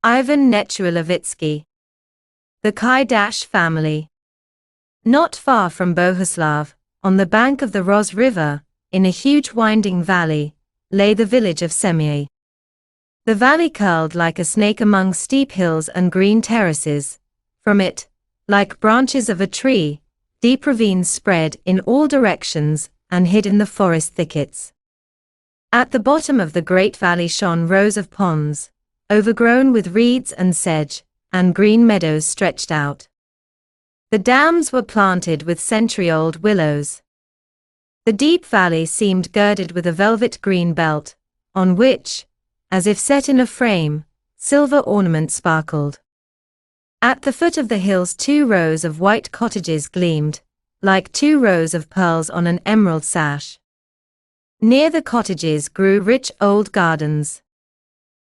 Iván Nečuy-Levickий. The Kaidash family. Not far from Bohuslav, on the bank of the Roz River, in a huge winding valley, lay the village of Semья. The valley curled like a snake among steep hills and green terraces. From it, like branches of a tree, deep ravines spread in all directions and hid in the forest thickets. At the bottom of the great valley shone rows of ponds, overgrown with reeds and sedge, and green meadows stretched out. The dams were planted with century-old willows. The deep valley seemed girded with a velvet green belt, on which, as if set in a frame, silver ornaments sparkled. At the foot of the hills 2 rows of white cottages gleamed, like 2 rows of pearls on an emerald sash. Near the cottages grew rich old gardens.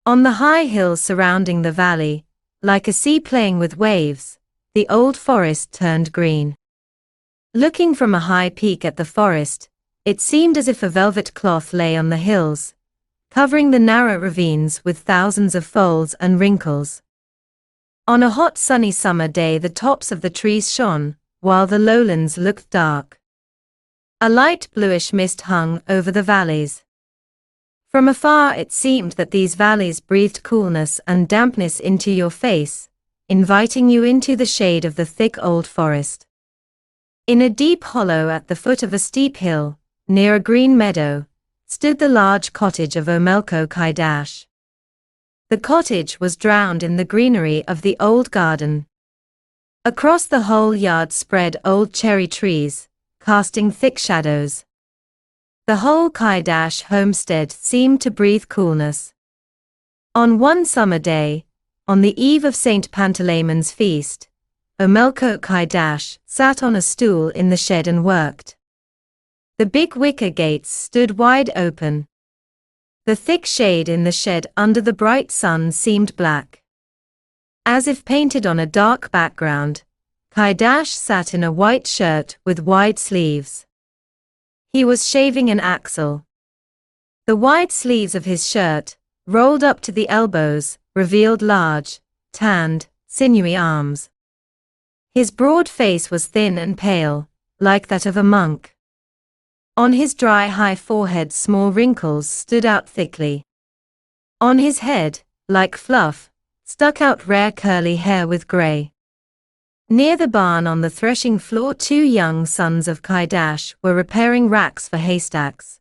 On the high hills surrounding the valley, like a sea playing with waves, the old forest turned green. Looking from a high peak at the forest, it seemed as if a velvet cloth lay on the hills, covering the narrow ravines with thousands of folds and wrinkles. On a hot sunny summer day the tops of the trees shone, while the lowlands looked dark. A light bluish mist hung over the valleys. From afar it seemed that these valleys breathed coolness and dampness into your face, inviting you into the shade of the thick old forest. In a deep hollow at the foot of a steep hill, near a green meadow, stood the large cottage of Omelko Kaidash. The cottage was drowned in the greenery of the old garden. Across the whole yard spread old cherry trees, casting thick shadows. The whole Kaidash homestead seemed to breathe coolness. On one summer day, on the eve of St. Pantalemon's feast, Omelko Kaidash sat on a stool in the shed and worked. The big wicker gates stood wide open. The thick shade in the shed under the bright sun seemed black. As if painted on a dark background, Kaidash sat in a white shirt with wide sleeves. He was shaving an axle. The wide sleeves of his shirt, rolled up to the elbows, revealed large, tanned, sinewy arms. His broad face was thin and pale, like that of a monk. On his dry high forehead small wrinkles stood out thickly. On his head, like fluff, stuck out rare curly hair with grey. Near the barn on the threshing floor 2 young sons of Kaidash were repairing racks for haystacks.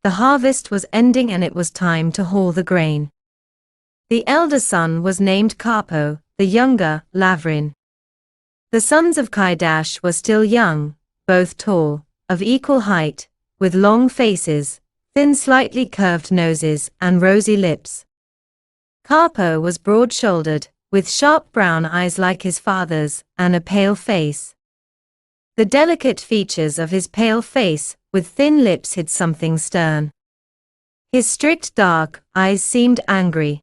The harvest was ending and it was time to haul the grain. The elder son was named Karpo, the younger, Lavrin. The sons of Kaidash were still young, both tall, of equal height, with long faces, thin slightly curved noses and rosy lips. Karpo was broad-shouldered, with sharp brown eyes like his father's, and a pale face. The delicate features of his pale face, with thin lips hid something stern. His strict dark eyes seemed angry.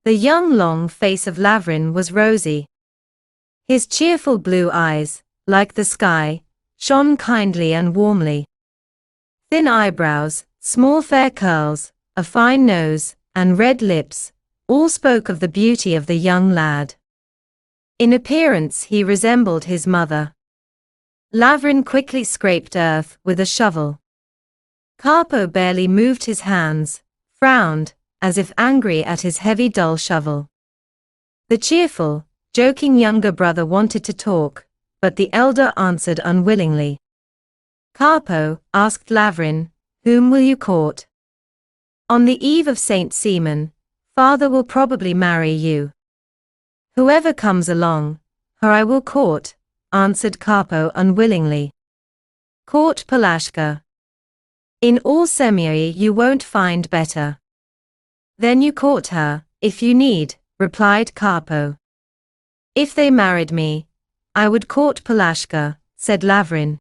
The young long face of Lavrin was rosy. His cheerful blue eyes, like the sky, shone kindly and warmly. Thin eyebrows, small fair curls, a fine nose, and red lips, all spoke of the beauty of the young lad. In appearance he resembled his mother. Lavrin quickly scraped earth with a shovel. Karpo barely moved his hands, frowned, as if angry at his heavy dull shovel. The cheerful, joking younger brother wanted to talk, but the elder answered unwillingly. Karpo asked Lavrin, "Whom will you court?" "On the eve of Saint Simon, father will probably marry you." "Whoever comes along, her I will court," answered Karpo unwillingly. "Court Polashka. In all Semья you won't find better." "Then you court her, if you need," replied Karpo. "If they married me, I would court Polashka," said Lavrin.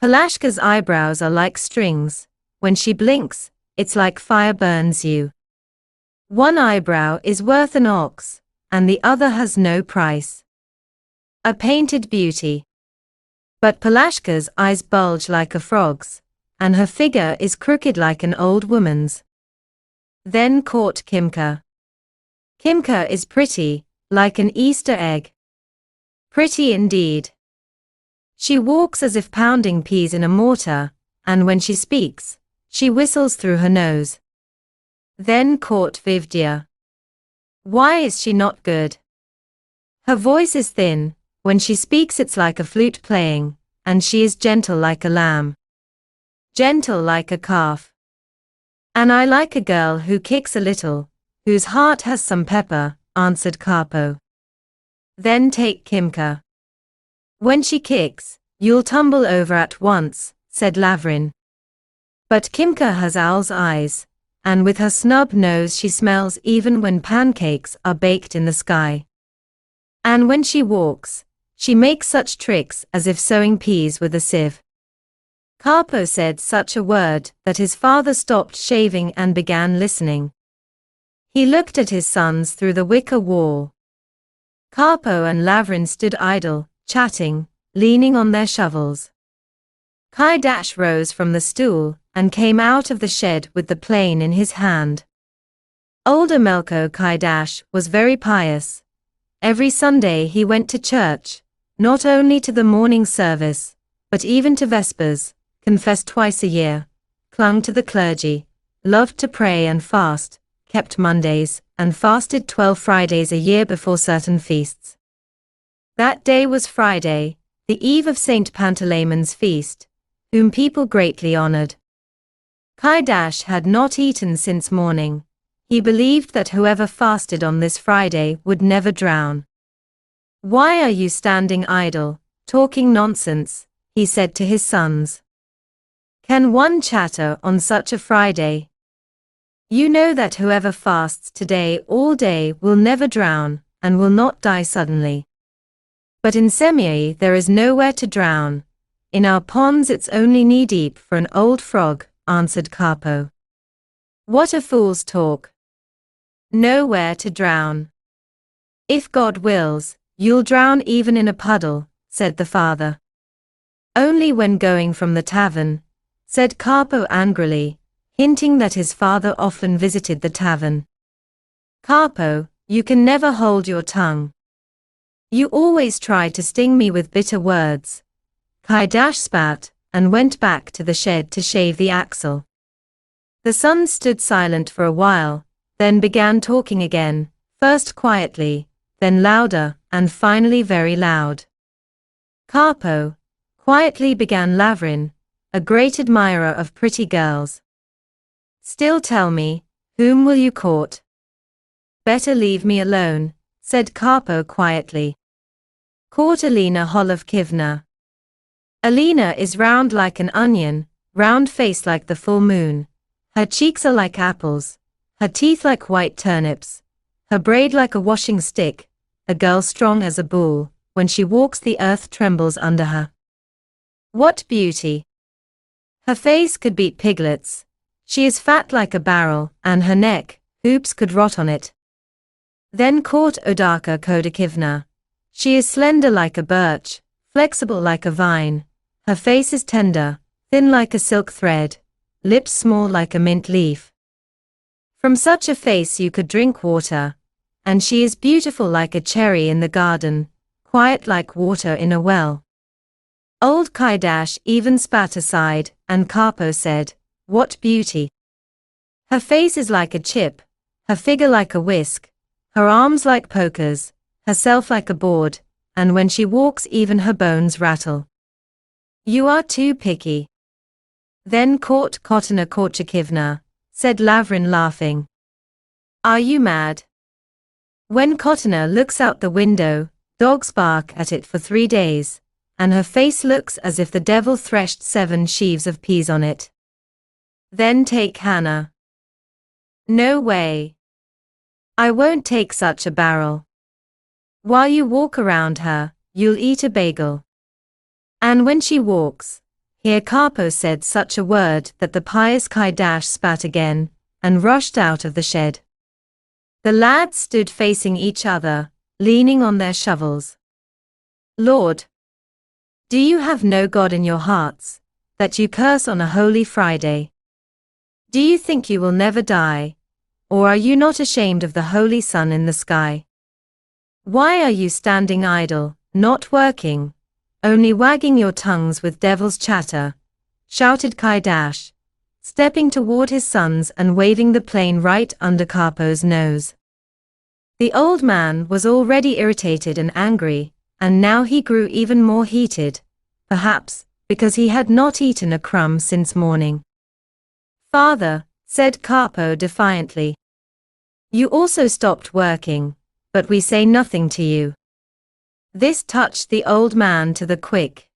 "Polashka's eyebrows are like strings. When she blinks, it's like fire burns you. One eyebrow is worth an ox, and the other has no price. A painted beauty. But Polashka's eyes bulge like a frog's, and her figure is crooked like an old woman's." Then court Kimka. Kimka is pretty, like an Easter egg. Pretty indeed. She walks as if pounding peas in a mortar, and when she speaks, she whistles through her nose. Then caught Vivdia. Why is she not good? Her voice is thin, when she speaks it's like a flute playing, and she is gentle like a lamb. Gentle like a calf. And I like a girl who kicks a little, whose heart has some pepper, answered Karpo. Then take Kimka. When she kicks, you'll tumble over at once, said Lavrin. But Kimka has owl's eyes, and with her snub nose she smells even when pancakes are baked in the sky. And when she walks, she makes such tricks as if sowing peas with a sieve. Karpo said such a word that his father stopped shaving and began listening. He looked at his sons through the wicker wall. Karpo and Lavrin stood idle, chatting, leaning on their shovels. Kaidash rose from the stool and came out of the shed with the plane in his hand. Older Melko Kaidash was very pious. Every Sunday he went to church, not only to the morning service, but even to Vespers, confessed twice a year, clung to the clergy, loved to pray and fast, kept Mondays, and fasted 12 Fridays a year before certain feasts. That day was Friday, the eve of Saint Pantalemon's feast, whom people greatly honored. Kaidash had not eaten since morning. He believed that whoever fasted on this Friday would never drown. Why are you standing idle, talking nonsense? He said to his sons. Can one chatter on such a Friday? You know that whoever fasts today all day will never drown, and will not die suddenly. But in Semyai there is nowhere to drown. In our ponds it's only knee-deep for an old frog, answered Karpo. What a fool's talk. Nowhere to drown. If God wills, you'll drown even in a puddle, said the father. Only when going from the tavern, said Karpo angrily, hinting that his father often visited the tavern. Karpo, you can never hold your tongue. You always try to sting me with bitter words. Kaidash spat, and went back to the shed to shave the axle. The sons stood silent for a while, then began talking again, first quietly, then louder, and finally very loud. Karpo, quietly began Lavrin, a great admirer of pretty girls. Still tell me, whom will you court? Better leave me alone, said Karpo quietly. Court Alina Holovkivna. Alina is round like an onion, round-faced like the full moon. Her cheeks are like apples, her teeth like white turnips, her braid like a washing stick, a girl strong as a bull. When she walks the earth trembles under her. What beauty! Her face could beat piglets. She is fat like a barrel, and her neck, hoops could rot on it. Then court Odaka Kodakivna. She is slender like a birch, flexible like a vine. Her face is tender, thin like a silk thread, lips small like a mint leaf. From such a face you could drink water, and she is beautiful like a cherry in the garden, quiet like water in a well. Old Kaidash even spat aside, and Karpo said, What beauty! Her face is like a chip, her figure like a whisk, her arms like pokers, herself like a board, and when she walks even her bones rattle. You are too picky. Then court Kotana Korchakivna, said Lavrin laughing. Are you mad? When Kotana looks out the window, dogs bark at it for 3 days, and her face looks as if the devil threshed 7 sheaves of peas on it. Then take Hannah. No way. I won't take such a barrel. While you walk around her, you'll eat a bagel. And when she walks, here Karpo said such a word that the pious Kaidash spat again, and rushed out of the shed. The lads stood facing each other, leaning on their shovels. Lord! Do you have no God in your hearts, that you curse on a Holy Friday? Do you think you will never die, Or are you not ashamed of the holy sun in the sky? Why are you standing idle, not working, only wagging your tongues with devil's chatter? Shouted Kaidash, stepping toward his sons and waving the plane right under Karpo's nose. The old man was already irritated and angry, and now he grew even more heated, perhaps because he had not eaten a crumb since morning. Father, said Karpo defiantly. You also stopped working, but we say nothing to you. This touched the old man to the quick.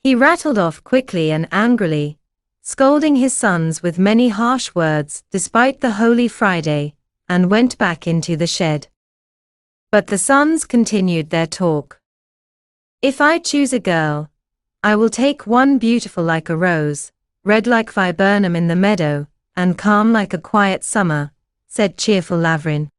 He rattled off quickly and angrily, scolding his sons with many harsh words despite the Holy Friday, and went back into the shed. But the sons continued their talk. If I choose a girl, I will take one beautiful like a rose, red like viburnum in the meadow, and calm like a quiet summer, said cheerful Lavrin.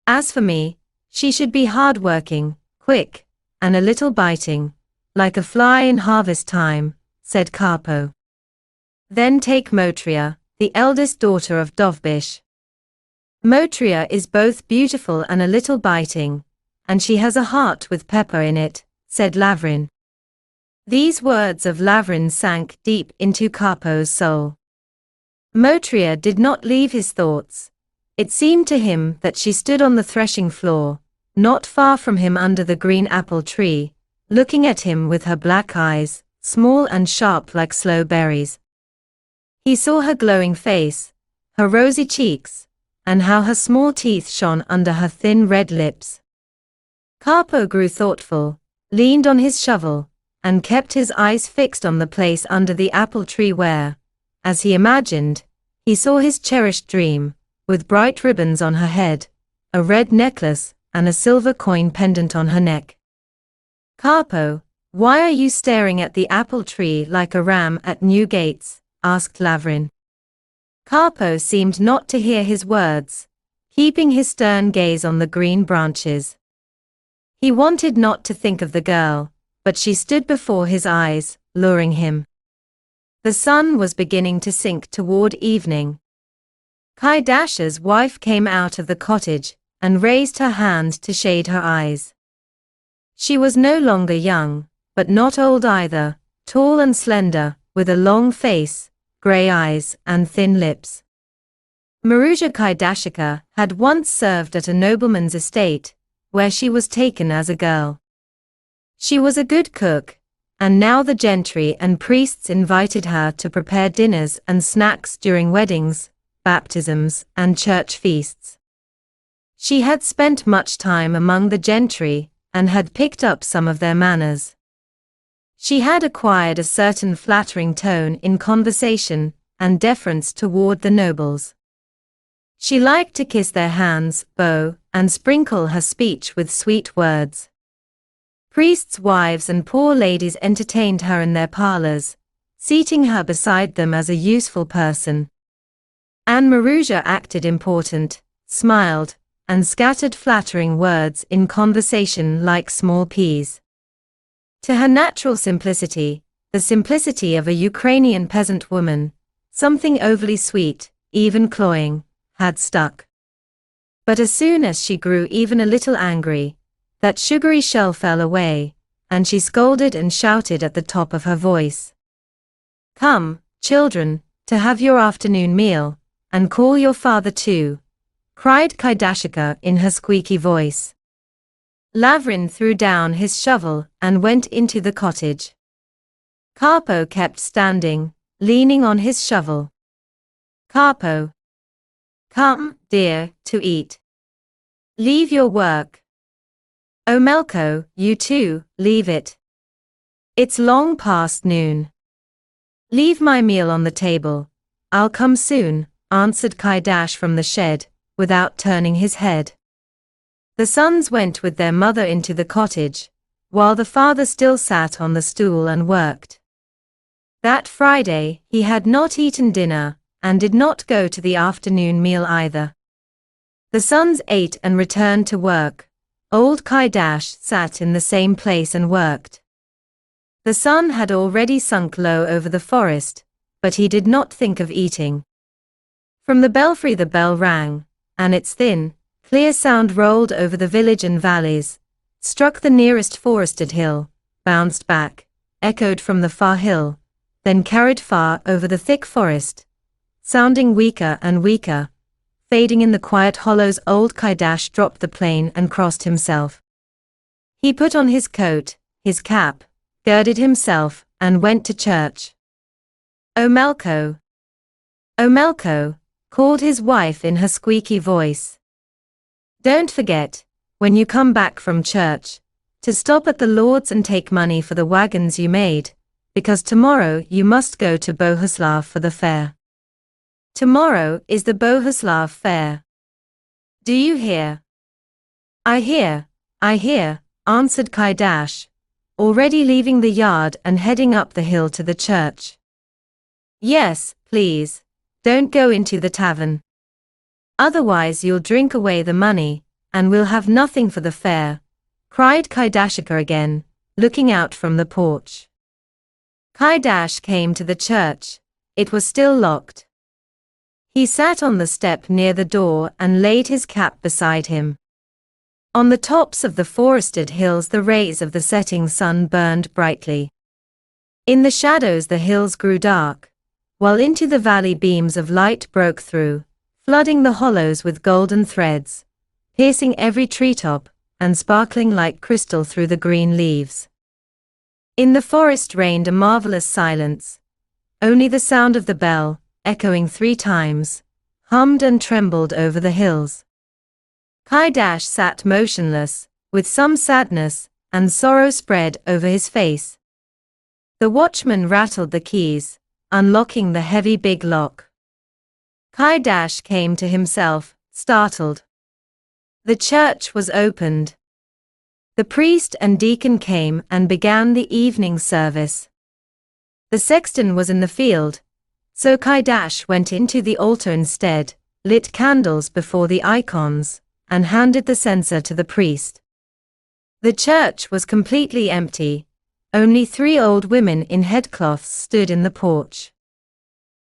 As for me, she should be hard-working, quick, and a little biting, like a fly in harvest time, said Karpo. Then take Motria, the eldest daughter of Dovbish. Motria is both beautiful and a little biting, and she has a heart with pepper in it, said Lavrin. These words of Lavrin sank deep into Karpo's soul. Motria did not leave his thoughts. It seemed to him that she stood on the threshing floor, not far from him under the green apple tree, looking at him with her black eyes, small and sharp like sloe berries. He saw her glowing face, her rosy cheeks, and how her small teeth shone under her thin red lips. Karpo grew thoughtful, leaned on his shovel, and kept his eyes fixed on the place under the apple tree where, as he imagined, he saw his cherished dream, with bright ribbons on her head, a red necklace, and a silver coin pendant on her neck. Karpo, why are you staring at the apple tree like a ram at new gates? Asked Lavrin. Karpo seemed not to hear his words, keeping his stern gaze on the green branches. He wanted not to think of the girl, but she stood before his eyes, luring him. The sun was beginning to sink toward evening. Kaidash's wife came out of the cottage, and raised her hand to shade her eyes. She was no longer young, but not old either, tall and slender, with a long face, grey eyes, and thin lips. Maruja Kaidashika had once served at a nobleman's estate, where she was taken as a girl. She was a good cook, and now the gentry and priests invited her to prepare dinners and snacks during weddings, baptisms, and church feasts. She had spent much time among the gentry, and had picked up some of their manners. She had acquired a certain flattering tone in conversation, and deference toward the nobles. She liked to kiss their hands, bow, and sprinkle her speech with sweet words. Priests' wives and poor ladies entertained her in their parlors, seating her beside them as a useful person. And Maruja acted important, smiled, and scattered flattering words in conversation like small peas. To her natural simplicity, the simplicity of a Ukrainian peasant woman, something overly sweet, even cloying, had stuck. But as soon as she grew even a little angry, that sugary shell fell away, and she scolded and shouted at the top of her voice. Come, children, to have your afternoon meal, and call your father too, cried Kaidashika in her squeaky voice. Lavrin threw down his shovel and went into the cottage. Karpo kept standing, leaning on his shovel. Karpo. Come, dear, to eat. Leave your work. Oh Melko, you too, leave it. It's long past noon. Leave my meal on the table. I'll come soon, answered Kaidash from the shed, without turning his head. The sons went with their mother into the cottage, while the father still sat on the stool and worked. That Friday, he had not eaten dinner, and did not go to the afternoon meal either. The sons ate and returned to work. Old Kaidash sat in the same place and worked. The sun had already sunk low over the forest, but he did not think of eating. From the belfry the bell rang, and its thin, clear sound rolled over the village and valleys, struck the nearest forested hill, bounced back, echoed from the far hill, then carried far over the thick forest, sounding weaker and weaker, fading in the quiet hollows. Old Kaidash dropped the plane and crossed himself. He put on his coat, his cap, girded himself, and went to church. "O Melko! O Melko!" called his wife in her squeaky voice. "Don't forget, when you come back from church, to stop at the Lord's and take money for the wagons you made, because tomorrow you must go to Bohuslav for the fair. Tomorrow is the Bohuslav fair. Do you hear?" I hear," answered Kaidash, already leaving the yard and heading up the hill to the church. "Yes, please, don't go into the tavern. Otherwise you'll drink away the money, and we'll have nothing for the fair," cried Kaidashika again, looking out from the porch. Kaidash came to the church. It was still locked. He sat on the step near the door and laid his cap beside him. On the tops of the forested hills the rays of the setting sun burned brightly. In the shadows the hills grew dark, while into the valley beams of light broke through, flooding the hollows with golden threads, piercing every treetop, and sparkling like crystal through the green leaves. In the forest reigned a marvelous silence. Only the sound of the bell, echoing 3 times, hummed and trembled over the hills. Kaidash sat motionless, with some sadness and sorrow spread over his face. The watchman rattled the keys, unlocking the heavy big lock. Kaidash came to himself, startled. The church was opened. The priest and deacon came and began the evening service. The sexton was in the field, so Kaidash went into the altar instead, lit candles before the icons, and handed the censer to the priest. The church was completely empty. Only 3 old women in headcloths stood in the porch.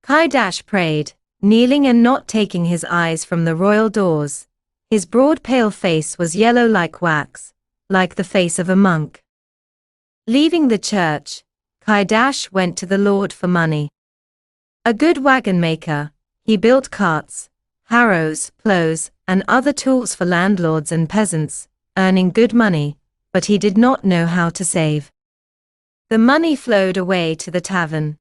Kaidash prayed, kneeling and not taking his eyes from the royal doors. His broad pale face was yellow like wax, like the face of a monk. Leaving the church, Kaidash went to the Lord for money. A good wagon maker, he built carts, harrows, plows, and other tools for landlords and peasants, earning good money, but he did not know how to save. The money flowed away to the tavern.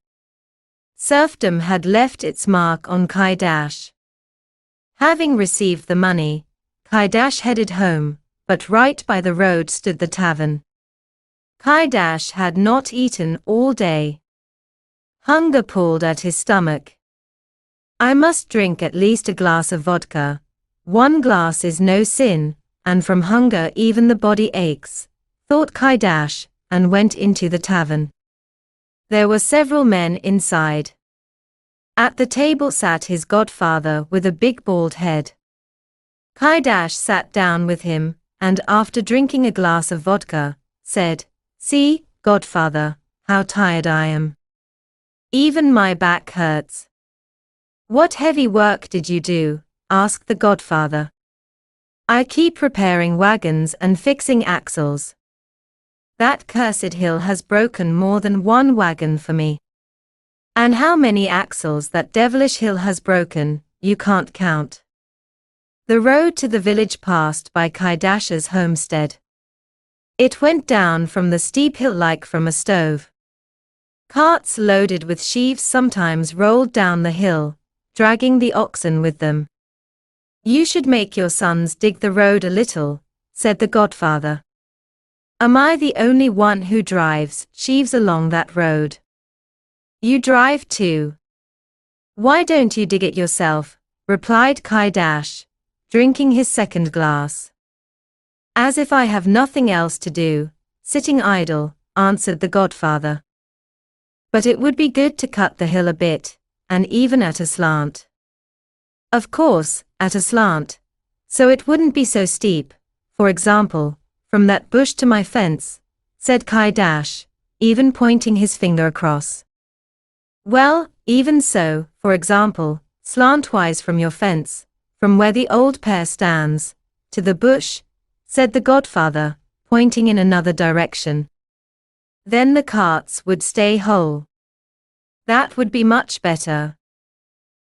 Serfdom had left its mark on Kaidash. Having received the money, Kaidash headed home, but right by the road stood the tavern. Kaidash had not eaten all day. Hunger pulled at his stomach. "I must drink at least a glass of vodka. 1 glass is no sin, and from hunger even the body aches," thought Kaidash, and went into the tavern. There were several men inside. At the table sat his godfather with a big bald head. Kaidash sat down with him, and after drinking a glass of vodka, said, "See, godfather, how tired I am. Even my back hurts." "What heavy work did you do?" asked the godfather. "I keep repairing wagons and fixing axles. That cursed hill has broken more than 1 wagon for me. And how many axles that devilish hill has broken, you can't count." The road to the village passed by Kaidash's homestead. It went down from the steep hill like from a stove. Carts loaded with sheaves sometimes rolled down the hill, dragging the oxen with them. "You should make your sons dig the road a little," said the godfather. "Am I the only one who drives sheaves along that road? You drive too. Why don't you dig it yourself?" replied Kaidash, drinking his second glass. "As if I have nothing else to do, sitting idle," answered the godfather. "But it would be good to cut the hill a bit, and even at a slant." "Of course, at a slant, so it wouldn't be so steep, for example, from that bush to my fence," said Kaidash, even pointing his finger across. "Well, even so, for example, slantwise from your fence, from where the old pair stands, to the bush, said the godfather, pointing in another direction. Then the carts would stay whole. That would be much better.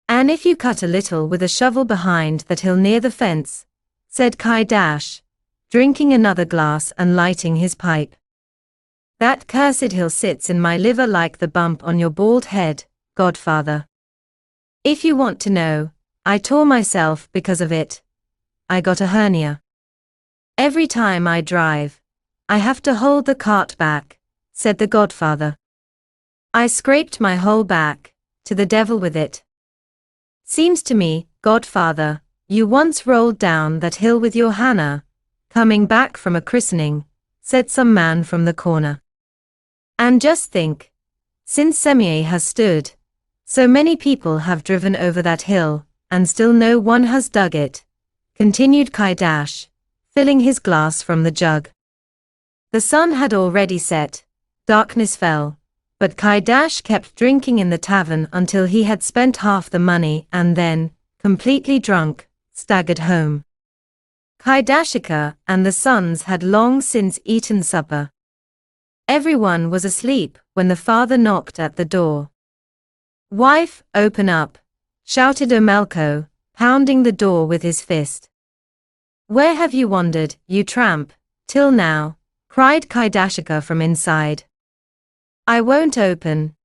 And if you cut a little with a shovel behind that hill near the fence, said Kaidash, drinking another glass and lighting his pipe. That cursed hill sits in my liver like the bump on your bald head, godfather. If you want to know, I tore myself because of it. I got a hernia. Every time I drive, I have to hold the cart back, said the godfather. I scraped my whole back, to the devil with it. Seems to me, godfather, you once rolled down that hill with your Hannah, coming back from a christening, said some man from the corner. And just think, since Sem'ya has stood, so many people have driven over that hill, and still no one has dug it, continued Kaidash, filling his glass from the jug. The sun had already set, darkness fell, but Kaidash kept drinking in the tavern until he had spent half the money and then, completely drunk, staggered home. Kaidashika and the sons had long since eaten supper. Everyone was asleep when the father knocked at the door. "Wife, open up," shouted Omelko, pounding the door with his fist. "Where have you wandered, you tramp, till now?" cried Kaidashika from inside. "I won't open."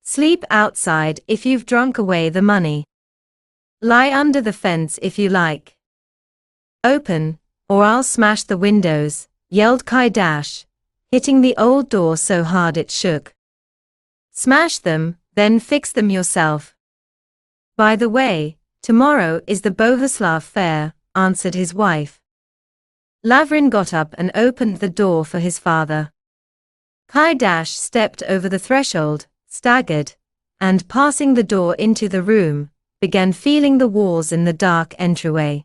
"Sleep outside if you've drunk away the money. Lie under the fence if you like. Open, or I'll smash the windows," yelled Kaidash, hitting the old door so hard it shook. "Smash them, then fix them yourself. By the way, tomorrow is the Bohuslav fair," answered his wife. Lavrin got up and opened the door for his father. Kaidash stepped over the threshold, staggered, and passing the door into the room, began feeling the walls in the dark entryway.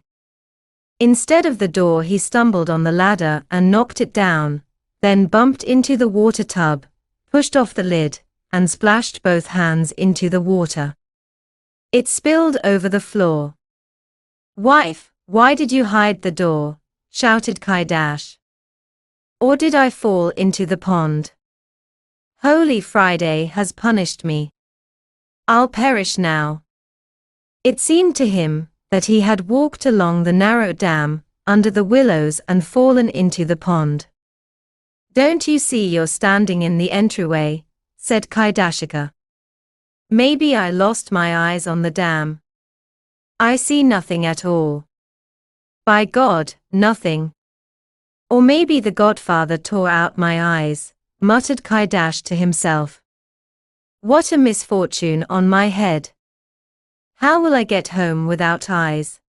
Instead of the door he stumbled on the ladder and knocked it down, then bumped into the water tub, pushed off the lid, and splashed both hands into the water. It spilled over the floor. "Wife, why did you hide the door?" shouted Kaidash. "Or did I fall into the pond? Holy Friday has punished me. I'll perish now." It seemed to him that he had walked along the narrow dam, under the willows and fallen into the pond. "Don't you see you're standing in the entryway?" said Kaidashika. "Maybe I lost my eyes on the dam. I see nothing at all. By God, nothing. Or maybe the godfather tore out my eyes," muttered Kaidash to himself. "What a misfortune on my head. How will I get home without eyes?"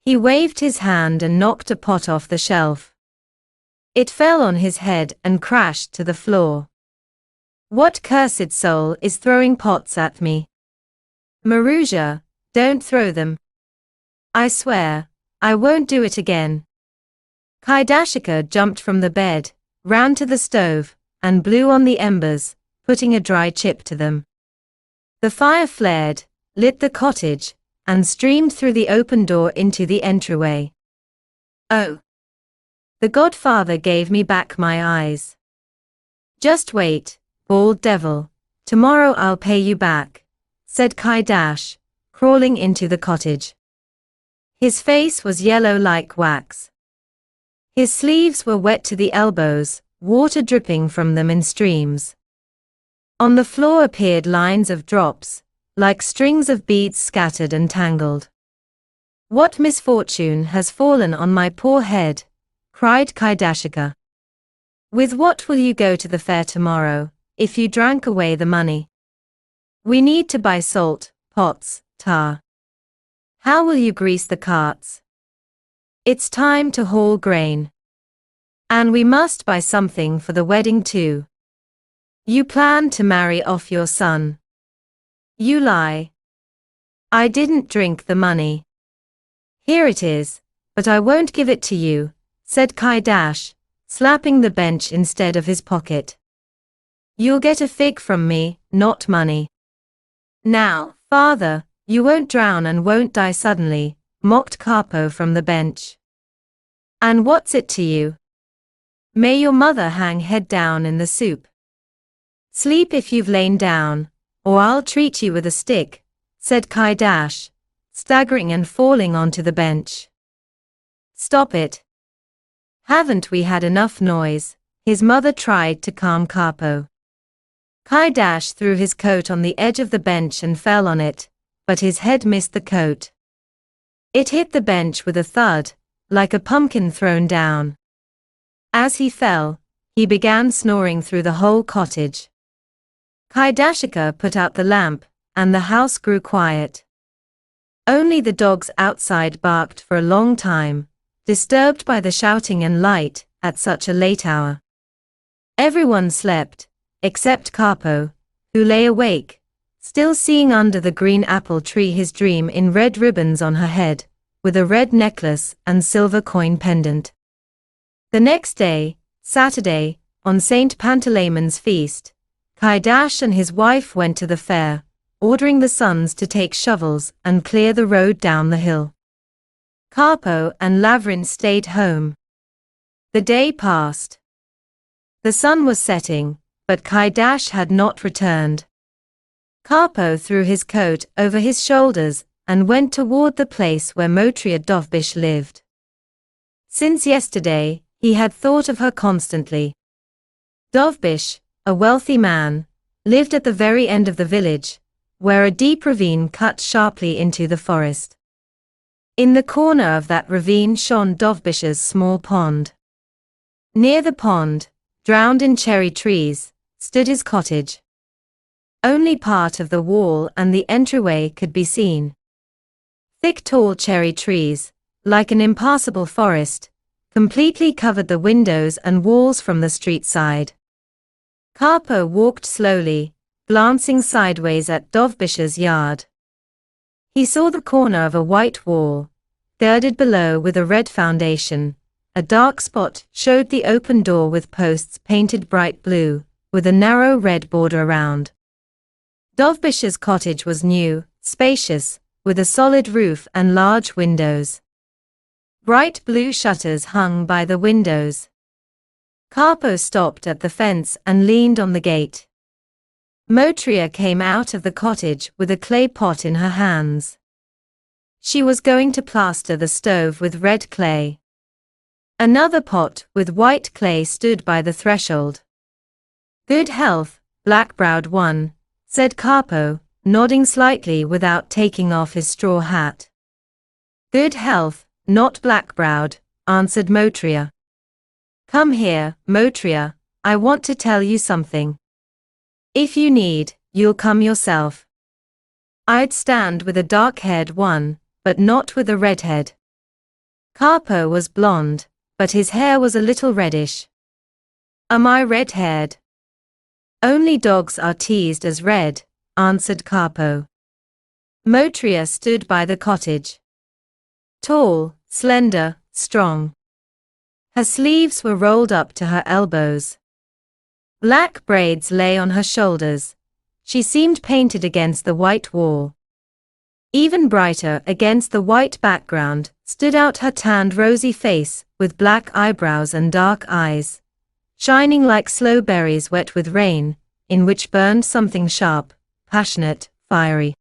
He waved his hand and knocked a pot off the shelf. It fell on his head and crashed to the floor. "What cursed soul is throwing pots at me? Marusha, don't throw them. I swear, I won't do it again." Kaidashika jumped from the bed, ran to the stove, and blew on the embers, putting a dry chip to them. The fire flared, lit the cottage, and streamed through the open door into the entryway. "Oh! The godfather gave me back my eyes. Just wait, bald devil, tomorrow I'll pay you back," said Kaidash, crawling into the cottage. His face was yellow like wax. His sleeves were wet to the elbows, water dripping from them in streams. On the floor appeared lines of drops, like strings of beads scattered and tangled. "What misfortune has fallen on my poor head?" cried Kaidashika. "With what will you go to the fair tomorrow, if you drank away the money? We need to buy salt, pots, tar. How will you grease the carts? It's time to haul grain. And we must buy something for the wedding too. You plan to marry off your son. You lie. I didn't drink the money. Here it is, but I won't give it to you," said Kaidash, slapping the bench instead of his pocket. "You'll get a fig from me, not money. Now, father, You won't drown and won't die suddenly, mocked Karpo from the bench. And what's it to you? May your mother hang head down in the soup. Sleep if you've lain down, or I'll treat you with a stick, said Kaidash, staggering and falling onto the bench. Stop it. Haven't we had enough noise? His mother tried to calm Karpo. Kaidash threw his coat on the edge of the bench and fell on it, but his head missed the coat. It hit the bench with a thud, like a pumpkin thrown down. As he fell, he began snoring through the whole cottage. Kaidashika put out the lamp, and the house grew quiet. Only the dogs outside barked for a long time, disturbed by the shouting and light at such a late hour. Everyone slept, except Karpo, who lay awake, still seeing under the green apple tree his dream in red ribbons on her head, with a red necklace and silver coin pendant. The next day, Saturday, on Saint Pantalemon's feast, Kaidash and his wife went to the fair, ordering the sons to take shovels and clear the road down the hill. Karpo and Lavrin stayed home. The day passed. The sun was setting, but Kaidash had not returned. Karpo threw his coat over his shoulders and went toward the place where Motriya Dovbish lived. Since yesterday, he had thought of her constantly. Dovbish, a wealthy man, lived at the very end of the village, where a deep ravine cut sharply into the forest. In the corner of that ravine shone Dovbish's small pond. Near the pond, drowned in cherry trees, stood his cottage. Only part of the wall and the entryway could be seen. Thick tall cherry trees, like an impassable forest, completely covered the windows and walls from the street side. Karpo walked slowly, glancing sideways at Dovbish's yard. He saw the corner of a white wall, girded below with a red foundation. A dark spot showed the open door with posts painted bright blue, with a narrow red border around. Dovbish's cottage was new, spacious, with a solid roof and large windows. Bright blue shutters hung by the windows. Karpo stopped at the fence and leaned on the gate. Motriya came out of the cottage with a clay pot in her hands. She was going to plaster the stove with red clay. Another pot with white clay stood by the threshold. Good health, black-browed one, said Karpo, nodding slightly without taking off his straw hat. Good health, not black-browed, answered Motriya. Come here, Motriya, I want to tell you something. If you need, you'll come yourself. I'd stand with a dark-haired one, but not with a redhead. Karpo was blonde, but his hair was a little reddish. Am I red-haired? Only dogs are teased as red, answered Karpo. Motriya stood by the cottage. Tall, slender, strong. Her sleeves were rolled up to her elbows. Black braids lay on her shoulders. She seemed painted against the white wall. Even brighter against the white background stood out her tanned rosy face with black eyebrows and dark eyes, shining like sloe berries wet with rain, in which burned something sharp, passionate, fiery.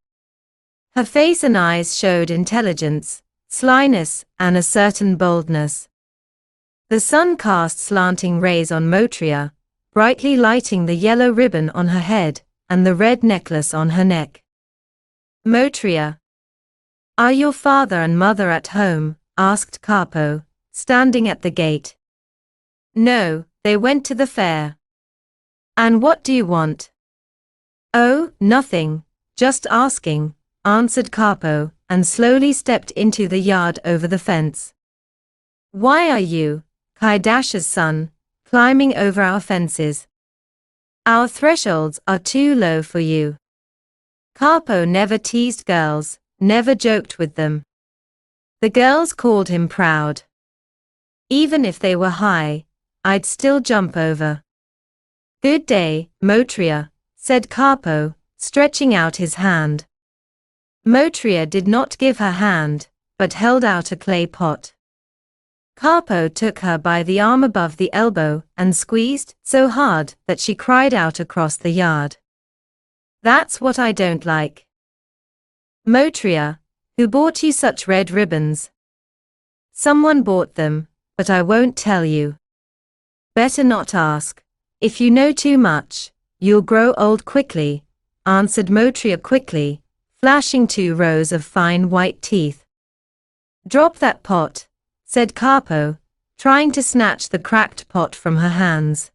Her face and eyes showed intelligence, slyness, and a certain boldness. The sun cast slanting rays on Motriya, brightly lighting the yellow ribbon on her head and the red necklace on her neck. Motriya. Are your father and mother at home? Asked Karpo, standing at the gate. No, they went to the fair. And what do you want? Oh, nothing, just asking, answered Karpo, and slowly stepped into the yard over the fence. Why are you, Kaidash's son, climbing over our fences? Our thresholds are too low for you. Karpo never teased girls, never joked with them. The girls called him proud. Even if they were high, I'd still jump over. Good day, Motriya, said Karpo, stretching out his hand. Motriya did not give her hand, but held out a clay pot. Karpo took her by the arm above the elbow and squeezed so hard that she cried out across the yard. "That's what I don't like. Motriya, who bought you such red ribbons?" "Someone bought them, but I won't tell you." "Better not ask. If you know too much, you'll grow old quickly," answered Motriya quickly, flashing 2 rows of fine white teeth. "Drop that pot," said Karpo, trying to snatch the cracked pot from her hands.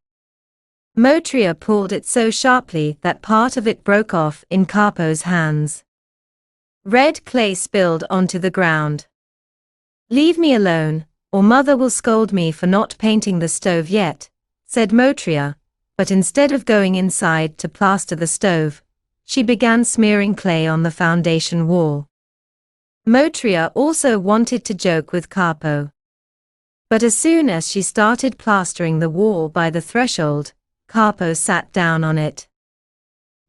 Motriya pulled it so sharply that part of it broke off in Karpo's hands. Red clay spilled onto the ground. "Leave me alone, or mother will scold me for not painting the stove yet," said Motriya, but instead of going inside to plaster the stove, she began smearing clay on the foundation wall. Motriya also wanted to joke with Karpo. But as soon as she started plastering the wall by the threshold, Karpo sat down on it.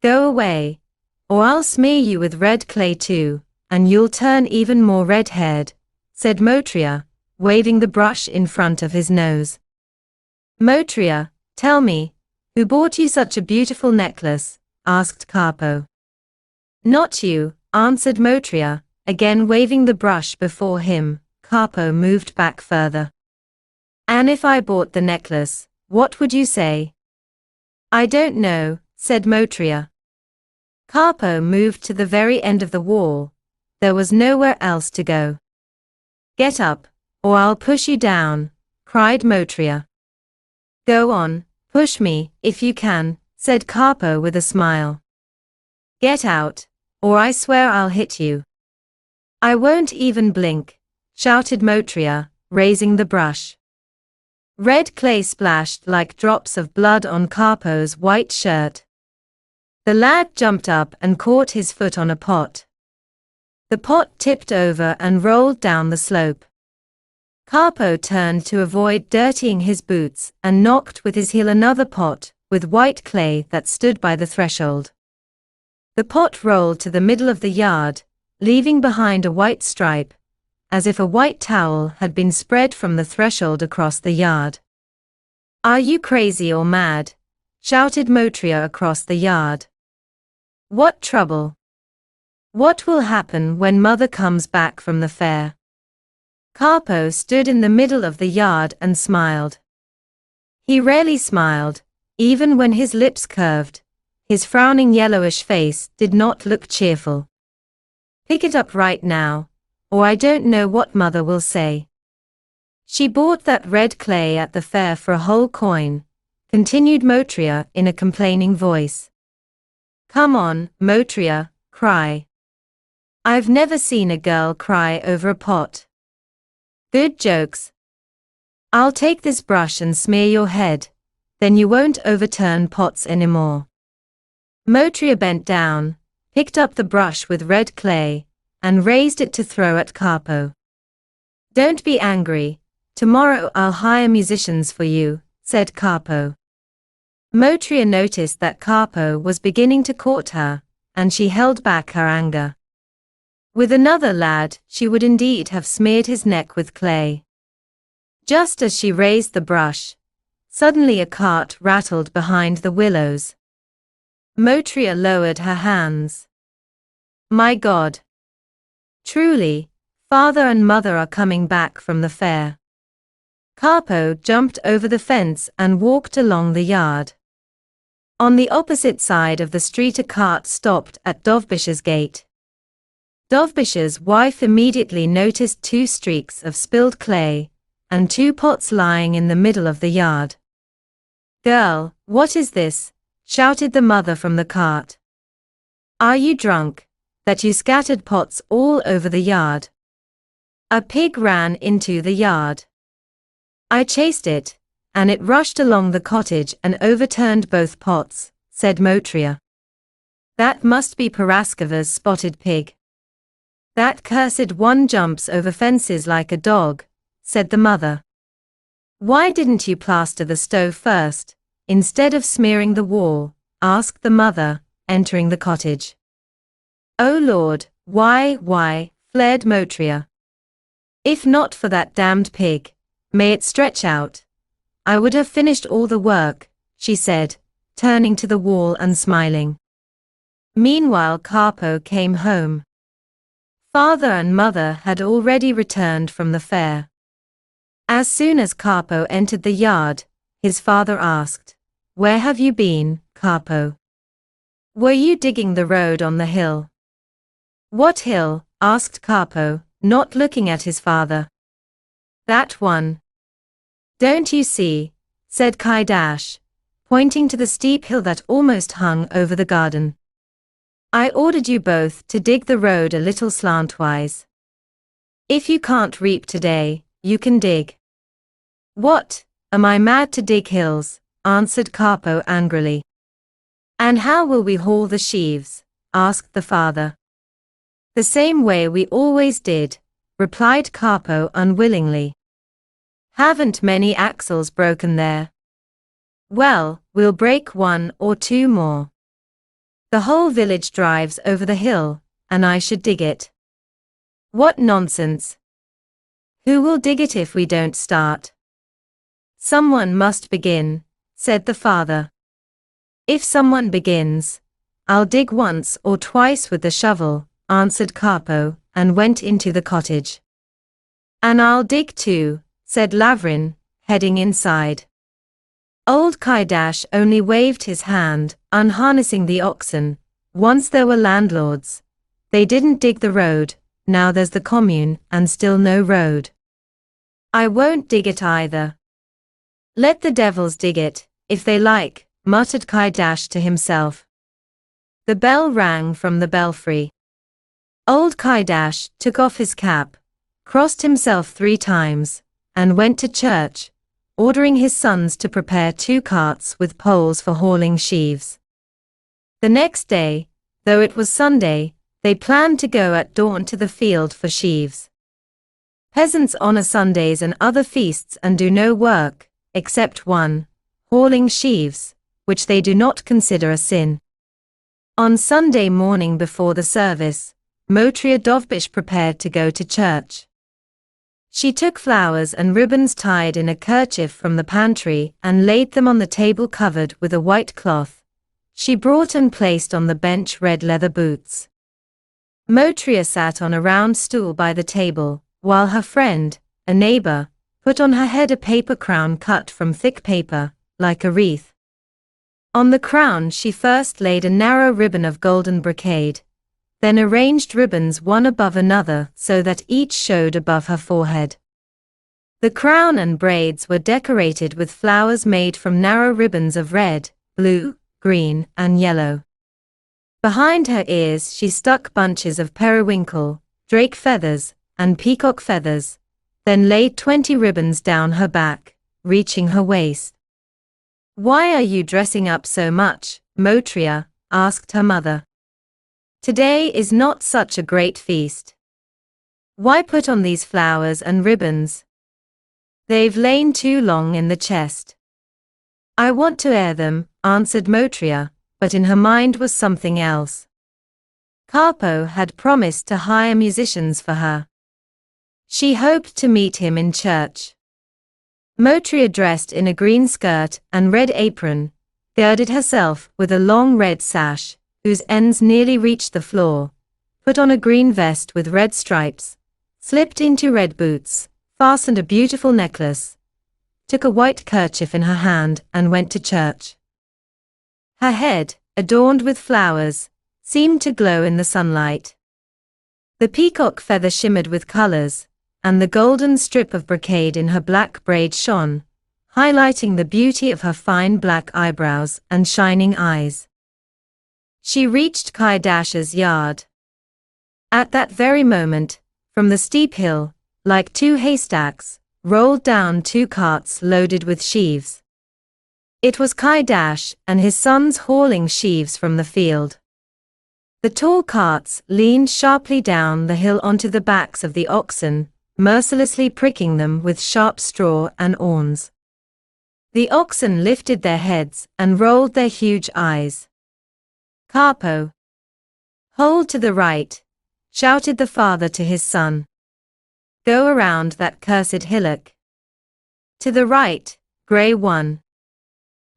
"Go away, or I'll smear you with red clay too, and you'll turn even more red-haired," said Motriya, waving the brush in front of his nose. "Motriya, tell me, who bought you such a beautiful necklace?" asked Karpo. "Not you," answered Motriya, again waving the brush before him. Karpo moved back further. "And if I bought the necklace, what would you say?" "I don't know," said Motriya. Karpo moved to the very end of the wall. There was nowhere else to go. "Get up, or I'll push you down," cried Motriya. "Go on, push me, if you can," said Karpo with a smile. "Get out, or I swear I'll hit you." "I won't even blink," shouted Motriya, raising the brush. Red clay splashed like drops of blood on Karpo's white shirt. The lad jumped up and caught his foot on a pot. The pot tipped over and rolled down the slope. Karpo turned to avoid dirtying his boots and knocked with his heel another pot with white clay that stood by the threshold. The pot rolled to the middle of the yard, leaving behind a white stripe, as if a white towel had been spread from the threshold across the yard. "Are you crazy or mad?" shouted Motriya across the yard. "What trouble? What will happen when mother comes back from the fair?" Karpo stood in the middle of the yard and smiled. He rarely smiled, even when his lips curved. His frowning yellowish face did not look cheerful. "Pick it up right now, or I don't know what mother will say." "She bought that red clay at the fair for a whole coin," continued Motriya in a complaining voice. "Come on, Motriya, cry. I've never seen a girl cry over a pot. Good jokes. I'll take this brush and smear your head, then you won't overturn pots anymore." Motriya bent down, picked up the brush with red clay, and raised it to throw at Karpo. "Don't be angry, tomorrow I'll hire musicians for you," said Karpo. Motriya noticed that Karpo was beginning to court her, and she held back her anger. With another lad, she would indeed have smeared his neck with clay. Just as she raised the brush, suddenly a cart rattled behind the willows. Motriya lowered her hands. "My God! Truly, father and mother are coming back from the fair." Karpo jumped over the fence and walked along the yard. On the opposite side of the street a cart stopped at Dovbish's gate. Dovbish's wife immediately noticed 2 streaks of spilled clay, and 2 pots lying in the middle of the yard. "Girl, what is this?" shouted the mother from the cart. "Are you drunk, that you scattered pots all over the yard?" "A pig ran into the yard. I chased it, and it rushed along the cottage and overturned both pots," said Motriya. "That must be Paraskava's spotted pig. That cursed one jumps over fences like a dog," said the mother. "Why didn't you plaster the stove first, instead of smearing the wall?" asked the mother, entering the cottage. "Oh Lord, Why, flared Motriya. If not for that damned pig, may it stretch out, I would have finished all the work, she said, turning to the wall and smiling. Meanwhile Karpo came home. Father and mother had already returned from the fair. As soon as Karpo entered the yard, his father asked, "Where have you been, Karpo? Were you digging the road on the hill?" "What hill?" asked Karpo, not looking at his father. "That one. Don't you see?" said Kaidash, pointing to the steep hill that almost hung over the garden. "I ordered you both to dig the road a little slantwise. If you can't reap today, you can dig." "What, am I mad to dig hills?" answered Karpo angrily. "And how will we haul the sheaves?" asked the father. "The same way we always did," replied Karpo unwillingly. "Haven't many axles broken there?" "Well, we'll break one or two more. The whole village drives over the hill, and I should dig it." "What nonsense! Who will dig it if we don't start?" "Someone must begin," said the father. "If someone begins, I'll dig once or twice with the shovel," answered Karpo, and went into the cottage. "And I'll dig too," said Lavrin, heading inside. Old Kaidash only waved his hand, unharnessing the oxen. Once there were landlords. They didn't dig the road, now there's the commune, and still no road. "I won't dig it either. Let the devils dig it, if they like," muttered Kaidash to himself. The bell rang from the belfry. Old Kaidash took off his cap, crossed himself 3 times, and went to church, ordering his sons to prepare 2 carts with poles for hauling sheaves. The next day, though it was Sunday, they planned to go at dawn to the field for sheaves. Peasants honor Sundays and other feasts and do no work, except one, hauling sheaves, which they do not consider a sin. On Sunday morning before the service, Motriya Dovbish prepared to go to church. She took flowers and ribbons tied in a kerchief from the pantry and laid them on the table covered with a white cloth. She brought and placed on the bench red leather boots. Motriya sat on a round stool by the table, while her friend, a neighbor, put on her head a paper crown cut from thick paper, like a wreath. On the crown she first laid a narrow ribbon of golden brocade, then arranged ribbons one above another so that each showed above her forehead. The crown and braids were decorated with flowers made from narrow ribbons of red, blue, green, and yellow. Behind her ears she stuck bunches of periwinkle, drake feathers, and peacock feathers, then laid 20 ribbons down her back, reaching her waist. "Why are you dressing up so much, Motriya?" asked her mother. "Today is not such a great feast. Why put on these flowers and ribbons? They've lain too long in the chest." "I want to air them," answered Motriya, but in her mind was something else. Karpo had promised to hire musicians for her. She hoped to meet him in church. Motriya, dressed in a green skirt and red apron, girded herself with a long red sash, whose ends nearly reached the floor, put on a green vest with red stripes, slipped into red boots, fastened a beautiful necklace, took a white kerchief in her hand and went to church. Her head, adorned with flowers, seemed to glow in the sunlight. The peacock feather shimmered with colors, and the golden strip of brocade in her black braid shone, highlighting the beauty of her fine black eyebrows and shining eyes. She reached Kaidash's yard. At that very moment, from the steep hill, like 2 haystacks, rolled down 2 carts loaded with sheaves. It was Kaidash and his sons hauling sheaves from the field. The tall carts leaned sharply down the hill onto the backs of the oxen, mercilessly pricking them with sharp straw and awns. The oxen lifted their heads and rolled their huge eyes. "Karpo! Hold to the right," shouted the father to his son. Go around that cursed hillock. To the right, grey one.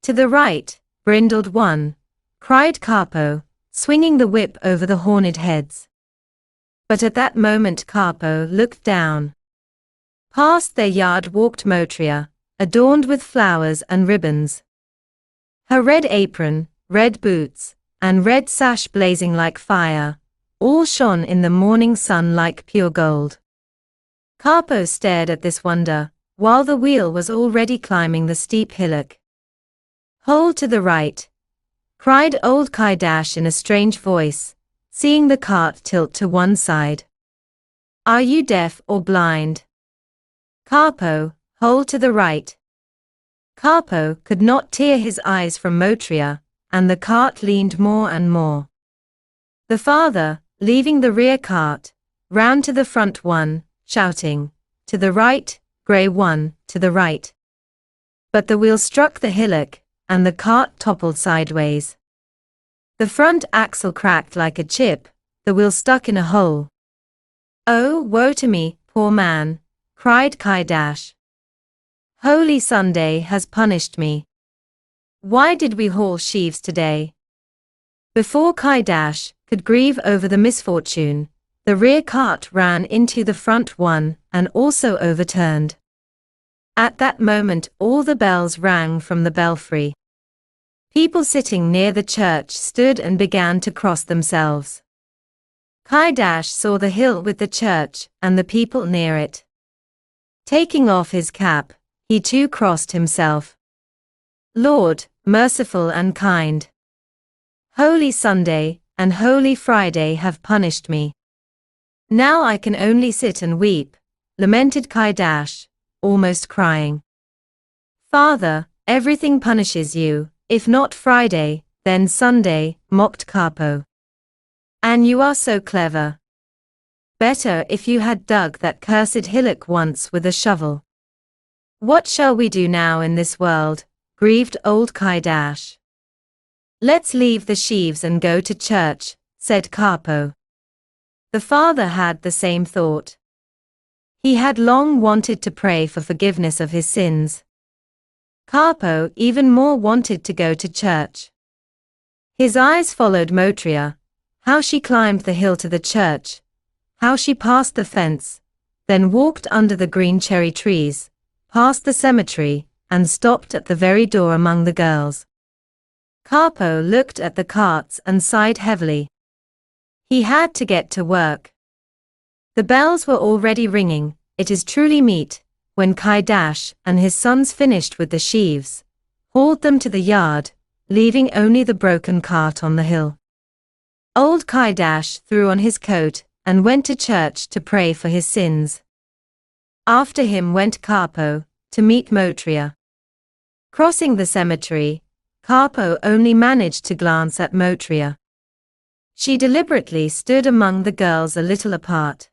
To the right, brindled one, cried Capo, swinging the whip over the horned heads. But at that moment Capo looked down. Past their yard walked Motria, adorned with flowers and ribbons. Her red apron, red boots, and red sash blazing like fire, all shone in the morning sun like pure gold. Capo stared at this wonder, while the wheel was already climbing the steep hillock. Hold to the right, cried old Kaidash in a strange voice, seeing the cart tilt to one side. Are you deaf or blind? Capo, hold to the right. Capo could not tear his eyes from Motria, and the cart leaned more and more. The father, leaving the rear cart, ran to the front one, shouting, to the right, grey one, to the right. But the wheel struck the hillock, and the cart toppled sideways. The front axle cracked like a chip, the wheel stuck in a hole. Oh, woe to me, poor man, cried Kaidash. Holy Sunday has punished me. Why did we haul sheaves today? Before Kaidash could grieve over the misfortune, the rear cart ran into the front one and also overturned. At that moment all the bells rang from the belfry. People sitting near the church stood and began to cross themselves. Kaidash saw the hill with the church and the people near it. Taking off his cap, he too crossed himself. Lord, merciful and kind. Holy Sunday and Holy Friday have punished me. Now I can only sit and weep, lamented Kaidash, almost crying. Father, everything punishes you, if not Friday, then Sunday, mocked Capo. And you are so clever. Better if you had dug that cursed hillock once with a shovel. What shall we do now in this world, grieved old Kaidash. Let's leave the sheaves and go to church, said Capo. The father had the same thought. He had long wanted to pray for forgiveness of his sins. Capo even more wanted to go to church. His eyes followed Motria, how she climbed the hill to the church, how she passed the fence, then walked under the green cherry trees, past the cemetery, and stopped at the very door among the girls. Capo looked at the carts and sighed heavily. He had to get to work. The bells were already ringing, it is truly meet, when Kaidash and his sons finished with the sheaves, hauled them to the yard, leaving only the broken cart on the hill. Old Kaidash threw on his coat and went to church to pray for his sins. After him went Capo, to meet Motria. Crossing the cemetery, Capo only managed to glance at Motria. She deliberately stood among the girls a little apart.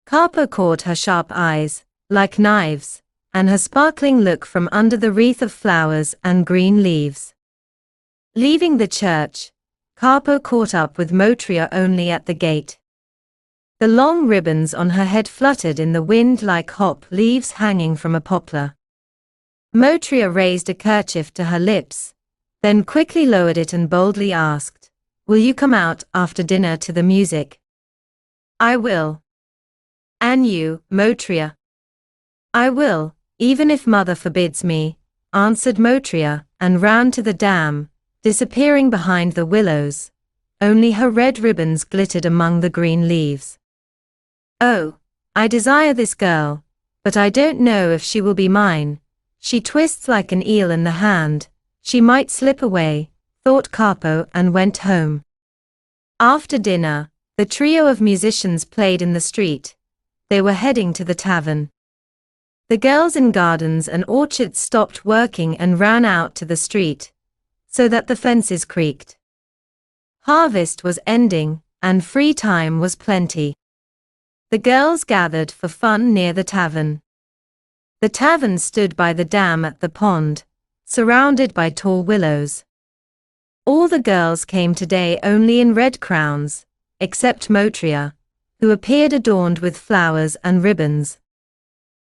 Capo caught her sharp eyes, like knives, and her sparkling look from under the wreath of flowers and green leaves. Leaving the church, Capo caught up with Motria only at the gate. The long ribbons on her head fluttered in the wind like hop leaves hanging from a poplar. Motria raised a kerchief to her lips, then quickly lowered it and boldly asked, "Will you come out after dinner to the music?" "I will." "And you, Motria?" "I will, even if mother forbids me," answered Motria, and ran to the dam, disappearing behind the willows. Only her red ribbons glittered among the green leaves. "Oh, I desire this girl, but I don't know if she will be mine. She twists like an eel in the hand, she might slip away," thought Capo and went home. After dinner, the trio of musicians played in the street. They were heading to the tavern. The girls in gardens and orchards stopped working and ran out to the street, so that the fences creaked. Harvest was ending, and free time was plenty. The girls gathered for fun near the tavern. The tavern stood by the dam at the pond, surrounded by tall willows. All the girls came today only in red crowns, except Motria, who appeared adorned with flowers and ribbons.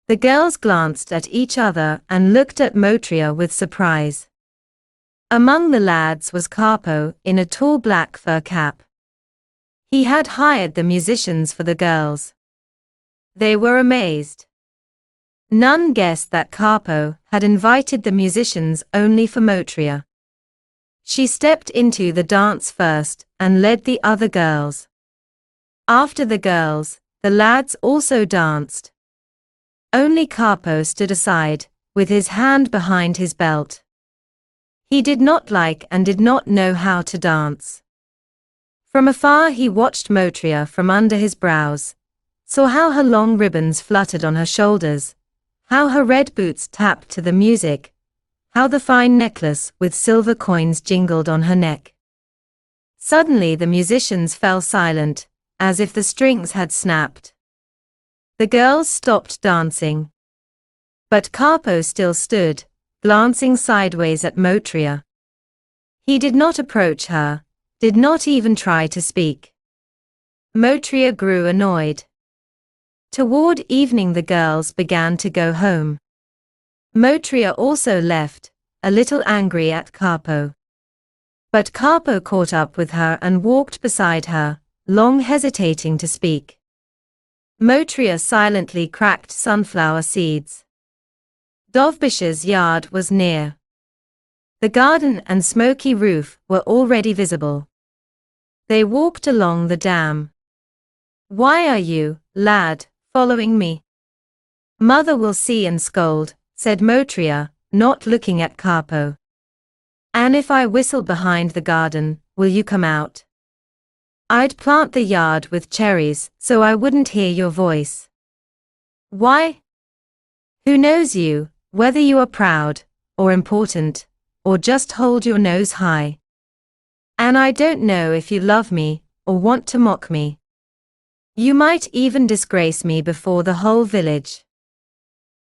The girls glanced at each other and looked at Motriya with surprise. Among the lads was Karpo in a tall black fur cap. He had hired the musicians for the girls. They were amazed. None guessed that Karpo had invited the musicians only for Motriya. She stepped into the dance first and led the other girls. After the girls, the lads also danced. Only Karpo stood aside, with his hand behind his belt. He did not like and did not know how to dance. From afar he watched Motriya from under his brows, saw how her long ribbons fluttered on her shoulders, how her red boots tapped to the music, how the fine necklace with silver coins jingled on her neck. Suddenly the musicians fell silent, as if the strings had snapped. The girls stopped dancing. But Karpo still stood, glancing sideways at Motriya. He did not approach her, did not even try to speak. Motriya grew annoyed. Toward evening the girls began to go home. Motriya also left, a little angry at Karpo. But Karpo caught up with her and walked beside her, long hesitating to speak. Motriya silently cracked sunflower seeds. Dovbish's yard was near. The garden and smoky roof were already visible. They walked along the dam. "Why are you, lad, following me? Mother will see and scold," said Motriya, not looking at Karpo. "And if I whistle behind the garden, will you come out? I'd plant the yard with cherries so I wouldn't hear your voice." "Why? Who knows you, whether you are proud, or important, or just hold your nose high? And I don't know if you love me, or want to mock me. You might even disgrace me before the whole village."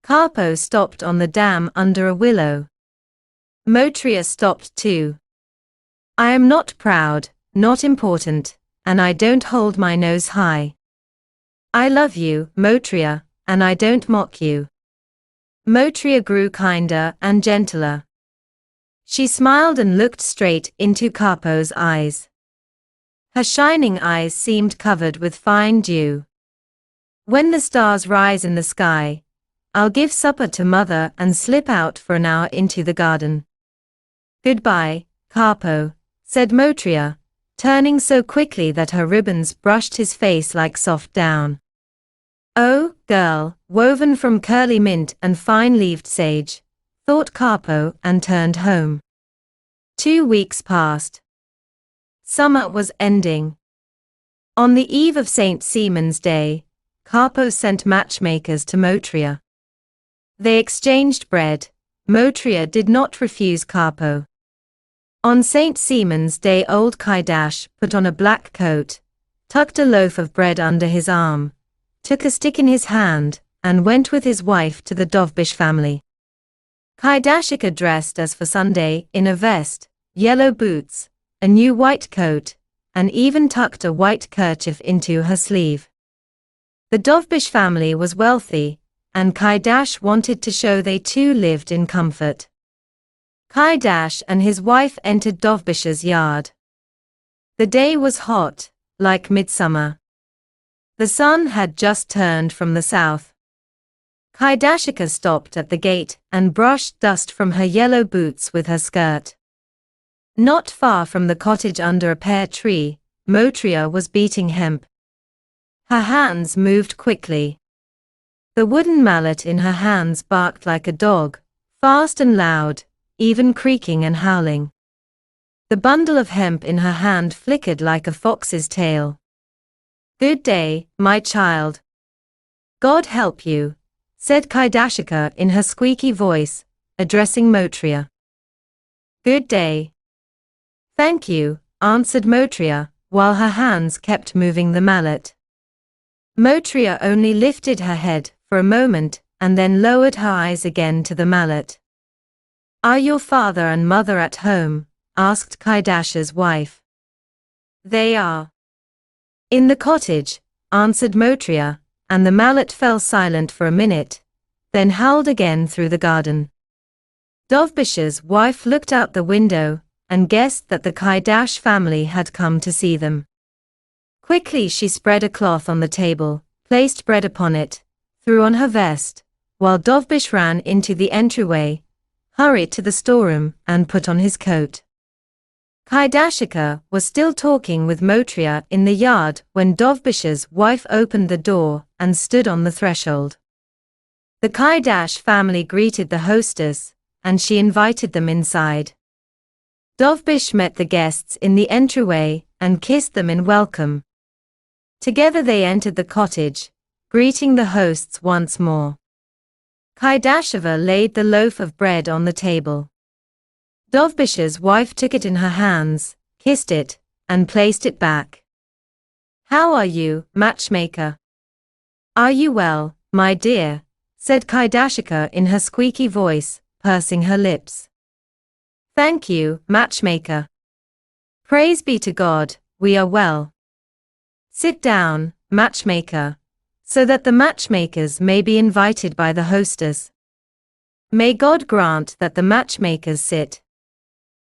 Karpo stopped on the dam under a willow. Motriya stopped too. "I am not proud, not important, and I don't hold my nose high. I love you, Motriya, and I don't mock you." Motriya grew kinder and gentler. She smiled and looked straight into Karpo's eyes. Her shining eyes seemed covered with fine dew. "When the stars rise in the sky, I'll give supper to mother and slip out for an hour into the garden." "Goodbye, Karpo," said Motriya, turning so quickly that her ribbons brushed his face like soft down. "Oh, girl, woven from curly mint and fine-leaved sage," thought Karpo and turned home. 2 weeks passed. Summer was ending. On the eve of St. Simon's Day, Karpo sent matchmakers to Motriya. They exchanged bread. Motriya did not refuse Karpo. On St. Simon's Day old Kaidash put on a black coat, tucked a loaf of bread under his arm, took a stick in his hand, and went with his wife to the Dovbish family. Kaidashika dressed as for Sunday in a vest, yellow boots, a new white coat, and even tucked a white kerchief into her sleeve. The Dovbish family was wealthy, and Kaidash wanted to show they too lived in comfort. Kaidash and his wife entered Dovbish's yard. The day was hot, like midsummer. The sun had just turned from the south. Kaidashika stopped at the gate and brushed dust from her yellow boots with her skirt. Not far from the cottage under a pear tree, Motriya was beating hemp. Her hands moved quickly. The wooden mallet in her hands barked like a dog, fast and loud, even creaking and howling. The bundle of hemp in her hand flickered like a fox's tail. "Good day, my child." "God help you," said Kaidashika in her squeaky voice, addressing Motriya. "Good day." "Thank you," answered Motriya, while her hands kept moving the mallet. Motriya only lifted her head for a moment and then lowered her eyes again to the mallet. "Are your father and mother at home?" asked Kaidash's wife. "They are." "In the cottage," answered Motriya, and the mallet fell silent for a minute, then howled again through the garden. Dovbish's wife looked out the window, and guessed that the Kaidash family had come to see them. Quickly she spread a cloth on the table, placed bread upon it, threw on her vest, while Dovbish ran into the entryway, hurried to the storeroom, and put on his coat. Kaidashika was still talking with Motriya in the yard when Dovbish's wife opened the door and stood on the threshold. The Kaidash family greeted the hostess, and she invited them inside. Dovbish met the guests in the entryway and kissed them in welcome. Together they entered the cottage, greeting the hosts once more. Kaidasheva laid the loaf of bread on the table. Dovbish's wife took it in her hands, kissed it, and placed it back. "How are you, matchmaker? Are you well, my dear?" said Kaidashika in her squeaky voice, pursing her lips. "Thank you, matchmaker. Praise be to God, we are well. Sit down, matchmaker, so that the matchmakers may be invited by the hostess. May God grant that the matchmakers sit.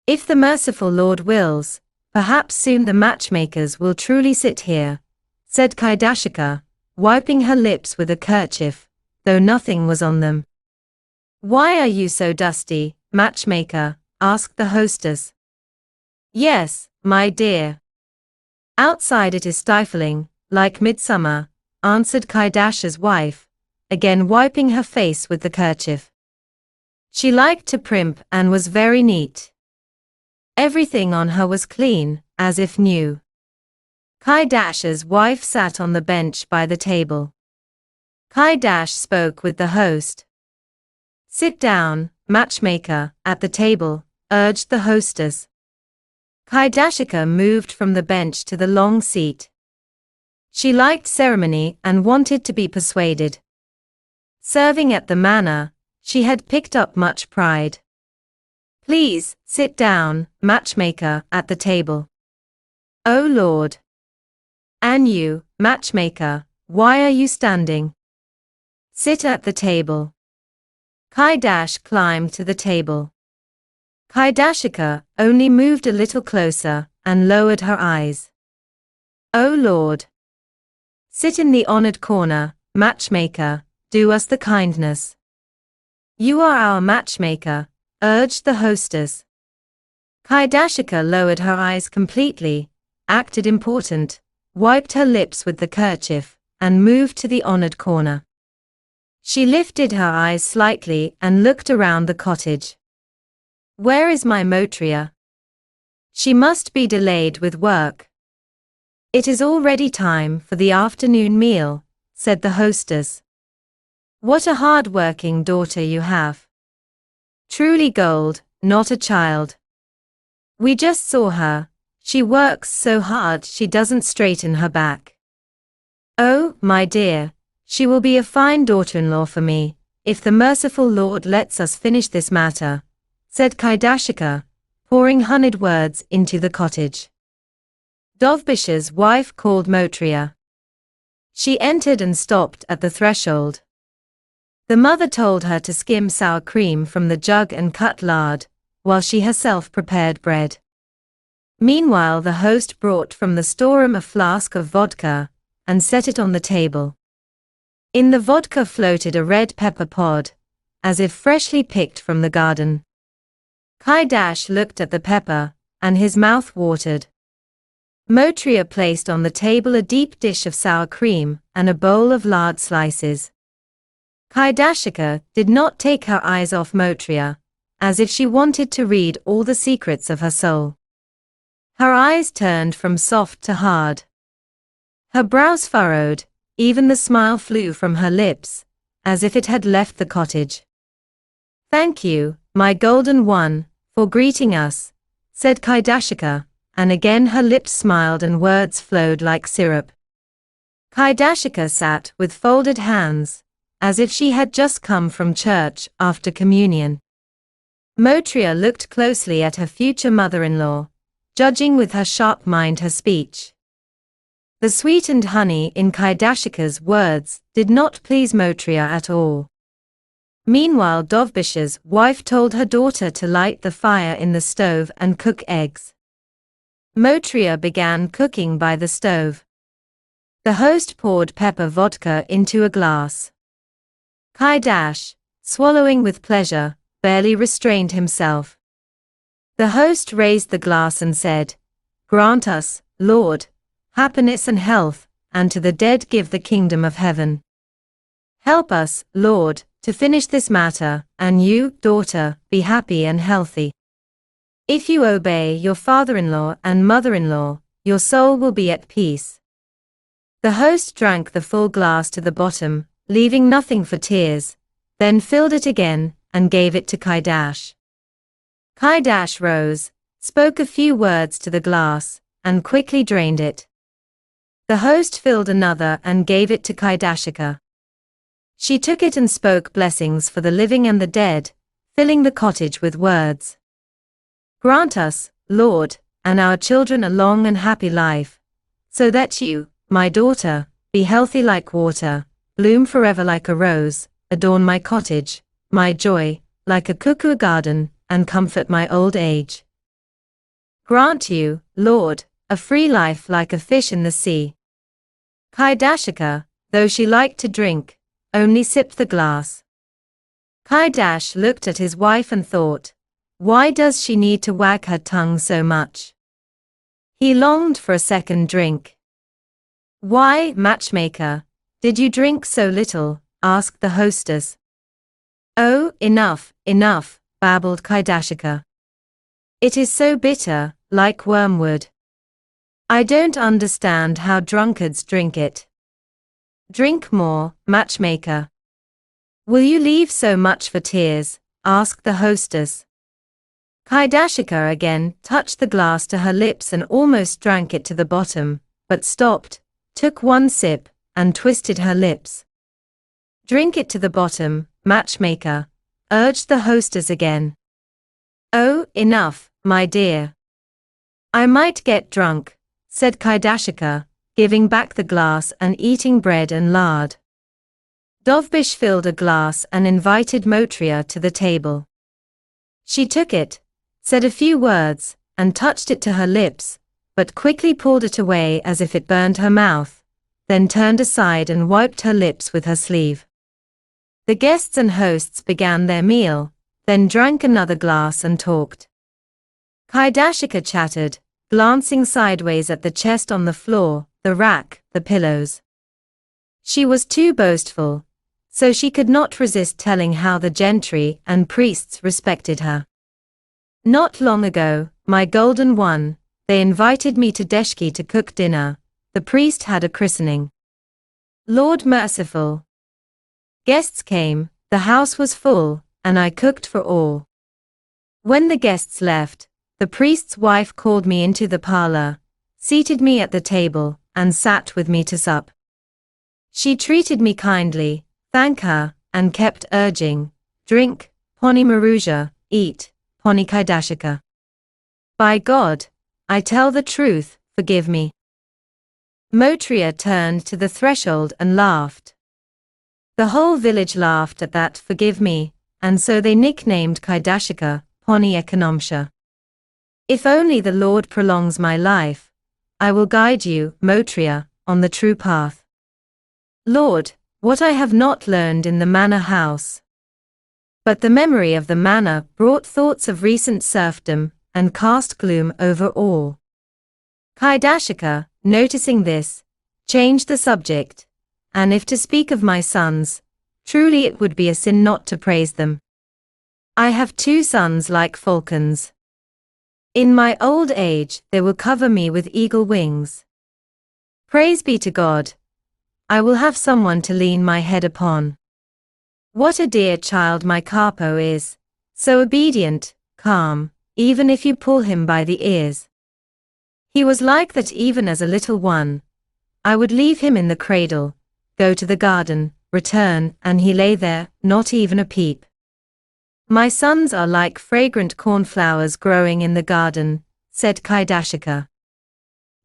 If the merciful Lord wills, perhaps soon the matchmakers will truly sit here," said Kaidashika, wiping her lips with a kerchief, though nothing was on them. "Why are you so dusty, matchmaker?" asked the hostess. "Yes, my dear. Outside it is stifling, like midsummer," answered Kaidash's wife, again wiping her face with the kerchief. She liked to primp and was very neat. Everything on her was clean, as if new. Kaidash's wife sat on the bench by the table. Kaidash spoke with the host. "Sit down, matchmaker, at the table," urged the hostess. Kaidashika moved from the bench to the long seat. She liked ceremony and wanted to be persuaded. Serving at the manor, she had picked up much pride. "Please, sit down, matchmaker, at the table." "Oh Lord. And you, matchmaker, why are you standing? Sit at the table." Kaidash climbed to the table. Kaidashika only moved a little closer and lowered her eyes. "Oh Lord. Sit in the honored corner, matchmaker, do us the kindness." "You are our matchmaker," urged the hostess. Kaidashika lowered her eyes completely, acted important, wiped her lips with the kerchief, and moved to the honored corner. She lifted her eyes slightly and looked around the cottage. "Where is my Motriya? She must be delayed with work." "It is already time for the afternoon meal," said the hostess. "What a hard-working daughter you have. Truly gold, not a child. We just saw her, she works so hard she doesn't straighten her back. Oh, my dear, she will be a fine daughter-in-law for me, if the merciful Lord lets us finish this matter," said Kaidashika, pouring honeyed words into the cottage. Dovbish's wife called Motriya. She entered and stopped at the threshold. The mother told her to skim sour cream from the jug and cut lard, while she herself prepared bread. Meanwhile the host brought from the storeroom a flask of vodka, and set it on the table. In the vodka floated a red pepper pod, as if freshly picked from the garden. Kaidash looked at the pepper, and his mouth watered. Motriya placed on the table a deep dish of sour cream and a bowl of lard slices. Kaidashika did not take her eyes off Motriya, as if she wanted to read all the secrets of her soul. Her eyes turned from soft to hard. Her brows furrowed, even the smile flew from her lips, as if it had left the cottage. "Thank you, my golden one, for greeting us," said Kaidashika, and again her lips smiled and words flowed like syrup. Kaidashika sat with folded hands, as if she had just come from church after communion. Motriya looked closely at her future mother-in-law, judging with her sharp mind her speech. The sweetened honey in Kaidashika's words did not please Motriya at all. Meanwhile, Dovbish's wife told her daughter to light the fire in the stove and cook eggs. Motriya began cooking by the stove. The host poured pepper vodka into a glass. Kaidash, swallowing with pleasure, barely restrained himself. The host raised the glass and said, "Grant us, Lord, happiness and health, and to the dead give the kingdom of heaven. Help us, Lord, to finish this matter, and you, daughter, be happy and healthy. If you obey your father-in-law and mother-in-law, your soul will be at peace." The host drank the full glass to the bottom, leaving nothing for tears, then filled it again, and gave it to Kaidash. Kaidash rose, spoke a few words to the glass, and quickly drained it. The host filled another and gave it to Kaidashika. She took it and spoke blessings for the living and the dead, filling the cottage with words. "Grant us, Lord, and our children a long and happy life, so that you, my daughter, be healthy like water, bloom forever like a rose, adorn my cottage, my joy, like a cuckoo garden, and comfort my old age. Grant you, Lord, a free life like a fish in the sea." Kaidashika, though she liked to drink, only sipped the glass. Kaidash looked at his wife and thought, why does she need to wag her tongue so much? He longed for a second drink. "Why, matchmaker, did you drink so little?" asked the hostess. "Oh, enough, enough," babbled Kaidashika. "It is so bitter, like wormwood. I don't understand how drunkards drink it." "Drink more, matchmaker." "Will you leave so much for tears?" asked the hostess. Kaidashika again touched the glass to her lips and almost drank it to the bottom, but stopped, took one sip, and twisted her lips. "Drink it to the bottom, matchmaker," urged the hostess again. "Oh, enough, my dear. I might get drunk," said Kaidashika, giving back the glass and eating bread and lard. Dovbish filled a glass and invited Motriya to the table. She took it, said a few words, and touched it to her lips, but quickly pulled it away as if it burned her mouth, then turned aside and wiped her lips with her sleeve. The guests and hosts began their meal, then drank another glass and talked. Kaidashika chattered, glancing sideways at the chest on the floor, the rack, the pillows. She was too boastful, so she could not resist telling how the gentry and priests respected her. "Not long ago, my golden one, they invited me to Deshki to cook dinner. The priest had a christening. Lord merciful. Guests came, the house was full, and I cooked for all. When the guests left, the priest's wife called me into the parlor, seated me at the table, and sat with me to sup. She treated me kindly, thank her, and kept urging, 'Drink, Poni Maruja, eat, Poni Kaidashika. By God, I tell the truth, forgive me.'" Motriya turned to the threshold and laughed. The whole village laughed at that "forgive me," and so they nicknamed Kaidashika, Poni Ekonomsha. "If only the Lord prolongs my life, I will guide you, Motriya, on the true path. Lord, what I have not learned in the manor house." But the memory of the manor brought thoughts of recent serfdom, and cast gloom over all. Kaidashika, noticing this, changed the subject, "And if to speak of my sons, truly it would be a sin not to praise them. I have 2 sons like falcons. In my old age they will cover me with eagle wings. Praise be to God. I will have someone to lean my head upon. What a dear child my capo is, so obedient, calm, even if you pull him by the ears. He was like that even as a little one. I would leave him in the cradle, go to the garden, return, and he lay there, not even a peep. My sons are like fragrant cornflowers growing in the garden," said Kaidashika.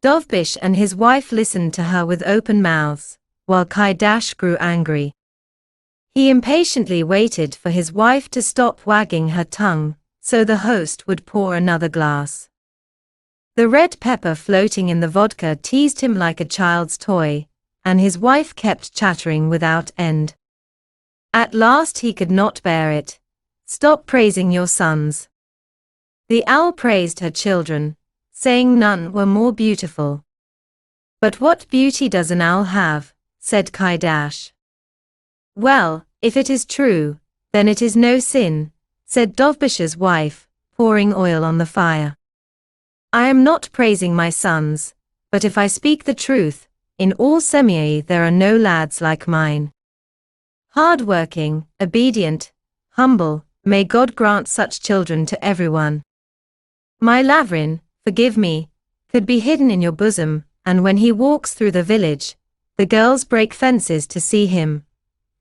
Dovbysh and his wife listened to her with open mouths, while Kaidash grew angry. He impatiently waited for his wife to stop wagging her tongue, so the host would pour another glass. The red pepper floating in the vodka teased him like a child's toy, and his wife kept chattering without end. At last he could not bear it. "Stop praising your sons." The owl praised her children, saying none were more beautiful. "But what beauty does an owl have?" said Kaidash. "Well, if it is true, then it is no sin," said Dovbysh's wife, pouring oil on the fire. "I am not praising my sons, but if I speak the truth, in all Semyai there are no lads like mine. Hard-working, obedient, humble, may God grant such children to everyone. My Lavrin, forgive me, could be hidden in your bosom, and when he walks through the village, the girls break fences to see him."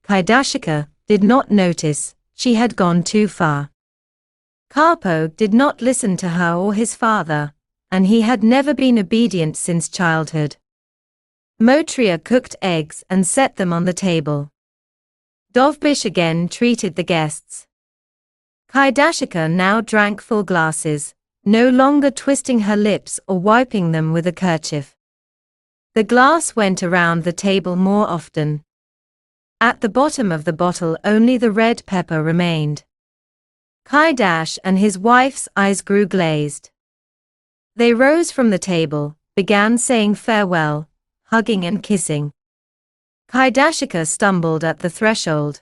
Kaidashika did not notice she had gone too far. Karpo did not listen to her or his father, and he had never been obedient since childhood. Motriya cooked eggs and set them on the table. Dovbysh again treated the guests. Kaidashika now drank full glasses, no longer twisting her lips or wiping them with a kerchief. The glass went around the table more often. At the bottom of the bottle only the red pepper remained. Kaidash and his wife's eyes grew glazed. They rose from the table, began saying farewell, hugging and kissing. Kaidashika stumbled at the threshold.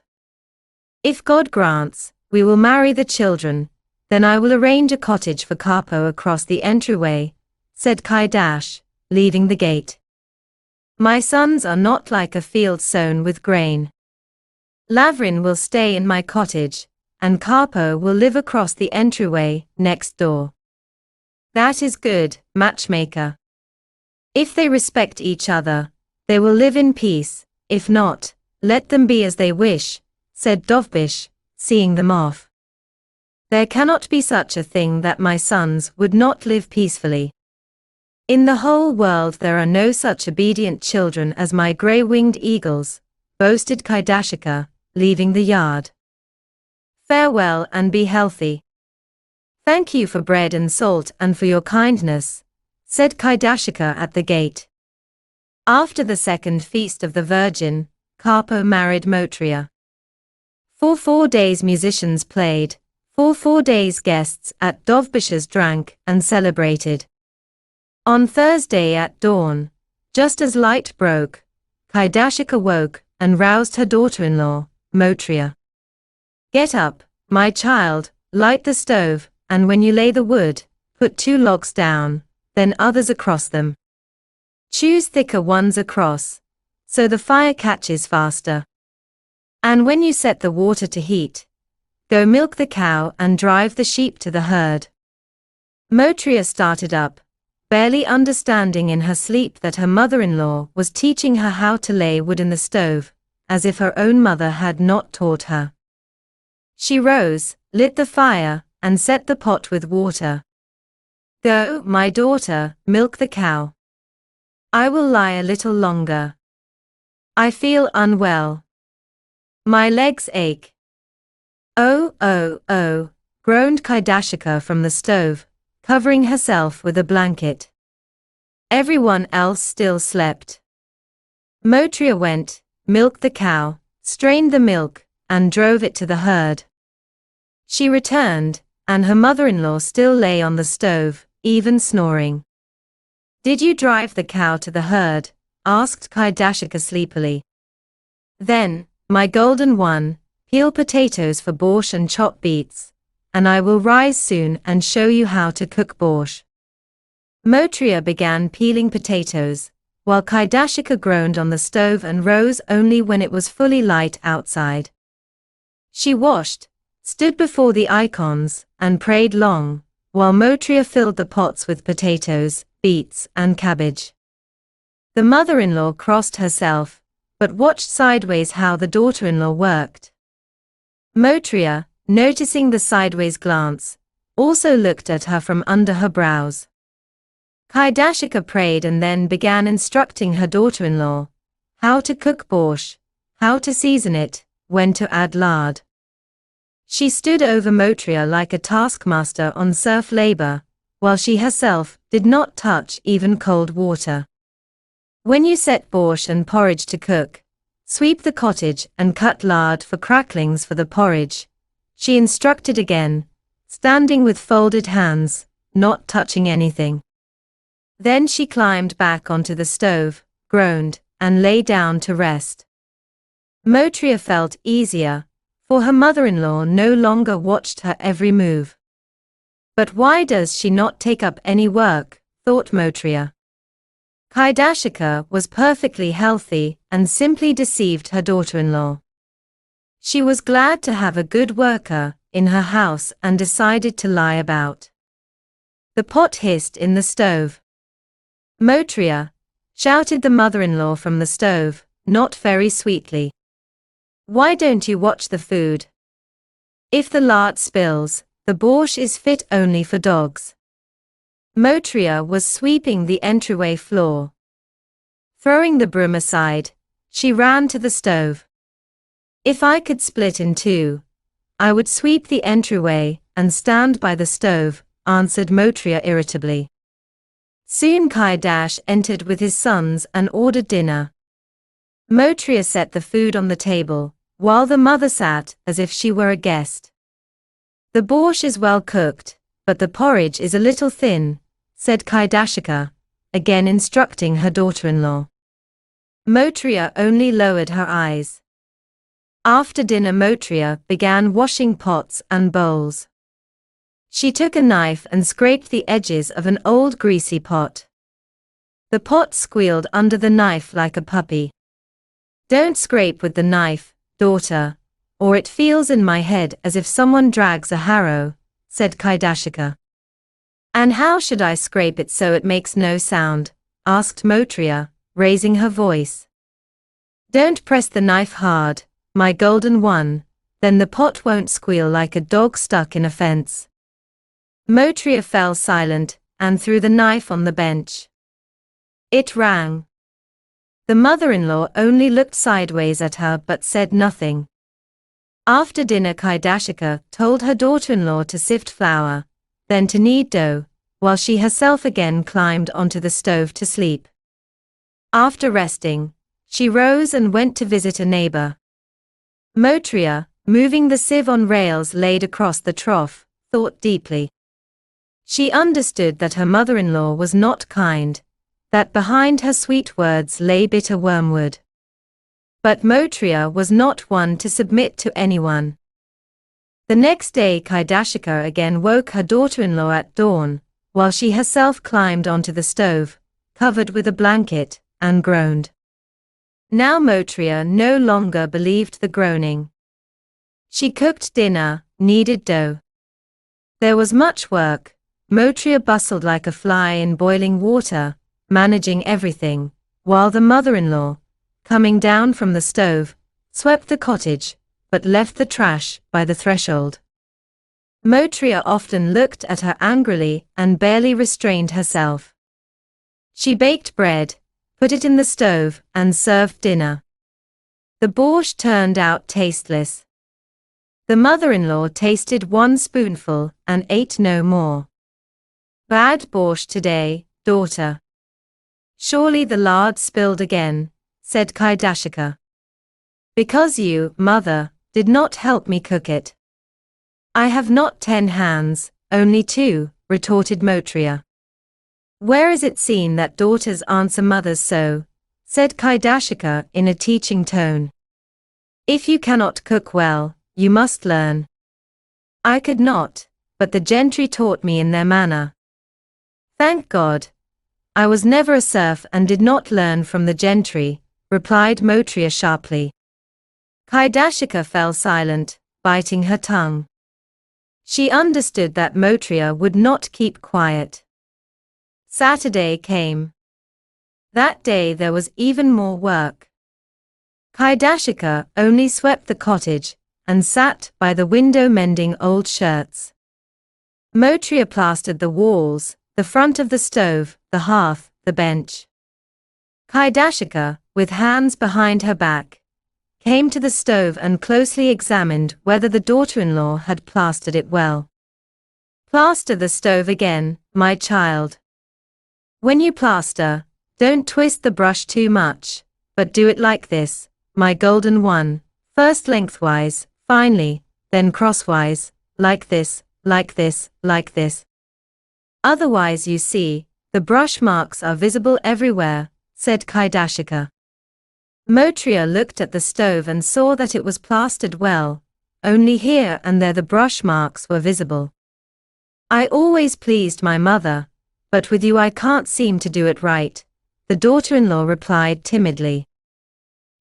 "If God grants, we will marry the children, then I will arrange a cottage for Karpo across the entryway," said Kaidash, leaving the gate. "My sons are not like a field sown with grain. Lavrin will stay in my cottage, and Karpo will live across the entryway, next door." "That is good, matchmaker. If they respect each other, they will live in peace. If not, let them be as they wish," said Dovbysh, seeing them off. "There cannot be such a thing that my sons would not live peacefully. In the whole world there are no such obedient children as my grey-winged eagles," boasted Kaidashika, leaving the yard. "Farewell and be healthy." "Thank you for bread and salt and for your kindness," said Kaidashika at the gate. After the second feast of the Virgin, Karpo married Motriya. For 4 days musicians played, for 4 days guests at Dovbysh's drank and celebrated. On Thursday at dawn, just as light broke, Kaidashika woke and roused her daughter-in-law, Motriya. "Get up, my child, light the stove, and when you lay the wood, put 2 logs down, then others across them. Choose thicker ones across, so the fire catches faster. And when you set the water to heat, go milk the cow and drive the sheep to the herd." Motriya started up, barely understanding in her sleep that her mother-in-law was teaching her how to lay wood in the stove, as if her own mother had not taught her. She rose, lit the fire, and set the pot with water. "Go, my daughter, milk the cow. I will lie a little longer. I feel unwell. My legs ache." "Oh, oh, oh," groaned Kaidashika from the stove, covering herself with a blanket. Everyone else still slept. Motriya went, milked the cow, strained the milk, and drove it to the herd. She returned, and her mother-in-law still lay on the stove, even snoring. "Did you drive the cow to the herd?" asked Kaidashika sleepily. "Then, my golden one, peel potatoes for borscht and chop beets, and I will rise soon and show you how to cook borscht." Motriya began peeling potatoes, while Kaidashika groaned on the stove and rose only when it was fully light outside. She washed, stood before the icons, and prayed long, while Motriya filled the pots with potatoes, beets, and cabbage. The mother-in-law crossed herself, but watched sideways how the daughter-in-law worked. Motriya, noticing the sideways glance, also looked at her from under her brows. Kaidashika prayed and then began instructing her daughter-in-law how to cook borscht, how to season it, when to add lard. She stood over Motriya like a taskmaster on serf labor, while she herself did not touch even cold water. When you set borscht and porridge to cook, sweep the cottage and cut lard for cracklings for the porridge, she instructed again, standing with folded hands, not touching anything. Then she climbed back onto the stove, groaned, and lay down to rest. Motriya felt easier, for her mother-in-law no longer watched her every move. But why does she not take up any work, thought Motriya. Kaidashika was perfectly healthy and simply deceived her daughter-in-law. She was glad to have a good worker in her house and decided to lie about. The pot hissed in the stove. Motriya, shouted the mother-in-law from the stove, not very sweetly. Why don't you watch the food? If the lard spills, the borscht is fit only for dogs. Motriya was sweeping the entryway floor. Throwing the broom aside, she ran to the stove. If I could split in two, I would sweep the entryway and stand by the stove, answered Motriya irritably. Soon Kaidash entered with his sons and ordered dinner. Motriya set the food on the table, while the mother sat as if she were a guest. The borscht is well cooked, but the porridge is a little thin, said Kaidashika, again instructing her daughter-in-law. Motriya only lowered her eyes. After dinner Motriya began washing pots and bowls. She took a knife and scraped the edges of an old greasy pot. The pot squealed under the knife like a puppy. Don't scrape with the knife, daughter, or it feels in my head as if someone drags a harrow, said Kaidashika. And how should I scrape it so it makes no sound? Asked Motriya, raising her voice. Don't press the knife hard, my golden one, then the pot won't squeal like a dog stuck in a fence. Motriya fell silent and threw the knife on the bench. It rang. The mother-in-law only looked sideways at her but said nothing. After dinner Kaidashika told her daughter-in-law to sift flour, then to knead dough, while she herself again climbed onto the stove to sleep. After resting, she rose and went to visit a neighbor. Motriya, moving the sieve on rails laid across the trough, thought deeply. She understood that her mother-in-law was not kind, that behind her sweet words lay bitter wormwood. But Motriya was not one to submit to anyone. The next day Kaidashika again woke her daughter-in-law at dawn, while she herself climbed onto the stove, covered with a blanket, and groaned. Now Motriya no longer believed the groaning. She cooked dinner, kneaded dough. There was much work. Motriya bustled like a fly in boiling water, managing everything, while the mother-in-law, coming down from the stove, swept the cottage, but left the trash by the threshold. Motriya often looked at her angrily and barely restrained herself. She baked bread, put it in the stove, and served dinner. The borscht turned out tasteless. The mother-in-law tasted one spoonful and ate no more. Bad borscht today, daughter. Surely the lard spilled again, said Kaidashika. Because you, mother, did not help me cook it. I have not 10 hands, only 2, retorted Motriya. Where is it seen that daughters answer mothers so? Said Kaidashika in a teaching tone. If you cannot cook well, you must learn. I could not, but the gentry taught me in their manner. Thank God. I was never a serf and did not learn from the gentry, replied Motriya sharply. Kaidashika fell silent, biting her tongue. She understood that Motriya would not keep quiet. Saturday came. That day there was even more work. Kaidashika only swept the cottage and sat by the window mending old shirts. Motriya plastered the walls, the front of the stove, the hearth, the bench. Kaidashika, with hands behind her back, came to the stove and closely examined whether the daughter-in-law had plastered it well. Plaster the stove again, my child. When you plaster, don't twist the brush too much, but do it like this, my golden one, first lengthwise, finely, then crosswise, like this, like this, like this. Otherwise you see, the brush marks are visible everywhere, said Kaidashika. Motriya looked at the stove and saw that it was plastered well, only here and there the brush marks were visible. I always pleased my mother, but with you I can't seem to do it right, the daughter-in-law replied timidly.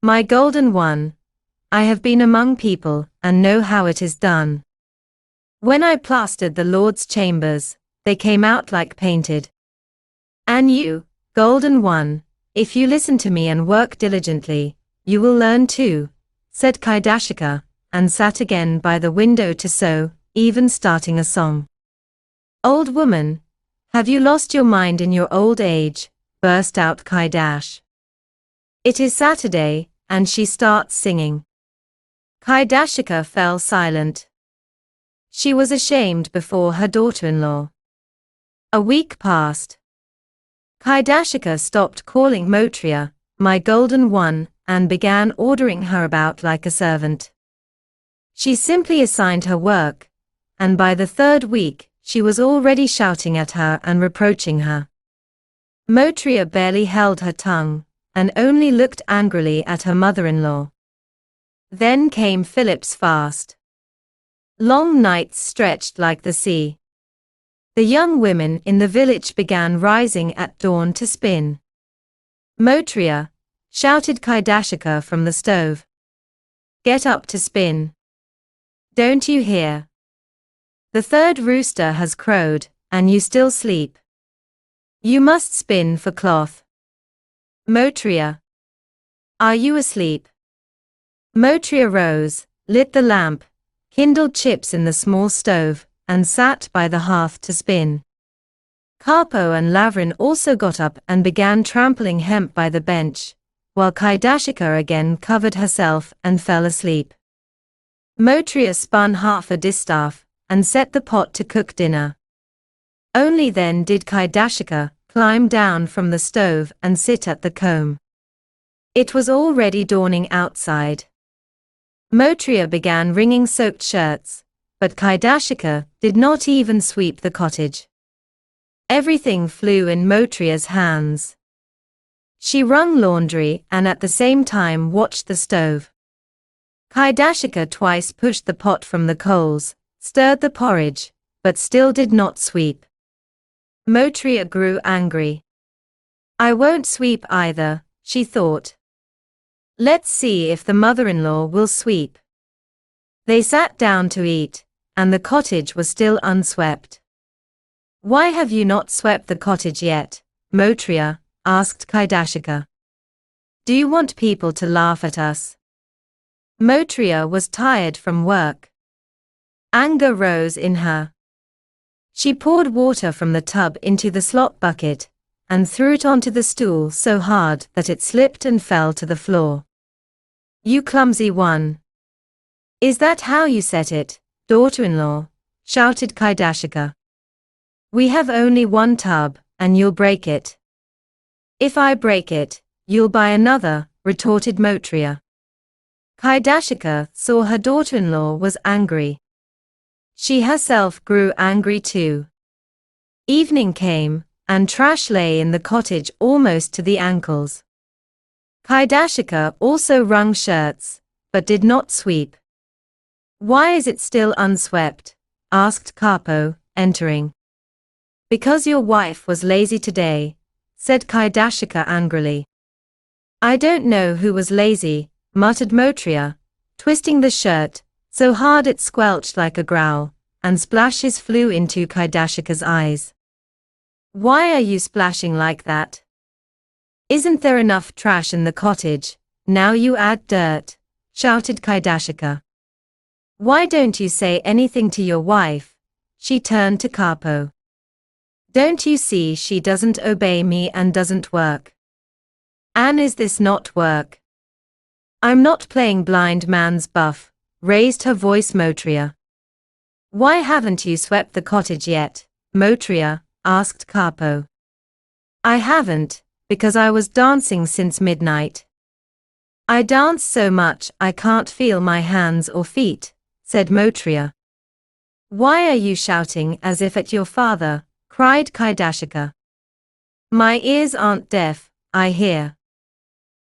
My golden one, I have been among people and know how it is done. When I plastered the Lord's chambers, they came out like painted. And you, golden one, if you listen to me and work diligently, you will learn too, said Kaidashika, and sat again by the window to sew, even starting a song. Old woman, have you lost your mind in your old age? Burst out Kaidash. It is Saturday, and she starts singing. Kaidashika fell silent. She was ashamed before her daughter-in-law. A week passed. Kaidashika stopped calling Motriya, my golden one, and began ordering her about like a servant. She simply assigned her work, and by the third week, she was already shouting at her and reproaching her. Motriya barely held her tongue, and only looked angrily at her mother-in-law. Then came Philip's fast. Long nights stretched like the sea. The young women in the village began rising at dawn to spin. Motriya, shouted Kaidashika from the stove. Get up to spin. Don't you hear? The third rooster has crowed, and you still sleep. You must spin for cloth. Motriya. Are you asleep? Motriya rose, lit the lamp, kindled chips in the small stove, and sat by the hearth to spin. Karpo and Lavrin also got up and began trampling hemp by the bench, while Kaidashika again covered herself and fell asleep. Motriya spun half a distaff, and set the pot to cook dinner. Only then did Kaidashika climb down from the stove and sit at the comb. It was already dawning outside. Motriya began wringing soaked shirts, but Kaidashika did not even sweep the cottage. Everything flew in Motriya's hands. She wrung laundry and at the same time watched the stove. Kaidashika twice pushed the pot from the coals, stirred the porridge, but still did not sweep. Motriya grew angry. I won't sweep either, she thought. Let's see if the mother-in-law will sweep. They sat down to eat, and the cottage was still unswept. Why have you not swept the cottage yet, Motriya? Asked Kaidashika. Do you want people to laugh at us? Motriya was tired from work. Anger rose in her. She poured water from the tub into the slop bucket, and threw it onto the stool so hard that it slipped and fell to the floor. You clumsy one. Is that how you set it, daughter-in-law? Shouted Kaidashika. We have only one tub, and you'll break it. If I break it, you'll buy another, retorted Motriya. Kaidashika saw her daughter-in-law was angry. She herself grew angry too. Evening came, and trash lay in the cottage almost to the ankles. Kaidashika also wrung shirts, but did not sweep. Why is it still unswept? Asked Karpo, entering. Because your wife was lazy today, said Kaidashika angrily. I don't know who was lazy, muttered Motriya, twisting the shirt so hard it squelched like a growl, and splashes flew into Kaidashika's eyes. Why are you splashing like that? Isn't there enough trash in the cottage, now you add dirt, shouted Kaidashika. Why don't you say anything to your wife? She turned to Karpo. Don't you see she doesn't obey me and doesn't work? Anne, is this not work? I'm not playing blind man's buff, raised her voice Motriya. Why haven't you swept the cottage yet, Motriya? Asked Capo. I haven't, because I was dancing since midnight. I dance so much I can't feel my hands or feet, said Motriya. Why are you shouting as if at your father? Cried Kaidashika. My ears aren't deaf, I hear.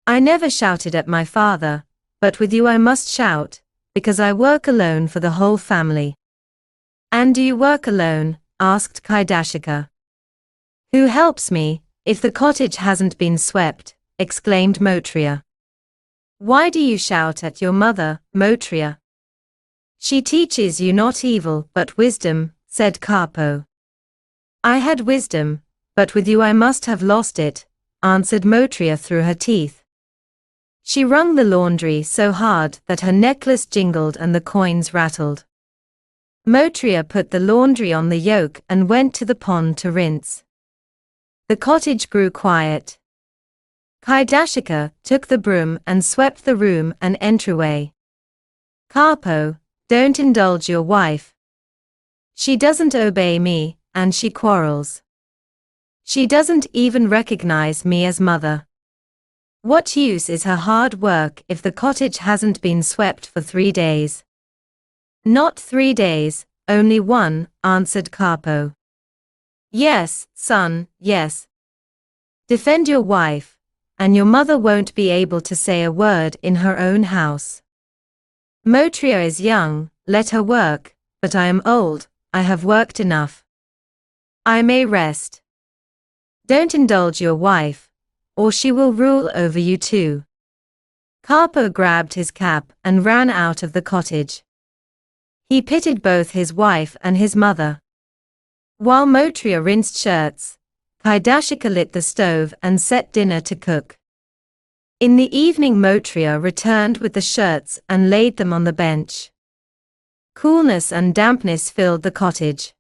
I never shouted at my father, but with you I must shout, because I work alone for the whole family. And do you work alone? Asked Kaidashika. Who helps me, if the cottage hasn't been swept? Exclaimed Motriya. Why do you shout at your mother, Motriya? She teaches you not evil but wisdom, said Capo. I had wisdom, but with you I must have lost it, answered Motriya through her teeth. She wrung the laundry so hard that her necklace jingled and the coins rattled. Motriya put the laundry on the yoke and went to the pond to rinse. The cottage grew quiet. Kaidashika took the broom and swept the room and entryway. Capo, don't indulge your wife. She doesn't obey me, and she quarrels. She doesn't even recognize me as mother. What use is her hard work if the cottage hasn't been swept for 3 days? Not 3 days, only 1, answered Capo. Yes, son, yes. Defend your wife, and your mother won't be able to say a word in her own house. Motriya is young, let her work, but I am old, I have worked enough. I may rest. Don't indulge your wife, or she will rule over you too. Capo grabbed his cap and ran out of the cottage. He pitied both his wife and his mother. While Motriya rinsed shirts, Kaidashika lit the stove and set dinner to cook. In the evening Motriya returned with the shirts and laid them on the bench. Coolness and dampness filled the cottage.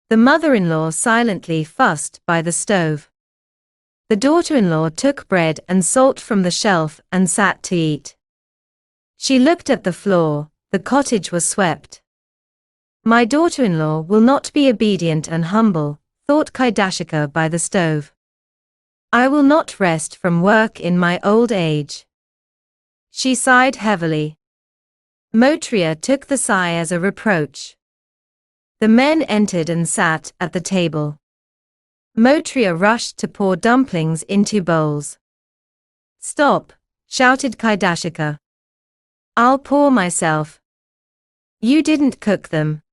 The mother-in-law silently fussed by the stove. The daughter-in-law took bread and salt from the shelf and sat to eat. She looked at the floor, the cottage was swept. My daughter-in-law will not be obedient and humble, thought Kaidashika by the stove. I will not rest from work in my old age. She sighed heavily. Motriya took the sigh as a reproach. The men entered and sat at the table. Motriya rushed to pour dumplings into bowls. Stop, shouted Kaidashika. I'll pour myself. You didn't cook them.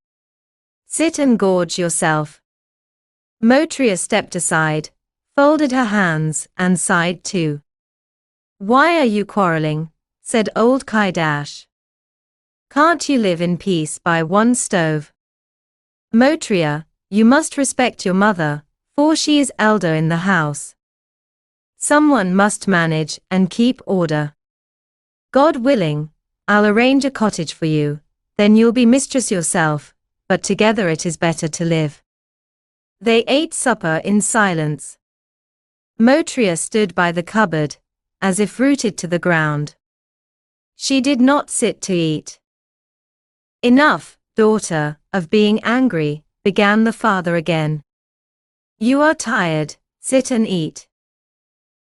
Sit and gorge yourself. Motriya stepped aside, folded her hands, and sighed too. Why are you quarreling? Said old Kaidash. Can't you live in peace by one stove? Motriya, you must respect your mother, for she is elder in the house. Someone must manage and keep order. God willing, I'll arrange a cottage for you, then you'll be mistress yourself, but together it is better to live. They ate supper in silence. Motriya stood by the cupboard, as if rooted to the ground. She did not sit to eat. Enough, daughter, of being angry, began the father again. You are tired, sit and eat.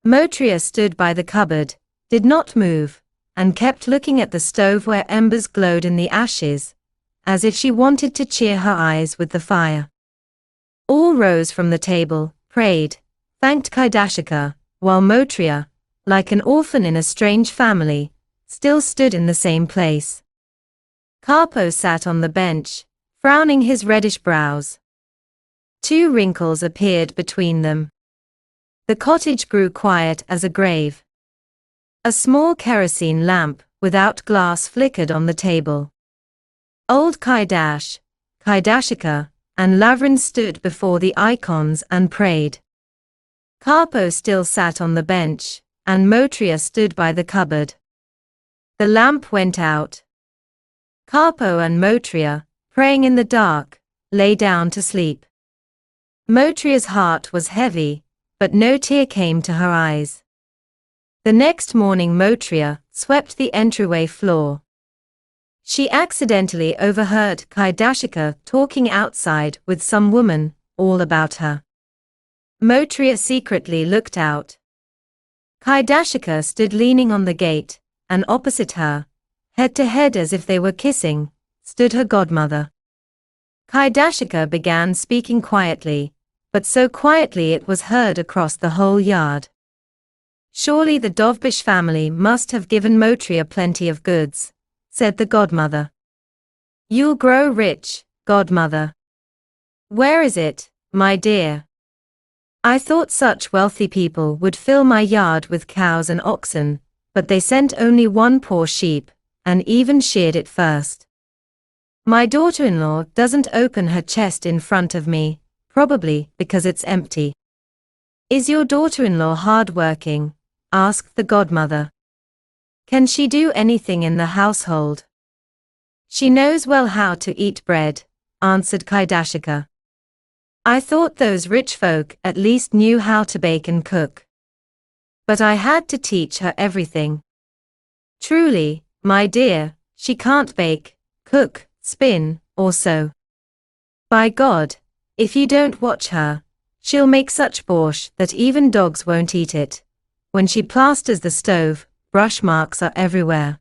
Motriya stood by the cupboard, did not move, and kept looking at the stove where embers glowed in the ashes, as if she wanted to cheer her eyes with the fire. All rose from the table, prayed, thanked Kaidashika, while Motriya, like an orphan in a strange family, still stood in the same place. Capo sat on the bench, frowning his reddish brows. 2 wrinkles appeared between them. The cottage grew quiet as a grave. A small kerosene lamp, without glass, flickered on the table. Old Kaidash, Kaidashika, and Lavrin stood before the icons and prayed. Capo still sat on the bench, and Motriya stood by the cupboard. The lamp went out. Capo and Motriya, praying in the dark, lay down to sleep. Motria's heart was heavy, but no tear came to her eyes. The next morning Motria swept the entryway floor. She accidentally overheard Kaidashika talking outside with some woman, all about her. Motria secretly looked out. Kaidashika stood leaning on the gate, and opposite her, head to head as if they were kissing, stood her godmother. Kaidashika began speaking quietly, but so quietly it was heard across the whole yard. Surely the Dovbish family must have given Motria plenty of goods, said the godmother. You'll grow rich, godmother. Where is it, my dear? I thought such wealthy people would fill my yard with cows and oxen, but they sent only one poor sheep, and even sheared it first. My daughter-in-law doesn't open her chest in front of me, probably because it's empty. Is your daughter-in-law hard-working? Asked the godmother. Can she do anything in the household? She knows well how to eat bread, answered Kaidashika. I thought those rich folk at least knew how to bake and cook. But I had to teach her everything. Truly, my dear, she can't bake, cook, spin, or sew. By God, if you don't watch her, she'll make such borscht that even dogs won't eat it. When she plasters the stove, brush marks are everywhere.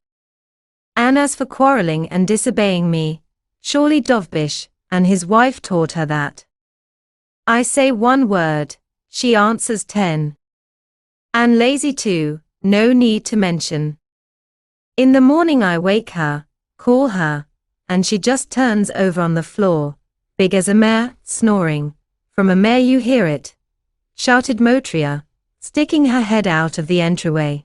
And as for quarreling and disobeying me, surely Dovbish and his wife taught her that. I say one word, she answers 10. And lazy too, no need to mention. In the morning I wake her, call her, and she just turns over on the floor, big as a mare, snoring. From a mare you hear it, shouted Motria, sticking her head out of the entryway.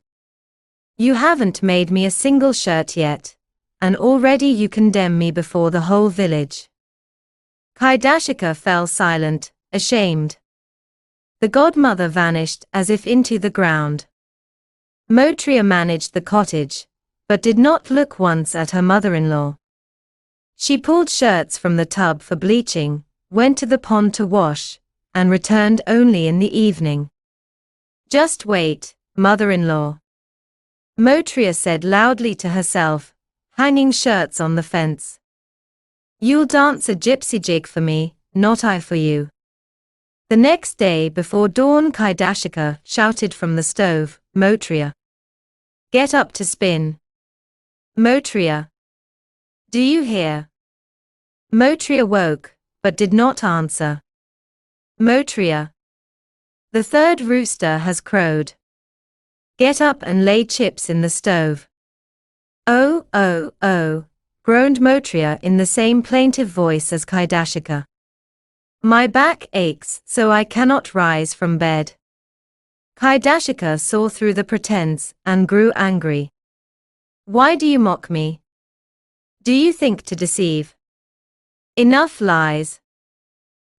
You haven't made me a single shirt yet, and already you condemn me before the whole village. Kaidashika fell silent, ashamed. The godmother vanished as if into the ground. Motria managed the cottage, but did not look once at her mother-in-law. She pulled shirts from the tub for bleaching, went to the pond to wash, and returned only in the evening. Just wait, mother-in-law. Motria said loudly to herself, hanging shirts on the fence. You'll dance a gypsy jig for me, not I for you. The next day before dawn Kaidashika shouted from the stove, Motria. Get up to spin. Motria. Do you hear? Motria woke, but did not answer. Motria. The third rooster has crowed. Get up and lay chips in the stove. Oh, oh, oh, groaned Motria in the same plaintive voice as Kaidashika. My back aches so I cannot rise from bed. Kaidashika saw through the pretense and grew angry. Why do you mock me? Do you think to deceive? Enough lies.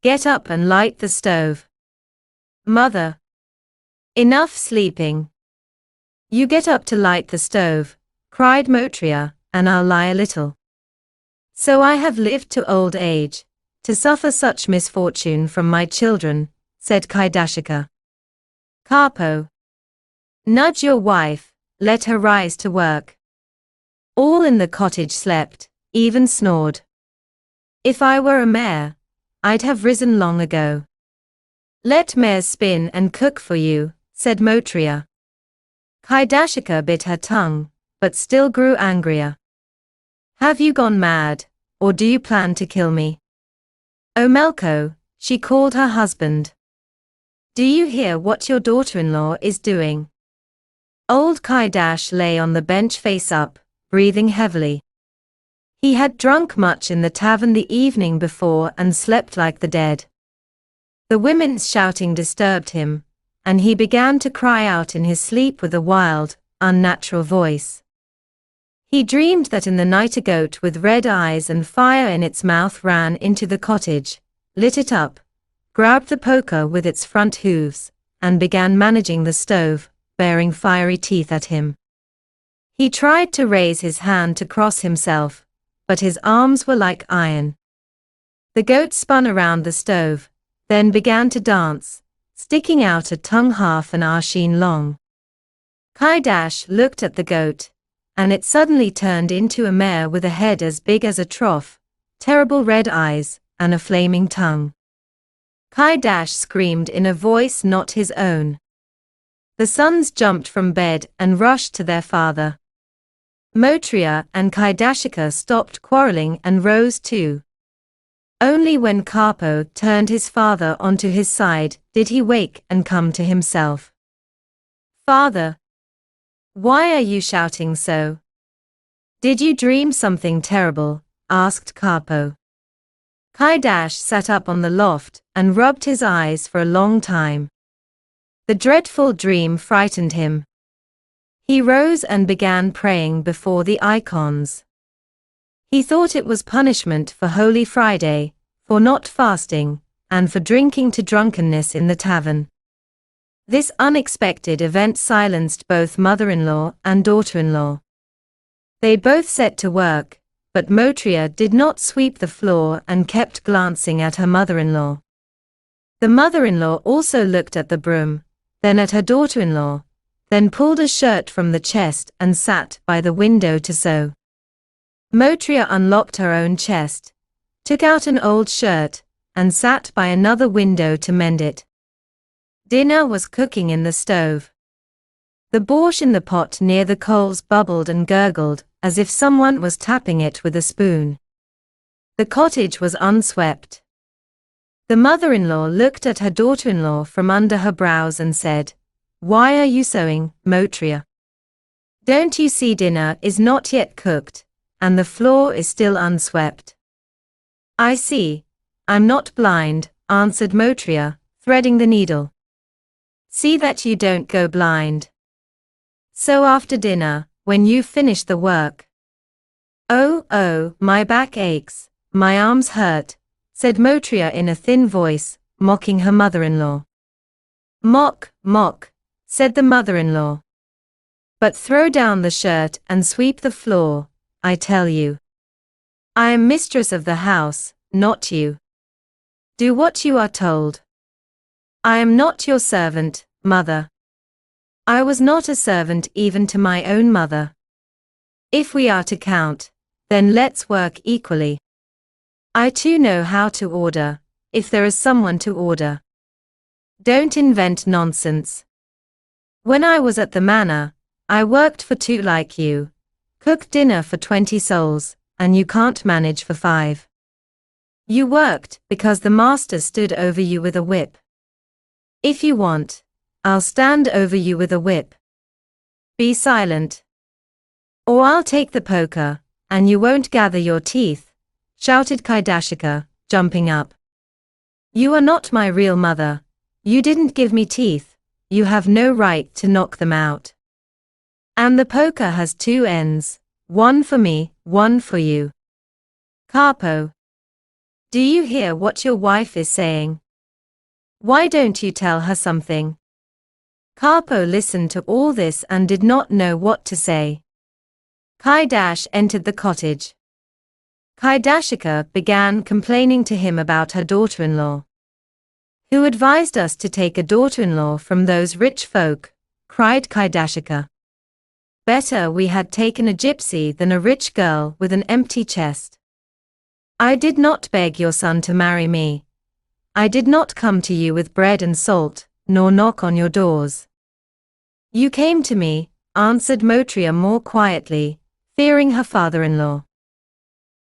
Get up and light the stove. Mother. Enough sleeping. You get up to light the stove, cried Motria, and I'll lie a little. So I have lived to old age, to suffer such misfortune from my children, said Kaidashika. Capo. Nudge your wife, let her rise to work. All in the cottage slept, even snored. If I were a mare, I'd have risen long ago. Let mares spin and cook for you, said Motria. Kaidashika bit her tongue, but still grew angrier. Have you gone mad, or do you plan to kill me? O Melko, she called her husband. Do you hear what your daughter-in-law is doing? Old Kaidash lay on the bench face up, breathing heavily. He had drunk much in the tavern the evening before and slept like the dead. The women's shouting disturbed him, and he began to cry out in his sleep with a wild, unnatural voice. He dreamed that in the night a goat with red eyes and fire in its mouth ran into the cottage, lit it up, grabbed the poker with its front hooves, and began managing the stove, baring fiery teeth at him. He tried to raise his hand to cross himself, but his arms were like iron. The goat spun around the stove, then began to dance, sticking out a tongue half an arshin long. Kaidash looked at the goat, and it suddenly turned into a mare with a head as big as a trough, terrible red eyes, and a flaming tongue. Kaidash screamed in a voice not his own. The sons jumped from bed and rushed to their father. Motriya and Kaidashika stopped quarreling and rose too. Only when Karpo turned his father onto his side did he wake and come to himself. "Father, why are you shouting so? Did you dream something terrible?" asked Karpo. Kaidash sat up on the loft and rubbed his eyes for a long time. The dreadful dream frightened him. He rose and began praying before the icons. He thought it was punishment for Holy Friday, for not fasting, and for drinking to drunkenness in the tavern. This unexpected event silenced both mother-in-law and daughter-in-law. They both set to work, but Motriya did not sweep the floor and kept glancing at her mother-in-law. The mother-in-law also looked at the broom, then at her daughter-in-law, then pulled a shirt from the chest and sat by the window to sew. Motriya unlocked her own chest, took out an old shirt, and sat by another window to mend it. Dinner was cooking in the stove. The borscht in the pot near the coals bubbled and gurgled, as if someone was tapping it with a spoon. The cottage was unswept. The mother-in-law looked at her daughter-in-law from under her brows and said, "Why are you sewing, Motriya? Don't you see dinner is not yet cooked, and the floor is still unswept?" "I see. I'm not blind," answered Motriya, threading the needle. "See that you don't go blind. So after dinner, when you've finished the work." Oh, my back aches, my arms hurt," said Motriya in a thin voice, mocking her mother-in-law. Mock, said the mother-in-law. "But throw down the shirt and sweep the floor, I tell you. I am mistress of the house, not you. Do what you are told. I am not your servant, mother. I was not a servant even to my own mother. If we are to count, then let's work equally. I too know how to order, if there is someone to order. Don't invent nonsense. When I was at the manor, I worked for 2 like you, cooked dinner for 20 souls, and you can't manage for 5. You worked because the master stood over you with a whip. If you want, I'll stand over you with a whip. Be silent. Or I'll take the poker, and you won't gather your teeth," shouted Kaidashika, jumping up. "You are not my real mother. You didn't give me teeth. You have no right to knock them out. And the poker has 2 ends, one for me, one for you. Karpo, do you hear what your wife is saying? Why don't you tell her something?" Karpo listened to all this and did not know what to say. Kaidash entered the cottage. Kaidashika began complaining to him about her daughter-in-law. "Who advised us to take a daughter-in-law from those rich folk?" cried Kaidashika. "Better we had taken a gypsy than a rich girl with an empty chest. I did not beg your son to marry me. I did not come to you with bread and salt, nor knock on your doors. You came to me," answered Motriya more quietly, fearing her father-in-law.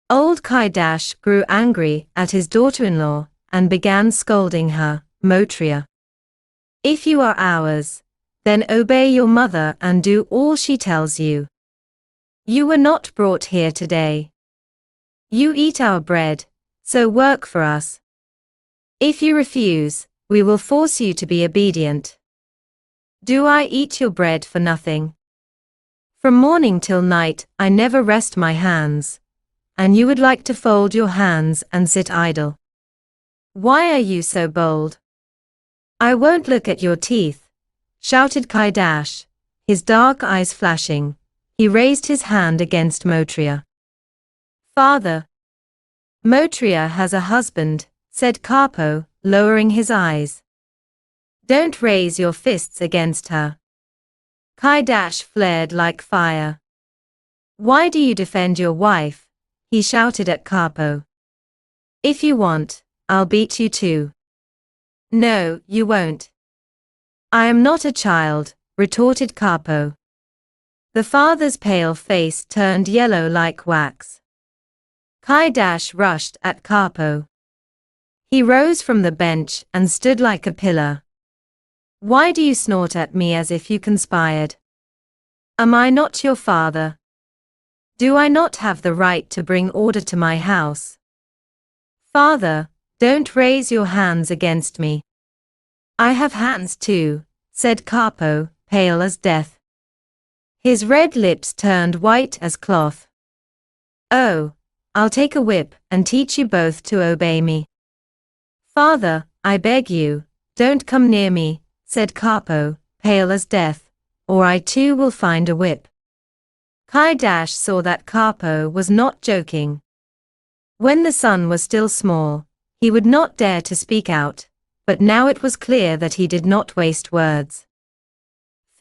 Old Kaidash grew angry at his daughter-in-law and began scolding her. "Motriya, if you are ours, then obey your mother and do all she tells you. You were not brought here today. You eat our bread, so work for us. If you refuse, we will force you to be obedient. Do I eat your bread for nothing? From morning till night I never rest my hands, and you would like to fold your hands and sit idle. Why are you so bold? I won't look at your teeth," shouted Kaidash, his dark eyes flashing. He raised his hand against Motriya. "Father, Motriya has a husband," said Karpo, lowering his eyes. Don't raise your fists against her. Kaidash flared like fire. Why do you defend your wife? He shouted at Capo. If you want, I'll beat you too. No, you won't. I am not a child, retorted Capo. The father's pale face turned yellow like wax. Kaidash rushed at Capo. He rose from the bench and stood like a pillar. Why do you snort at me as if you conspired? Am I not your father? Do I not have the right to bring order to my house? Father, don't raise your hands against me. I have hands too, said Capo, pale as death. His red lips turned white as cloth. Oh, I'll take a whip and teach you both to obey me. Father, I beg you, don't come near me, said Capo, pale as death, or I too will find a whip. Kaidash saw that Capo was not joking. When the son was still small, he would not dare to speak out, but now it was clear that he did not waste words.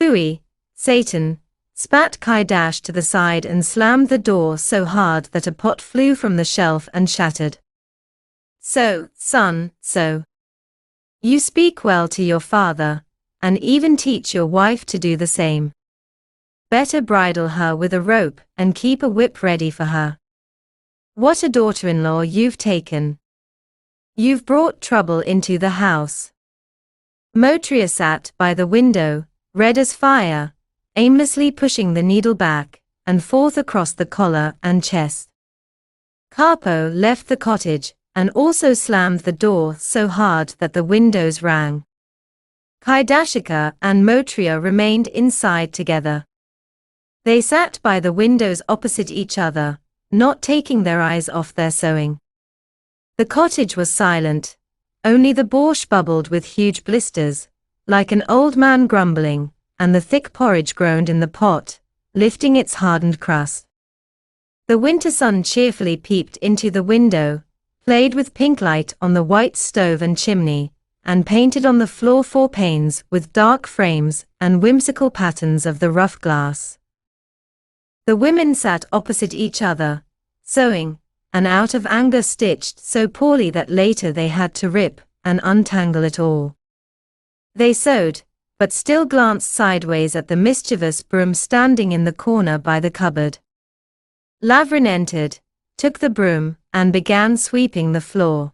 Phooey, Satan, spat Kaidash to the side and slammed the door so hard that a pot flew from the shelf and shattered. So, son, so. You speak well to your father, and even teach your wife to do the same. Better bridle her with a rope and keep a whip ready for her. What a daughter-in-law you've taken. You've brought trouble into the house. Motria sat by the window, red as fire, aimlessly pushing the needle back and forth across the collar and chest. Capo left the cottage and also slammed the door so hard that the windows rang. Kaidashika and Motria remained inside together. They sat by the windows opposite each other, not taking their eyes off their sewing. The cottage was silent, only the borscht bubbled with huge blisters, like an old man grumbling, and the thick porridge groaned in the pot, lifting its hardened crust. The winter sun cheerfully peeped into the window, played with pink light on the white stove and chimney, and painted on the floor 4 panes with dark frames and whimsical patterns of the rough glass. The women sat opposite each other, sewing, and out of anger stitched so poorly that later they had to rip and untangle it all. They sewed, but still glanced sideways at the mischievous broom standing in the corner by the cupboard. Lavrin entered, took the broom, and began sweeping the floor.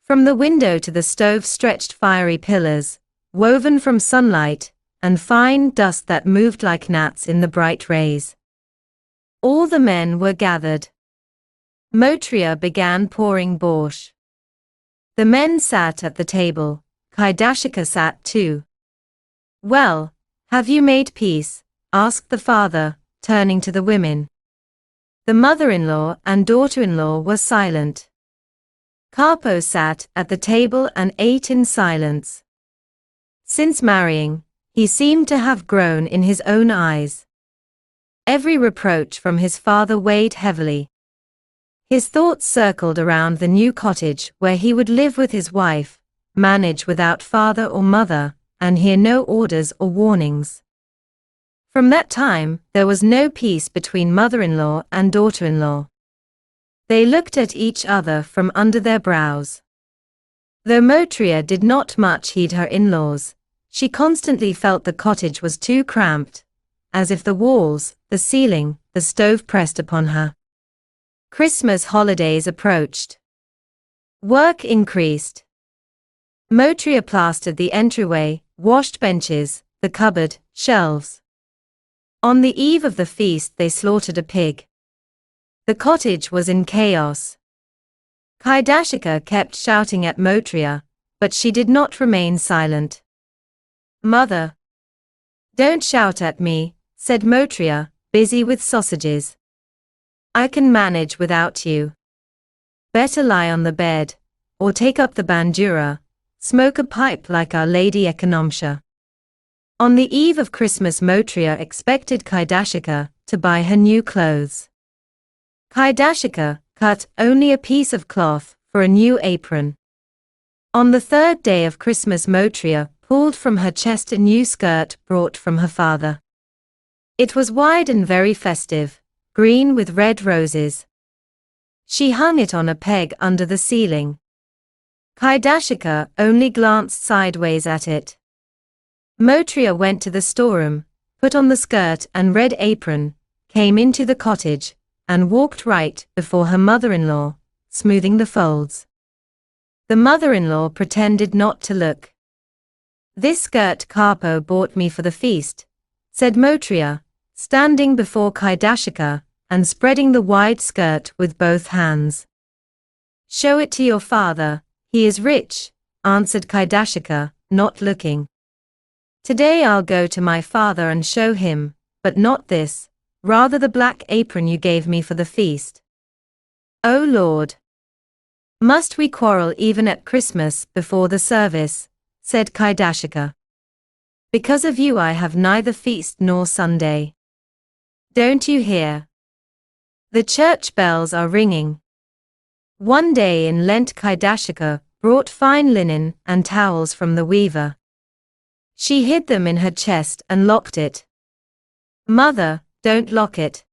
From the window to the stove stretched fiery pillars, woven from sunlight, and fine dust that moved like gnats in the bright rays. All the men were gathered. Motria began pouring borscht. The men sat at the table, Kaidashika sat too. Well, have you made peace? Asked the father, turning to the women. The mother-in-law and daughter-in-law were silent. Capo sat at the table and ate in silence. Since marrying, he seemed to have grown in his own eyes. Every reproach from his father weighed heavily. His thoughts circled around the new cottage where he would live with his wife, manage without father or mother, and hear no orders or warnings. From that time, there was no peace between mother-in-law and daughter-in-law. They looked at each other from under their brows. Though Motria did not much heed her in-laws, she constantly felt the cottage was too cramped, as if the walls, the ceiling, the stove pressed upon her. Christmas holidays approached. Work increased. Motria plastered the entryway, washed benches, the cupboard, shelves. On the eve of the feast they slaughtered a pig. The cottage was in chaos. Kaidashika kept shouting at Motria, but she did not remain silent. Mother! Don't shout at me, said Motria, busy with sausages. I can manage without you. Better lie on the bed, or take up the bandura, smoke a pipe like Our Lady Ekonomsha. On the eve of Christmas Motria expected Kaidashika to buy her new clothes. Kaidashika cut only a piece of cloth for a new apron. On the third day of Christmas, Motriya pulled from her chest a new skirt brought from her father. It was wide and very festive, green with red roses. She hung it on a peg under the ceiling. Kaidashika only glanced sideways at it. Motriya went to the storeroom, put on the skirt and red apron, came into the cottage, and walked right before her mother-in-law, smoothing the folds. The mother-in-law pretended not to look. "This skirt Karpo bought me for the feast," said Motriya, standing before Kaidashika and spreading the wide skirt with both hands. "Show it to your father, he is rich," answered Kaidashika, not looking. "Today I'll go to my father and show him, but not this, rather the black apron you gave me for the feast." "Oh Lord! Must we quarrel even at Christmas before the service?" said Kaidashika. "Because of you I have neither feast nor Sunday. Don't you hear? The church bells are ringing." One day in Lent Kaidashika brought fine linen and towels from the weaver. She hid them in her chest and locked it. "Mother, don't lock it.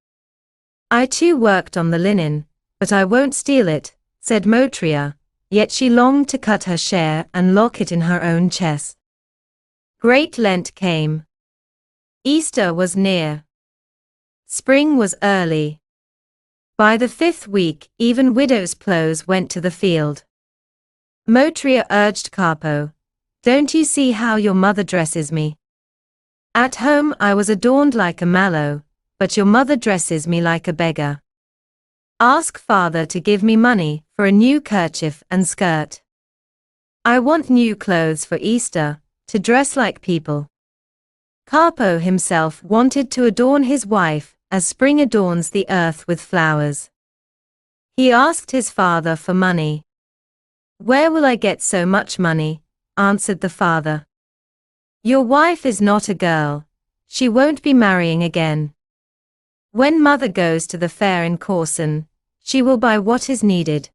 I too worked on the linen, but I won't steal it," said Motriya, yet she longed to cut her share and lock it in her own chest. Great Lent came. Easter was near. Spring was early. By the 5th week, even widows' ploughs went to the field. Motriya urged Karpo, "Don't you see how your mother dresses me? At home I was adorned like a mallow, but your mother dresses me like a beggar. Ask father to give me money for a new kerchief and skirt. I want new clothes for Easter, to dress like people." Karpo himself wanted to adorn his wife as spring adorns the earth with flowers. He asked his father for money. "Where will I get so much money?" answered the father. "Your wife is not a girl. She won't be marrying again. When mother goes to the fair in Korsun, she will buy what is needed."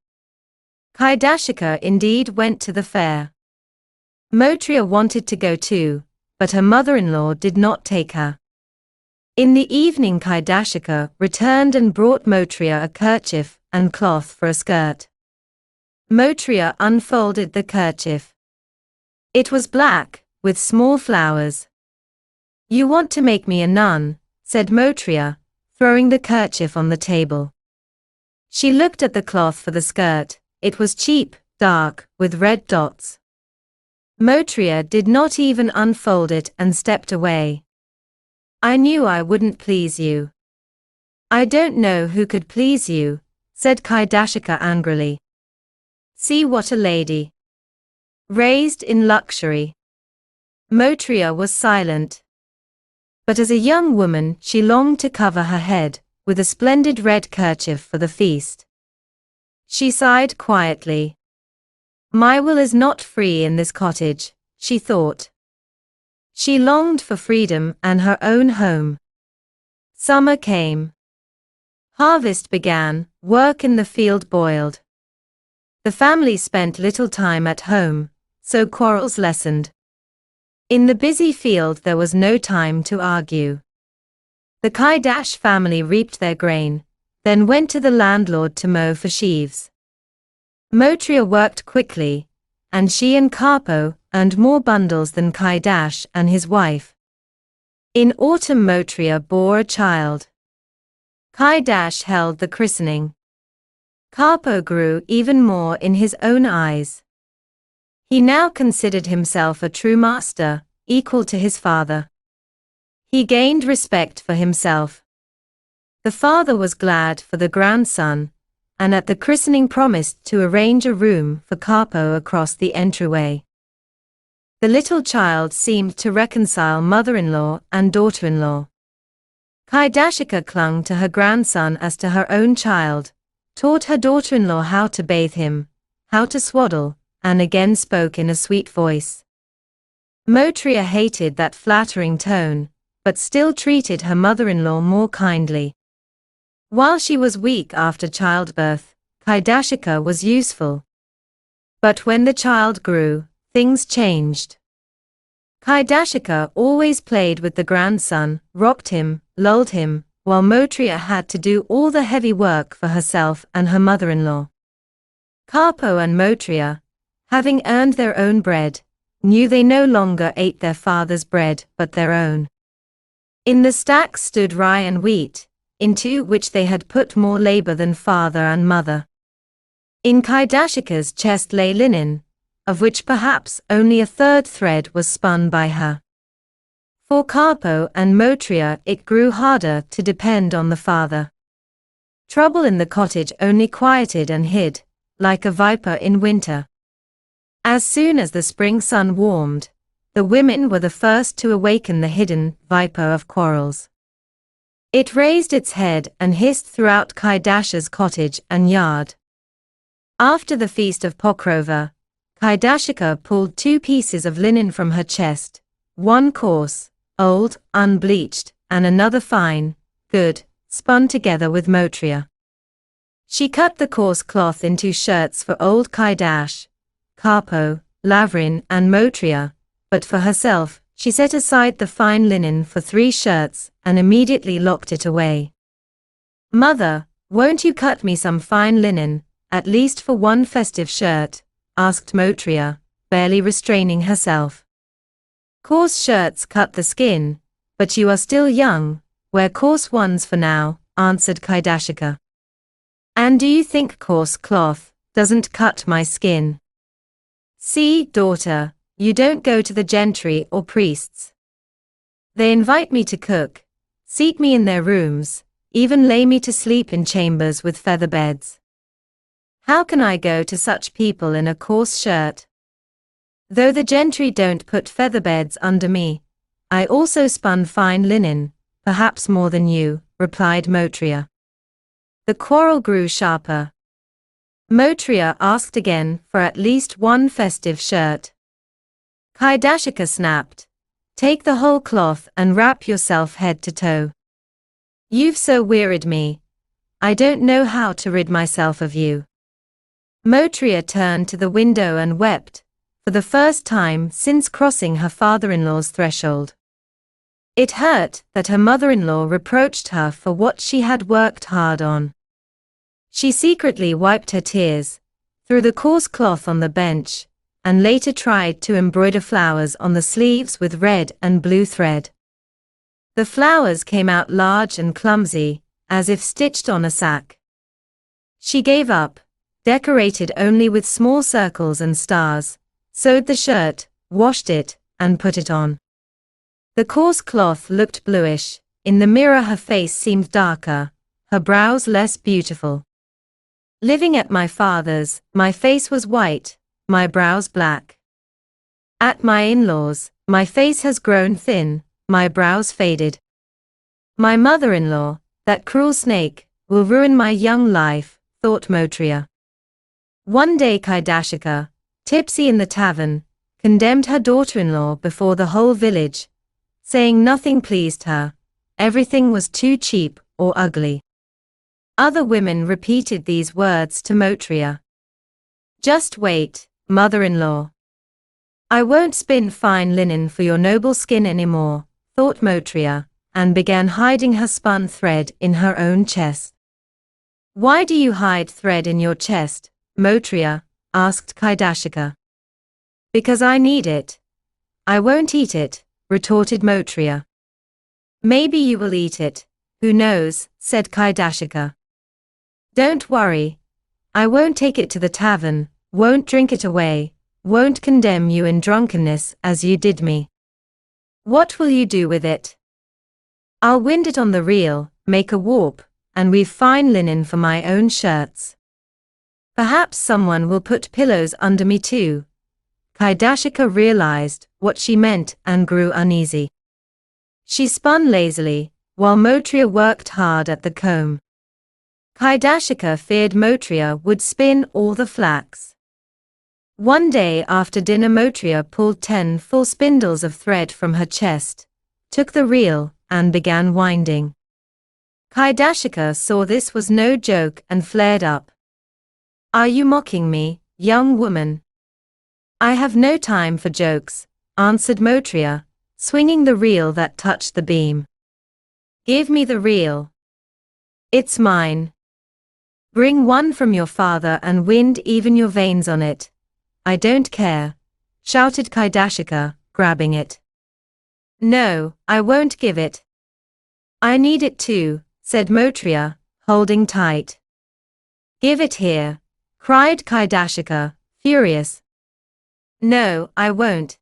Kaidashika indeed went to the fair. Motriya wanted to go too, but her mother-in-law did not take her. In the evening Kaidashika returned and brought Motriya a kerchief and cloth for a skirt. Motriya unfolded the kerchief. It was black, with small flowers. "You want to make me a nun," said Motriya, throwing the kerchief on the table. She looked at the cloth for the skirt. It was cheap, dark, with red dots. Motriya did not even unfold it and stepped away. "I knew I wouldn't please you." "I don't know who could please you," said Kaidashika angrily. "See what a lady. Raised in luxury." Motriya was silent. But as a young woman she longed to cover her head with a splendid red kerchief for the feast. She sighed quietly. "My will is not free in this cottage," she thought. She longed for freedom and her own home. Summer came. Harvest began, work in the field boiled. The family spent little time at home, so quarrels lessened. In the busy field there was no time to argue. The Kaidash family reaped their grain, then went to the landlord to mow for sheaves. Motriya worked quickly, and she and Karpo earned more bundles than Kaidash and his wife. In autumn Motriya bore a child. Kaidash held the christening. Karpo grew even more in his own eyes. He now considered himself a true master, equal to his father. He gained respect for himself. The father was glad for the grandson, and at the christening promised to arrange a room for Karpo across the entryway. The little child seemed to reconcile mother-in-law and daughter-in-law. Kaidashika clung to her grandson as to her own child, taught her daughter-in-law how to bathe him, how to swaddle, and again spoke in a sweet voice. Motriya hated that flattering tone, but still treated her mother-in-law more kindly. While she was weak after childbirth, Kaidashika was useful. But when the child grew, things changed. Kaidashika always played with the grandson, rocked him, lulled him, while Motriya had to do all the heavy work for herself and her mother-in-law. Karpo and Motriya, having earned their own bread, knew they no longer ate their father's bread but their own. In the stacks stood rye and wheat, into which they had put more labor than father and mother. In Kaidashika's chest lay linen, of which perhaps only a third thread was spun by her. For Karpo and Motriya it grew harder to depend on the father. Trouble in the cottage only quieted and hid, like a viper in winter. As soon as the spring sun warmed, the women were the first to awaken the hidden viper of quarrels. It raised its head and hissed throughout Kaidasha's cottage and yard. After the feast of Pokrova, Kaidashika pulled 2 pieces of linen from her chest, one coarse, old, unbleached, and another fine, good, spun together with Motriya. She cut the coarse cloth into shirts for old Kaidash, Karpo, Lavrin and Motriya, but for herself, she set aside the fine linen for 3 shirts and immediately locked it away. "Mother, won't you cut me some fine linen, at least for one festive shirt?" asked Motriya, barely restraining herself. "Coarse shirts cut the skin, but you are still young, wear coarse ones for now," answered Kaidashika. "And do you think coarse cloth doesn't cut my skin? See, daughter, you don't go to the gentry or priests. They invite me to cook, seat me in their rooms, even lay me to sleep in chambers with feather beds. How can I go to such people in a coarse shirt? Though the gentry don't put feather beds under me, I also spun fine linen, perhaps more than you," replied Motriya. The quarrel grew sharper. Motriya asked again for at least one festive shirt. Kaidashika snapped, "Take the whole cloth and wrap yourself head to toe. You've so wearied me, I don't know how to rid myself of you." Motriya turned to the window and wept, for the first time since crossing her father-in-law's threshold. It hurt that her mother-in-law reproached her for what she had worked hard on. She secretly wiped her tears, threw the coarse cloth on the bench, and later tried to embroider flowers on the sleeves with red and blue thread. The flowers came out large and clumsy, as if stitched on a sack. She gave up, decorated only with small circles and stars, sewed the shirt, washed it, and put it on. The coarse cloth looked bluish, in the mirror her face seemed darker, her brows less beautiful. "Living at my father's, my face was white, my brows black. At my in-laws, my face has grown thin, my brows faded. My mother-in-law, that cruel snake, will ruin my young life," thought Motriya. One day Kaidashika, tipsy in the tavern, condemned her daughter-in-law before the whole village, saying nothing pleased her, everything was too cheap or ugly. Other women repeated these words to Motriya. "Just wait, mother-in-law. I won't spin fine linen for your noble skin anymore," thought Motriya, and began hiding her spun thread in her own chest. "Why do you hide thread in your chest, Motriya?" asked Kaidashika. "Because I need it. I won't eat it," retorted Motriya. "Maybe you will eat it, who knows," said Kaidashika. "Don't worry. I won't take it to the tavern, won't drink it away, won't condemn you in drunkenness as you did me. What will you do with it? I'll wind it on the reel, make a warp, and weave fine linen for my own shirts. Perhaps someone will put pillows under me too." Kaidashika realized what she meant and grew uneasy. She spun lazily, while Motriya worked hard at the comb. Kaidashika feared Motriya would spin all the flax. One day after dinner Motriya pulled 10 full spindles of thread from her chest, took the reel, and began winding. Kaidashika saw this was no joke and flared up. "Are you mocking me, young woman?" I have no time for jokes, answered Motriya, swinging the reel that touched the beam. Give me the reel. It's mine. Bring one from your father and wind even your veins on it. I don't care, shouted Kaidashika, grabbing it. No, I won't give it. I need it too, said Motriya, holding tight. Give it here, cried Kaidashika, furious. No, I won't.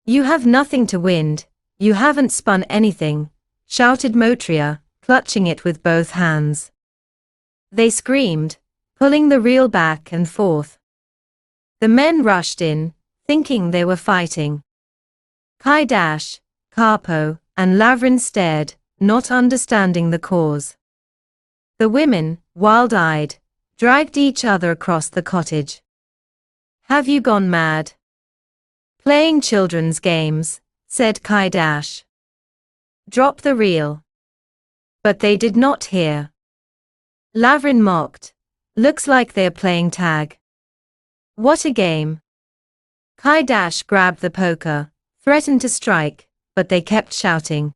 You have nothing to wind, you haven't spun anything, shouted Motriya, clutching it with both hands. They screamed, pulling the reel back and forth. The men rushed in, thinking they were fighting. Kaidash, Karpo, and Lavrin stared, not understanding the cause. The women, wild-eyed, dragged each other across the cottage. Have you gone mad? Playing children's games, said Kaidash. Drop the reel. But they did not hear. Lavrin mocked. Looks like they're playing tag. What a game. Kaidash grabbed the poker, threatened to strike, but they kept shouting.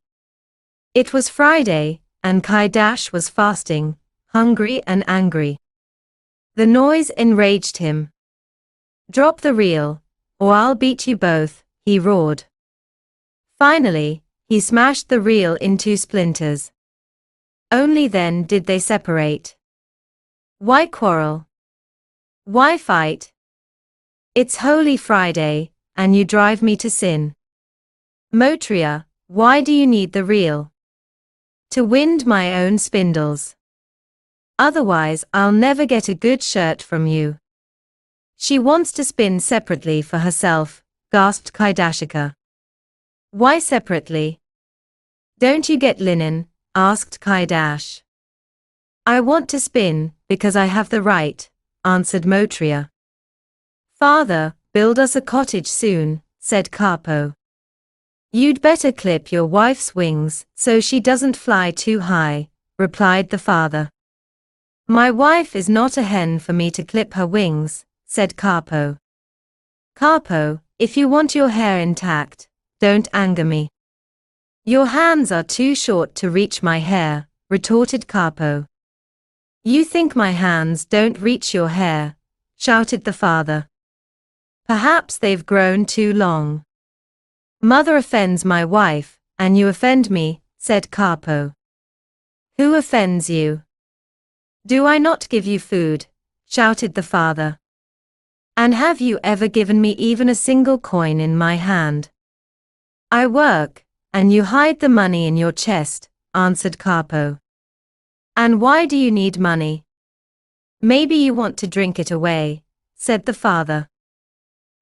It was Friday, and Kaidash was fasting, hungry and angry. The noise enraged him. Drop the reel, or I'll beat you both, he roared. Finally, he smashed the reel into splinters. Only then did they separate. Why quarrel? Why fight? It's Holy Friday, and you drive me to sin. Motriya, why do you need the reel? To wind my own spindles. Otherwise I'll never get a good shirt from you. She wants to spin separately for herself, gasped Kaidashika. Why separately? Don't you get linen? Asked Kaidash. I want to spin, because I have the right, answered Motriya. Father, build us a cottage soon, said Karpo. You'd better clip your wife's wings, so she doesn't fly too high, replied the father. My wife is not a hen for me to clip her wings, said Karpo. Karpo, if you want your hair intact, don't anger me. Your hands are too short to reach my hair, retorted Karpo. You think my hands don't reach your hair, shouted the father. Perhaps they've grown too long. Mother offends my wife, and you offend me, said Karpo. Who offends you? Do I not give you food? Shouted the father. And have you ever given me even a single coin in my hand? I work, and you hide the money in your chest, answered Karpo. And why do you need money? Maybe you want to drink it away, said the father.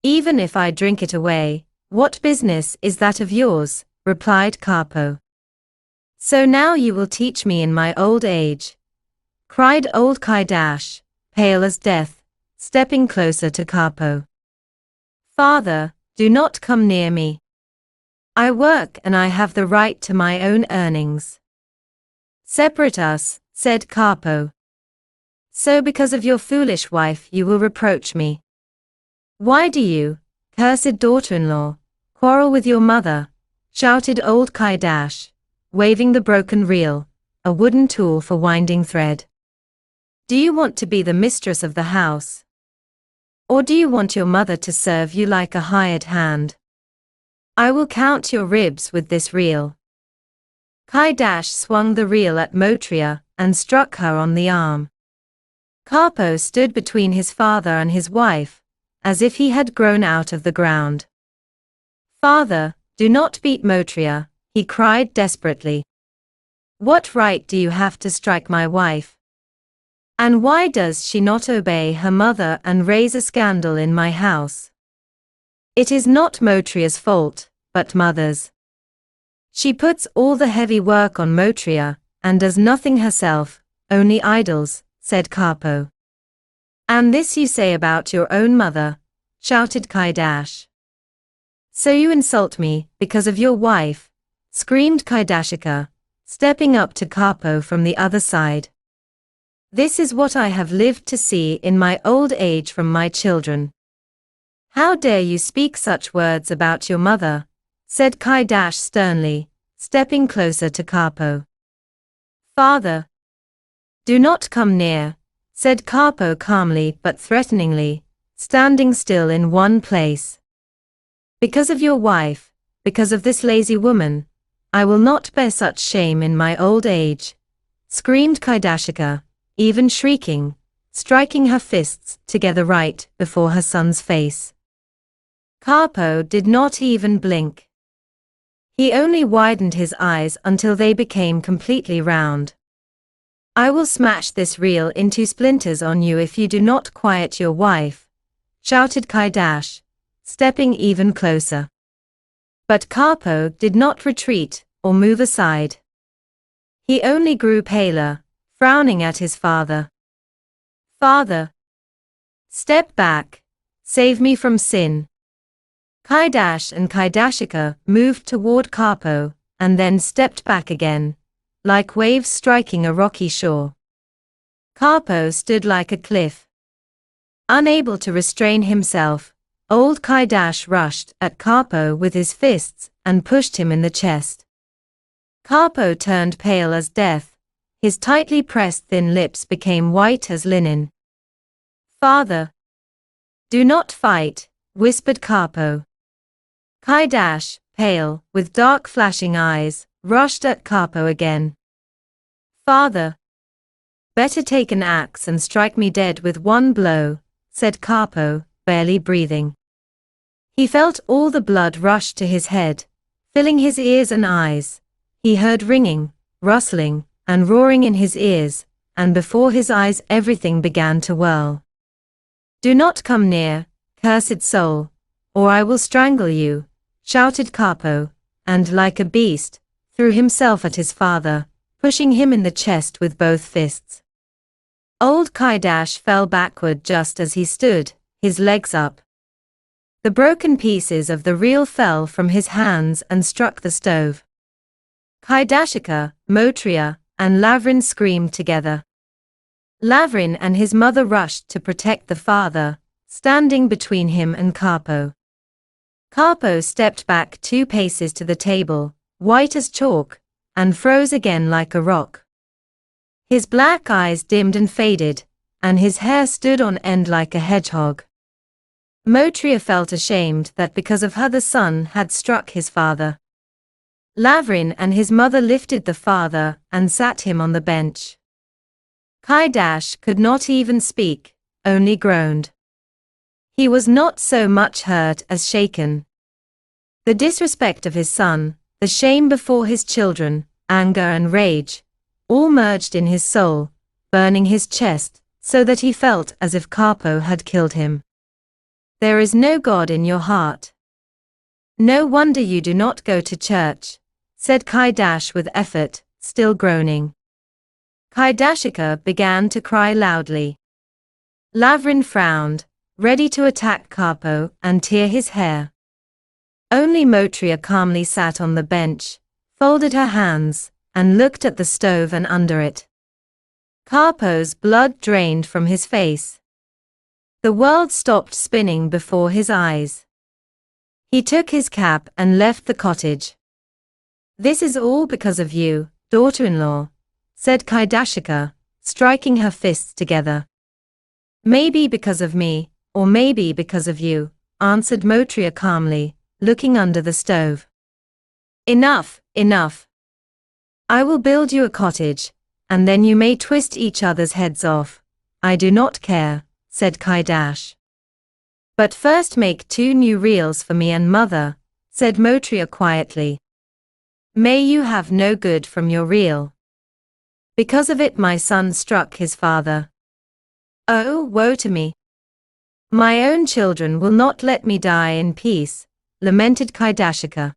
Even if I drink it away, what business is that of yours? Replied Karpo. So now you will teach me in my old age, cried old Kaidash, pale as death, stepping closer to Karpo. Father, do not come near me. I work and I have the right to my own earnings. Separate us, said Karpo. So because of your foolish wife you will reproach me. Why do you, cursed daughter-in-law, quarrel with your mother? Shouted old Kaidash, waving the broken reel, a wooden tool for winding thread. Do you want to be the mistress of the house? Or do you want your mother to serve you like a hired hand? I will count your ribs with this reel. Kaidash swung the reel at Motriya and struck her on the arm. Karpo stood between his father and his wife, as if he had grown out of the ground. Father, do not beat Motriya, he cried desperately. What right do you have to strike my wife? And why does she not obey her mother and raise a scandal in my house? It is not Motriya's fault, but mother's. She puts all the heavy work on Motriya, and does nothing herself, only idles, said Karpo. And this you say about your own mother, shouted Kaidash. So you insult me, because of your wife, screamed Kaidashika, stepping up to Karpo from the other side. This is what I have lived to see in my old age from my children. How dare you speak such words about your mother, said Kaidash sternly, stepping closer to Karpo. Father. Do not come near, said Karpo calmly but threateningly, standing still in one place. Because of your wife, because of this lazy woman, I will not bear such shame in my old age, screamed Kaidashika, even shrieking, striking her fists together right before her son's face. Karpo did not even blink. He only widened his eyes until they became completely round. I will smash this reel into splinters on you if you do not quiet your wife, shouted Kaidash, stepping even closer. But Karpo did not retreat or move aside. He only grew paler, frowning at his father. Father. Step back, save me from sin. Kaidash and Kaidashika moved toward Karpo, and then stepped back again, like waves striking a rocky shore. Karpo stood like a cliff. Unable to restrain himself, old Kaidash rushed at Karpo with his fists and pushed him in the chest. Karpo turned pale as death, his tightly pressed thin lips became white as linen. Father. Do not fight, whispered Karpo. Kaidash, pale, with dark flashing eyes, rushed at Karpo again. Father. Better take an axe and strike me dead with one blow, said Karpo, barely breathing. He felt all the blood rush to his head, filling his ears and eyes. He heard ringing, rustling, and roaring in his ears, and before his eyes everything began to whirl. Do not come near, cursed soul, or I will strangle you, shouted Karpo, and like a beast, threw himself at his father, pushing him in the chest with both fists. Old Kaidash fell backward just as he stood, his legs up. The broken pieces of the reel fell from his hands and struck the stove. Kaidashika, Motria, and Lavrin screamed together. Lavrin and his mother rushed to protect the father, standing between him and Karpo. Karpo stepped back 2 paces to the table, white as chalk, and froze again like a rock. His black eyes dimmed and faded, and his hair stood on end like a hedgehog. Motria felt ashamed that because of her the son had struck his father. Lavrin and his mother lifted the father and sat him on the bench. Kaidash could not even speak, only groaned. He was not so much hurt as shaken. The disrespect of his son, the shame before his children, anger and rage, all merged in his soul, burning his chest, so that he felt as if Karpo had killed him. There is no God in your heart. No wonder you do not go to church, said Kaidash with effort, still groaning. Kaidashika began to cry loudly. Lavrin frowned, ready to attack Karpo and tear his hair. Only Motria calmly sat on the bench, folded her hands, and looked at the stove and under it. Karpo's blood drained from his face. The world stopped spinning before his eyes. He took his cap and left the cottage. This is all because of you, daughter-in-law, said Kaidashika, striking her fists together. Maybe because of me, or maybe because of you, answered Motria calmly, looking under the stove. Enough, enough. I will build you a cottage, and then you may twist each other's heads off. I do not care, said Kaidash. But first make 2 new reels for me and mother, said Motria quietly. May you have no good from your reel. Because of it my son struck his father. Oh, woe to me. My own children will not let me die in peace, lamented Kaidashika.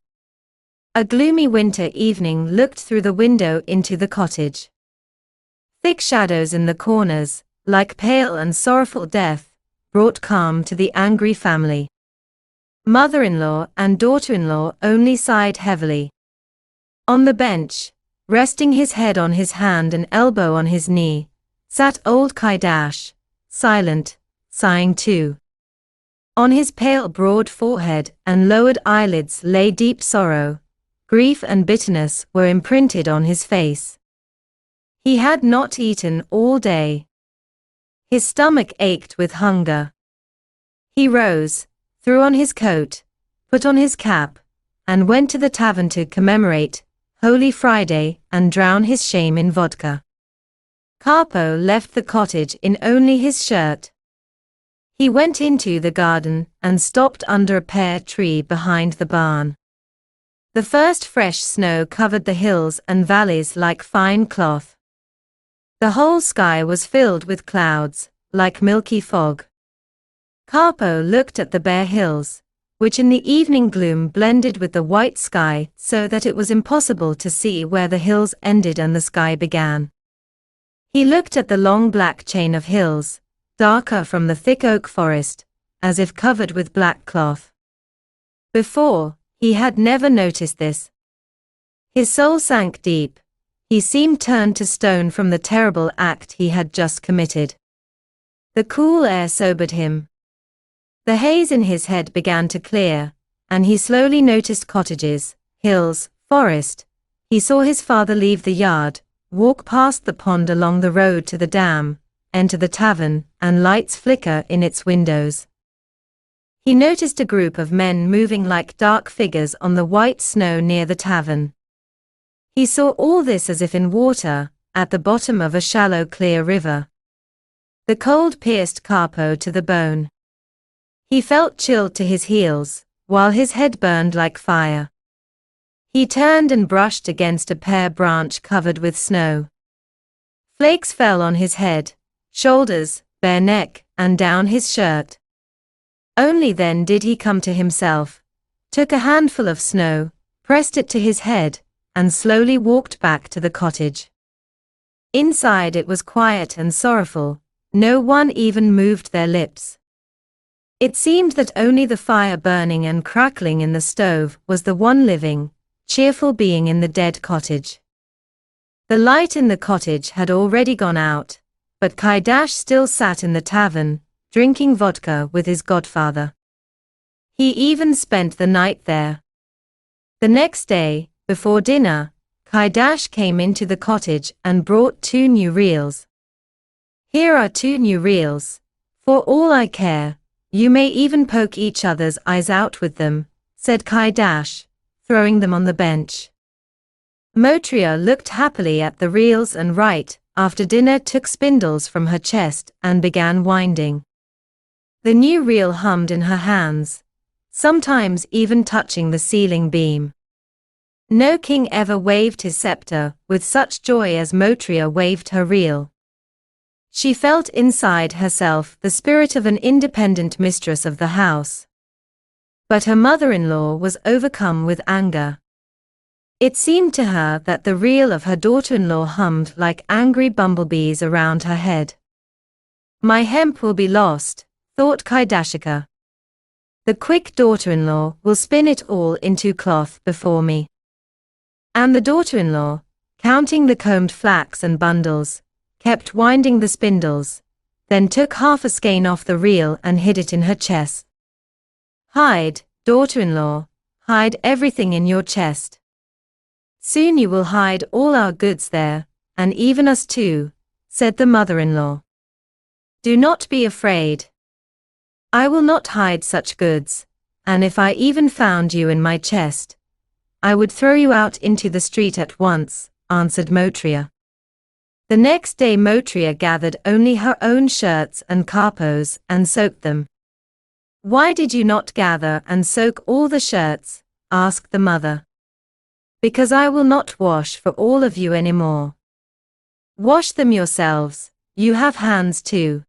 A gloomy winter evening looked through the window into the cottage. Thick shadows in the corners, like pale and sorrowful death, brought calm to the angry family. Mother-in-law and daughter-in-law only sighed heavily. On the bench, resting his head on his hand and elbow on his knee, sat old Kaidash, silent, sighing too. On his pale broad forehead and lowered eyelids lay deep sorrow. Grief and bitterness were imprinted on his face. He had not eaten all day. His stomach ached with hunger. He rose, threw on his coat, put on his cap, and went to the tavern to commemorate Holy Friday and drown his shame in vodka. Karpo left the cottage in only his shirt. He went into the garden and stopped under a pear tree behind the barn. The first fresh snow covered the hills and valleys like fine cloth. The whole sky was filled with clouds, like milky fog. Karpo looked at the bare hills, which in the evening gloom blended with the white sky so that it was impossible to see where the hills ended and the sky began. He looked at the long black chain of hills, darker from the thick oak forest, as if covered with black cloth. Before, he had never noticed this. His soul sank deep. He seemed turned to stone from the terrible act he had just committed. The cool air sobered him. The haze in his head began to clear, and he slowly noticed cottages, hills, forest. He saw his father leave the yard, walk past the pond along the road to the dam, enter the tavern, and lights flicker in its windows. He noticed a group of men moving like dark figures on the white snow near the tavern. He saw all this as if in water, at the bottom of a shallow clear river. The cold pierced Karpo to the bone. He felt chilled to his heels, while his head burned like fire. He turned and brushed against a pear branch covered with snow. Flakes fell on his head, shoulders, bare neck, and down his shirt. Only then did he come to himself, took a handful of snow, pressed it to his head, and slowly walked back to the cottage. Inside it was quiet and sorrowful, no one even moved their lips. It seemed that only the fire burning and crackling in the stove was the one living, cheerful being in the dead cottage. The light in the cottage had already gone out, but Kaidash still sat in the tavern, drinking vodka with his godfather. He even spent the night there. The next day, before dinner, Kaidash came into the cottage and brought 2 new reels. "Here are 2 new reels. For all I care, you may even poke each other's eyes out with them," said Kaidash, throwing them on the bench. Motriya looked happily at the reels and right after dinner took spindles from her chest and began winding. The new reel hummed in her hands, sometimes even touching the ceiling beam. No king ever waved his scepter with such joy as Motriya waved her reel. She felt inside herself the spirit of an independent mistress of the house. But her mother-in-law was overcome with anger. It seemed to her that the reel of her daughter-in-law hummed like angry bumblebees around her head. "My hemp will be lost," thought Kaidashika. "The quick daughter-in-law will spin it all into cloth before me." And the daughter-in-law, counting the combed flax and bundles, kept winding the spindles, then took half a skein off the reel and hid it in her chest. "Hide, daughter-in-law, hide everything in your chest. Soon you will hide all our goods there, and even us too," said the mother-in-law. "Do not be afraid. I will not hide such goods, and if I even found you in my chest, I would throw you out into the street at once," answered Motriya. The next day Motriya gathered only her own shirts and Karpo's and soaked them. "Why did you not gather and soak all the shirts?" asked the mother. "Because I will not wash for all of you anymore." "Wash them yourselves, you have hands too.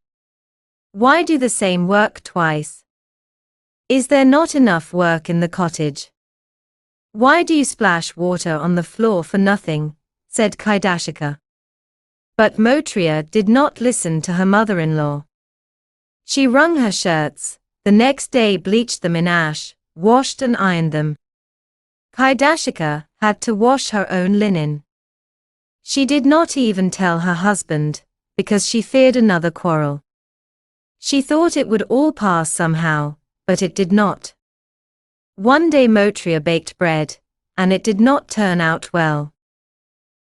Why do the same work twice? Is there not enough work in the cottage? Why do you splash water on the floor for nothing?" said Kaidashika. But Motriya did not listen to her mother-in-law. She wrung her shirts, the next day bleached them in ash, washed and ironed them. Kaidashika had to wash her own linen. She did not even tell her husband, because she feared another quarrel. She thought it would all pass somehow, but it did not. One day Motriya baked bread, and it did not turn out well.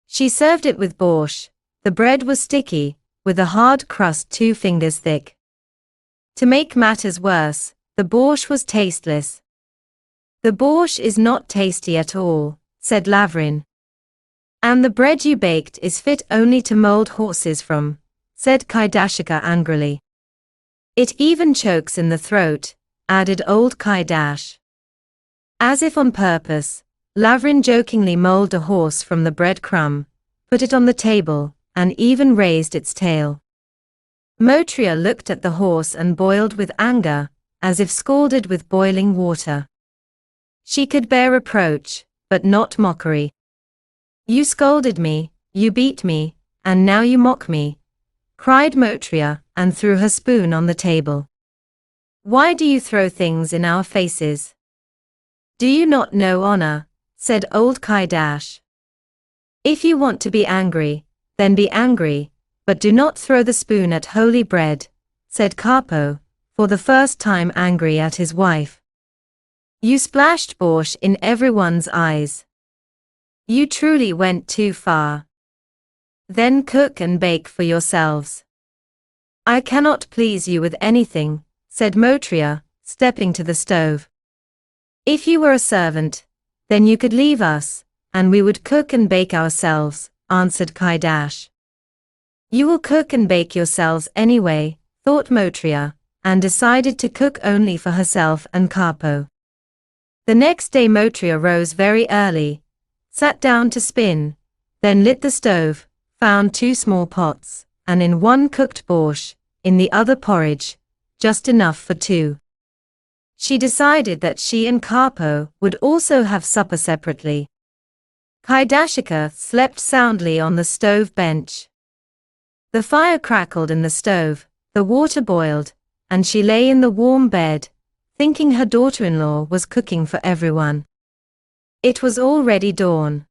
She served it with borscht. The bread was sticky, with a hard crust 2 fingers thick. To make matters worse, the borscht was tasteless. "The borscht is not tasty at all," said Lavrin. "And the bread you baked is fit only to mold horses from," said Kaidashika angrily. "It even chokes in the throat," added old Kaidash. As if on purpose, Lavrin jokingly molded a horse from the bread crumb, put it on the table, and even raised its tail. Motriya looked at the horse and boiled with anger, as if scalded with boiling water. She could bear reproach, but not mockery. "You scolded me, you beat me, and now you mock me," cried Motriya, and threw her spoon on the table. "Why do you throw things in our faces? Do you not know honor?" said old Kaidash. "If you want to be angry, then be angry, but do not throw the spoon at holy bread," said Karpo, for the first time angry at his wife. "You splashed borscht in everyone's eyes. You truly went too far. Then cook and bake for yourselves." "I cannot please you with anything," said Motriya, stepping to the stove. "If you were a servant, then you could leave us, and we would cook and bake ourselves," answered Kaidash. "You will cook and bake yourselves anyway," thought Motriya, and decided to cook only for herself and Karpo. The next day Motriya rose very early, sat down to spin, then lit the stove, found 2 small pots, and in one cooked borscht, in the other porridge, just enough for 2. She decided that she and Karpo would also have supper separately. Kaidashika slept soundly on the stove bench. The fire crackled in the stove, the water boiled, and she lay in the warm bed, thinking her daughter-in-law was cooking for everyone. It was already dawn.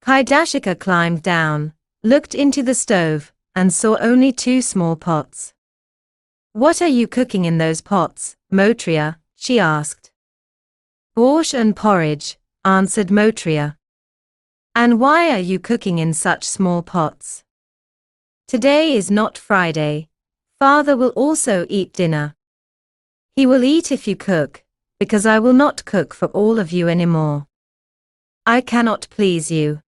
Kaidashika climbed down, looked into the stove, and saw only 2 small pots. "What are you cooking in those pots, Motriya?" she asked. "Borscht and porridge," answered Motriya. "And why are you cooking in such small pots?" "Today is not Friday. Father will also eat dinner. He will eat if you cook, because I will not cook for all of you anymore. I cannot please you.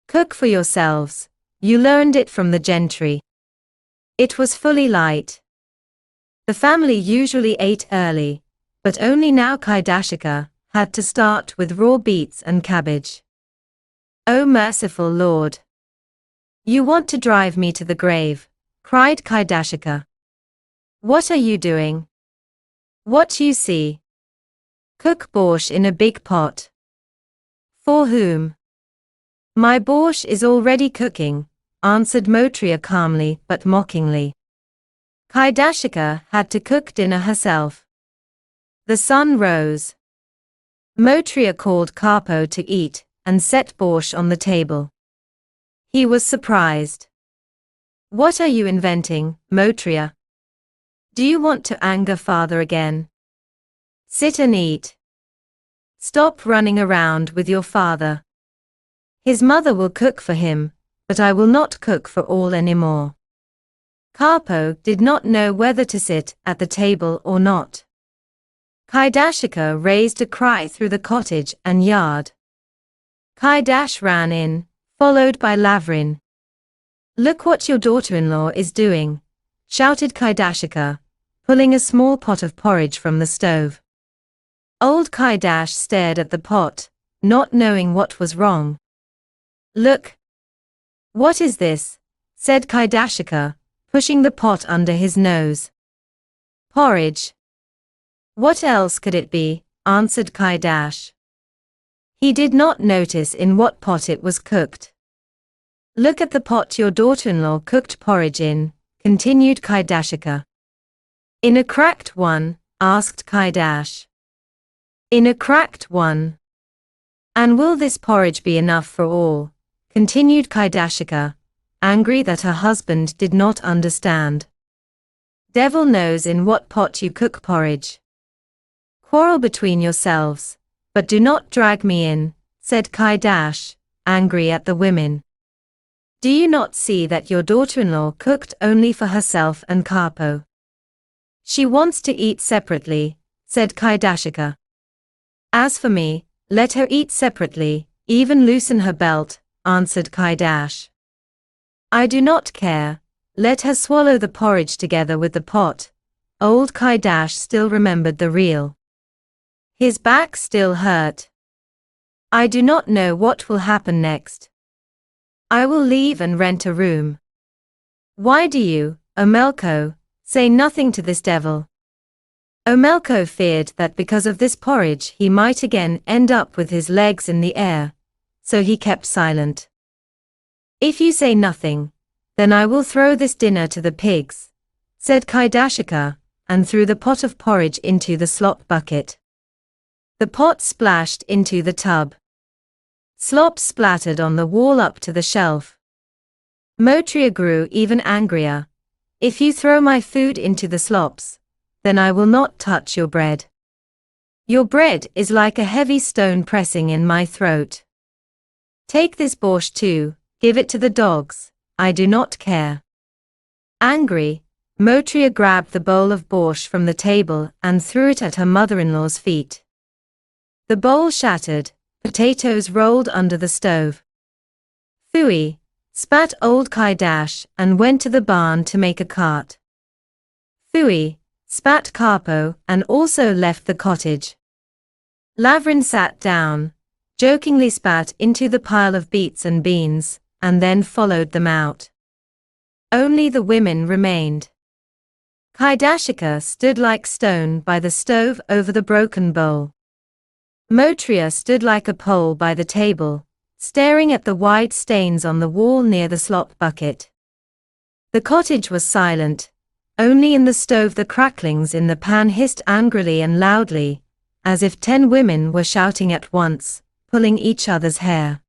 Cook for yourselves, you learned it from the gentry." It was fully light. The family usually ate early, but only now Kaidashika had to start with raw beets and cabbage. "Oh merciful Lord! You want to drive me to the grave," cried Kaidashika. "What are you doing? What you see? Cook borscht in a big pot." "For whom?" "My borscht is already cooking," answered Motriya calmly but mockingly. Kaidashika had to cook dinner herself. The sun rose. Motriya called Karpo to eat, and set borscht on the table. He was surprised. "What are you inventing, Motriya? Do you want to anger father again? Sit and eat. Stop running around with your father. His mother will cook for him, but I will not cook for all anymore." Karpo did not know whether to sit at the table or not. Kaidashika raised a cry through the cottage and yard. Kaidash ran in, followed by Lavrin. "Look what your daughter-in-law is doing," shouted Kaidashika, pulling a small pot of porridge from the stove. Old Kaidash stared at the pot, not knowing what was wrong. "Look! What is this?" said Kaidashika, pushing the pot under his nose. "Porridge. What else could it be?" answered Kaidash. He did not notice in what pot it was cooked. "Look at the pot your daughter-in-law cooked porridge in," continued Kaidashika. "In a cracked one?" asked Kaidash. "In a cracked one. And will this porridge be enough for all?" continued Kaidashika, angry that her husband did not understand. "Devil knows in what pot you cook porridge. Quarrel between yourselves, but do not drag me in, said Kaidash, angry at the women. Do you not see that your daughter-in-law cooked only for herself and Karpo? She wants to eat separately, said Kaidashika. As for me, let her eat separately, even loosen her belt, answered Kaidash. I do not care, let her swallow the porridge together with the pot. Old Kaidash still remembered the reel. His back still hurt. I do not know what will happen next. I will leave and rent a room. Why do you, Omelko, say nothing to this devil? Omelko feared that because of this porridge he might again end up with his legs in the air, so he kept silent. If you say nothing, then I will throw this dinner to the pigs, said Kaidashika, and threw the pot of porridge into the slop bucket. The pot splashed into the tub. Slop splattered on the wall up to the shelf. Motria grew even angrier. If you throw my food into the slops, then I will not touch your bread. Your bread is like a heavy stone pressing in my throat. Take this borscht too, give it to the dogs, I do not care. Angry, Motria grabbed the bowl of borscht from the table and threw it at her mother-in-law's feet. The bowl shattered, potatoes rolled under the stove. Phooey, spat old Kaidash and went to the barn to make a cart. Phooey, spat Karpo and also left the cottage. Lavrin sat down, jokingly spat into the pile of beets and beans, and then followed them out. Only the women remained. Kaidashika stood like stone by the stove over the broken bowl. Motria stood like a pole by the table, staring at the wide stains on the wall near the slop bucket. The cottage was silent. Only in the stove the cracklings in the pan hissed angrily and loudly, as if 10 women were shouting at once, pulling each other's hair.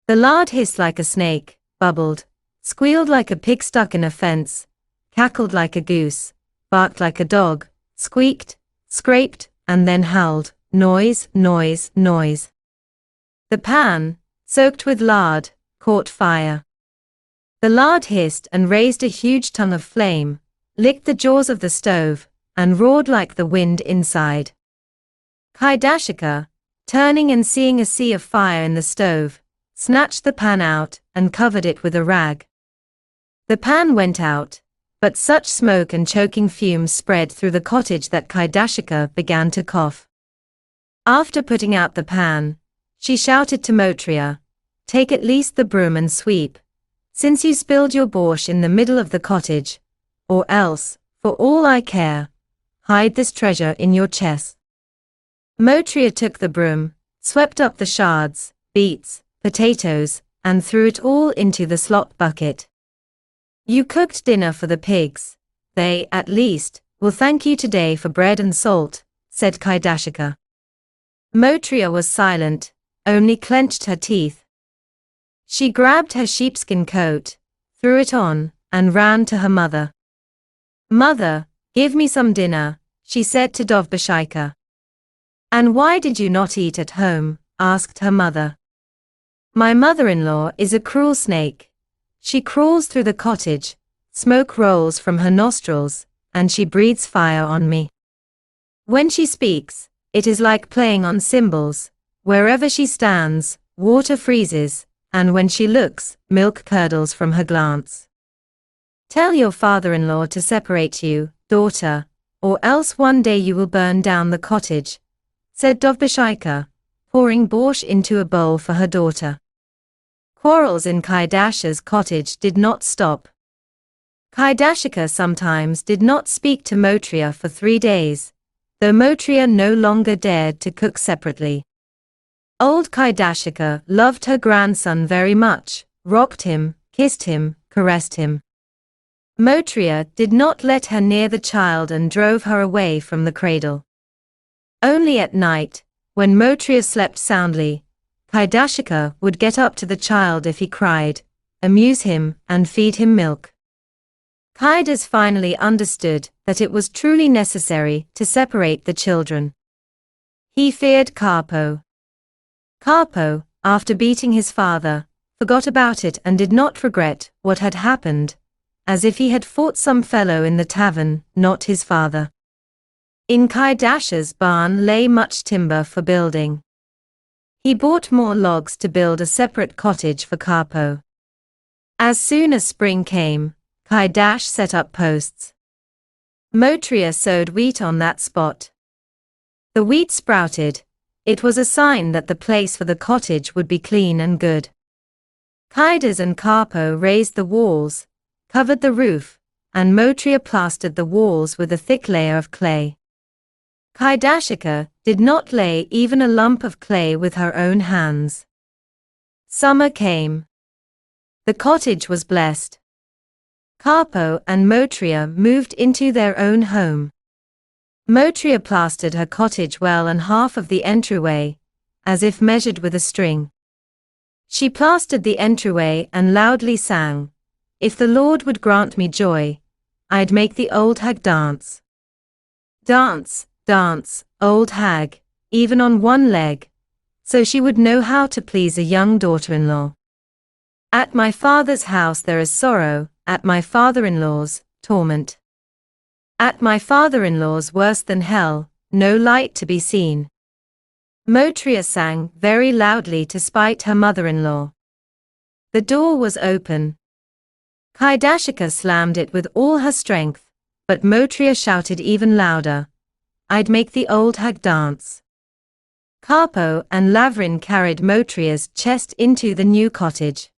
The lard hissed like a snake, bubbled, squealed like a pig stuck in a fence, cackled like a goose, barked like a dog, squeaked, scraped, and then howled, noise, noise, noise. The pan, soaked with lard, caught fire. The lard hissed and raised a huge tongue of flame, licked the jaws of the stove, and roared like the wind inside. Kaidashika, turning and seeing a sea of fire in the stove, snatched the pan out and covered it with a rag. The pan went out, but such smoke and choking fumes spread through the cottage that Kaidashika began to cough. After putting out the pan, she shouted to Motria, "Take at least the broom and sweep, since you spilled your borscht in the middle of the cottage, or else, for all I care, hide this treasure in your chest." Motria took the broom, swept up the shards, beets, potatoes, and threw it all into the slop bucket. "You cooked dinner for the pigs. They, at least, will thank you today for bread and salt," said Kaidashika. Motria was silent, only clenched her teeth. She grabbed her sheepskin coat, threw it on, and ran to her mother. "Mother, give me some dinner," she said to Dovbashika. "And why did you not eat at home?" asked her mother. "My mother-in-law is a cruel snake. She crawls through the cottage, smoke rolls from her nostrils, and she breathes fire on me. When she speaks, it is like playing on cymbals. Wherever she stands, water freezes, and when she looks, milk curdles from her glance. Tell your father-in-law to separate you, daughter, or else one day you will burn down the cottage," said Dovbashika, pouring borscht into a bowl for her daughter. Quarrels in Kaidash's cottage did not stop. Kaidashika sometimes did not speak to Motria for 3 days, though Motria no longer dared to cook separately. Old Kaidashika loved her grandson very much, rocked him, kissed him, caressed him. Motria did not let her near the child and drove her away from the cradle. Only at night, when Motria slept soundly, Kaidashika would get up to the child if he cried, amuse him, and feed him milk. Kaidash finally understood that it was truly necessary to separate the children. He feared Karpo. Karpo, after beating his father, forgot about it and did not regret what had happened, as if he had fought some fellow in the tavern, not his father. In Kaidash's barn lay much timber for building. He bought more logs to build a separate cottage for Karpo. As soon as spring came, Kaidash set up posts. Motriya sowed wheat on that spot. The wheat sprouted. It was a sign that the place for the cottage would be clean and good. Kaidash and Karpo raised the walls, covered the roof, and Motriya plastered the walls with a thick layer of clay. Kaidashika did not lay even a lump of clay with her own hands. Summer came. The cottage was blessed. Karpo and Motriya moved into their own home. Motriya plastered her cottage well and half of the entryway, as if measured with a string. She plastered the entryway and loudly sang, "If the Lord would grant me joy, I'd make the old hag dance. Dance, dance, old hag, even on one leg, so she would know how to please a young daughter-in-law. At my father's house there is sorrow, at my father-in-law's, torment. At my father-in-law's worse than hell, no light to be seen." Motriya sang very loudly to spite her mother-in-law. The door was open. Kaidashika slammed it with all her strength, but Motriya shouted even louder, "I'd make the old hag dance." Karpo and Lavrin carried Motriya's chest into the new cottage.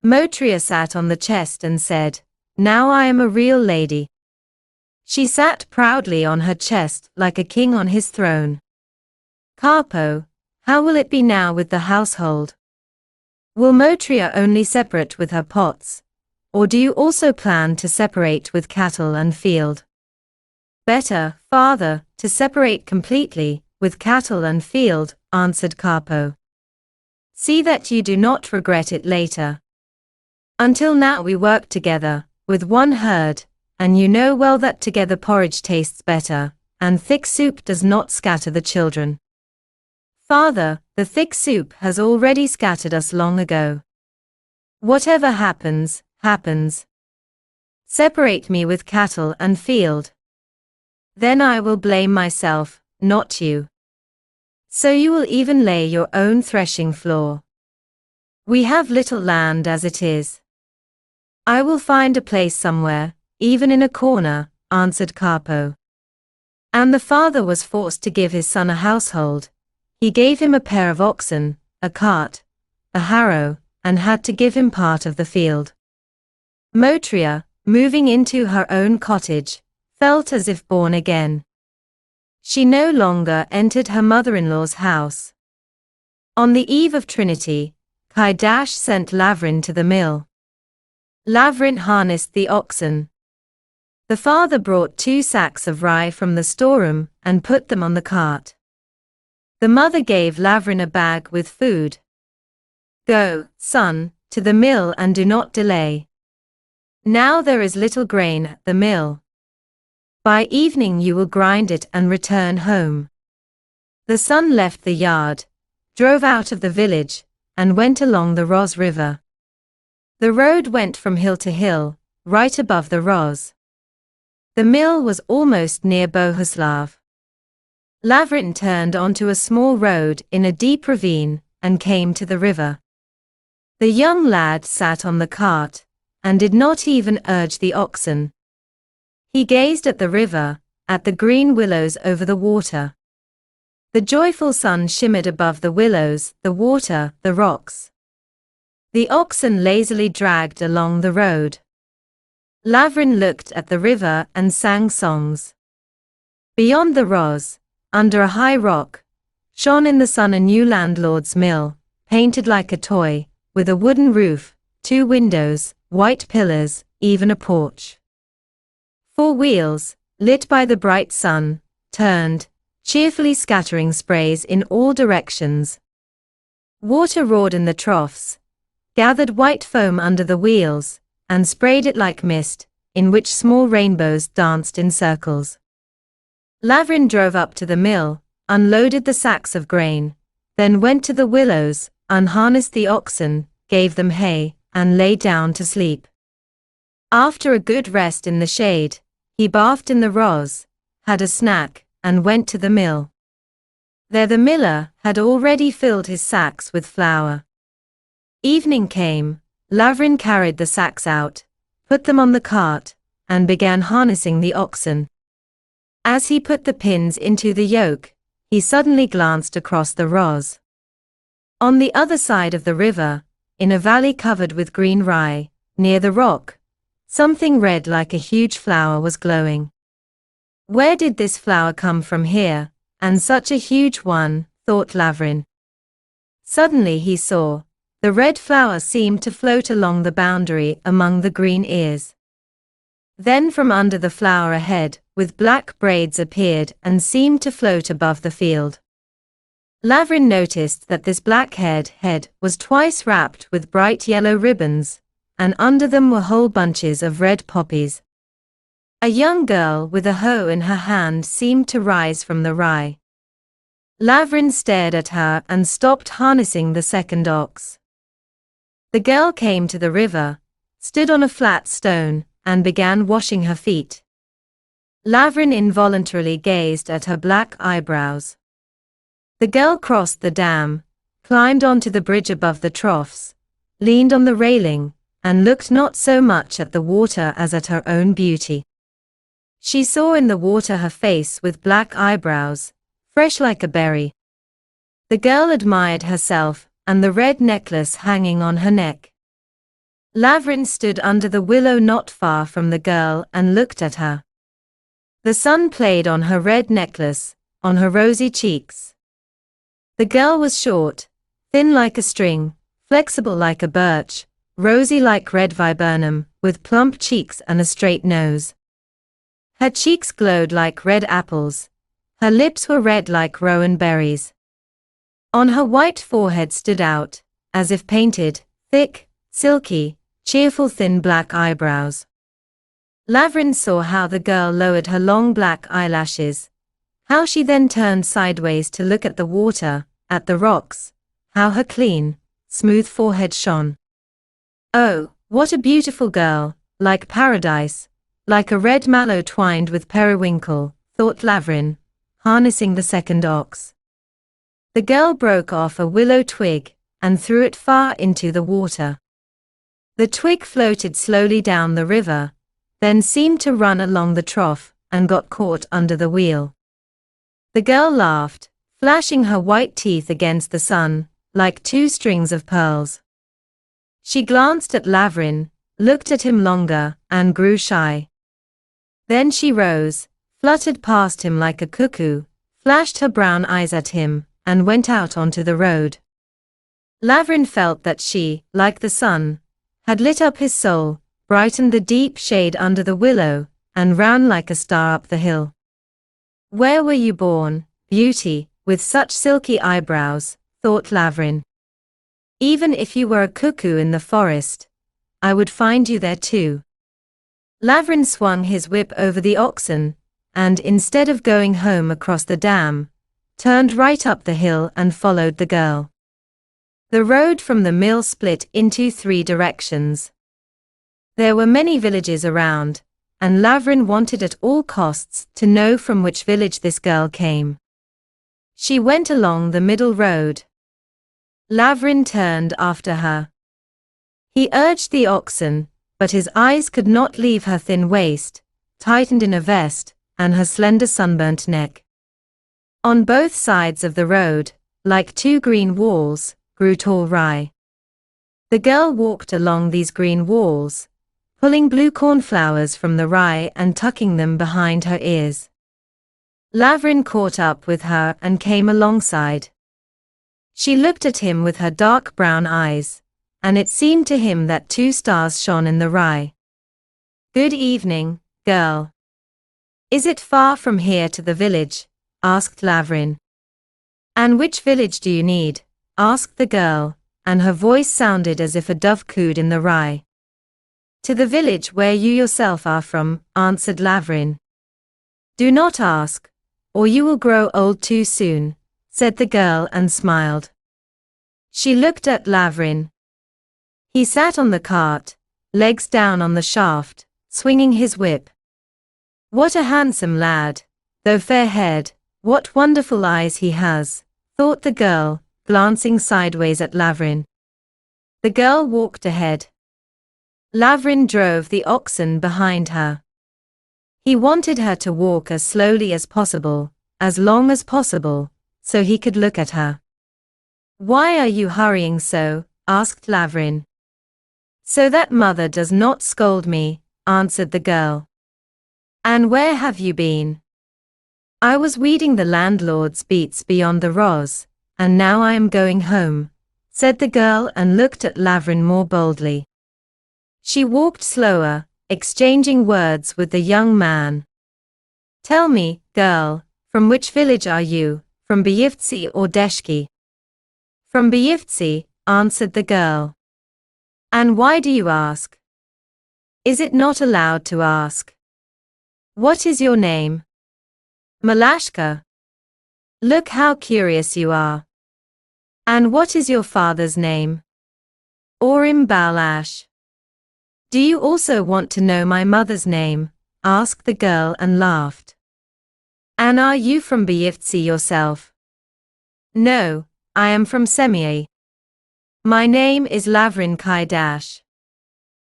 Motriya sat on the chest and said, "Now I am a real lady." She sat proudly on her chest like a king on his throne. "Karpo, how will it be now with the household? Will Motriya only separate with her pots, or do you also plan to separate with cattle and field?" "Better, father, to separate completely, with cattle and field," answered Karpo. "See that you do not regret it later. Until now we worked together, with one herd, and you know well that together porridge tastes better, and thick soup does not scatter the children. Father, the thick soup has already scattered us long ago. Whatever happens, happens. Separate me with cattle and field. Then I will blame myself, not you. So you will even lay your own threshing floor. We have little land as it is. I will find a place somewhere, even in a corner," answered Karpo. And the father was forced to give his son a household. He gave him a pair of oxen, a cart, a harrow, and had to give him part of the field. Motriya, moving into her own cottage, felt as if born again. She no longer entered her mother-in-law's house. On the eve of Trinity, Kaidash sent Lavrin to the mill. Lavrin harnessed the oxen. The father brought 2 sacks of rye from the storeroom and put them on the cart. The mother gave Lavrin a bag with food. "Go, son, to the mill and do not delay. Now there is little grain at the mill. By evening you will grind it and return home." The son left the yard, drove out of the village, and went along the Ros River. The road went from hill to hill, right above the Ros. The mill was almost near Bohuslav. Lavrin turned onto a small road in a deep ravine, and came to the river. The young lad sat on the cart, and did not even urge the oxen. He gazed at the river, at the green willows over the water. The joyful sun shimmered above the willows, the water, the rocks. The oxen lazily dragged along the road. Lavrin looked at the river and sang songs. Beyond the Ros, under a high rock, shone in the sun a new landlord's mill, painted like a toy, with a wooden roof, 2 windows, white pillars, even a porch. 4 wheels, lit by the bright sun, turned, cheerfully scattering sprays in all directions. Water roared in the troughs, gathered white foam under the wheels, and sprayed it like mist, in which small rainbows danced in circles. Lavrin drove up to the mill, unloaded the sacks of grain, then went to the willows, unharnessed the oxen, gave them hay, and lay down to sleep. After a good rest in the shade, he bathed in the Ros, had a snack, and went to the mill. There the miller had already filled his sacks with flour. Evening came, Lavrin carried the sacks out, put them on the cart, and began harnessing the oxen. As he put the pins into the yoke, he suddenly glanced across the Ros. On the other side of the river, in a valley covered with green rye, near the rock, something red like a huge flower was glowing. Where did this flower come from here, and such a huge one, thought Lavrin. Suddenly he saw, the red flower seemed to float along the boundary among the green ears. Then from under the flower a head, with black braids appeared and seemed to float above the field. Lavrin noticed that this black head was twice wrapped with bright yellow ribbons, and under them were whole bunches of red poppies. A young girl with a hoe in her hand seemed to rise from the rye. Lavrin stared at her and stopped harnessing the second ox. The girl came to the river, stood on a flat stone, and began washing her feet. Lavrin involuntarily gazed at her black eyebrows. The girl crossed the dam, climbed onto the bridge above the troughs, leaned on the railing, and looked not so much at the water as at her own beauty. She saw in the water her face with black eyebrows, fresh like a berry. The girl admired herself and the red necklace hanging on her neck. Lavrin stood under the willow not far from the girl and looked at her. The sun played on her red necklace, on her rosy cheeks. The girl was short, thin like a string, flexible like a birch, rosy like red viburnum, with plump cheeks and a straight nose. Her cheeks glowed like red apples. Her lips were red like rowan berries. On her white forehead stood out, as if painted, thick, silky, cheerful thin black eyebrows. Lavrin saw how the girl lowered her long black eyelashes, how she then turned sideways to look at the water, at the rocks, how her clean, smooth forehead shone. Oh, what a beautiful girl, like paradise, like a red mallow twined with periwinkle, thought Lavrin, harnessing the second ox. The girl broke off a willow twig, and threw it far into the water. The twig floated slowly down the river, then seemed to run along the trough, and got caught under the wheel. The girl laughed, flashing her white teeth against the sun, like two strings of pearls. She glanced at Lavrin, looked at him longer, and grew shy. Then she rose, fluttered past him like a cuckoo, flashed her brown eyes at him, and went out onto the road. Lavrin felt that she, like the sun, had lit up his soul, brightened the deep shade under the willow, and ran like a star up the hill. Where were you born, beauty, with such silky eyebrows, thought Lavrin. Even if you were a cuckoo in the forest, I would find you there too. Lavrin swung his whip over the oxen, and instead of going home across the dam, turned right up the hill and followed the girl. The road from the mill split into 3 directions. There were many villages around, and Lavrin wanted at all costs to know from which village this girl came. She went along the middle road. Lavrin turned after her. He urged the oxen, but his eyes could not leave her thin waist, tightened in a vest, and her slender sunburnt neck. On both sides of the road, like 2 green walls, grew tall rye. The girl walked along these green walls, pulling blue cornflowers from the rye and tucking them behind her ears. Lavrin caught up with her and came alongside. She looked at him with her dark brown eyes, and it seemed to him that 2 stars shone in the rye. Good evening, girl. Is it far from here to the village? Asked Lavrin. And which village do you need? Asked the girl, and her voice sounded as if a dove cooed in the rye. To the village where you yourself are from, answered Lavrin. Do not ask. or you will grow old too soon, said the girl and smiled. She looked at Lavrin. He sat on the cart, legs down on the shaft, swinging his whip. What a handsome lad, though fair-haired, what wonderful eyes he has, thought the girl, glancing sideways at Lavrin. The girl walked ahead. Lavrin drove the oxen behind her. He wanted her to walk as slowly as possible, as long as possible, so he could look at her. Why are you hurrying so? Asked Lavrin. So that mother does not scold me, answered the girl. And where have you been? I was weeding the landlord's beets beyond the Roz, and now I am going home, said the girl and looked at Lavrin more boldly. She walked slower, exchanging words with the young man. Tell me, girl, from which village are you, from Byivtsi or Deshki? From Byivtsi, answered the girl. And why do you ask? Is it not allowed to ask? What is your name? Malashka. Look how curious you are. And what is your father's name? Orim Balash. Do you also want to know my mother's name? Asked the girl and laughed. And are you from Byivtsi yourself? No, I am from Sem'ya. My name is Lavrin Kaidash.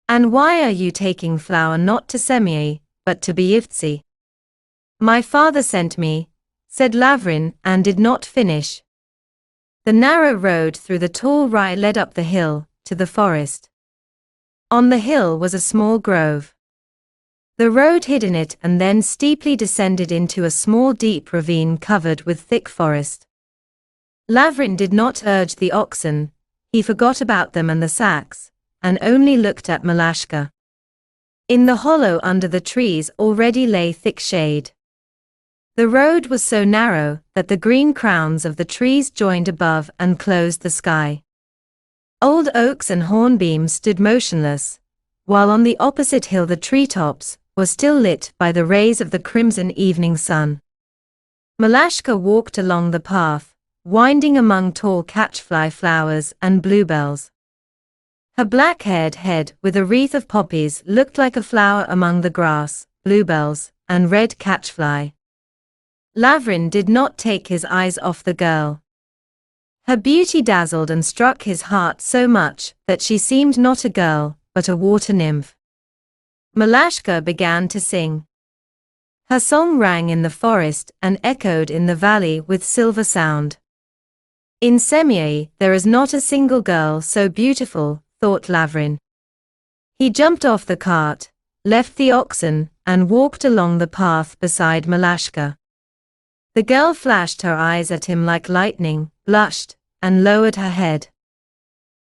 And why are you taking flour not to Sem'ya, but to Byivtsi? My father sent me, said Lavrin and did not finish. The narrow road through the tall rye led up the hill, to the forest. On the hill was a small grove. The road hid in it and then steeply descended into a small deep ravine covered with thick forest. Lavrin did not urge the oxen, he forgot about them and the sacks, and only looked at Malashka. In the hollow under the trees already lay thick shade. The road was so narrow that the green crowns of the trees joined above and closed the sky. Old oaks and hornbeams stood motionless, while on the opposite hill the treetops were still lit by the rays of the crimson evening sun. Malashka walked along the path, winding among tall catchfly flowers and bluebells. Her black-haired head with a wreath of poppies looked like a flower among the grass, bluebells, and red catchfly. Lavrin did not take his eyes off the girl. Her beauty dazzled and struck his heart so much that she seemed not a girl, but a water nymph. Malashka began to sing. Her song rang in the forest and echoed in the valley with silver sound. In Sem'ya there is not a single girl so beautiful, thought Lavrin. He jumped off the cart, left the oxen, and walked along the path beside Malashka. The girl flashed her eyes at him like lightning, blushed, and lowered her head.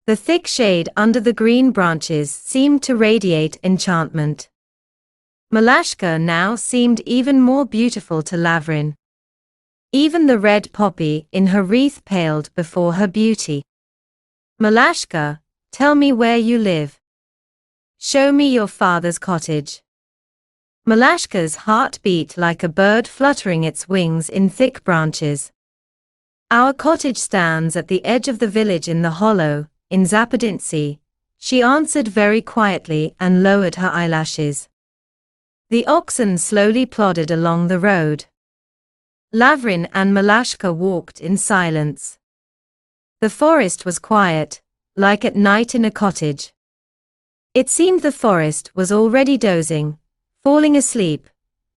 The thick shade under the green branches seemed to radiate enchantment. Malashka now seemed even more beautiful to Lavrin. Even the red poppy in her wreath paled before her beauty. Malashka, tell me where you live. Show me your father's cottage. Malashka's heart beat like a bird fluttering its wings in thick branches. Our cottage stands at the edge of the village in the hollow, in Zapadinsky, she answered very quietly and lowered her eyelashes. The oxen slowly plodded along the road. Lavrin and Malashka walked in silence. The forest was quiet, like at night in a cottage. It seemed the forest was already dozing, falling asleep,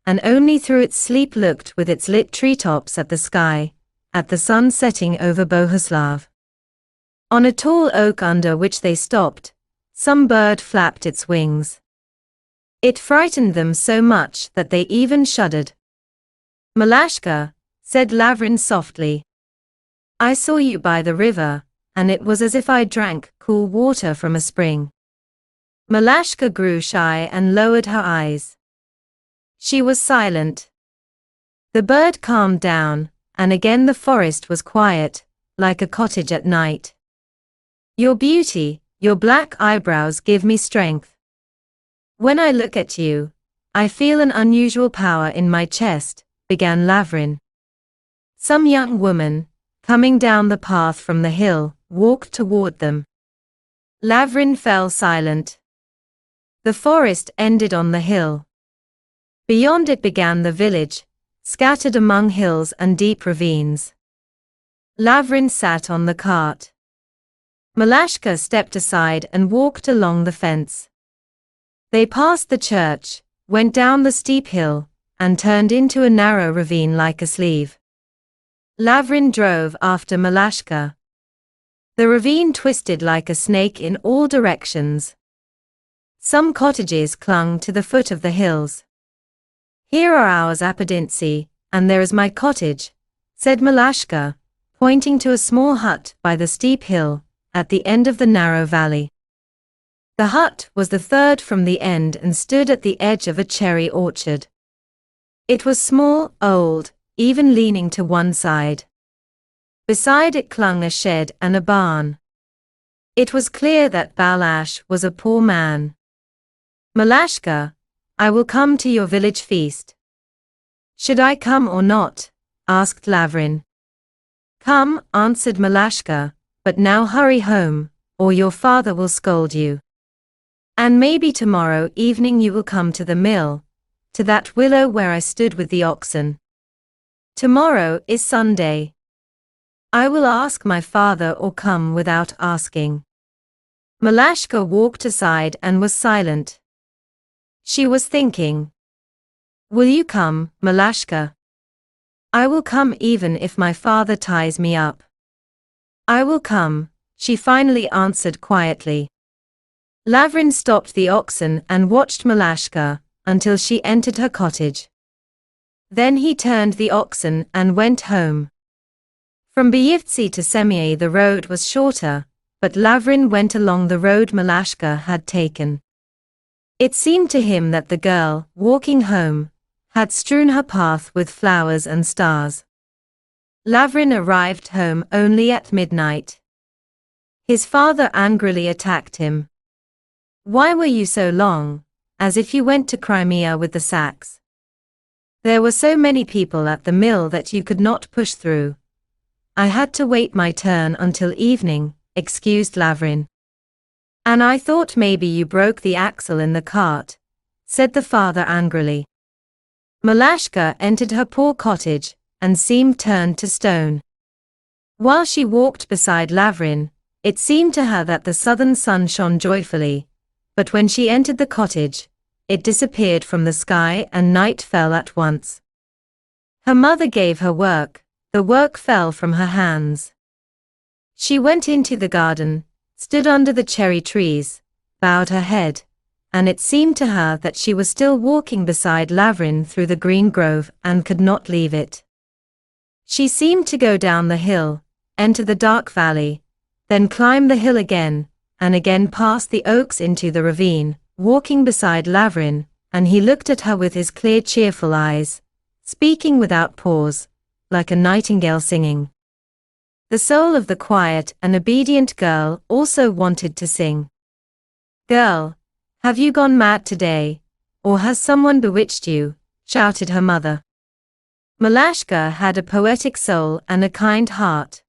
and only through its sleep looked with its lit treetops at the sky, at the sun setting over Bohuslav. On a tall oak under which they stopped, some bird flapped its wings. It frightened them so much that they even shuddered. Malashka, said Lavrin softly. I saw you by the river, and it was as if I drank cool water from a spring. Malashka grew shy and lowered her eyes. She was silent. The bird calmed down, and again the forest was quiet, like a cottage at night. Your beauty, your black eyebrows give me strength. When I look at you, I feel an unusual power in my chest, began Lavrin. Some young woman, coming down the path from the hill, walked toward them. Lavrin fell silent. The forest ended on the hill. Beyond it began the village, scattered among hills and deep ravines. Lavrin sat on the cart. Malashka stepped aside and walked along the fence. They passed the church, went down the steep hill, and turned into a narrow ravine like a sleeve. Lavrin drove after Malashka. The ravine twisted like a snake in all directions. Some cottages clung to the foot of the hills. "Here are ours, Apodintsy, and there is my cottage," said Malashka, pointing to a small hut by the steep hill, at the end of the narrow valley. The hut was the third from the end and stood at the edge of a cherry orchard. It was small, old, even leaning to one side. Beside it clung a shed and a barn. It was clear that Balash was a poor man. "Malashka, I will come to your village feast." "Should I come or not?" asked Lavrin. "Come," answered Malashka, "but now hurry home, or your father will scold you. And maybe tomorrow evening you will come to the mill, to that willow where I stood with the oxen. Tomorrow is Sunday. I will ask my father or come without asking." Malashka walked aside and was silent. She was thinking. "Will you come, Malashka?" "I will come even if my father ties me up." "I will come," she finally answered quietly. Lavrin stopped the oxen and watched Malashka until she entered her cottage. Then he turned the oxen and went home. From Byivtsi to Semyai the road was shorter, but Lavrin went along the road Malashka had taken. It seemed to him that the girl, walking home, had strewn her path with flowers and stars. Lavrin arrived home only at midnight. His father angrily attacked him. "Why were you so long, as if you went to Crimea with the sacks? There were so many people at the mill that you could not push through." "I had to wait my turn until evening," excused Lavrin. "And I thought maybe you broke the axle in the cart," said the father angrily. Malashka entered her poor cottage, and seemed turned to stone. While she walked beside Lavrin, it seemed to her that the southern sun shone joyfully, but when she entered the cottage, it disappeared from the sky and night fell at once. Her mother gave her work, the work fell from her hands. She went into the garden, stood under the cherry trees, bowed her head, and it seemed to her that she was still walking beside Lavrin through the green grove and could not leave it. She seemed to go down the hill, enter the dark valley, then climb the hill again, and again past the oaks into the ravine, walking beside Lavrin, and he looked at her with his clear cheerful eyes, speaking without pause, like a nightingale singing. The soul of the quiet and obedient girl also wanted to sing. "Girl, have you gone mad today, or has someone bewitched you?" shouted her mother. Malashka had a poetic soul and a kind heart.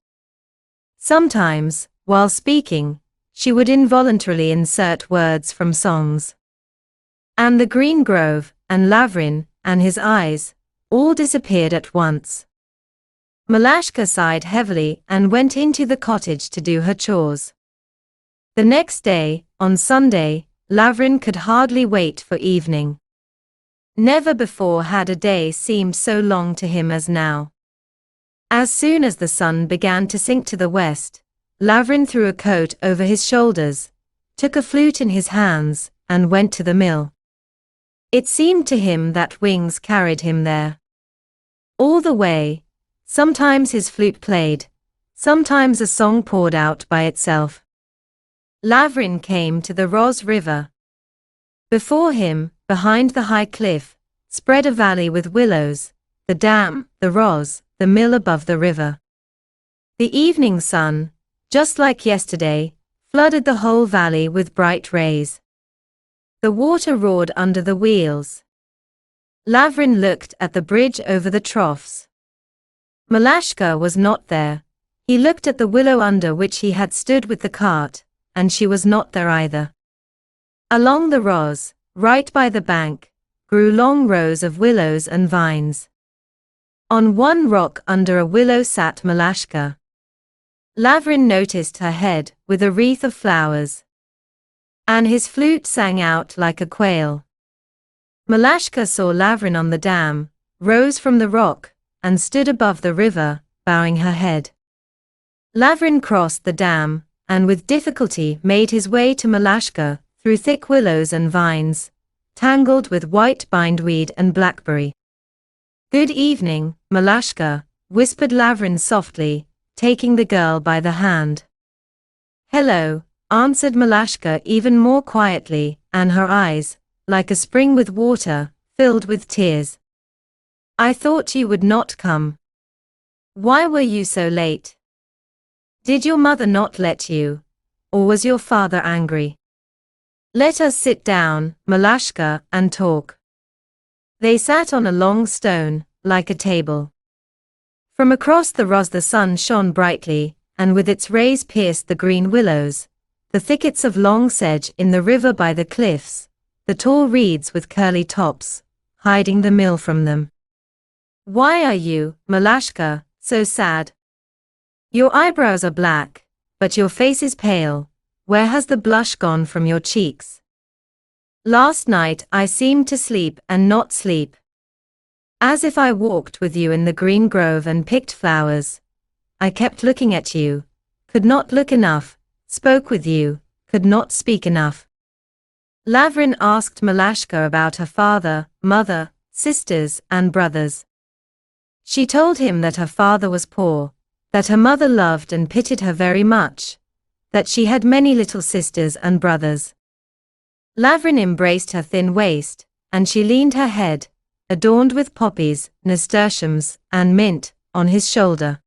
Sometimes, while speaking, she would involuntarily insert words from songs. And the green grove, and Lavrin, and his eyes, all disappeared at once. Malashka sighed heavily and went into the cottage to do her chores. The next day, on Sunday, Lavrin could hardly wait for evening. Never before had a day seemed so long to him as now. As soon as the sun began to sink to the west, Lavrin threw a coat over his shoulders, took a flute in his hands, and went to the mill. It seemed to him that wings carried him there. All the way, sometimes his flute played, sometimes a song poured out by itself. Lavrin came to the Ros River. Before him, behind the high cliff, spread a valley with willows, the dam, the Ros, the mill above the river. The evening sun, just like yesterday, flooded the whole valley with bright rays. The water roared under the wheels. Lavrin looked at the bridge over the troughs. Malashka was not there. He looked at the willow under which he had stood with the cart, and she was not there either. Along the Roz, right by the bank, grew long rows of willows and vines. On one rock under a willow sat Malashka. Lavrin noticed her head with a wreath of flowers. And his flute sang out like a quail. Malashka saw Lavrin on the dam, rose from the rock, and stood above the river, bowing her head. Lavrin crossed the dam, and with difficulty made his way to Malashka, through thick willows and vines, tangled with white bindweed and blackberry. "Good evening, Malashka," whispered Lavrin softly, taking the girl by the hand. "Hello," answered Malashka even more quietly, and her eyes, like a spring with water, filled with tears. "I thought you would not come. Why were you so late? Did your mother not let you? Or was your father angry? Let us sit down, Malashka, and talk." They sat on a long stone, like a table. From across the Roz the sun shone brightly, and with its rays pierced the green willows, the thickets of long sedge in the river by the cliffs, the tall reeds with curly tops, hiding the mill from them. "Why are you, Malashka, so sad? Your eyebrows are black, but your face is pale. Where has the blush gone from your cheeks? Last night I seemed to sleep and not sleep. As if I walked with you in the green grove and picked flowers. I kept looking at you, could not look enough, spoke with you, could not speak enough." Lavrin asked Malashka about her father, mother, sisters, and brothers. She told him that her father was poor, that her mother loved and pitied her very much, that she had many little sisters and brothers. Lavrin embraced her thin waist, and she leaned her head, adorned with poppies, nasturtiums, and mint, on his shoulder.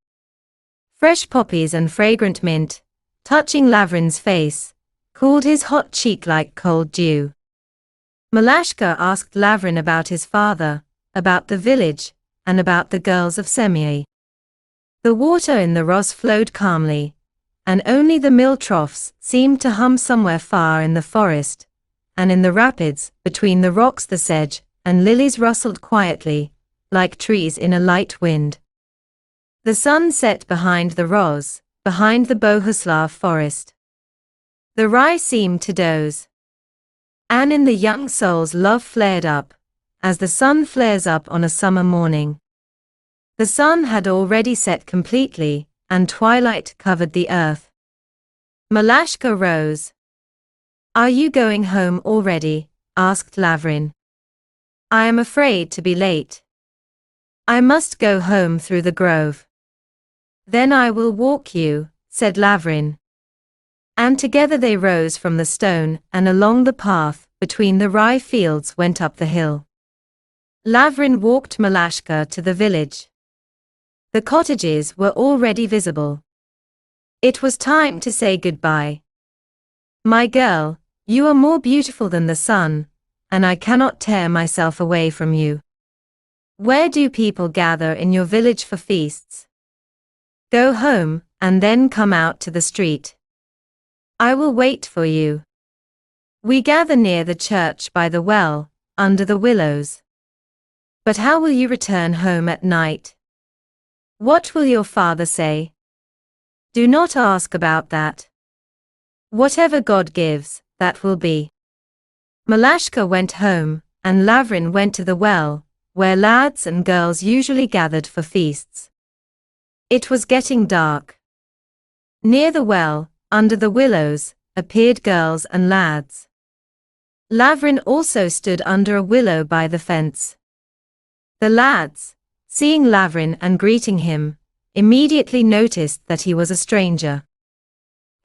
Fresh poppies and fragrant mint, touching Lavrin's face, cooled his hot cheek like cold dew. Malashka asked Lavrin about his father, about the village, and about the girls of Sem'ya. The water in the Roz flowed calmly, and only the mill troughs seemed to hum somewhere far in the forest, and in the rapids, between the rocks the sedge and lilies rustled quietly, like trees in a light wind. The sun set behind the Roz, behind the Bohuslav forest. The rye seemed to doze. And in the young soul's love flared up, as the sun flares up on a summer morning. The sun had already set completely, and twilight covered the earth. Malashka rose. "Are you going home already?" asked Lavrin. "I am afraid to be late. I must go home through the grove." "Then I will walk you," said Lavrin. And together they rose from the stone, and along the path, between the rye fields went up the hill. Lavrin walked Malashka to the village. The cottages were already visible. It was time to say goodbye. "My girl, you are more beautiful than the sun, and I cannot tear myself away from you. Where do people gather in your village for feasts? Go home, and then come out to the street. I will wait for you. We gather near the church by the well, under the willows. But how will you return home at night? What will your father say? Do not ask about that. Whatever God gives, that will be." Malashka went home, and Lavrin went to the well, where lads and girls usually gathered for feasts. It was getting dark. Near the well, under the willows, appeared girls and lads. Lavrin also stood under a willow by the fence. The lads, seeing Lavrin and greeting him, immediately noticed that he was a stranger.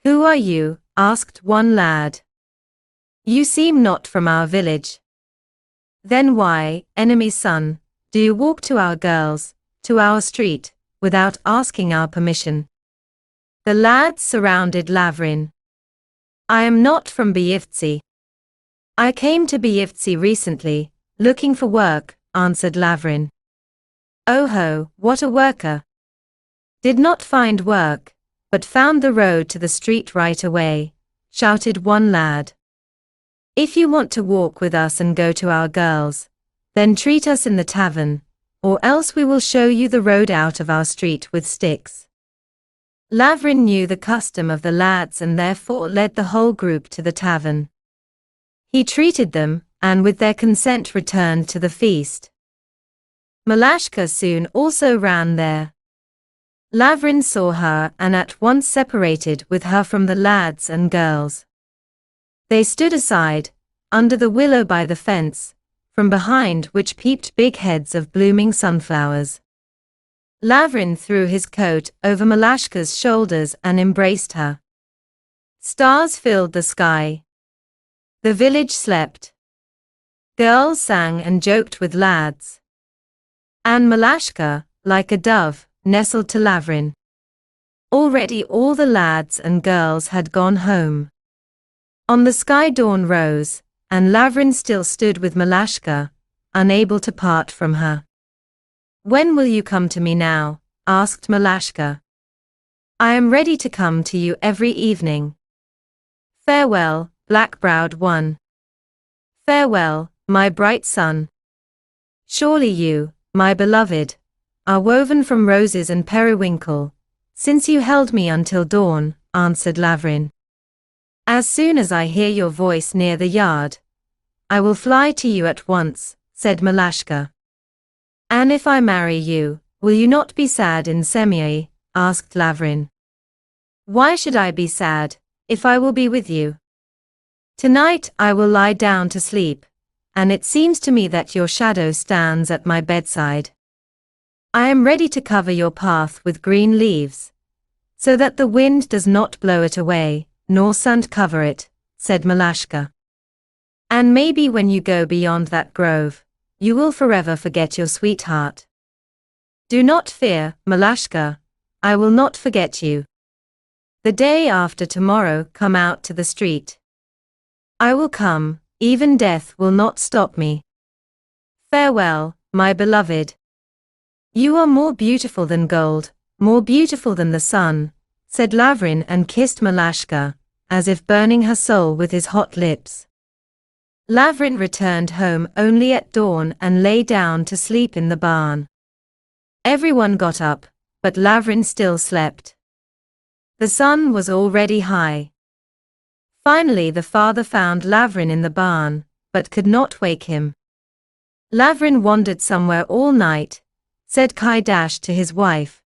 "Who are you?" asked one lad. "You seem not from our village. Then why, enemy's son, do you walk to our girls, to our street, without asking our permission?" The lads surrounded Lavrin. "I am not from Byivtsi. I came to Byivtsi recently, looking for work," answered Lavrin. "Oh ho, what a worker! Did not find work, but found the road to the street right away, shouted one lad. If you want to walk with us and go to our girls, then treat us in the tavern, or else we will show you the road out of our street with sticks. Lavrin knew the custom of the lads and therefore led the whole group to the tavern. He treated them, and with their consent returned to the feast. Malashka soon also ran there. Lavrin saw her and at once separated with her from the lads and girls. They stood aside, under the willow by the fence, from behind which peeped big heads of blooming sunflowers. Lavrin threw his coat over Malashka's shoulders and embraced her. Stars filled the sky. The village slept. Girls sang and joked with lads. And Malashka, like a dove, nestled to Lavrin. Already all the lads and girls had gone home. On the sky dawn rose, and Lavrin still stood with Malashka, unable to part from her. When will you come to me now? Asked Malashka. I am ready to come to you every evening. Farewell, black-browed one. Farewell, my bright son. Surely you, my beloved, are woven from roses and periwinkle, since you held me until dawn, answered Lavrin. As soon as I hear your voice near the yard, I will fly to you at once, said Malashka. And if I marry you, will you not be sad in Semyai? Asked Lavrin. Why should I be sad, if I will be with you? Tonight I will lie down to sleep, and it seems to me that your shadow stands at my bedside. I am ready to cover your path with green leaves, so that the wind does not blow it away, nor sun cover it, said Malashka. And maybe when you go beyond that grove, you will forever forget your sweetheart. Do not fear, Malashka, I will not forget you. The day after tomorrow come out to the street. I will come, even death will not stop me. Farewell, my beloved. You are more beautiful than gold, more beautiful than the sun, said Lavrin and kissed Malashka, as if burning her soul with his hot lips. Lavrin returned home only at dawn and lay down to sleep in the barn. Everyone got up, but Lavrin still slept. The sun was already high. Finally the father found Lavrin in the barn, but could not wake him. Lavrin wandered somewhere all night, said Kaidash to his wife.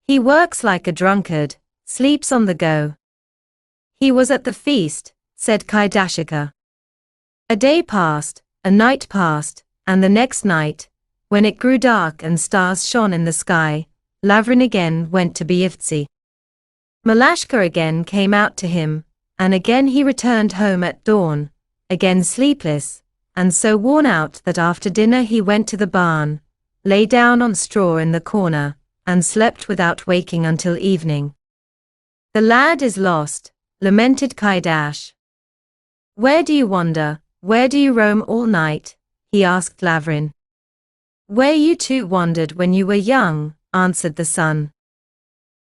He works like a drunkard, sleeps on the go. He was at the feast, said Kaidashika. A day passed, a night passed, and the next night, when it grew dark and stars shone in the sky, Lavrin again went to Levytskyi. Malashka again came out to him, and again he returned home at dawn, again sleepless, and so worn out that after dinner he went to the barn, lay down on straw in the corner, and slept without waking until evening. The lad is lost, lamented Kaidash. Where do you wander, where do you roam all night? He asked Lavrin. Where you too wandered when you were young, answered the son.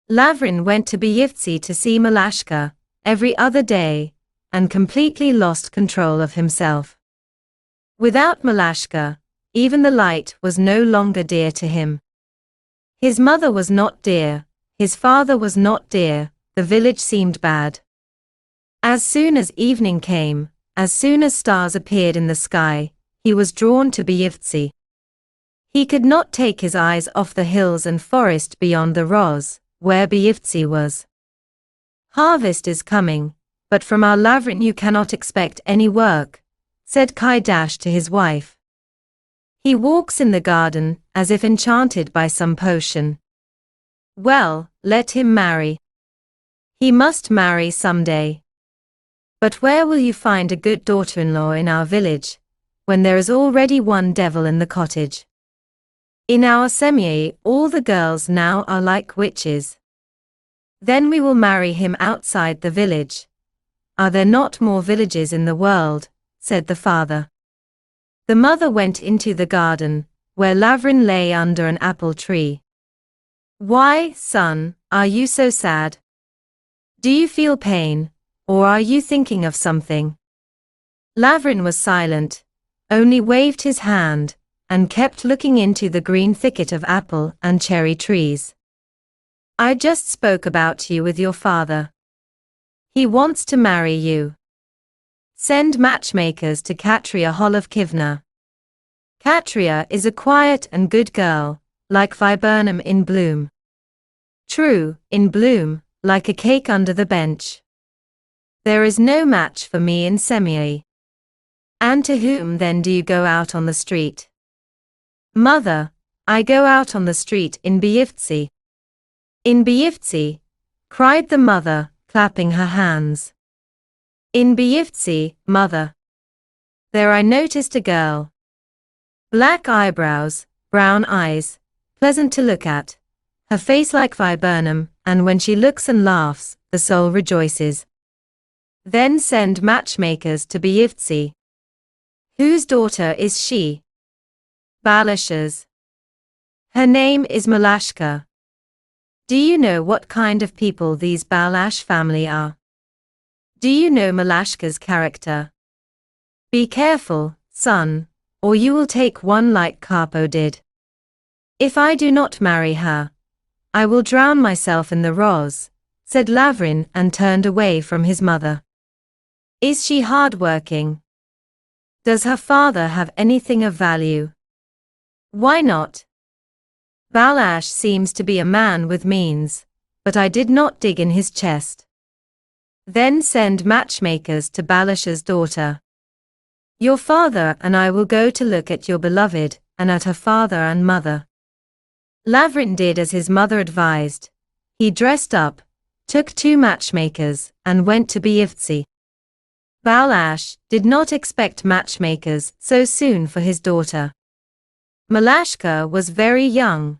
Lavrin went to Levytskyi to see Malashka every other day, and completely lost control of himself. Without Malashka, even the light was no longer dear to him. His mother was not dear, his father was not dear, the village seemed bad. As soon as evening came, as soon as stars appeared in the sky, he was drawn to Levytskyi. He could not take his eyes off the hills and forest beyond the Roz, where Levytskyi was. Harvest is coming, but from our Lavrin you cannot expect any work, said Kaidash to his wife. He walks in the garden, as if enchanted by some potion. Well, let him marry. He must marry some day. But where will you find a good daughter-in-law in our village, when there is already one devil in the cottage? In our Semyai all the girls now are like witches. Then we will marry him outside the village. Are there not more villages in the world? Said the father. The mother went into the garden, where Lavrin lay under an apple tree. Why, son, are you so sad? Do you feel pain, or are you thinking of something? Lavrin was silent, only waved his hand, and kept looking into the green thicket of apple and cherry trees. I just spoke about you with your father. He wants to marry you. Send matchmakers to Katria Holovkivna. Katria is a quiet and good girl, like viburnum in bloom. True, in bloom, like a cake under the bench. There is no match for me in Semyai. And to whom then do you go out on the street? Mother, I go out on the street in Byivtsi. In Byivtsi, cried the mother, clapping her hands. In Byivtsi, mother. There I noticed a girl. Black eyebrows, brown eyes, pleasant to look at, her face like viburnum, and when she looks and laughs, the soul rejoices. Then send matchmakers to Byivtsi. Whose daughter is she? Balash's. Her name is Malashka. Do you know what kind of people these Balash family are? Do you know Malashka's character? Be careful, son, or you will take one like Karpo did. If I do not marry her, I will drown myself in the Roz, said Lavrin and turned away from his mother. Is she hard-working? Does her father have anything of value? Why not? Balash seems to be a man with means, but I did not dig in his chest. Then send matchmakers to Balash's daughter. Your father and I will go to look at your beloved, and at her father and mother. Lavrin did as his mother advised. He dressed up, took 2 matchmakers, and went to Byivtsi. Balash did not expect matchmakers so soon for his daughter. Malashka was very young.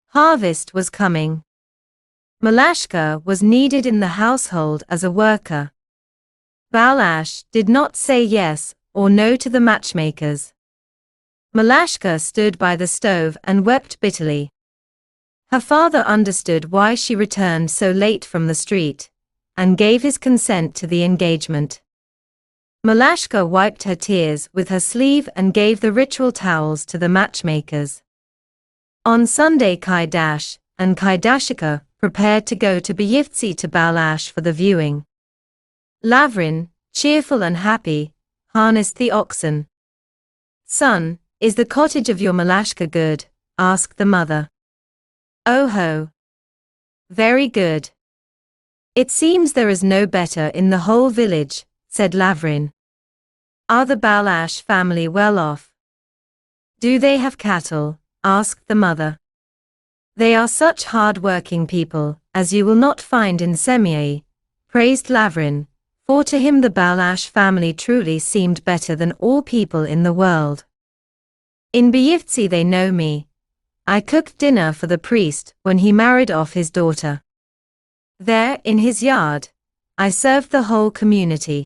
Harvest was coming. Malashka was needed in the household as a worker. Balash did not say yes or no to the matchmakers. Malashka stood by the stove and wept bitterly. Her father understood why she returned so late from the street, and gave his consent to the engagement. Malashka wiped her tears with her sleeve and gave the ritual towels to the matchmakers. On Sunday Kaidash and Kaidashika prepared to go to Byivtsi to Balash for the viewing. Lavrin, cheerful and happy, harnessed the oxen. Son, is the cottage of your Malashka good? Asked the mother. Oh ho! Very good. It seems there is no better in the whole village, said Lavrin. Are the Balash family well off? Do they have cattle? Asked the mother. They are such hard-working people, as you will not find in Semyai, praised Lavrin, for to him the Balash family truly seemed better than all people in the world. In Byivtsi they know me. I cooked dinner for the priest when he married off his daughter. There, in his yard, I served the whole community.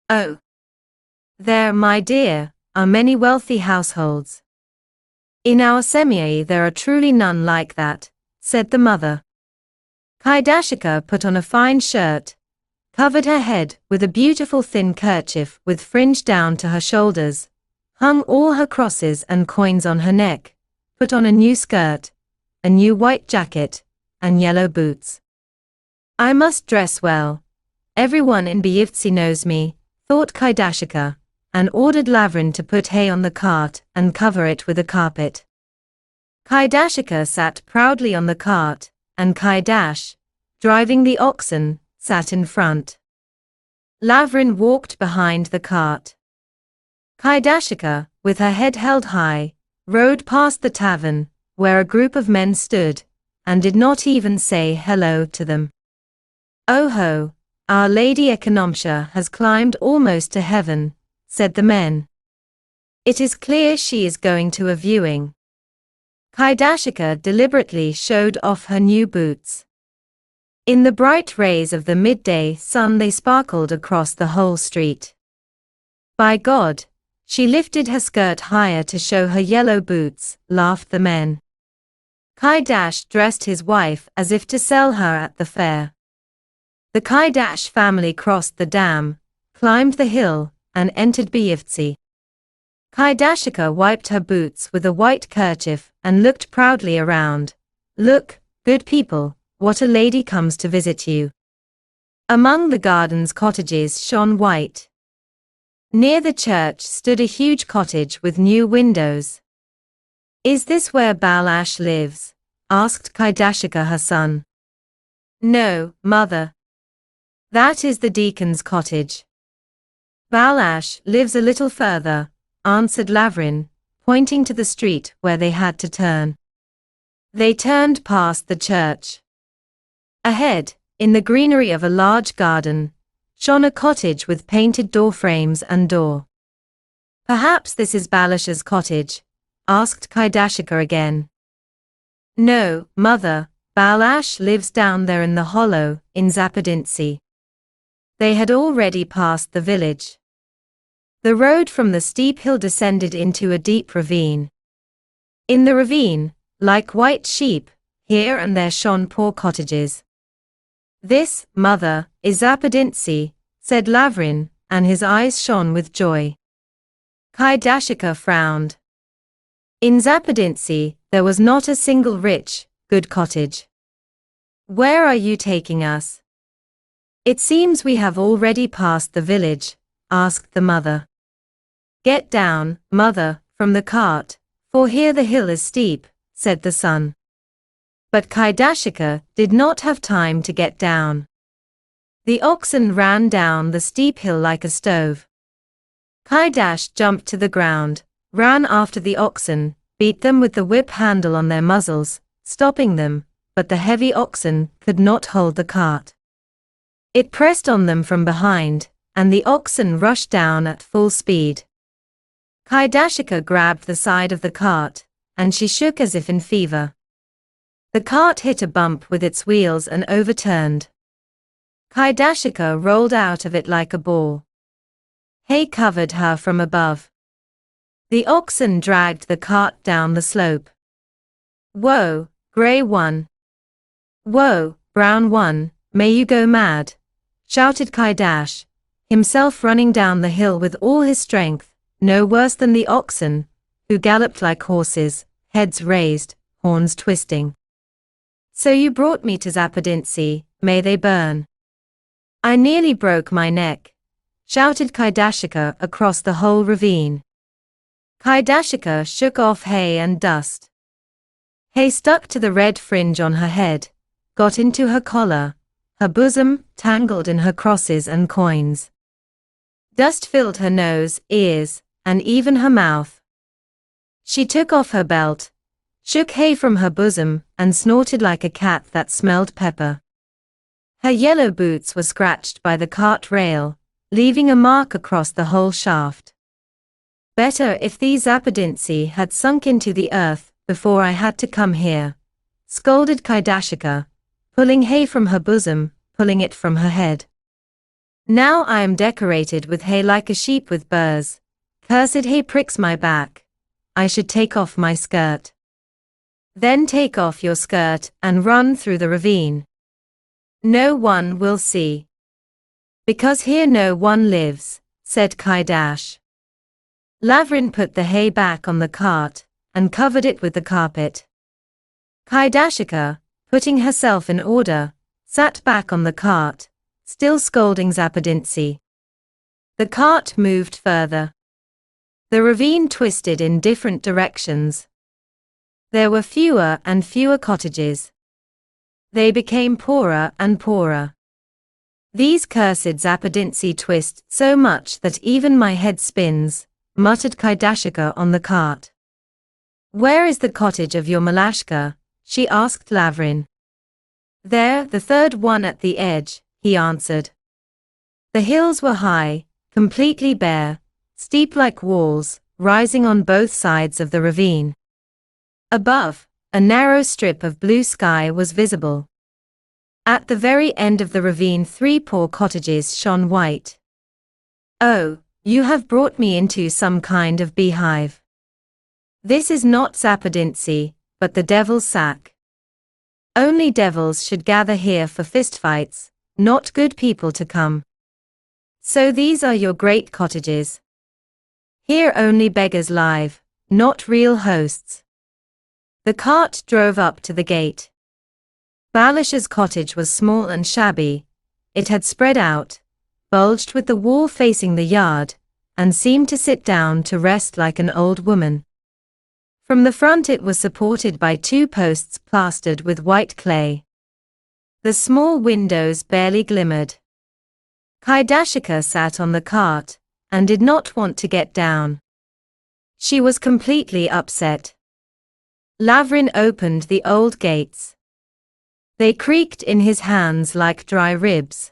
Oh! There, my dear, are many wealthy households. In our Semyai there are truly none like that, said the mother. Kaidashika put on a fine shirt, covered her head with a beautiful thin kerchief with fringe down to her shoulders, hung all her crosses and coins on her neck, put on a new skirt, a new white jacket, and yellow boots. I must dress well. Everyone in Byivtsi knows me, thought Kaidashika, and ordered Lavrin to put hay on the cart and cover it with a carpet. Kaidashika sat proudly on the cart, and Kaidash, driving the oxen, sat in front. Lavrin walked behind the cart. Kaidashika, with her head held high, rode past the tavern, where a group of men stood, and did not even say hello to them. Oh ho, Our Lady Ekonomsha has climbed almost to heaven, said the men. It is clear she is going to a viewing. Kaidashika deliberately showed off her new boots. In the bright rays of the midday sun they sparkled across the whole street. By God, she lifted her skirt higher to show her yellow boots, laughed the men. Kaidash dressed his wife as if to sell her at the fair. The Kaidash family crossed the dam, climbed the hill, and entered Byevtsi. Kaidashika wiped her boots with a white kerchief and looked proudly around. "Look, good people, what a lady comes to visit you." Among the garden's cottages shone white. Near the church stood a huge cottage with new windows. "Is this where Balash lives?" asked Kaidashika her son. "No, mother. That is the deacon's cottage. Balash lives a little further," answered Lavrin, pointing to the street where they had to turn. They turned past the church. Ahead, in the greenery of a large garden, shone a cottage with painted door frames and door. "Perhaps this is Balash's cottage?" asked Kaidashika again. "No, mother, Balash lives down there in the hollow, in Zapodyntsi." They had already passed the village. The road from the steep hill descended into a deep ravine. In the ravine, like white sheep, here and there shone poor cottages. "This, mother, is Zapodyntsi," said Lavrin, and his eyes shone with joy. Kaidashika frowned. In Zapodyntsi, there was not a single rich, good cottage. "Where are you taking us?" "It seems we have already passed the village," asked the mother. "Get down, mother, from the cart, for here the hill is steep," said the son. But Kaidashika did not have time to get down. The oxen ran down the steep hill like a stove. Kaidash jumped to the ground, ran after the oxen, beat them with the whip handle on their muzzles, stopping them, but the heavy oxen could not hold the cart. It pressed on them from behind, and the oxen rushed down at full speed. Kaidashika grabbed the side of the cart, and she shook as if in fever. The cart hit a bump with its wheels and overturned. Kaidashika rolled out of it like a ball. Hay covered her from above. The oxen dragged the cart down the slope. "Whoa, grey one! Whoa, brown one, may you go mad!" shouted Kaidash, himself running down the hill with all his strength, no worse than the oxen, who galloped like horses, heads raised, horns twisting. "So you brought me to Zapodyntsi, may they burn! I nearly broke my neck," shouted Kaidashika across the whole ravine. Kaidashika shook off hay and dust. Hay stuck to the red fringe on her head, got into her collar, her bosom tangled in her crosses and coins. Dust filled her nose, ears, and even her mouth. She took off her belt, shook hay from her bosom, and snorted like a cat that smelled pepper. Her yellow boots were scratched by the cart rail, leaving a mark across the whole shaft. "Better if these Zapodyntsi had sunk into the earth before I had to come here," scolded Kaidashika, pulling hay from her bosom, pulling it from her head. "Now I am decorated with hay like a sheep with burrs. Cursed hay pricks my back. I should take off my skirt." "Then take off your skirt and run through the ravine. No one will see. Because here no one lives," said Kaidash. Lavrin put the hay back on the cart, and covered it with the carpet. Kaidashika, putting herself in order, sat back on the cart, still scolding Zapodyntsi. The cart moved further. The ravine twisted in different directions. There were fewer and fewer cottages. They became poorer and poorer. "These cursed Zapodyntsi twist so much that even my head spins," muttered Kaidashika on the cart. "Where is the cottage of your Malashka?" she asked Lavrin. "There, the third one at the edge," he answered. The hills were high, completely bare, steep like walls, rising on both sides of the ravine. Above, a narrow strip of blue sky was visible. At the very end of the ravine 3 poor cottages shone white. "Oh, you have brought me into some kind of beehive. This is not Zapodyntsi, but the devil's sack," Only devils should gather here for fistfights, not good people to come. So these are your great cottages. Here only beggars live, not real hosts. The cart drove up to the gate. Balash's cottage was small and shabby. It had spread out, bulged with the wall facing the yard, and seemed to sit down to rest like an old woman. From the front it was supported by 2 posts plastered with white clay. The small windows barely glimmered. Kaidash sat on the cart, and did not want to get down. She was completely upset. Lavrin opened the old gates. They creaked in his hands like dry ribs.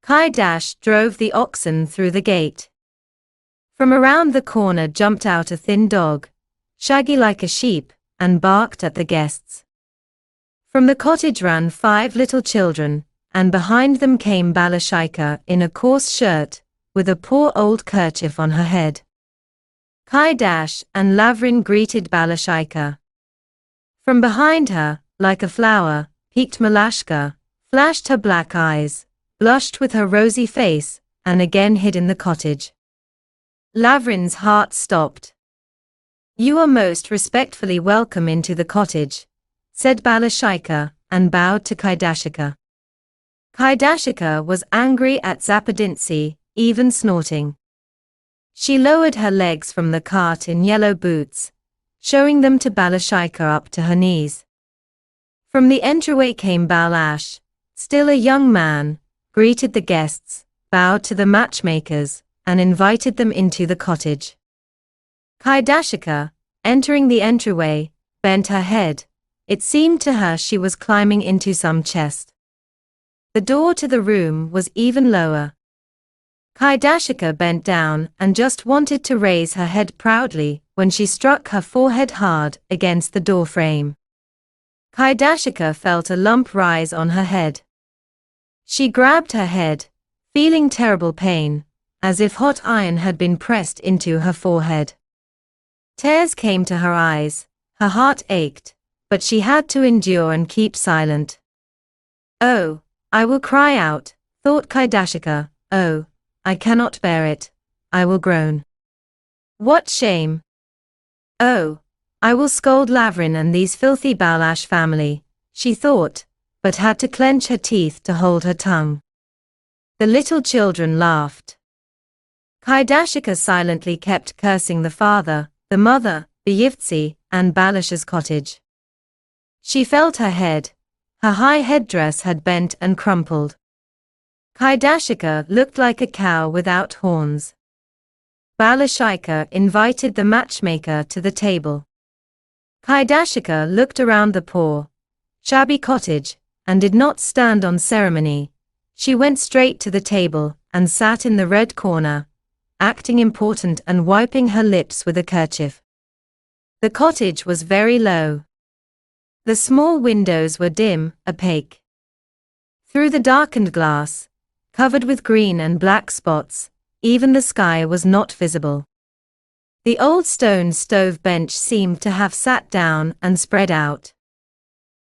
Kaidash drove the oxen through the gate. From around the corner jumped out a thin dog, shaggy like a sheep, and barked at the guests. From the cottage ran 5 little children, and behind them came Balashika in a coarse shirt, with a poor old kerchief on her head. Kaidash and Lavrin greeted Balashika. From behind her, like a flower, peeked Malashka, flashed her black eyes, blushed with her rosy face, and again hid in the cottage. Lavrin's heart stopped. "You are most respectfully welcome into the cottage," said Balashika, and bowed to Kaidashika. Kaidashika was angry at Zapadinsy, even snorting. She lowered her legs from the cart in yellow boots, showing them to Balashika up to her knees. From the entryway came Balash, still a young man, greeted the guests, bowed to the matchmakers, and invited them into the cottage. Kaidashika, entering the entryway, bent her head. It seemed to her she was climbing into some chest. The door to the room was even lower. Kaidashika bent down and just wanted to raise her head proudly when she struck her forehead hard against the door frame. Kaidashika felt a lump rise on her head. She grabbed her head, feeling terrible pain, as if hot iron had been pressed into her forehead. Tears came to her eyes, her heart ached, but she had to endure and keep silent. "Oh, I will cry out," thought Kaidashika. "Oh, I cannot bear it, I will groan. What shame! Oh, I will scold Lavrin and these filthy Balash family," she thought, but had to clench her teeth to hold her tongue. The little children laughed. Kaidashika silently kept cursing the father, the mother, Beyivtsi, and Balash's cottage. She felt her head. Her high headdress had bent and crumpled. Kaidashika looked like a cow without horns. Balashika invited the matchmaker to the table. Kaidashika looked around the poor, shabby cottage, and did not stand on ceremony. She went straight to the table, and sat in the red corner, acting important and wiping her lips with a kerchief. The cottage was very low. The small windows were dim, opaque. Through the darkened glass, covered with green and black spots, even the sky was not visible. The old stone stove bench seemed to have sat down and spread out.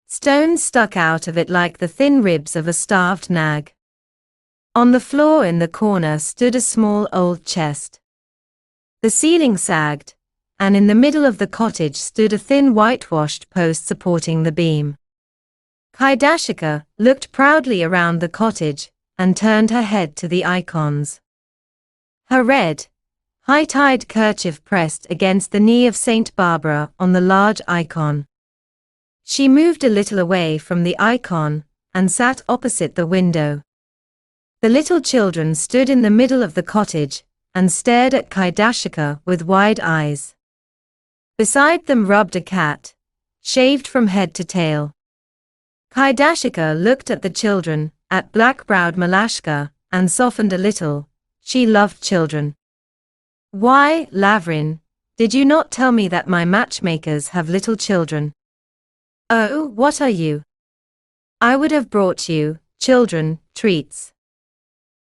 Stones stuck out of it like the thin ribs of a starved nag. On the floor in the corner stood a small old chest. The ceiling sagged, and in the middle of the cottage stood a thin whitewashed post supporting the beam. Kaidashika looked proudly around the cottage, and turned her head to the icons. Her red, high-tied kerchief pressed against the knee of Saint Barbara on the large icon. She moved a little away from the icon, and sat opposite the window. The little children stood in the middle of the cottage, and stared at Kaidashika with wide eyes. Beside them rubbed a cat, shaved from head to tail. Kaidashika looked at the children, at black-browed Malashka, and softened a little. She loved children. "Why, Lavrin, did you not tell me that my matchmakers have little children? Oh, what are you? I would have brought you, children, treats.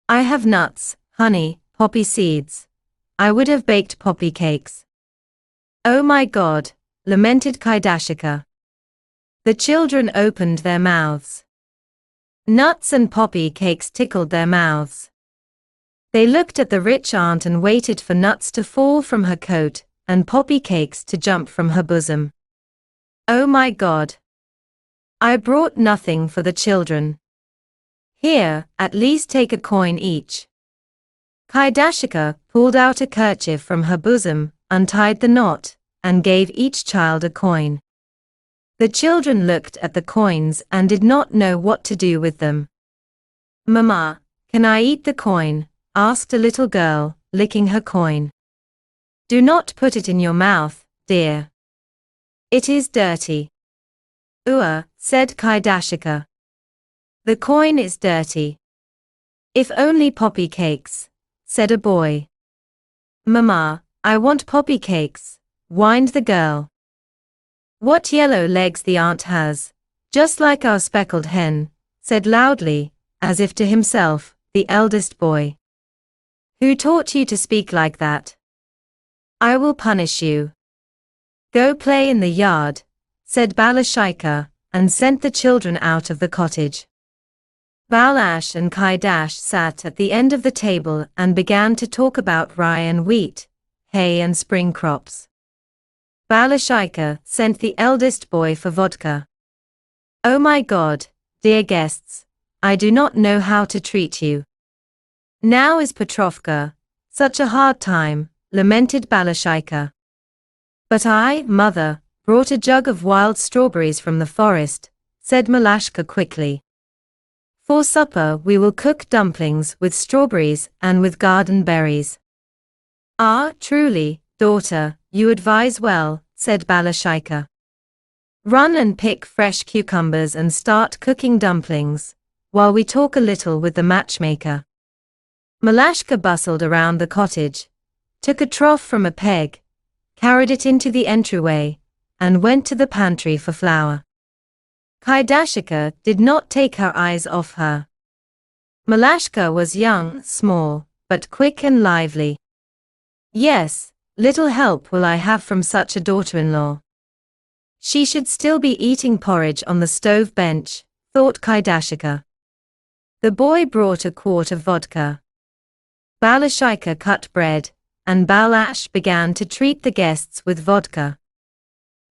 I have nuts, honey, poppy seeds. I would have baked poppy cakes." "Oh my God," lamented Kaidashika. The children opened their mouths. Nuts and poppy cakes tickled their mouths. They looked at the rich aunt and waited for nuts to fall from her coat and poppy cakes to jump from her bosom. Oh my God! I brought nothing for the children. Here, at least take a coin each. Kaidashika pulled out a kerchief from her bosom, untied the knot, and gave each child a coin. The children looked at the coins and did not know what to do with them. Mama, can I eat the coin? Asked a little girl, licking her coin. Do not put it in your mouth, dear. It is dirty. Said Kaidashika. The coin is dirty. If only poppy cakes, said a boy. Mama, I want poppy cakes, whined the girl. What yellow legs the aunt has, just like our speckled hen, said loudly, as if to himself, the eldest boy. Who taught you to speak like that? I will punish you. Go play in the yard, said Balashika, and sent the children out of the cottage. Balash and Kaidash sat at the end of the table and began to talk about rye and wheat, hay and spring crops. Balashika sent the eldest boy for vodka. Oh my God, dear guests, I do not know how to treat you. Now is Petrovka, such a hard time, lamented Balashika. But I, mother, brought a jug of wild strawberries from the forest, said Malashka quickly. For supper we will cook dumplings with strawberries and with garden berries. Ah, truly, daughter, you advise well, said Balashika. Run and pick fresh cucumbers and start cooking dumplings, while we talk a little with the matchmaker. Malashka bustled around the cottage, took a trough from a peg, carried it into the entryway, and went to the pantry for flour. Kaidashika did not take her eyes off her. Malashka was young, small, but quick and lively. Yes, little help will I have from such a daughter-in-law. She should still be eating porridge on the stove bench, thought Kaidashika. The boy brought a quart of vodka. Balashika cut bread, and Balash began to treat the guests with vodka.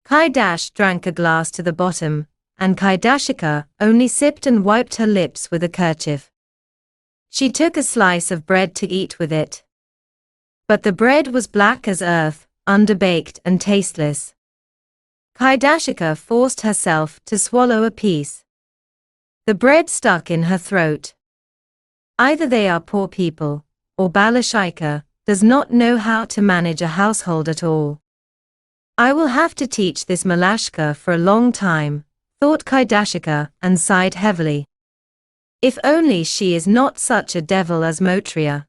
Kaidash drank a glass to the bottom, and Kaidashika only sipped and wiped her lips with a kerchief. She took a slice of bread to eat with it. But the bread was black as earth, underbaked and tasteless. Kaidashika forced herself to swallow a piece. The bread stuck in her throat. Either they are poor people, or Balashika does not know how to manage a household at all. I will have to teach this Malashka for a long time, thought Kaidashika, and sighed heavily. If only she is not such a devil as Motriya.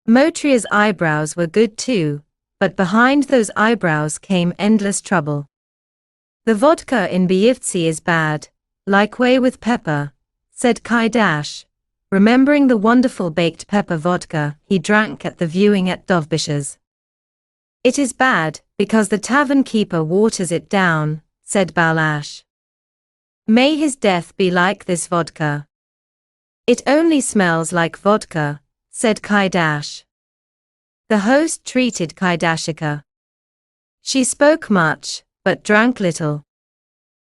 Motriya's eyebrows were good too, but behind those eyebrows came endless trouble. The vodka in Byivtsi is bad, like whey with pepper, said Kaidash, remembering the wonderful baked pepper vodka he drank at the viewing at Dovbish's. It is bad, because the tavern keeper waters it down, said Balash. May his death be like this vodka. It only smells like vodka, said Kaidash. The host treated Kaidashika. She spoke much, but drank little.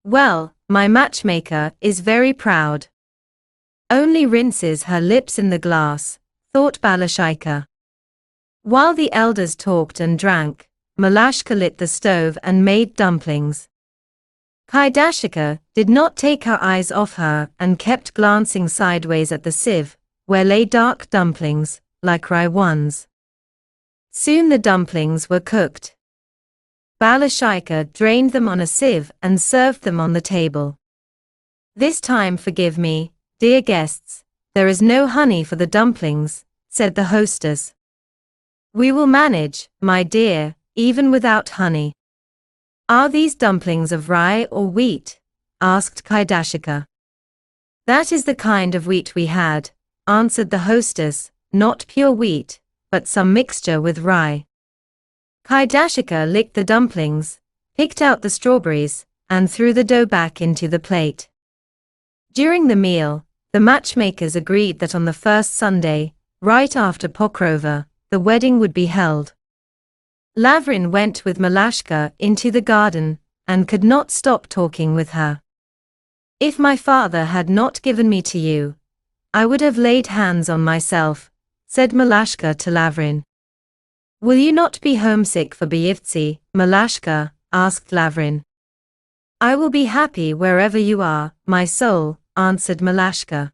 Well, my matchmaker is very proud. Only rinses her lips in the glass, thought Balashika. While the elders talked and drank, Malashka lit the stove and made dumplings. Kaidashika did not take her eyes off her and kept glancing sideways at the sieve, where lay dark dumplings, like rye ones. Soon the dumplings were cooked. Balashika drained them on a sieve and served them on the table. This time forgive me, dear guests, there is no honey for the dumplings, said the hostess. We will manage, my dear, even without honey. Are these dumplings of rye or wheat? Asked Kaidashika. That is the kind of wheat we had, answered the hostess, not pure wheat, but some mixture with rye. Kaidashika licked the dumplings, picked out the strawberries, and threw the dough back into the plate. During the meal, the matchmakers agreed that on the first Sunday, right after Pokrova, the wedding would be held. Lavrin went with Malashka into the garden, and could not stop talking with her. "If my father had not given me to you, I would have laid hands on myself," said Malashka to Lavrin. "Will you not be homesick for Byivtsy, Malashka?" asked Lavrin. "I will be happy wherever you are, my soul," answered Malashka.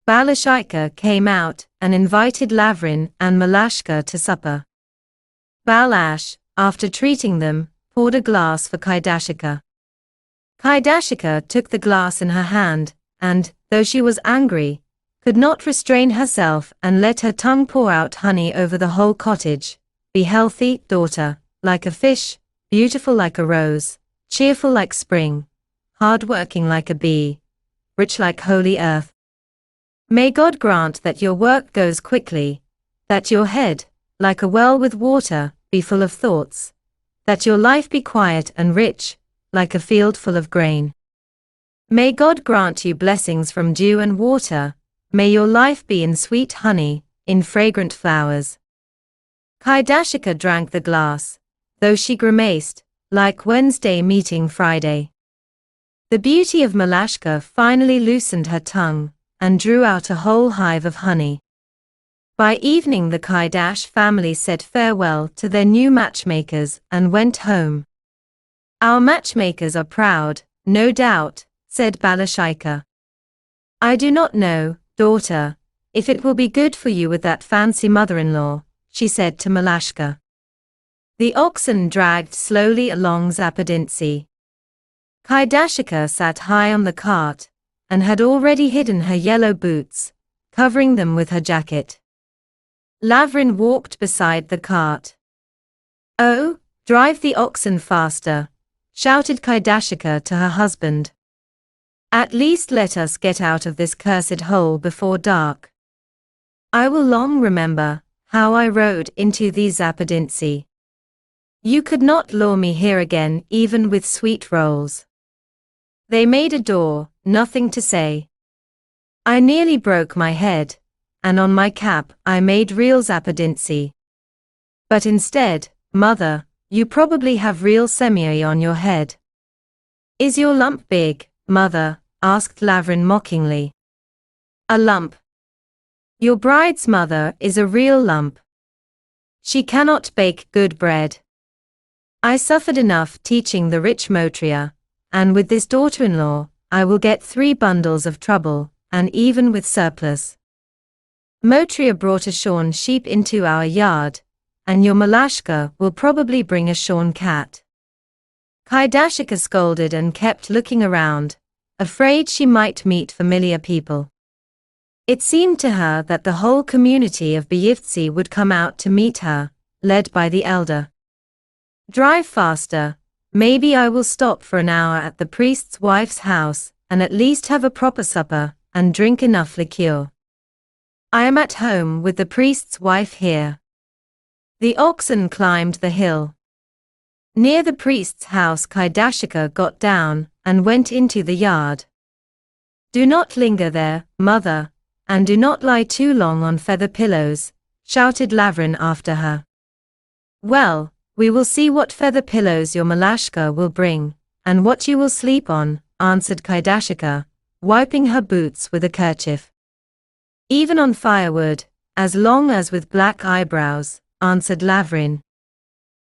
Balashika came out and invited Lavrin and Malashka to supper. Balash, after treating them, poured a glass for Kaidashika. Kaidashika took the glass in her hand, and, though she was angry, could not restrain herself and let her tongue pour out honey over the whole cottage. "Be healthy, daughter, like a fish, beautiful like a rose, cheerful like spring, hard-working like a bee, rich like holy earth. May God grant that your work goes quickly, that your head, like a well with water, be full of thoughts, that your life be quiet and rich, like a field full of grain. May God grant you blessings from dew and water, may your life be in sweet honey, in fragrant flowers." Kaidashika drank the glass, though she grimaced, like Wednesday meeting Friday. The beauty of Malashka finally loosened her tongue, and drew out a whole hive of honey. By evening the Kaidash family said farewell to their new matchmakers and went home. "Our matchmakers are proud, no doubt," said Balashika. "I do not know, daughter, if it will be good for you with that fancy mother-in-law," she said to Malashka. The oxen dragged slowly along Zapadinsy. Kaidashika sat high on the cart, and had already hidden her yellow boots, covering them with her jacket. Lavrin walked beside the cart. "Oh, drive the oxen faster," shouted Kaidashika to her husband. "At least let us get out of this cursed hole before dark. I will long remember how I rode into the Zapadinsy. You could not lure me here again even with sweet rolls. They made a door, nothing to say. I nearly broke my head, and on my cap I made real Zapadinsy. But instead, mother, you probably have real semyai on your head." "Is your lump big, mother?" asked Lavrin mockingly. "A lump? Your bride's mother is a real lump. She cannot bake good bread. I suffered enough teaching the rich Motria, and with this daughter-in-law, I will get 3 bundles of trouble, and even with surplus. Motria brought a shorn sheep into our yard, and your Malashka will probably bring a shorn cat." Kaidashika scolded and kept looking around, afraid she might meet familiar people. It seemed to her that the whole community of Byivtsy would come out to meet her, led by the elder. "Drive faster, maybe I will stop for an hour at the priest's wife's house, and at least have a proper supper, and drink enough liqueur. I am at home with the priest's wife here." The oxen climbed the hill. Near the priest's house Kaidashika got down, and went into the yard. "Do not linger there, mother, and do not lie too long on feather pillows," shouted Lavrin after her. "Well, we will see what feather pillows your Malashka will bring, and what you will sleep on," answered Kaidashika, wiping her boots with a kerchief. "Even on firewood, as long as with black eyebrows," answered Lavrin.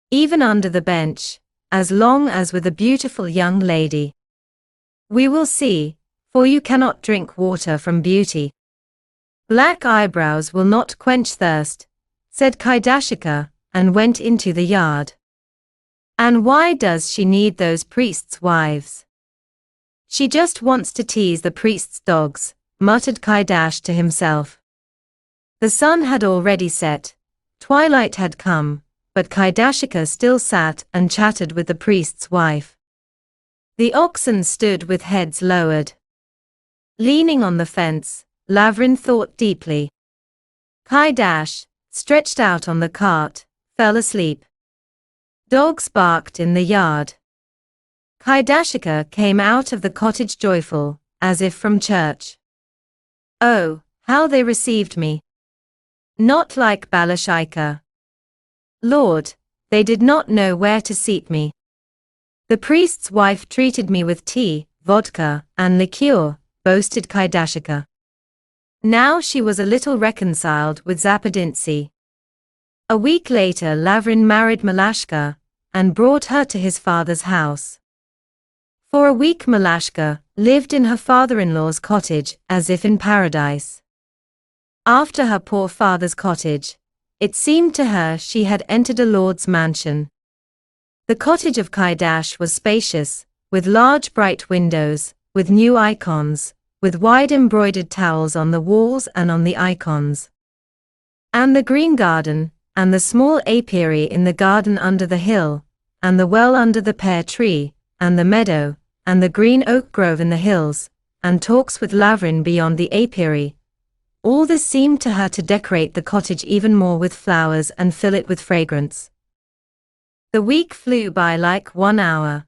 "Even under the bench, as long as with a beautiful young lady. We will see, for you cannot drink water from beauty." "Black eyebrows will not quench thirst," said Kaidashika, and went into the yard. "And why does she need those priests' wives? She just wants to tease the priest's dogs," muttered Kaidash to himself. The sun had already set, twilight had come, but Kaidashika still sat and chatted with the priest's wife. The oxen stood with heads lowered. Leaning on the fence, Lavrin thought deeply. Kaidash, stretched out on the cart, fell asleep. Dogs barked in the yard. Kaidashika came out of the cottage joyful, as if from church. Oh, how they received me! Not like Balashika. Lord, they did not know where to seat me. The priest's wife treated me with tea, vodka, and liqueur, boasted Kaidashika. Now she was a little reconciled with Zapadinsky. A week later Lavrin married Malashka, and brought her to his father's house. For a week Malashka lived in her father-in-law's cottage as if in paradise. After her poor father's cottage, it seemed to her she had entered a lord's mansion. The cottage of Kaidash was spacious, with large bright windows, with new icons, with wide embroidered towels on the walls and on the icons. And the green garden, and the small apiary in the garden under the hill, and the well under the pear tree, and the meadow, and the green oak grove in the hills, and talks with Lavrin beyond the apiary. All this seemed to her to decorate the cottage even more with flowers and fill it with fragrance. The week flew by like 1 hour.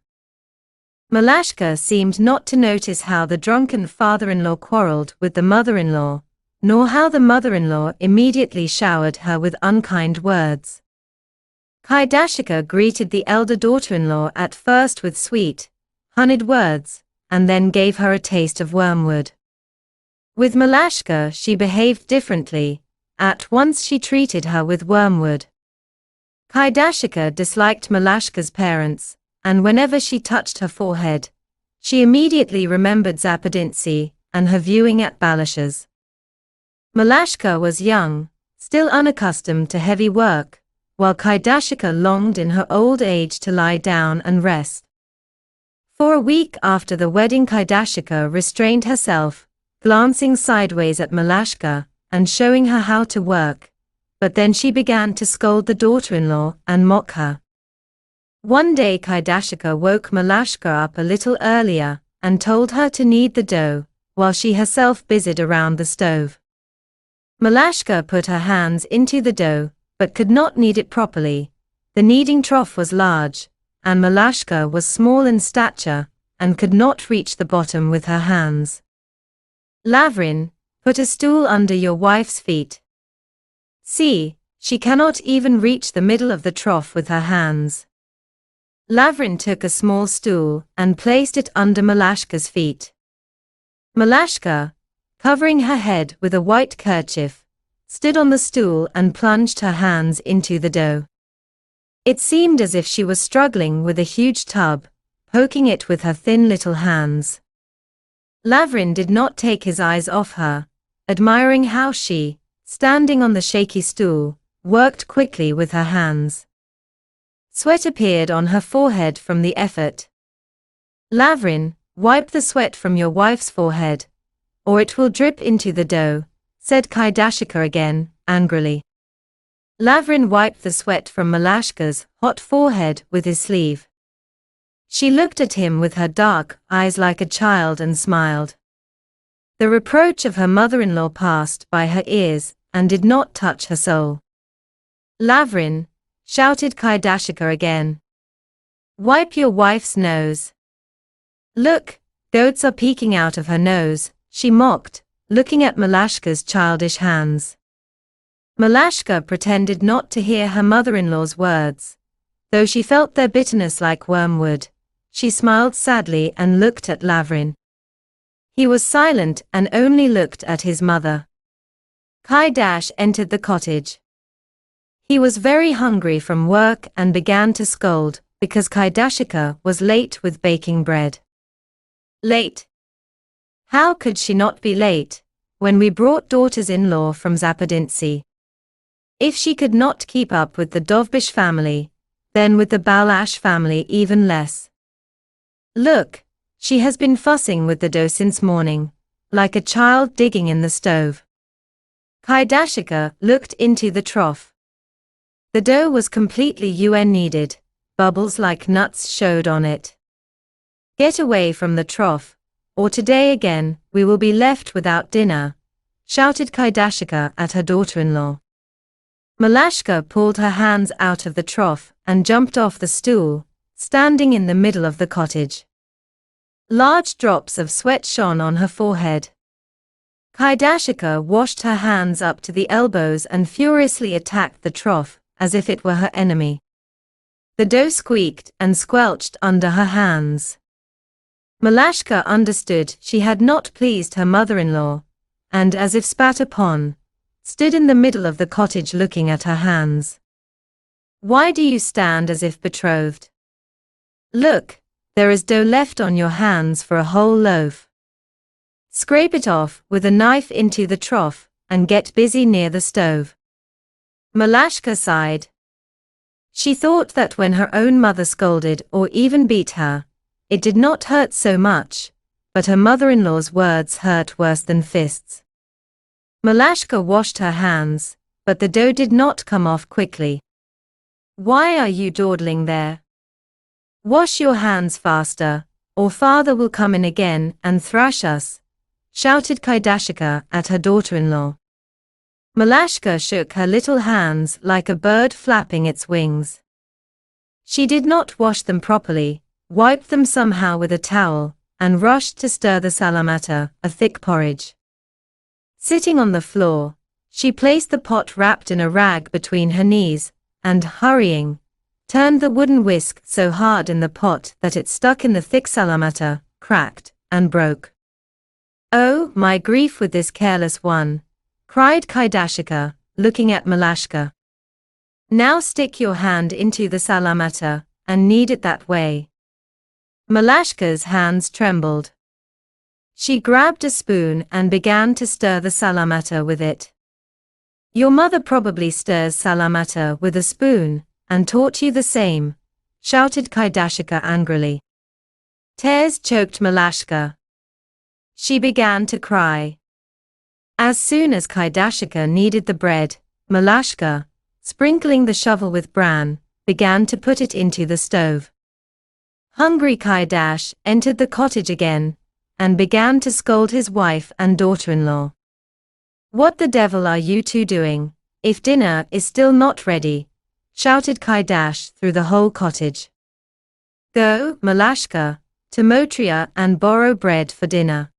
Malashka seemed not to notice how the drunken father-in-law quarreled with the mother-in-law, nor how the mother-in-law immediately showered her with unkind words. Kaidashika greeted the elder daughter-in-law at first with sweet, honeyed words, and then gave her a taste of wormwood. With Malashka she behaved differently. At once she treated her with wormwood. Kaidashika disliked Malashka's parents, and whenever she touched her forehead, she immediately remembered Zapadinsky and her viewing at Balash's. Malashka was young, still unaccustomed to heavy work, while Kaidashika longed in her old age to lie down and rest. For a week after the wedding Kaidashika restrained herself, glancing sideways at Malashka, and showing her how to work, but then she began to scold the daughter-in-law and mock her. One day Kaidashika woke Malashka up a little earlier, and told her to knead the dough, while she herself busied around the stove. Malashka put her hands into the dough, but could not knead it properly. The kneading trough was large, and Malashka was small in stature, and could not reach the bottom with her hands. Lavrin, put a stool under your wife's feet. See, she cannot even reach the middle of the trough with her hands. Lavrin took a small stool and placed it under Malashka's feet. Malashka, covering her head with a white kerchief, stood on the stool and plunged her hands into the dough. It seemed as if she was struggling with a huge tub, poking it with her thin little hands. Lavrin did not take his eyes off her, admiring how she, standing on the shaky stool, worked quickly with her hands. Sweat appeared on her forehead from the effort. Lavrin, wipe the sweat from your wife's forehead, or it will drip into the dough, said Kaidashika again, angrily. Lavrin wiped the sweat from Malashka's hot forehead with his sleeve. She looked at him with her dark eyes like a child and smiled. The reproach of her mother-in-law passed by her ears and did not touch her soul. Lavrin, shouted Kaidashika again. Wipe your wife's nose. Look, goats are peeking out of her nose, she mocked, looking at Malashka's childish hands. Malashka pretended not to hear her mother-in-law's words. Though she felt their bitterness like wormwood, she smiled sadly and looked at Lavrin. He was silent and only looked at his mother. Kaidash entered the cottage. He was very hungry from work and began to scold, because Kaidashika was late with baking bread. Late? How could she not be late, when we brought daughters-in-law from Zapadinsky? If she could not keep up with the Dovbish family, then with the Balash family even less. Look, she has been fussing with the dough since morning, like a child digging in the stove. Kaidashika looked into the trough. The dough was completely kneaded, bubbles like nuts showed on it. Get away from the trough, or today again we will be left without dinner, shouted Kaidashika at her daughter-in-law. Malashka pulled her hands out of the trough and jumped off the stool, standing in the middle of the cottage. Large drops of sweat shone on her forehead. Kaidashika washed her hands up to the elbows and furiously attacked the trough, as if it were her enemy. The dough squeaked and squelched under her hands. Malashka understood she had not pleased her mother-in-law, and as if spat upon, stood in the middle of the cottage looking at her hands. Why do you stand as if betrothed? Look, there is dough left on your hands for a whole loaf. Scrape it off with a knife into the trough, and get busy near the stove. Malashka sighed. She thought that when her own mother scolded or even beat her, it did not hurt so much, but her mother-in-law's words hurt worse than fists. Malashka washed her hands, but the dough did not come off quickly. Why are you dawdling there? Wash your hands faster, or father will come in again and thrash us, shouted Kaidashika at her daughter-in-law. Malashka shook her little hands like a bird flapping its wings. She did not wash them properly, wiped them somehow with a towel, and rushed to stir the salamata, a thick porridge. Sitting on the floor, she placed the pot wrapped in a rag between her knees, and hurrying, turned the wooden whisk so hard in the pot that it stuck in the thick salamata, cracked, and broke. Oh, my grief with this careless one, cried Kaidashika, looking at Malashka. Now stick your hand into the salamata, and knead it that way. Malashka's hands trembled. She grabbed a spoon and began to stir the salamata with it. Your mother probably stirs salamata with a spoon, and taught you the same, shouted Kaidashika angrily. Tears choked Malashka. She began to cry. As soon as Kaidashika kneaded the bread, Malashka, sprinkling the shovel with bran, began to put it into the stove. Hungry Kaidash entered the cottage again, and began to scold his wife and daughter-in-law. What the devil are you two doing, if dinner is still not ready? Shouted Kaidash through the whole cottage. Go, Malashka, to Motriya and borrow bread for dinner.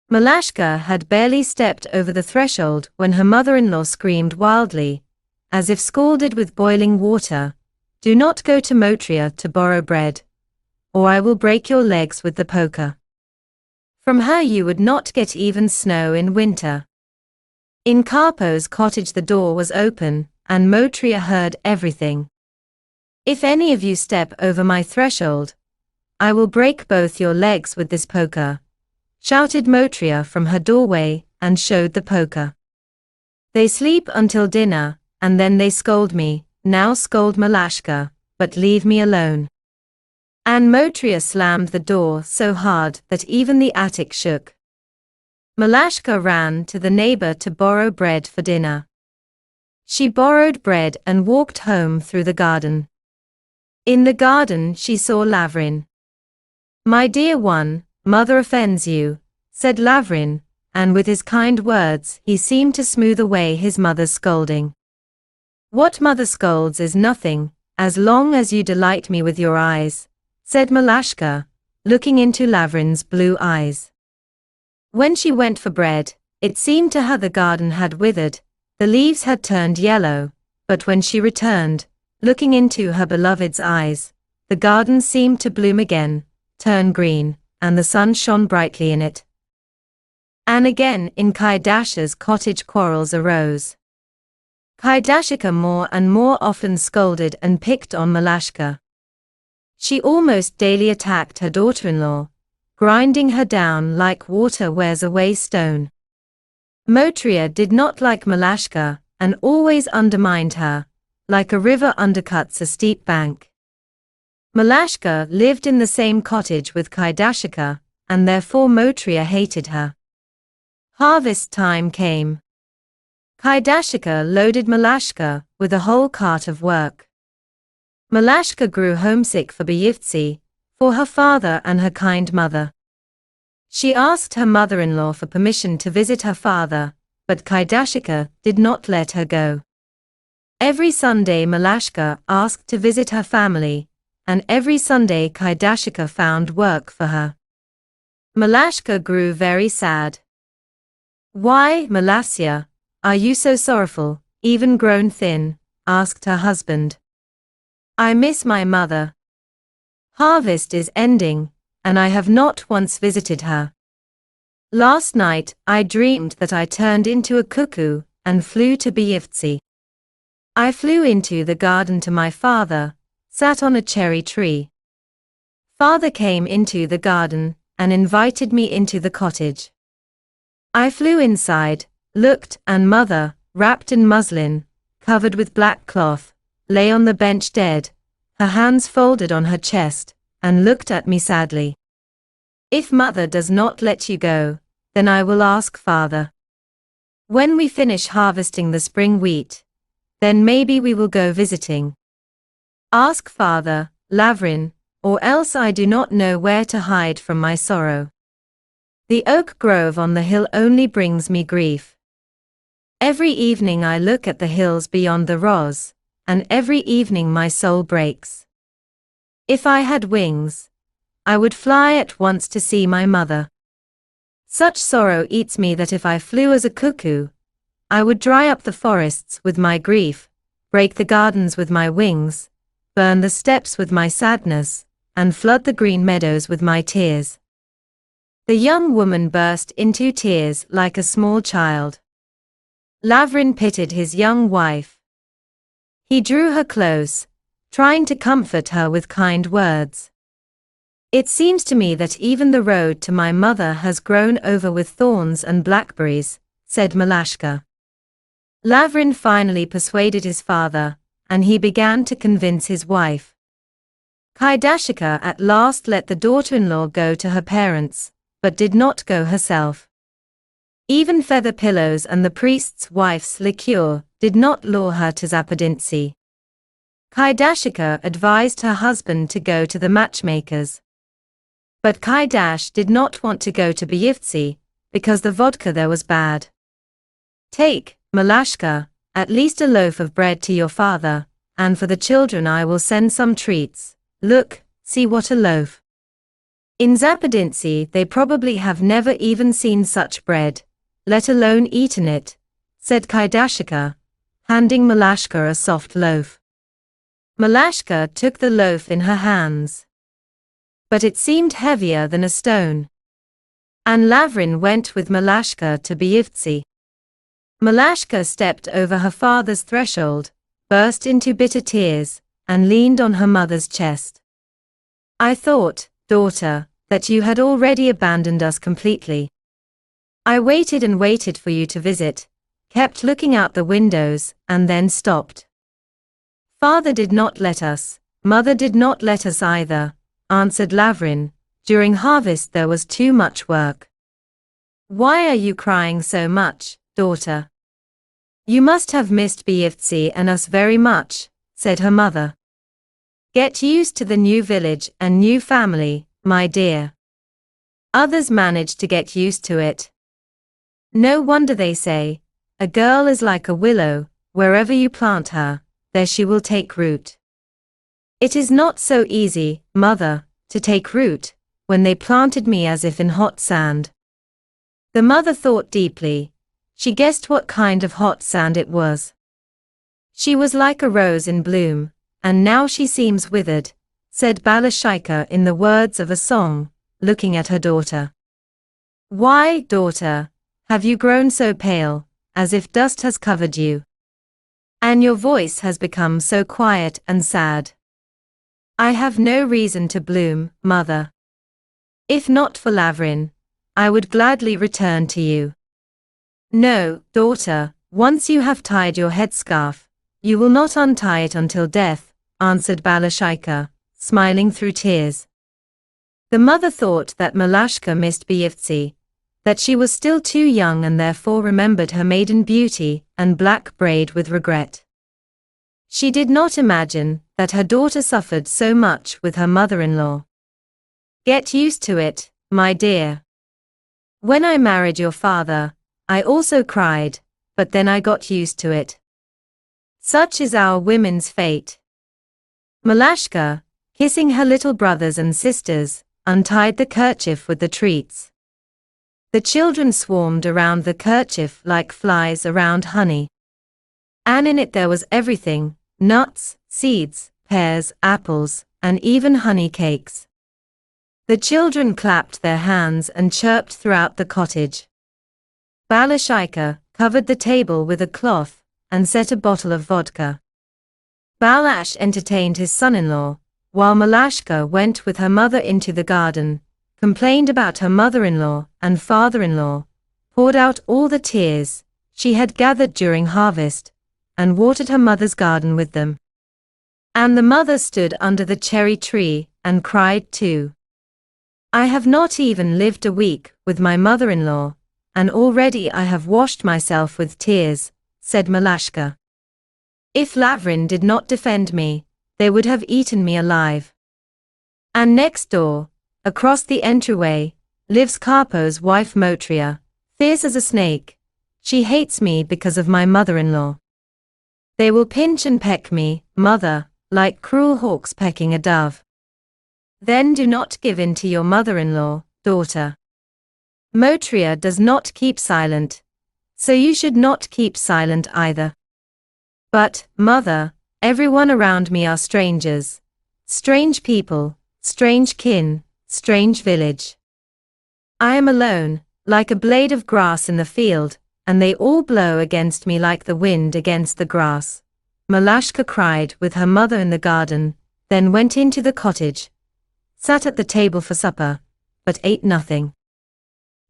Malashka had barely stepped over the threshold when her mother-in-law screamed wildly, as if scalded with boiling water, do not go to Motriya to borrow bread, or I will break your legs with the poker. From her you would not get even snow in winter. In Karpo's cottage the door was open, and Motriya heard everything. If any of you step over my threshold, I will break both your legs with this poker, shouted Motriya from her doorway, and showed the poker. They sleep until dinner, and then they scold me, now scold Malashka, but leave me alone. And Motriya slammed the door so hard that even the attic shook. Malashka ran to the neighbor to borrow bread for dinner. She borrowed bread and walked home through the garden. In the garden she saw Lavrin. My dear one, mother offends you, said Lavrin, and with his kind words he seemed to smooth away his mother's scolding. What mother scolds is nothing, as long as you delight me with your eyes, said Malashka, looking into Lavrin's blue eyes. When she went for bread, it seemed to her the garden had withered, the leaves had turned yellow, but when she returned, looking into her beloved's eyes, the garden seemed to bloom again, turn green, and the sun shone brightly in it. And again in Kaidash's cottage quarrels arose. Kaidashika more and more often scolded and picked on Malashka. She almost daily attacked her daughter-in-law, grinding her down like water wears away stone. Motriya did not like Malashka, and always undermined her, like a river undercuts a steep bank. Malashka lived in the same cottage with Kaidashika, and therefore Motriya hated her. Harvest time came. Kaidashika loaded Malashka with a whole cart of work. Malashka grew homesick for Byivtsi, for her father and her kind mother. She asked her mother-in-law for permission to visit her father, but Kaidashika did not let her go. Every Sunday Malashka asked to visit her family, and every Sunday Kaidashika found work for her. Malashka grew very sad. "Why, Malasya, are you so sorrowful, even grown thin?" asked her husband. "I miss my mother. Harvest is ending, and I have not once visited her. Last night I dreamed that I turned into a cuckoo and flew to Byivtsi. I flew into the garden to my father, sat on a cherry tree. Father came into the garden and invited me into the cottage. I flew inside, looked, and mother, wrapped in muslin, covered with black cloth, lay on the bench dead, her hands folded on her chest, and looked at me sadly. If mother does not let you go, then I will ask father. When we finish harvesting the spring wheat, then maybe we will go visiting. Ask father, Lavrin, or else I do not know where to hide from my sorrow. The oak grove on the hill only brings me grief. Every evening I look at the hills beyond the Roz, and every evening my soul breaks. If I had wings, I would fly at once to see my mother. Such sorrow eats me that if I flew as a cuckoo, I would dry up the forests with my grief, break the gardens with my wings, burn the steppes with my sadness, and flood the green meadows with my tears." The young woman burst into tears like a small child. Lavrin pitied his young wife. He drew her close, trying to comfort her with kind words. "It seems to me that even the road to my mother has grown over with thorns and blackberries," said Malashka. Lavrin finally persuaded his father, and he began to convince his wife. Kaidashika at last let the daughter-in-law go to her parents, but did not go herself. Even feather pillows and the priest's wife's liqueur did not lure her to Zapadintsy. Kaidashika advised her husband to go to the matchmakers. But Kaidash did not want to go to Byivtsi, because the vodka there was bad. "Take, Malashka, at least a loaf of bread to your father, and for the children I will send some treats. Look, see what a loaf. In Zapadintsy they probably have never even seen such bread, let alone eaten it," said Kaidashika, handing Malashka a soft loaf. Malashka took the loaf in her hands. But it seemed heavier than a stone. And Lavrin went with Malashka to Byivtsi. Malashka stepped over her father's threshold, burst into bitter tears, and leaned on her mother's chest. "I thought, daughter, that you had already abandoned us completely. I waited and waited for you to visit, kept looking out the windows, and then stopped. Father did not let us, mother did not let us either," answered Lavrin. "During harvest there was too much work." "Why are you crying so much, daughter? You must have missed Byivtsi and us very much," said her mother. "Get used to the new village and new family, my dear. Others manage to get used to it. No wonder they say, a girl is like a willow, wherever you plant her, there she will take root. It is not so easy, mother, to take root, when they planted me as if in hot sand." The mother thought deeply. She guessed what kind of hot sand it was. "She was like a rose in bloom, and now she seems withered," said Balashika in the words of a song, looking at her daughter. "Why, daughter, have you grown so pale, as if dust has covered you? And your voice has become so quiet and sad." "I have no reason to bloom, mother. If not for Lavrin, I would gladly return to you." "No, daughter, once you have tied your headscarf, you will not untie it until death," answered Balashika, smiling through tears. The mother thought that Malashka missed Byivtsi, that she was still too young and therefore remembered her maiden beauty and black braid with regret. She did not imagine that her daughter suffered so much with her mother-in-law. "Get used to it, my dear. When I married your father, I also cried, but then I got used to it. Such is our women's fate." Malashka, kissing her little brothers and sisters, untied the kerchief with the treats. The children swarmed around the kerchief like flies around honey. And in it there was everything: nuts, seeds, pears, apples, and even honey cakes. The children clapped their hands and chirped throughout the cottage. Balashika covered the table with a cloth and set a bottle of vodka. Balash entertained his son-in-law, while Malashka went with her mother into the garden, complained about her mother-in-law and father-in-law, poured out all the tears she had gathered during harvest, and watered her mother's garden with them. And the mother stood under the cherry tree and cried too. "I have not even lived a week with my mother-in-law, and already I have washed myself with tears," said Malashka. "If Lavrin did not defend me, they would have eaten me alive." And next door, across the entryway, lives Karpo's wife Motriya, fierce as a snake. She hates me because of my mother-in-law. They will pinch and peck me, mother, like cruel hawks pecking a dove. Then do not give in to your mother-in-law, daughter. Motriya does not keep silent, so you should not keep silent either. But, mother, everyone around me are strangers. Strange people, strange kin, strange village. I am alone, like a blade of grass in the field, and they all blow against me like the wind against the grass. Malashka cried with her mother in the garden, then went into the cottage, sat at the table for supper, but ate nothing.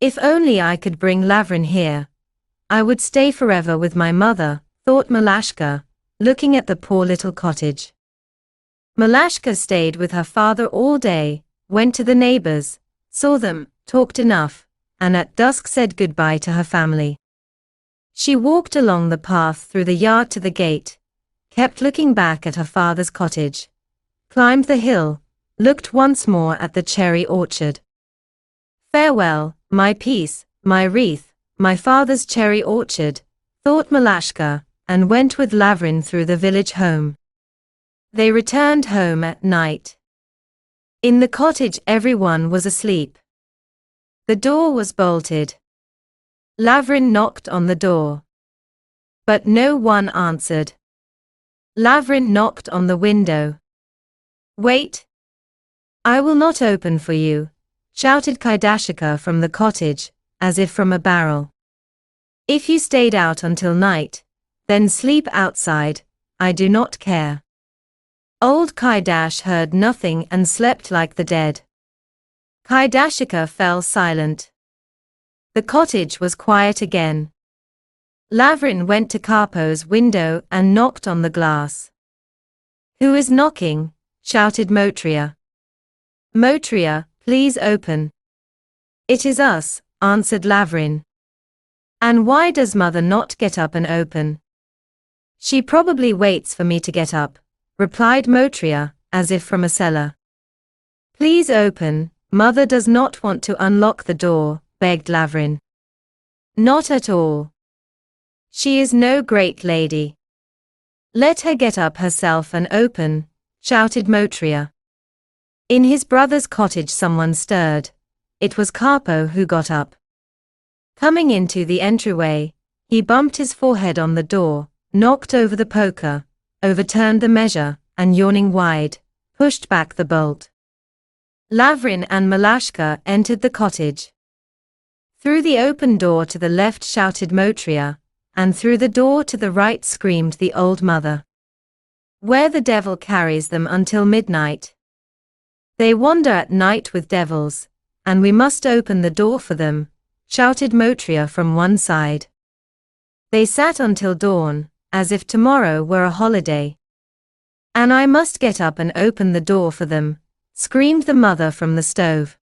If only I could bring Lavrin here, I would stay forever with my mother, thought Malashka, looking at the poor little cottage. Malashka stayed with her father all day, went to the neighbors, saw them, talked enough, and at dusk said goodbye to her family. She walked along the path through the yard to the gate, kept looking back at her father's cottage, climbed the hill, looked once more at the cherry orchard. Farewell, my peace, my wreath, my father's cherry orchard, thought Malashka, and went with Lavrin through the village home. They returned home at night. In the cottage everyone was asleep. The door was bolted. Lavrin knocked on the door. But no one answered. Lavrin knocked on the window. "Wait! I will not open for you," shouted Kaidashika from the cottage, as if from a barrel. "If you stayed out until night, then sleep outside, I do not care." Old Kaidash heard nothing and slept like the dead. Kaidashika fell silent. The cottage was quiet again. Lavrin went to Karpo's window and knocked on the glass. "Who is knocking?" shouted Motriya. "Motriya, please open." "It is us," answered Lavrin. "And why does mother not get up and open?" "She probably waits for me to get up," replied Motriya, as if from a cellar. "Please open, mother does not want to unlock the door," begged Lavrin. "Not at all. She is no great lady. Let her get up herself and open," shouted Motriya. In his brother's cottage someone stirred. It was Karpo who got up. Coming into the entryway, he bumped his forehead on the door, knocked over the poker, overturned the measure, and yawning wide, pushed back the bolt. Lavrin and Malashka entered the cottage. Through the open door to the left shouted Motriya, and through the door to the right screamed the old mother. "Where the devil carries them until midnight. They wander at night with devils, and we must open the door for them," shouted Motriya from one side. "They sat until dawn, as if tomorrow were a holiday. And I must get up and open the door for them," screamed the mother from the stove.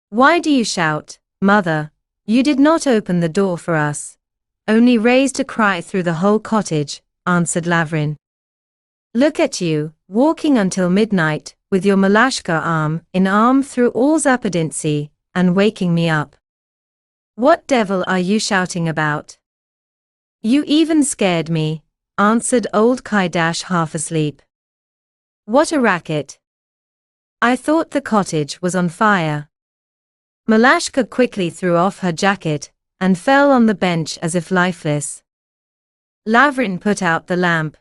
"Why do you shout, mother? You did not open the door for us, only raised a cry through the whole cottage," answered Lavrin. "Look at you, walking until midnight, with your Malashka arm in arm through all Zapodynsky, and waking me up. What devil are you shouting about?" "You even scared me," answered old Kaidash half asleep. "What a racket, I thought the cottage was on fire. Malashka quickly threw off her jacket and fell on the bench as if lifeless. Lavrin put out the lamp.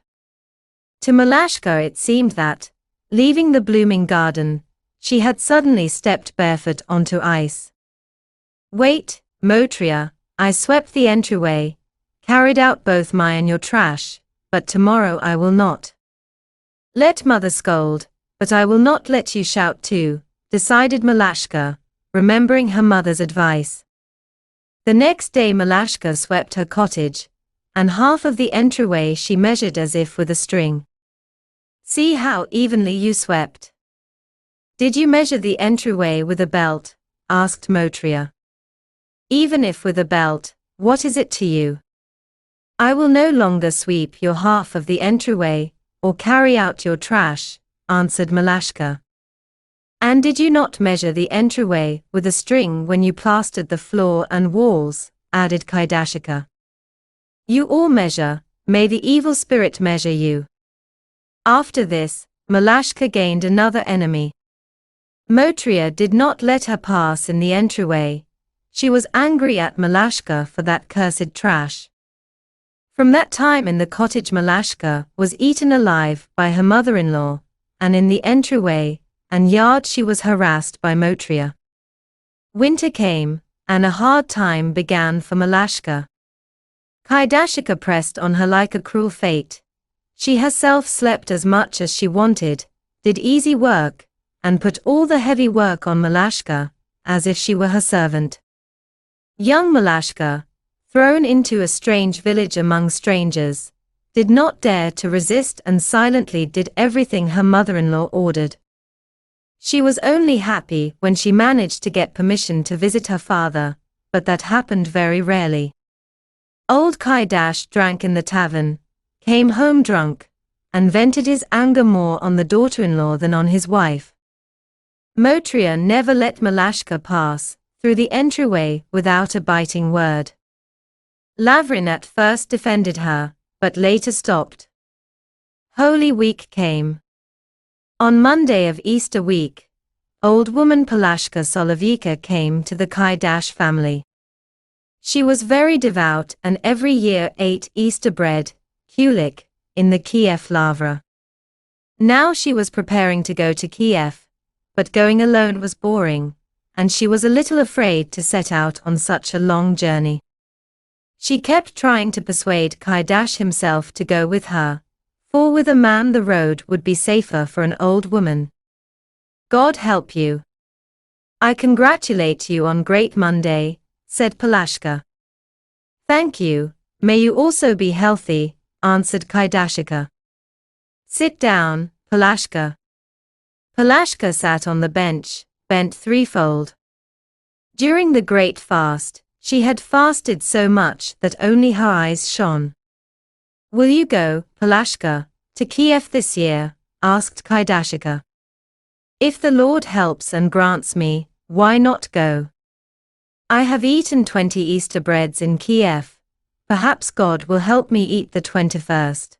To Malashka it seemed that, leaving the blooming garden, she had suddenly stepped barefoot onto ice. Wait, Motriya, I swept the entryway, carried out both my and your trash, but tomorrow I will not. Let mother scold, but I will not let you shout too, decided Malashka, remembering her mother's advice. The next day Malashka swept her cottage, and half of the entryway she measured as if with a string. See how evenly you swept. Did you measure the entryway with a belt? Asked Motriya. Even if with a belt, what is it to you? I will no longer sweep your half of the entryway, or carry out your trash, answered Malashka. And did you not measure the entryway with a string when you plastered the floor and walls? Added Kaidashika. You all measure, may the evil spirit measure you. After this, Malashka gained another enemy. Motriya did not let her pass in the entryway. She was angry at Malashka for that cursed trash. From that time in the cottage Malashka was eaten alive by her mother-in-law, and in the entryway and yard she was harassed by Motriya. Winter came, and a hard time began for Malashka. Kaidashika pressed on her like a cruel fate. She herself slept as much as she wanted, did easy work, and put all the heavy work on Malashka, as if she were her servant. Young Malashka, thrown into a strange village among strangers, did not dare to resist and silently did everything her mother-in-law ordered. She was only happy when she managed to get permission to visit her father, but that happened very rarely. Old Kaidash drank in the tavern, came home drunk, and vented his anger more on the daughter-in-law than on his wife. Motriya never let Malashka pass through the entryway without a biting word. Lavrin at first defended her, but later stopped. Holy Week came. On Monday of Easter week, old woman Palashka Solovika came to the Kaidash family. She was very devout and every year ate Easter bread, kulik, in the Kiev lavra. Now she was preparing to go to Kiev, but going alone was boring, and she was a little afraid to set out on such a long journey. She kept trying to persuade Kaidash himself to go with her, for with a man the road would be safer for an old woman. God help you. I congratulate you on Great Monday, said Palashka. Thank you, may you also be healthy, answered Kaidashika. Sit down, Palashka. Palashka sat on the bench, bent threefold. During the great fast, she had fasted so much that only her eyes shone. Will you go, Palashka, to Kiev this year? Asked Kaidashika. If the Lord helps and grants me, why not go? I have eaten 20 Easter breads in Kiev. Perhaps God will help me eat the 21st.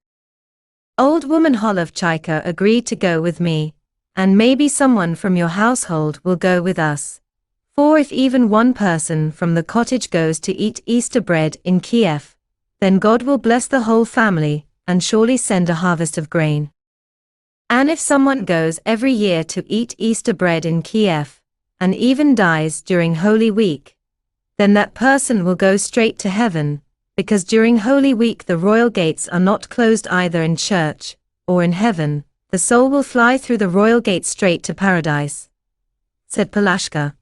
Old woman Holovchaika agreed to go with me, and maybe someone from your household will go with us. For if even one person from the cottage goes to eat Easter bread in Kiev, then God will bless the whole family, and surely send a harvest of grain. And if someone goes every year to eat Easter bread in Kiev, and even dies during Holy Week, then that person will go straight to heaven, because during Holy Week the royal gates are not closed either in church, or in heaven, the soul will fly through the royal gate straight to paradise, said Palashka,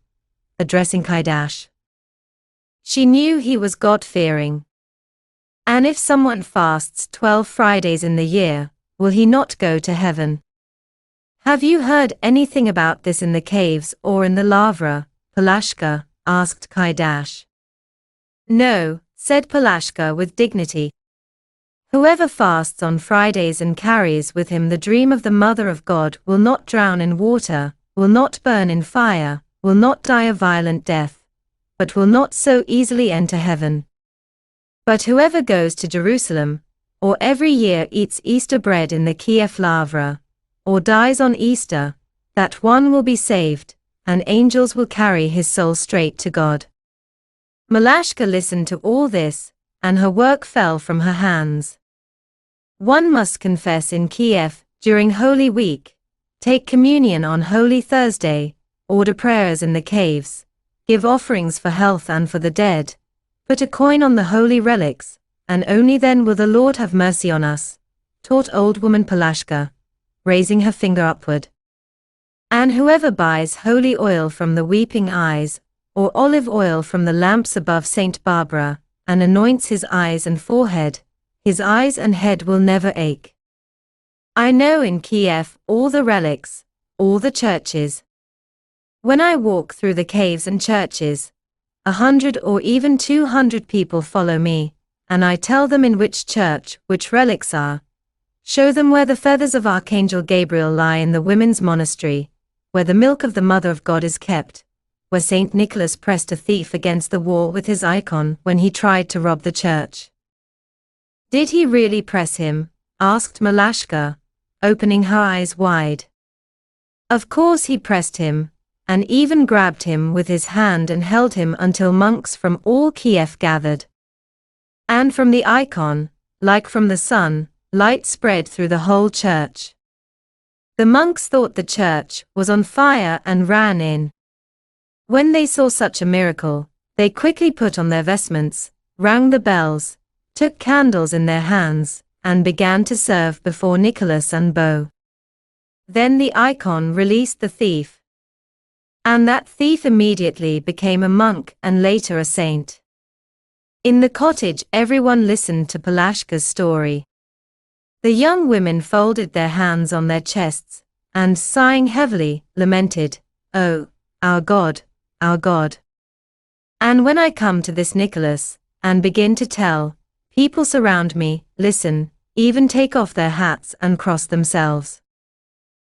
addressing Kaidash. She knew he was God-fearing. And if someone fasts 12 Fridays in the year, will he not go to heaven? Have you heard anything about this in the caves or in the lavra, Palashka? Asked Kaidash. No, said Palashka with dignity. Whoever fasts on Fridays and carries with him the dream of the Mother of God will not drown in water, will not burn in fire, will not die a violent death, but will not so easily enter heaven. But whoever goes to Jerusalem, or every year eats Easter bread in the Kiev lavra, or dies on Easter, that one will be saved, and angels will carry his soul straight to God. Malashka listened to all this, and her work fell from her hands. One must confess in Kiev during Holy Week, take communion on Holy Thursday, order prayers in the caves, give offerings for health and for the dead, put a coin on the holy relics, and only then will the Lord have mercy on us, taught old woman Palashka, raising her finger upward. And whoever buys holy oil from the weeping eyes, or olive oil from the lamps above Saint Barbara, and anoints his eyes and forehead, his eyes and head will never ache. I know in Kiev all the relics, all the churches. When I walk through the caves and churches, 100 or even 200 people follow me, and I tell them in which church which relics are, show them where the feathers of Archangel Gabriel lie in the women's monastery, where the milk of the Mother of God is kept, where Saint Nicholas pressed a thief against the wall with his icon when he tried to rob the church. Did he really press him? Asked Malashka, opening her eyes wide. Of course he pressed him, and even grabbed him with his hand and held him until monks from all Kiev gathered. And from the icon, like from the sun, light spread through the whole church. The monks thought the church was on fire and ran in. When they saw such a miracle, they quickly put on their vestments, rang the bells, took candles in their hands, and began to serve before Nicholas and Bo. Then the icon released the thief. And that thief immediately became a monk and later a saint. In the cottage everyone listened to Palashka's story. The young women folded their hands on their chests, and sighing heavily, lamented, "Oh, our God, our God." And when I come to this Nicholas, and begin to tell, people surround me, listen, even take off their hats and cross themselves.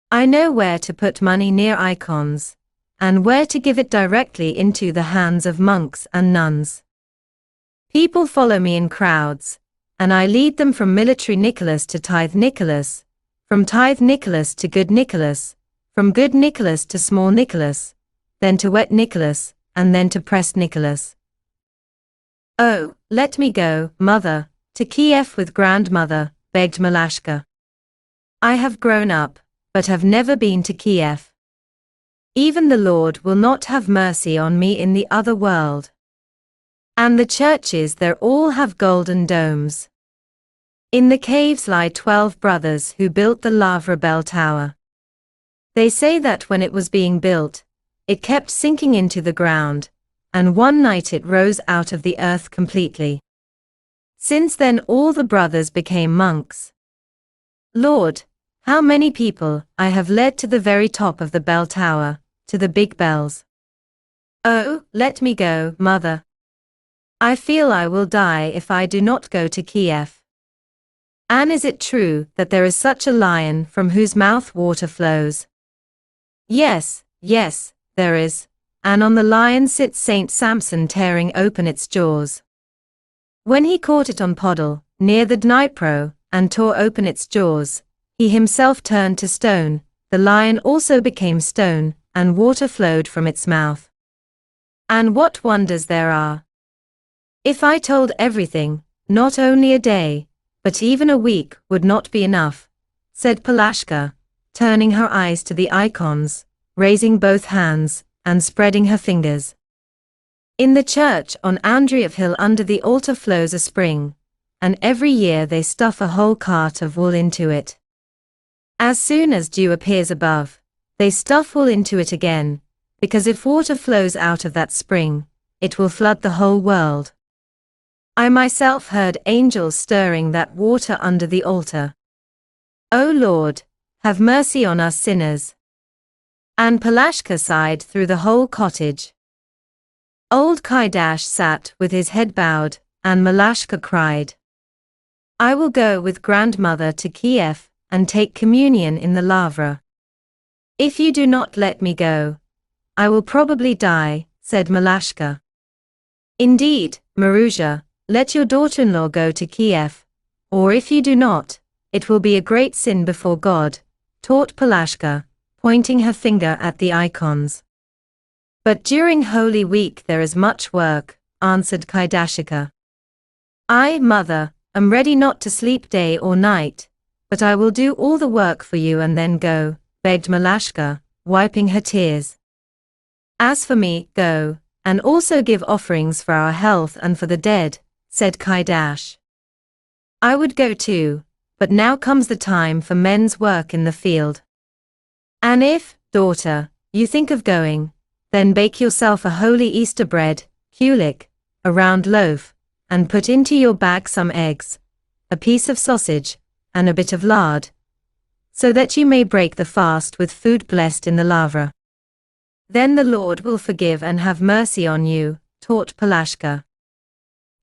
I know where to put money near icons, and where to give it directly into the hands of monks and nuns. People follow me in crowds, and I lead them from military Nicholas to tithe Nicholas, from tithe Nicholas to good Nicholas, from good Nicholas to small Nicholas, then to wet Nicholas, and then to pressed Nicholas. "Oh, let me go, mother, to Kiev with grandmother," begged Malashka. "I have grown up, but have never been to Kiev. Even the Lord will not have mercy on me in the other world. And the churches there all have golden domes. In the caves lie 12 brothers who built the Lavra bell tower. They say that when it was being built, it kept sinking into the ground, and one night it rose out of the earth completely. Since then all the brothers became monks. Lord, how many people I have led to the very top of the bell tower, to the big bells. Oh, let me go, mother. I feel I will die if I do not go to Kiev. And is it true that there is such a lion from whose mouth water flows? Yes, yes, there is, and on the lion sits Saint Samson tearing open its jaws. When he caught it on Podol, near the Dnipro, and tore open its jaws, he himself turned to stone, the lion also became stone, and water flowed from its mouth. And what wonders there are! If I told everything, not only a day, but even a week would not be enough, said Palashka, turning her eyes to the icons, raising both hands, and spreading her fingers. In the church on Andreev Hill under the altar flows a spring, and every year they stuff a whole cart of wool into it. As soon as dew appears above, they stuff wool into it again, because if water flows out of that spring, it will flood the whole world. I myself heard angels stirring that water under the altar. O Lord, have mercy on us sinners. And Palashka sighed through the whole cottage. Old Kaidash sat with his head bowed, and Malashka cried, I will go with grandmother to Kiev, and take communion in the Lavra. If you do not let me go, I will probably die, said Malashka. Indeed, Maruzha, let your daughter-in-law go to Kiev, or if you do not, it will be a great sin before God, taught Palashka, pointing her finger at the icons. But during Holy Week there is much work, answered Kaidashika. I, mother, am ready not to sleep day or night, but I will do all the work for you and then go, begged Malashka, wiping her tears. As for me, go, and also give offerings for our health and for the dead, said Kaidash. I would go too, but now comes the time for men's work in the field. And if, daughter, you think of going, then bake yourself a holy Easter bread, kulik, a round loaf, and put into your bag some eggs, a piece of sausage, and a bit of lard, so that you may break the fast with food blessed in the lavra. Then the Lord will forgive and have mercy on you, taught Palashka.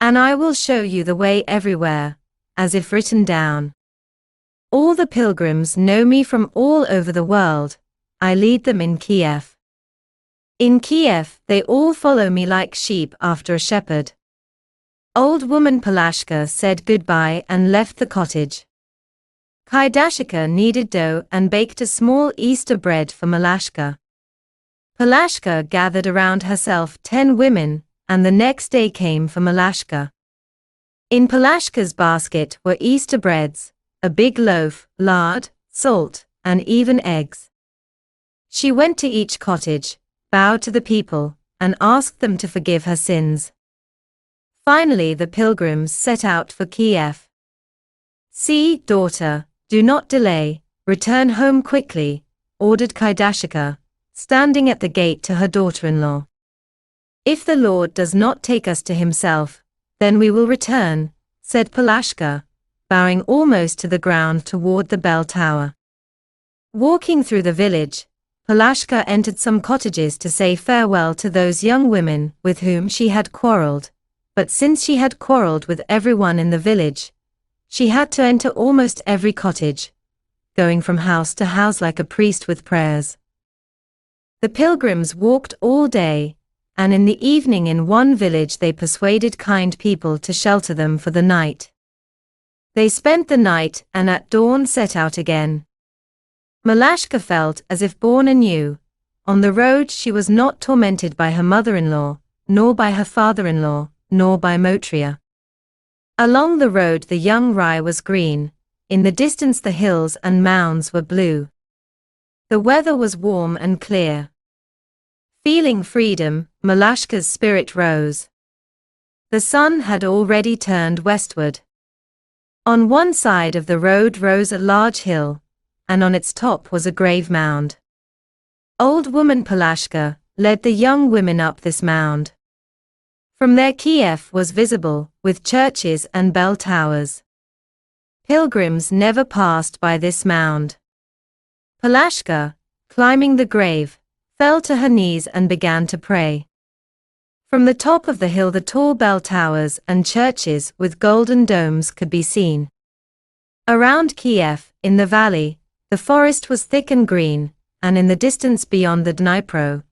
And I will show you the way everywhere, as if written down. All the pilgrims know me from all over the world, I lead them in Kiev. In Kiev they all follow me like sheep after a shepherd. Old woman Palashka said goodbye and left the cottage. Kaidashika kneaded dough and baked a small Easter bread for Malashka. Palashka gathered around herself 10 women, and the next day came for Malashka. In Palashka's basket were Easter breads, a big loaf, lard, salt, and even eggs. She went to each cottage, bowed to the people, and asked them to forgive her sins. Finally the pilgrims set out for Kiev. See, daughter, do not delay, return home quickly, ordered Kaidashika, standing at the gate to her daughter-in-law. If the Lord does not take us to himself, then we will return, said Palashka, bowing almost to the ground toward the bell tower. Walking through the village, Palashka entered some cottages to say farewell to those young women with whom she had quarreled. But since she had quarreled with everyone in the village, she had to enter almost every cottage, going from house to house like a priest with prayers. The pilgrims walked all day, and in the evening in one village they persuaded kind people to shelter them for the night. They spent the night and at dawn set out again. Malashka felt as if born anew. On the road she was not tormented by her mother-in-law, nor by her father-in-law, nor by Motria. Along the road the young rye was green, in the distance the hills and mounds were blue. The weather was warm and clear. Feeling freedom, Malashka's spirit rose. The sun had already turned westward. On one side of the road rose a large hill, and on its top was a grave mound. Old woman Palashka led the young women up this mound. From there Kiev was visible, with churches and bell towers. Pilgrims never passed by this mound. Palashka, climbing the grave, fell to her knees and began to pray. From the top of the hill the tall bell towers and churches with golden domes could be seen. Around Kiev, in the valley, the forest was thick and green, and in the distance beyond the Dnipro,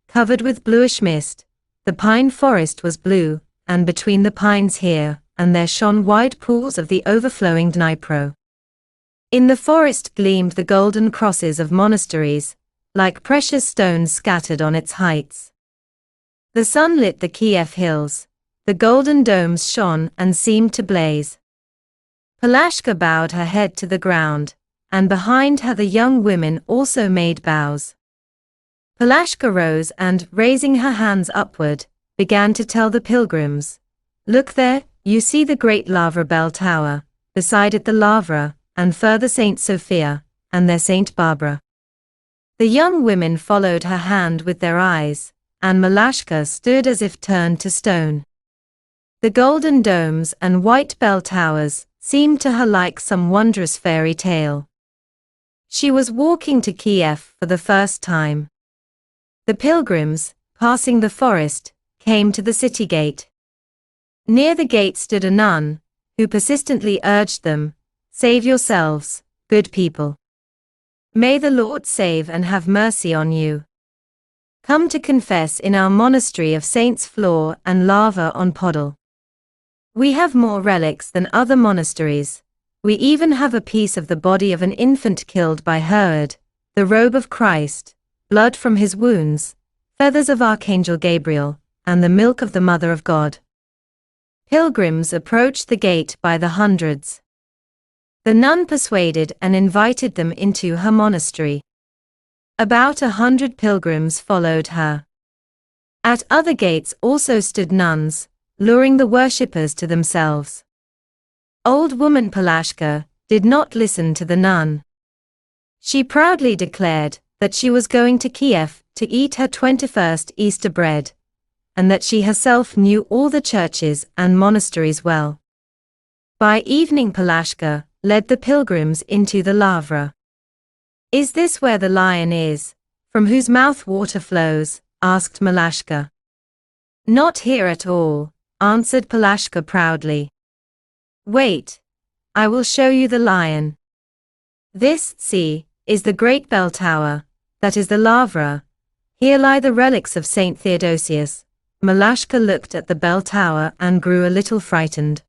covered with bluish mist, the pine forest was blue, and between the pines here and there shone wide pools of the overflowing Dnipro. In the forest gleamed the golden crosses of monasteries, like precious stones scattered on its heights. The sun lit the Kiev hills, the golden domes shone and seemed to blaze. Palashka bowed her head to the ground, and behind her the young women also made bows. Palashka rose and, raising her hands upward, began to tell the pilgrims, "Look there, you see the great Lavra bell tower, beside it the Lavra, and further Saint Sophia, and there Saint Barbara." The young women followed her hand with their eyes, and Malashka stood as if turned to stone. The golden domes and white bell towers seemed to her like some wondrous fairy tale. She was walking to Kiev for the first time. The pilgrims, passing the forest, came to the city gate. Near the gate stood a nun, who persistently urged them, "Save yourselves, good people. May the Lord save and have mercy on you. Come to confess in our monastery of Saints Flor and Lava on Podol. We have more relics than other monasteries. We even have a piece of the body of an infant killed by Herod, the robe of Christ, blood from his wounds, feathers of Archangel Gabriel, and the milk of the Mother of God. Pilgrims approached the gate by the hundreds. The nun persuaded and invited them into her monastery. About 100 pilgrims followed her. At other gates also stood nuns, luring the worshippers to themselves. Old woman Palashka did not listen to the nun. She proudly declared that she was going to Kiev to eat her 21st Easter bread, and that she herself knew all the churches and monasteries well. By evening Palashka led the pilgrims into the Lavra. "Is this where the lion is, from whose mouth water flows?" asked Malashka. "Not here at all," answered Palashka proudly. "Wait, I will show you the lion. This, see, is the great bell tower, that is the Lavra. Here lie the relics of Saint Theodosius." Malashka looked at the bell tower and grew a little frightened.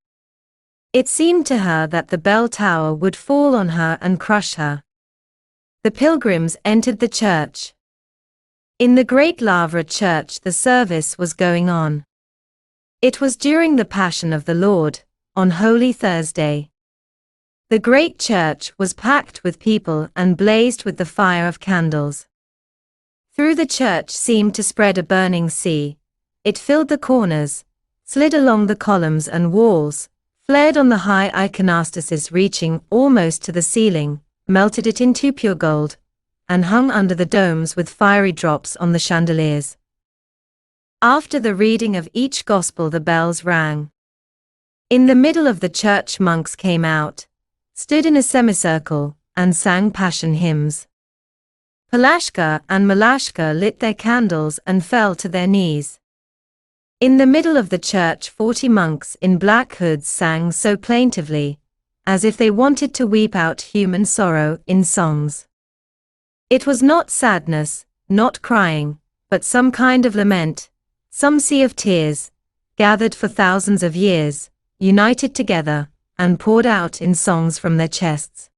It seemed to her that the bell tower would fall on her and crush her. The pilgrims entered the church. In the great Lavra church the service was going on. It was during the Passion of the Lord, on Holy Thursday. The great church was packed with people and blazed with the fire of candles. Through the church seemed to spread a burning sea. It filled the corners, slid along the columns and walls, flared on the high iconostasis reaching almost to the ceiling, melted it into pure gold, and hung under the domes with fiery drops on the chandeliers. After the reading of each gospel the bells rang. In the middle of the church monks came out, stood in a semicircle, and sang passion hymns. Palashka and Malashka lit their candles and fell to their knees. In the middle of the church 40 monks in black hoods sang so plaintively, as if they wanted to weep out human sorrow in songs. It was not sadness, not crying, but some kind of lament, some sea of tears, gathered for thousands of years, united together, and poured out in songs from their chests.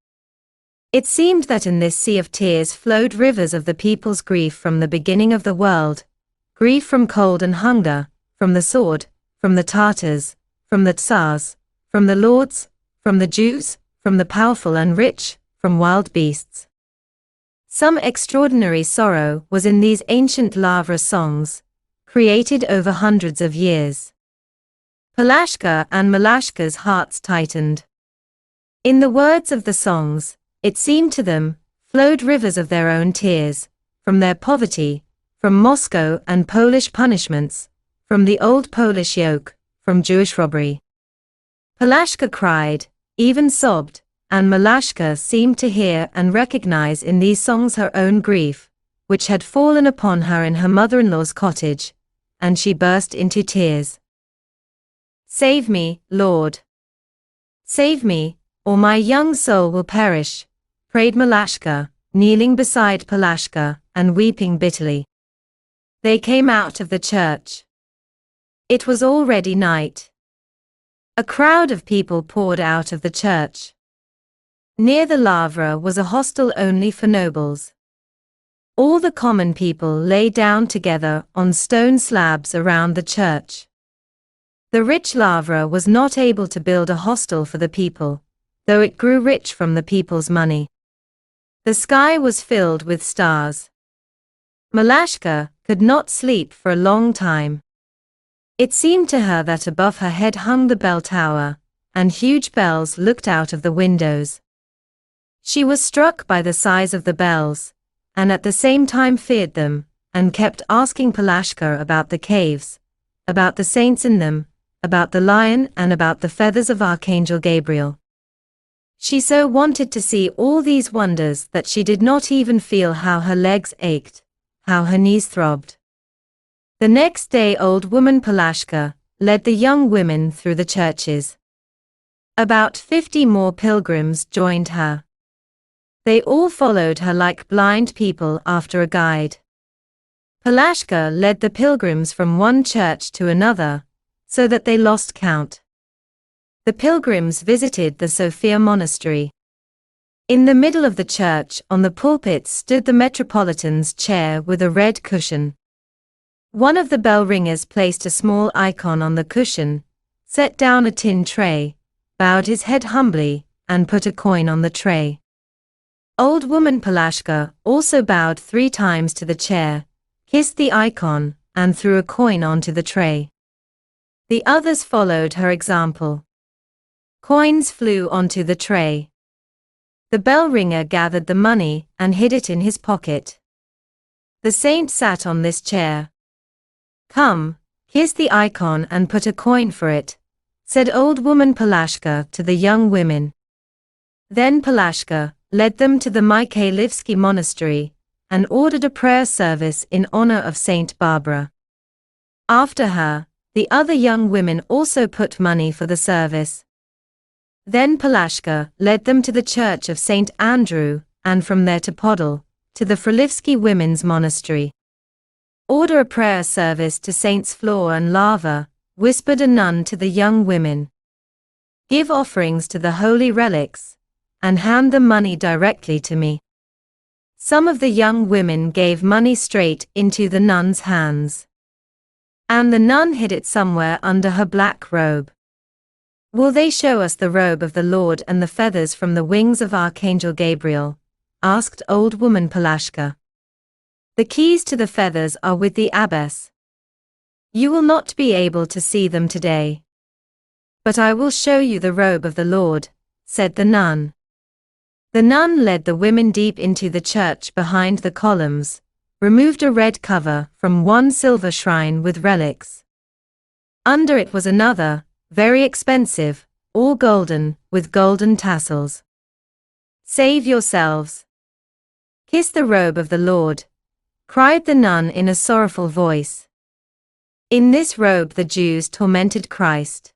It seemed that in this sea of tears flowed rivers of the people's grief from the beginning of the world, grief from cold and hunger, from the sword, from the Tartars, from the Tsars, from the lords, from the Jews, from the powerful and rich, from wild beasts. Some extraordinary sorrow was in these ancient Lavra songs, created over hundreds of years. Palashka and Malashka's hearts tightened. In the words of the songs, it seemed to them, flowed rivers of their own tears, from their poverty, from Moscow and Polish punishments, from the old Polish yoke, from Jewish robbery. Palashka cried, even sobbed, and Malashka seemed to hear and recognize in these songs her own grief, which had fallen upon her in her mother-in-law's cottage, and she burst into tears. "Save me, Lord. Save me, or my young soul will perish," prayed Malashka, kneeling beside Palashka and weeping bitterly. They came out of the church. It was already night. A crowd of people poured out of the church. Near the Lavra was a hostel only for nobles. All the common people lay down together on stone slabs around the church. The rich Lavra was not able to build a hostel for the people, though it grew rich from the people's money. The sky was filled with stars. Malashka could not sleep for a long time. It seemed to her that above her head hung the bell tower, and huge bells looked out of the windows. She was struck by the size of the bells, and at the same time feared them, and kept asking Palashka about the caves, about the saints in them, about the lion and about the feathers of Archangel Gabriel. She so wanted to see all these wonders that she did not even feel how her legs ached, how her knees throbbed. The next day old woman Palashka led the young women through the churches. About 50 more pilgrims joined her. They all followed her like blind people after a guide. Palashka led the pilgrims from one church to another, so that they lost count. The pilgrims visited the Sofia monastery. In the middle of the church on the pulpit stood the Metropolitan's chair with a red cushion. One of the bell ringers placed a small icon on the cushion, set down a tin tray, bowed his head humbly, and put a coin on the tray. Old woman Polashka also bowed 3 times to the chair, kissed the icon, and threw a coin onto the tray. The others followed her example. Coins flew onto the tray. The bell ringer gathered the money and hid it in his pocket. The saint sat on this chair. "Come, kiss the icon and put a coin for it," said old woman Polashka to the young women. Then Polashka led them to the Nechuy-Levytskyi monastery and ordered a prayer service in honor of Saint Barbara. After her, the other young women also put money for the service. Then Polashka led them to the church of St. Andrew, and from there to Podol, to the Nechuy-Levytskyi women's monastery. "Order a prayer service to Saints Flora and Lava," whispered a nun to the young women. "Give offerings to the holy relics, and hand the money directly to me." Some of the young women gave money straight into the nun's hands. And the nun hid it somewhere under her black robe. "Will they show us the robe of the Lord and the feathers from the wings of Archangel Gabriel?" asked old woman Polashka. "The keys to the feathers are with the abbess. You will not be able to see them today. But I will show you the robe of the Lord," said the nun. The nun led the women deep into the church behind the columns, removed a red cover from one silver shrine with relics. Under it was another, very expensive, all golden, with golden tassels. "Save yourselves. Kiss the robe of the Lord," cried the nun in a sorrowful voice. In this robe the Jews tormented Christ.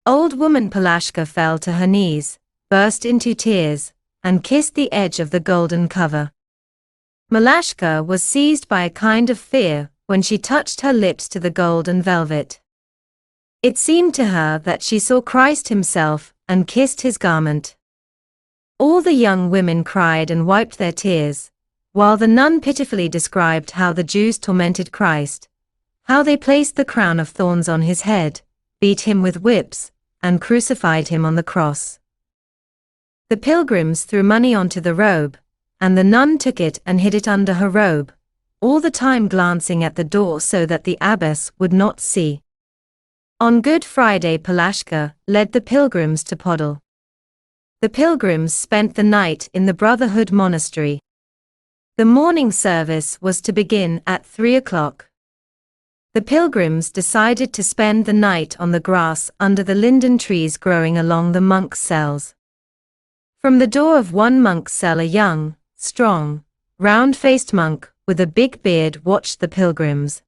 Old woman Polashka fell to her knees, burst into tears, and kissed the edge of the golden cover. Polashka was seized by a kind of fear when she touched her lips to the golden velvet. It seemed to her that she saw Christ himself and kissed his garment. All the young women cried and wiped their tears, while the nun pitifully described how the Jews tormented Christ, how they placed the crown of thorns on his head, beat him with whips, and crucified him on the cross. The pilgrims threw money onto the robe, and the nun took it and hid it under her robe, all the time glancing at the door so that the abbess would not see. On Good Friday Polashka led the pilgrims to Podol. The pilgrims spent the night in the Brotherhood Monastery. The morning service was to begin at 3 o'clock. The pilgrims decided to spend the night on the grass under the linden trees growing along the monks' cells. From the door of one monk's cell a young, strong, round-faced monk with a big beard watched the pilgrims.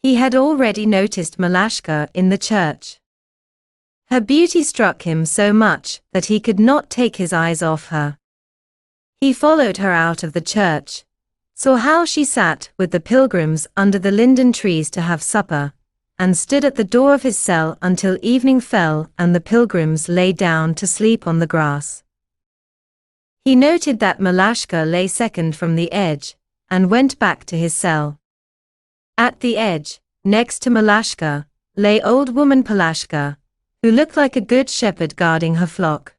He had already noticed Polashka in the church. Her beauty struck him so much that he could not take his eyes off her. He followed her out of the church, saw how she sat with the pilgrims under the linden trees to have supper, and stood at the door of his cell until evening fell and the pilgrims lay down to sleep on the grass. He noted that Polashka lay second from the edge, and went back to his cell. At the edge, next to Polashka, lay old woman Polashka, who looked like a good shepherd guarding her flock.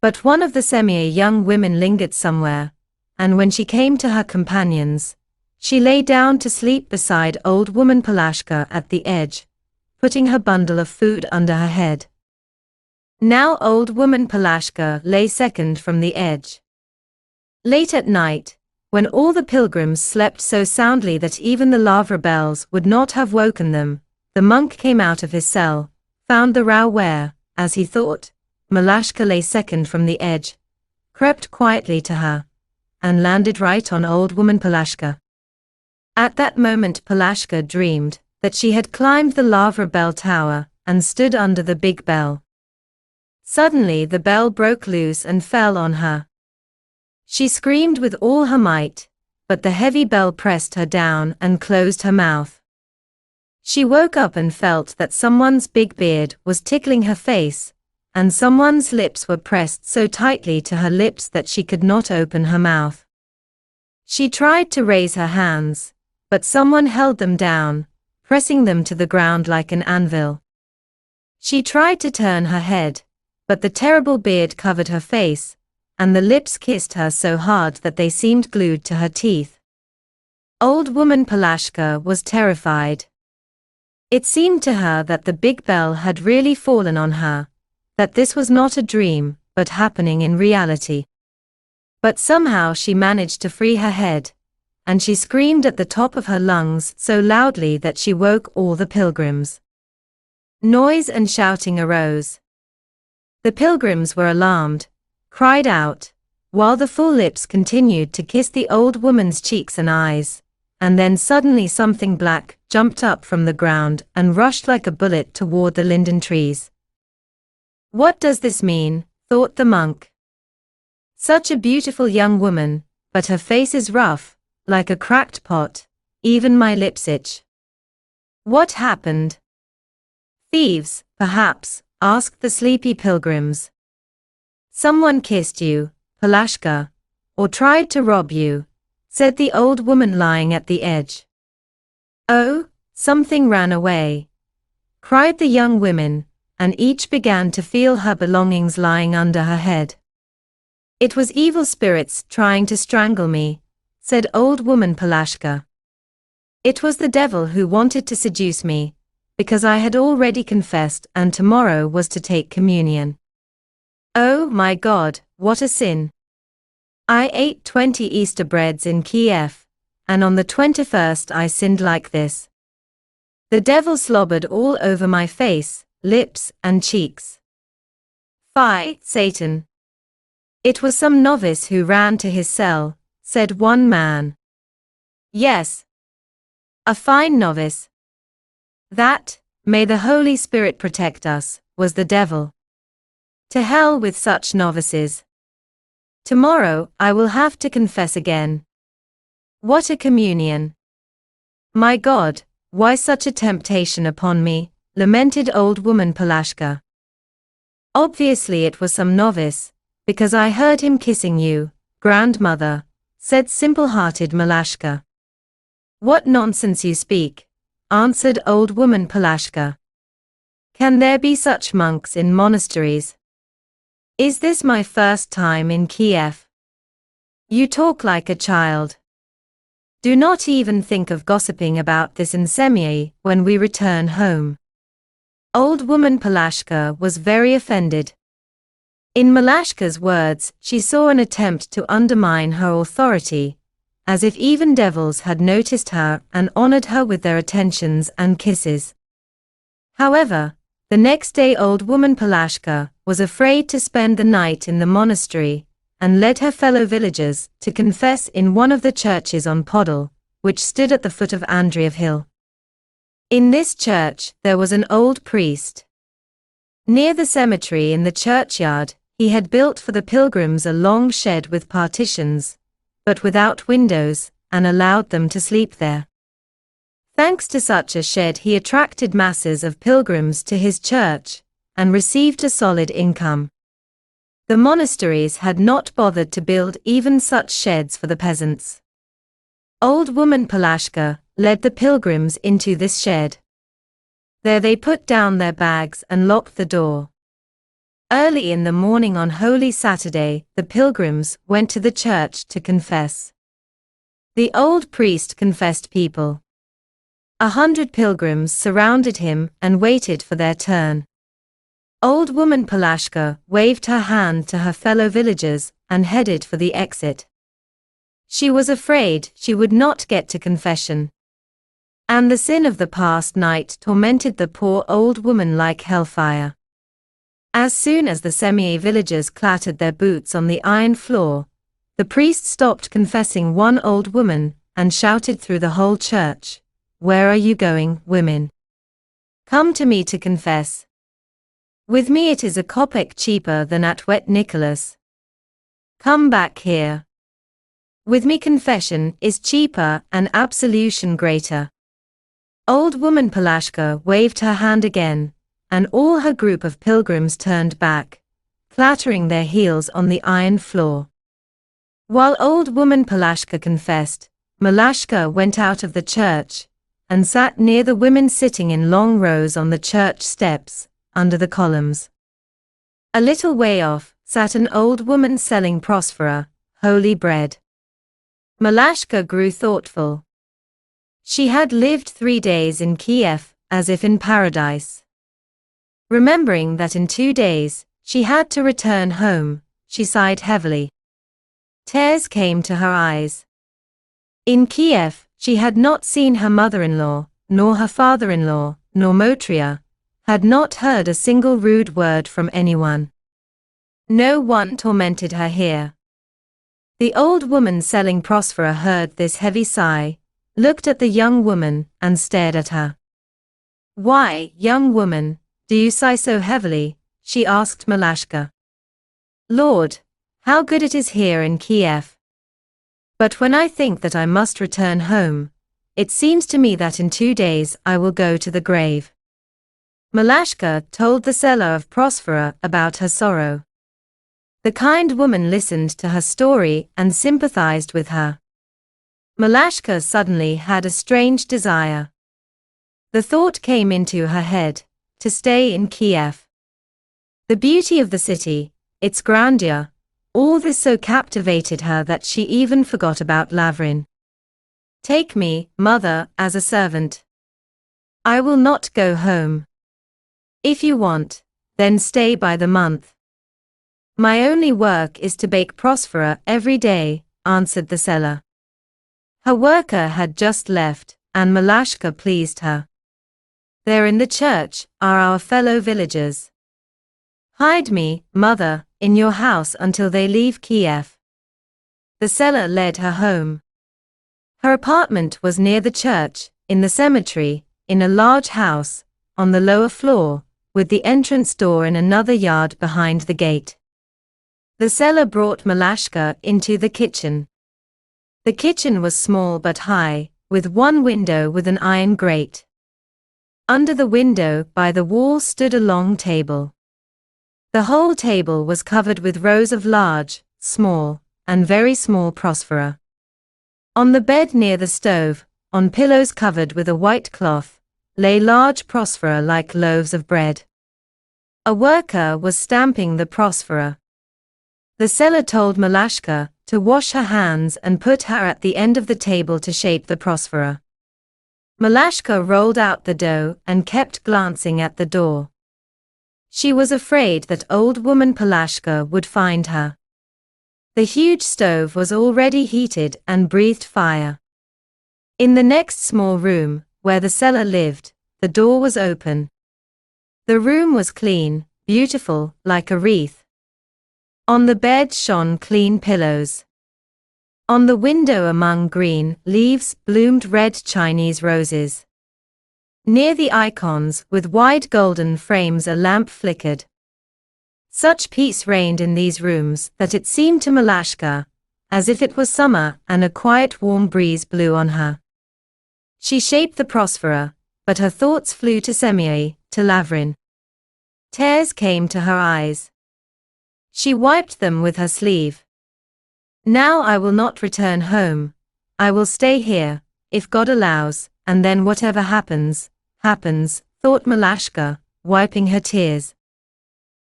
But one of the Sem'ya young women lingered somewhere, and when she came to her companions, she lay down to sleep beside old woman Polashka at the edge, putting her bundle of food under her head. Now old woman Polashka lay second from the edge. Late at night, when all the pilgrims slept so soundly that even the lavra bells would not have woken them, the monk came out of his cell, found the row where, as he thought, Polashka lay second from the edge, crept quietly to her, and landed right on old woman Polashka. At that moment Polashka dreamed that she had climbed the lavra bell tower and stood under the big bell. Suddenly the bell broke loose and fell on her. She screamed with all her might, but the heavy bell pressed her down and closed her mouth. She woke up and felt that someone's big beard was tickling her face, and someone's lips were pressed so tightly to her lips that she could not open her mouth. She tried to raise her hands, but someone held them down, pressing them to the ground like an anvil. She tried to turn her head, but the terrible beard covered her face, and the lips kissed her so hard that they seemed glued to her teeth. Old woman Polashka was terrified. It seemed to her that the big bell had really fallen on her, that this was not a dream, but happening in reality. But somehow she managed to free her head, and she screamed at the top of her lungs so loudly that she woke all the pilgrims. Noise and shouting arose. The pilgrims were alarmed, cried out, while the full lips continued to kiss the old woman's cheeks and eyes, and then suddenly something black jumped up from the ground and rushed like a bullet toward the linden trees. What does this mean? Thought the monk. Such a beautiful young woman, but her face is rough, like a cracked pot, even my lips itch. What happened? Thieves, perhaps, asked the sleepy pilgrims. Someone kissed you, Polashka, or tried to rob you, said the old woman lying at the edge. Oh, something ran away, cried the young women, and each began to feel her belongings lying under her head. It was evil spirits trying to strangle me, said old woman Polashka. It was the devil who wanted to seduce me, because I had already confessed and tomorrow was to take communion. Oh my God, what a sin! I ate 20 Easter breads in Kiev, and on the 21st I sinned like this. The devil slobbered all over my face, lips, and cheeks. Fie, Satan! It was some novice who ran to his cell, said one man. Yes. A fine novice. That, may the Holy Spirit protect us, was the devil. To hell with such novices. Tomorrow I will have to confess again. What a communion! My God, why such a temptation upon me, lamented old woman Polashka. Obviously it was some novice, because I heard him kissing you, grandmother, said simple-hearted Malashka. What nonsense you speak, answered old woman Polashka. Can there be such monks in monasteries? Is this my first time in Kiev? You talk like a child. Do not even think of gossiping about this in Sem'ya when we return home. Old woman Polashka was very offended. In Malashka's words, she saw an attempt to undermine her authority, as if even devils had noticed her and honored her with their attentions and kisses. However, the next day old woman Polashka was afraid to spend the night in the monastery, and led her fellow villagers to confess in one of the churches on Podol, which stood at the foot of Andreev Hill. In this church there was an old priest. Near the cemetery in the churchyard, he had built for the pilgrims a long shed with partitions, but without windows, and allowed them to sleep there. Thanks to such a shed he attracted masses of pilgrims to his church, and received a solid income. The monasteries had not bothered to build even such sheds for the peasants. Old woman Polashka led the pilgrims into this shed. There they put down their bags and locked the door. Early in the morning on Holy Saturday, the pilgrims went to the church to confess. The old priest confessed people. 100 pilgrims surrounded him and waited for their turn. Old woman Polashka waved her hand to her fellow villagers and headed for the exit. She was afraid she would not get to confession. And the sin of the past night tormented the poor old woman like hellfire. As soon as the Sem'ya villagers clattered their boots on the iron floor, the priest stopped confessing one old woman and shouted through the whole church, "Where are you going, women? Come to me to confess. With me it is a kopeck cheaper than at Wet Nicholas. Come back here. With me confession is cheaper and absolution greater." Old woman Polashka waved her hand again, and all her group of pilgrims turned back, clattering their heels on the iron floor. While old woman Polashka confessed, Malashka went out of the church and sat near the women sitting in long rows on the church steps, under the columns. A little way off sat an old woman selling prosphora, holy bread. Malashka grew thoughtful. She had lived 3 days in Kiev, as if in paradise. Remembering that in 2 days, she had to return home, she sighed heavily. Tears came to her eyes. In Kiev, she had not seen her mother-in-law, nor her father-in-law, nor Motria, had not heard a single rude word from anyone. No one tormented her here. The old woman selling prosphora heard this heavy sigh, looked at the young woman, and stared at her. "Why, young woman, do you sigh so heavily?" she asked Malashka. "Lord, how good it is here in Kiev. But when I think that I must return home, it seems to me that in 2 days I will go to the grave." Malashka told the seller of prosphora about her sorrow. The kind woman listened to her story and sympathized with her. Malashka suddenly had a strange desire. The thought came into her head, to stay in Kiev. The beauty of the city, its grandeur, all this so captivated her that she even forgot about Lavrin. "Take me, mother, as a servant. I will not go home. If you want, then stay by the month. My only work is to bake prosphora every day," answered the seller. Her worker had just left, and Malashka pleased her. "There in the church are our fellow villagers. Hide me, mother, in your house until they leave Kiev." The seller led her home. Her apartment was near the church, in the cemetery, in a large house, on the lower floor, with the entrance door in another yard behind the gate. The seller brought Malashka into the kitchen. The kitchen was small but high, with one window with an iron grate. Under the window by the wall stood a long table. The whole table was covered with rows of large, small, and very small prosphora. On the bed near the stove, on pillows covered with a white cloth, lay large prosphora like loaves of bread. A worker was stamping the prosphora. The seller told Malashka to wash her hands and put her at the end of the table to shape the prosphora. Malashka rolled out the dough and kept glancing at the door. She was afraid that old woman Polashka would find her. The huge stove was already heated and breathed fire. In the next small room, where the seller lived, the door was open. The room was clean, beautiful, like a wreath. On the bed shone clean pillows. On the window among green leaves bloomed red Chinese roses. Near the icons with wide golden frames a lamp flickered. Such peace reigned in these rooms that it seemed to Malashka as if it was summer and a quiet warm breeze blew on her. She shaped the prosphora, but her thoughts flew to Semyai, to Lavrin. Tears came to her eyes. She wiped them with her sleeve. "Now I will not return home. I will stay here, if God allows, and then whatever happens, happens," thought Malashka, wiping her tears.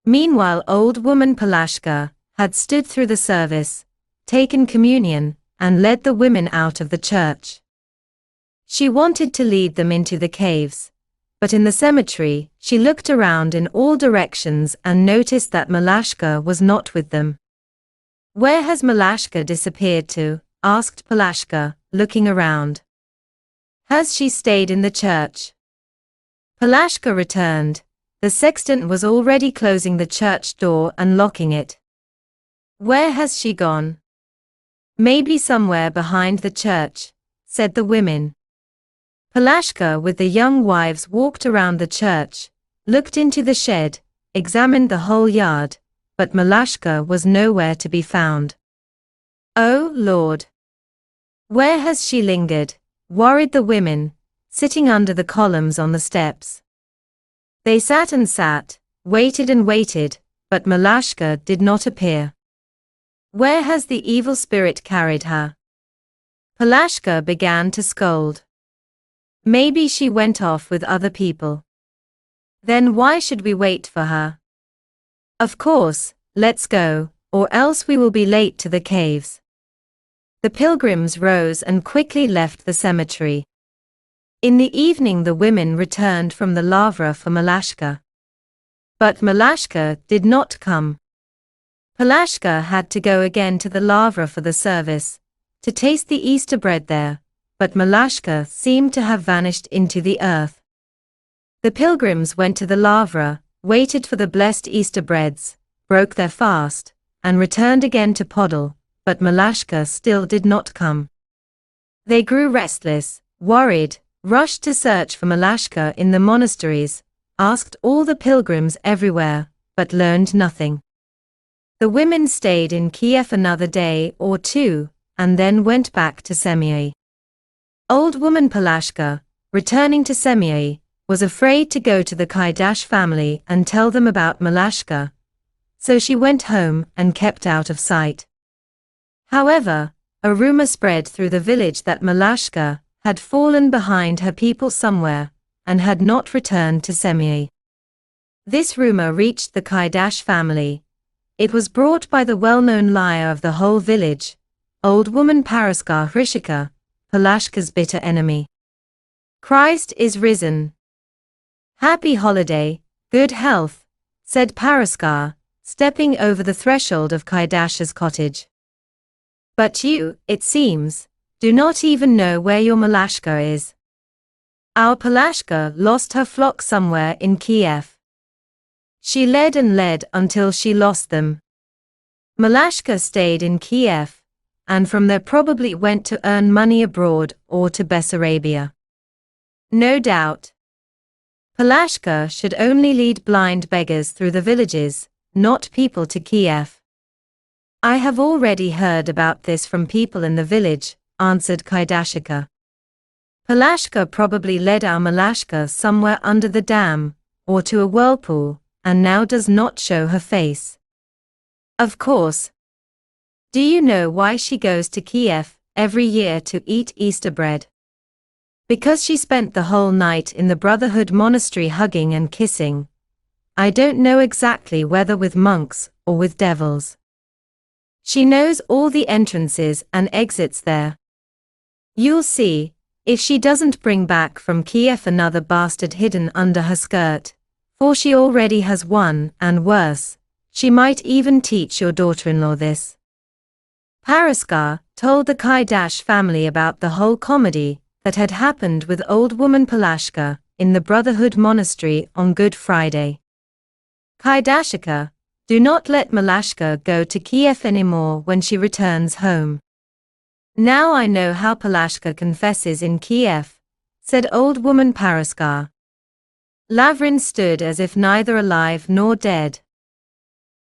Meanwhile old woman Polashka had stood through the service, taken communion, and led the women out of the church. She wanted to lead them into the caves, but in the cemetery, she looked around in all directions and noticed that Malashka was not with them. "Where has Malashka disappeared to?" asked Polashka, looking around. "Has she stayed in the church?" Polashka returned. The sexton was already closing the church door and locking it. "Where has she gone?" "Maybe somewhere behind the church," said the women. Polashka with the young wives walked around the church, looked into the shed, examined the whole yard, but Malashka was nowhere to be found. "Oh, Lord! Where has she lingered?" worried the women, sitting under the columns on the steps. They sat and sat, waited and waited, but Malashka did not appear. Where has the evil spirit carried her? Palashka began to scold. Maybe she went off with other people. Then why should we wait for her? Of course, let's go, or else we will be late to the caves. The pilgrims rose and quickly left the cemetery. In the evening the women returned from the lavra for Malashka. But Malashka did not come. Palashka had to go again to the lavra for the service, to taste the Easter bread there, but Malashka seemed to have vanished into the earth. The pilgrims went to the lavra, waited for the blessed Easter breads, broke their fast, and returned again to Podol, but Malashka still did not come. They grew restless, worried, rushed to search for Malashka in the monasteries, asked all the pilgrims everywhere, but learned nothing. The women stayed in Kiev another day or two, and then went back to Semyai. Old woman Palashka, returning to Semyai, was afraid to go to the Kaidash family and tell them about Malashka, so she went home and kept out of sight. However, a rumor spread through the village that Malashka had fallen behind her people somewhere, and had not returned to Semyai. This rumor reached the Kaidash family. It was brought by the well-known liar of the whole village, old woman Paraskar Hrishika, Palashka's bitter enemy. Christ is risen. Happy holiday, good health, said Paraskar, stepping over the threshold of Kaidash's cottage. But you, it seems, do not even know where your Malashka is. Our Palashka lost her flock somewhere in Kiev. She led and led until she lost them. Malashka stayed in Kiev, and from there probably went to earn money abroad or to Bessarabia. No doubt. Palashka should only lead blind beggars through the villages, not people to Kiev. I have already heard about this from people in the village, answered Kaidashika. Palashka probably led our Malashka somewhere under the dam, or to a whirlpool, and now does not show her face. Of course. Do you know why she goes to Kiev every year to eat Easter bread? Because she spent the whole night in the Brotherhood monastery hugging and kissing. I don't know exactly whether with monks or with devils. She knows all the entrances and exits there. You'll see, if she doesn't bring back from Kiev another bastard hidden under her skirt, for she already has one, and worse, she might even teach your daughter-in-law this. Paraskar told the Kaidash family about the whole comedy that had happened with old woman Palashka in the Brotherhood monastery on Good Friday. Kaidashika, do not let Malashka go to Kiev anymore when she returns home. Now I know how Palashka confesses in Kiev, said old woman Paraskar. Lavrin stood as if neither alive nor dead.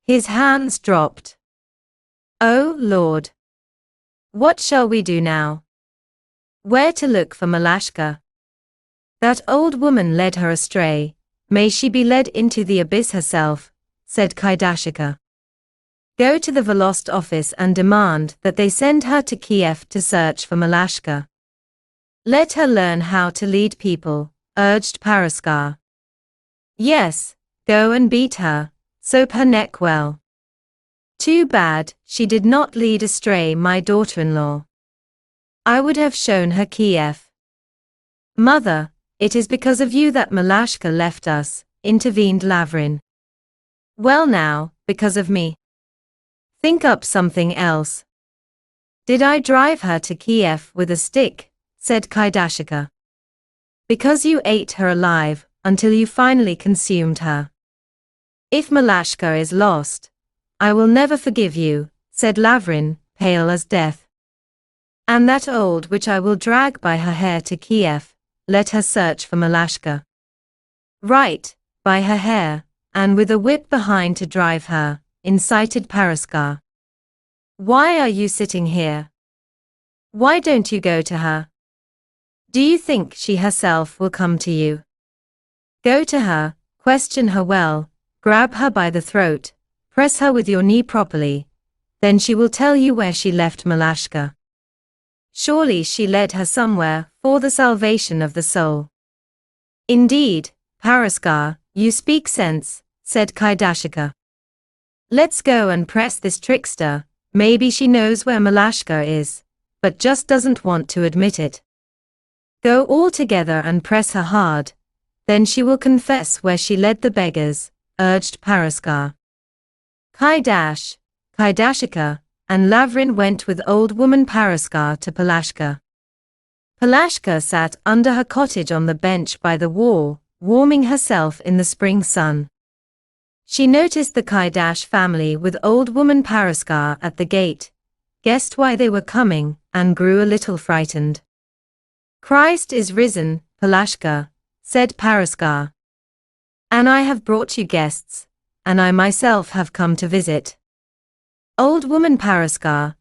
His hands dropped. Oh Lord! What shall we do now? Where to look for Malashka? That old woman led her astray, may she be led into the abyss herself, said Kaidashika. Go to the Volost office and demand that they send her to Kiev to search for Malashka. Let her learn how to lead people, urged Paraskar. Yes, go and beat her, soap her neck well. Too bad she did not lead astray my daughter-in-law. I would have shown her Kiev. Mother, it is because of you that Malashka left us, intervened Lavrin. Well now, because of me. Think up something else. Did I drive her to Kiev with a stick, said Kaidashika. Because you ate her alive, until you finally consumed her. If Malashka is lost, I will never forgive you, said Lavrin, pale as death. And that old witch I will drag by her hair to Kiev, let her search for Malashka. Right, by her hair, and with a whip behind to drive her, incited Paraskar. Why are you sitting here? Why don't you go to her? Do you think she herself will come to you? Go to her, question her well, grab her by the throat, press her with your knee properly, then she will tell you where she left Malashka. Surely she led her somewhere, for the salvation of the soul. Indeed, Paraskar, you speak sense, said Kaidashika. Let's go and press this trickster, maybe she knows where Malashka is, but just doesn't want to admit it. Go all together and press her hard, then she will confess where she led the beggars, urged Paraskar. Kaidash, Kaidashika, and Lavrin went with old woman Paraskar to Palashka. Palashka sat under her cottage on the bench by the wall, warming herself in the spring sun. She noticed the Kaidash family with old woman Paraskar at the gate, guessed why they were coming, and grew a little frightened. Christ is risen, Palashka, said Paraskar. And I have brought you guests, and I myself have come to visit. Old woman Paraskar,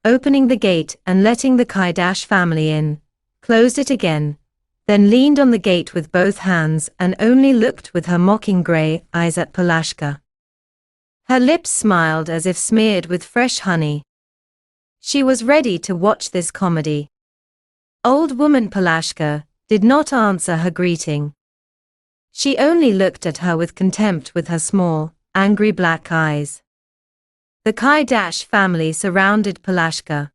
opening the gate and letting the Kaidash family in, closed it again, then leaned on the gate with both hands and only looked with her mocking grey eyes at Palashka. Her lips smiled as if smeared with fresh honey. She was ready to watch this comedy. Old woman Palashka did not answer her greeting. She only looked at her with contempt with her small, angry black eyes. The Kaidash family surrounded Palashka.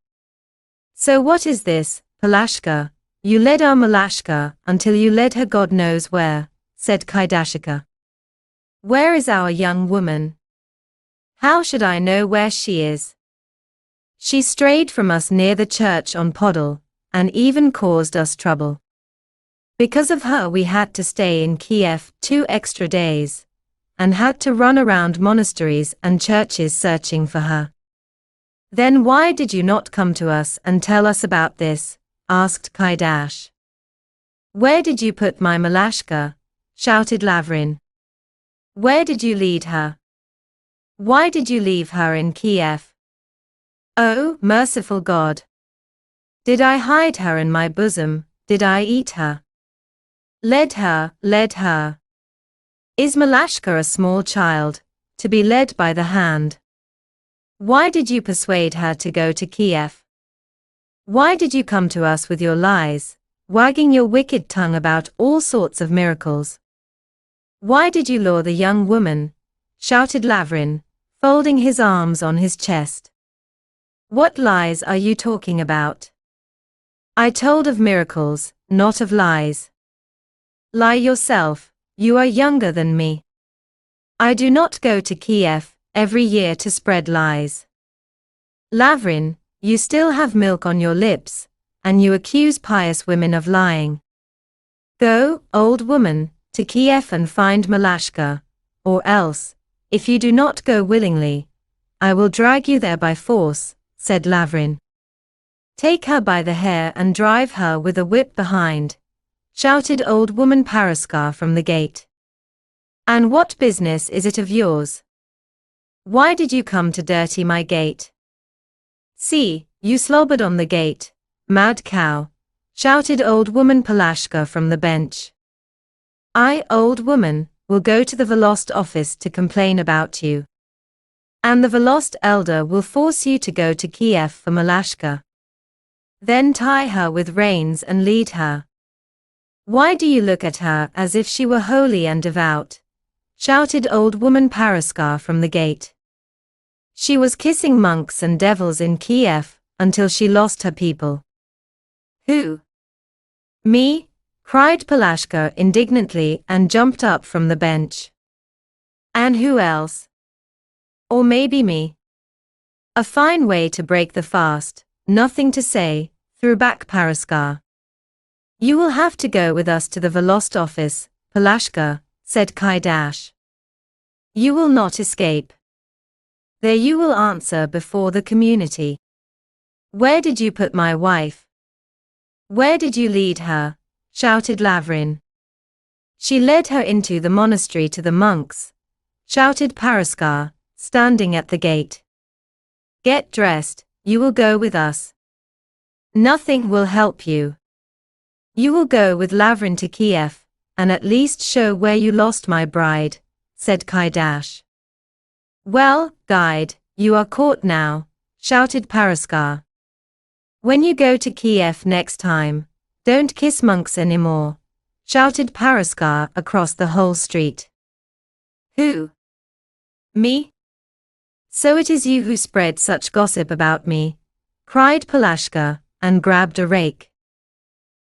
So what is this, Palashka? You led our Malashka until you led her God knows where, said Kaidashika. Where is our young woman? How should I know where she is? She strayed from us near the church on Podol, and even caused us trouble. Because of her we had to stay in Kiev 2 extra days, and had to run around monasteries and churches searching for her. Then why did you not come to us and tell us about this? Asked Kaidash. Where did you put my Malashka? Shouted Lavrin. Where did you lead her? Why did you leave her in Kiev? Oh, merciful God! Did I hide her in my bosom? Did I eat her? Led her, led her. Is Malashka a small child, to be led by the hand? Why did you persuade her to go to Kiev? Why did you come to us with your lies, wagging your wicked tongue about all sorts of miracles? Why did you lure the young woman? Shouted Lavrin, folding his arms on his chest. What lies are you talking about? I told of miracles, not of lies. Lie yourself, you are younger than me. I do not go to Kiev every year to spread lies. Lavrin, you still have milk on your lips, and you accuse pious women of lying. Go, old woman, to Kiev and find Malashka, or else, if you do not go willingly, I will drag you there by force, said Lavrin. Take her by the hair and drive her with a whip behind, shouted old woman Paraskar from the gate. And what business is it of yours? Why did you come to dirty my gate? See, you slobbered on the gate, mad cow, shouted old woman Palashka from the bench. I, old woman, will go to the Volost office to complain about you. And the Volost elder will force you to go to Kiev for Malashka. Then tie her with reins and lead her. Why do you look at her as if she were holy and devout? Shouted old woman Paraskar from the gate. She was kissing monks and devils in Kiev until she lost her people. Who? Me? Cried Palashka indignantly and jumped up from the bench. And who else? Or maybe me. A fine way to break the fast, nothing to say, threw back Paraskar. You will have to go with us to the Volost office, Palashka, said Kaidash. You will not escape. There you will answer before the community. Where did you put my wife? Where did you lead her? Shouted Lavrin. She led her into the monastery to the monks, shouted Paraskar, standing at the gate. Get dressed, you will go with us. Nothing will help you. You will go with Lavrin to Kiev, and at least show where you lost my bride, said Kaidash. Well, guide, you are caught now, shouted Paraskar. When you go to Kiev next time, don't kiss monks anymore, shouted Paraskar across the whole street. Who? Me? So it is you who spread such gossip about me, cried Palashka, and grabbed a rake.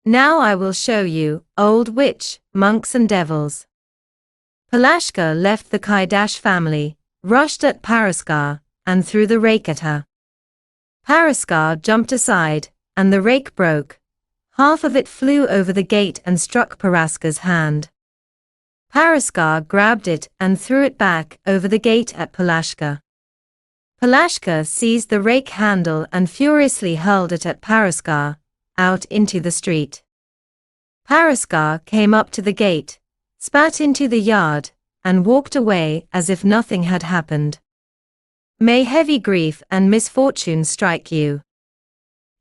Now I will show you, old witch, monks and devils. Palashka left the Kaidash family, rushed at Paraskar, and threw the rake at her. Paraskar jumped aside, and the rake broke. Half of it flew over the gate and struck Paraskar's hand. Paraskar grabbed it and threw it back over the gate at Palashka. Palashka seized the rake handle and furiously hurled it at Paraskar, out into the street. Paraskar came up to the gate, spat into the yard, and walked away as if nothing had happened. May heavy grief and misfortune strike you.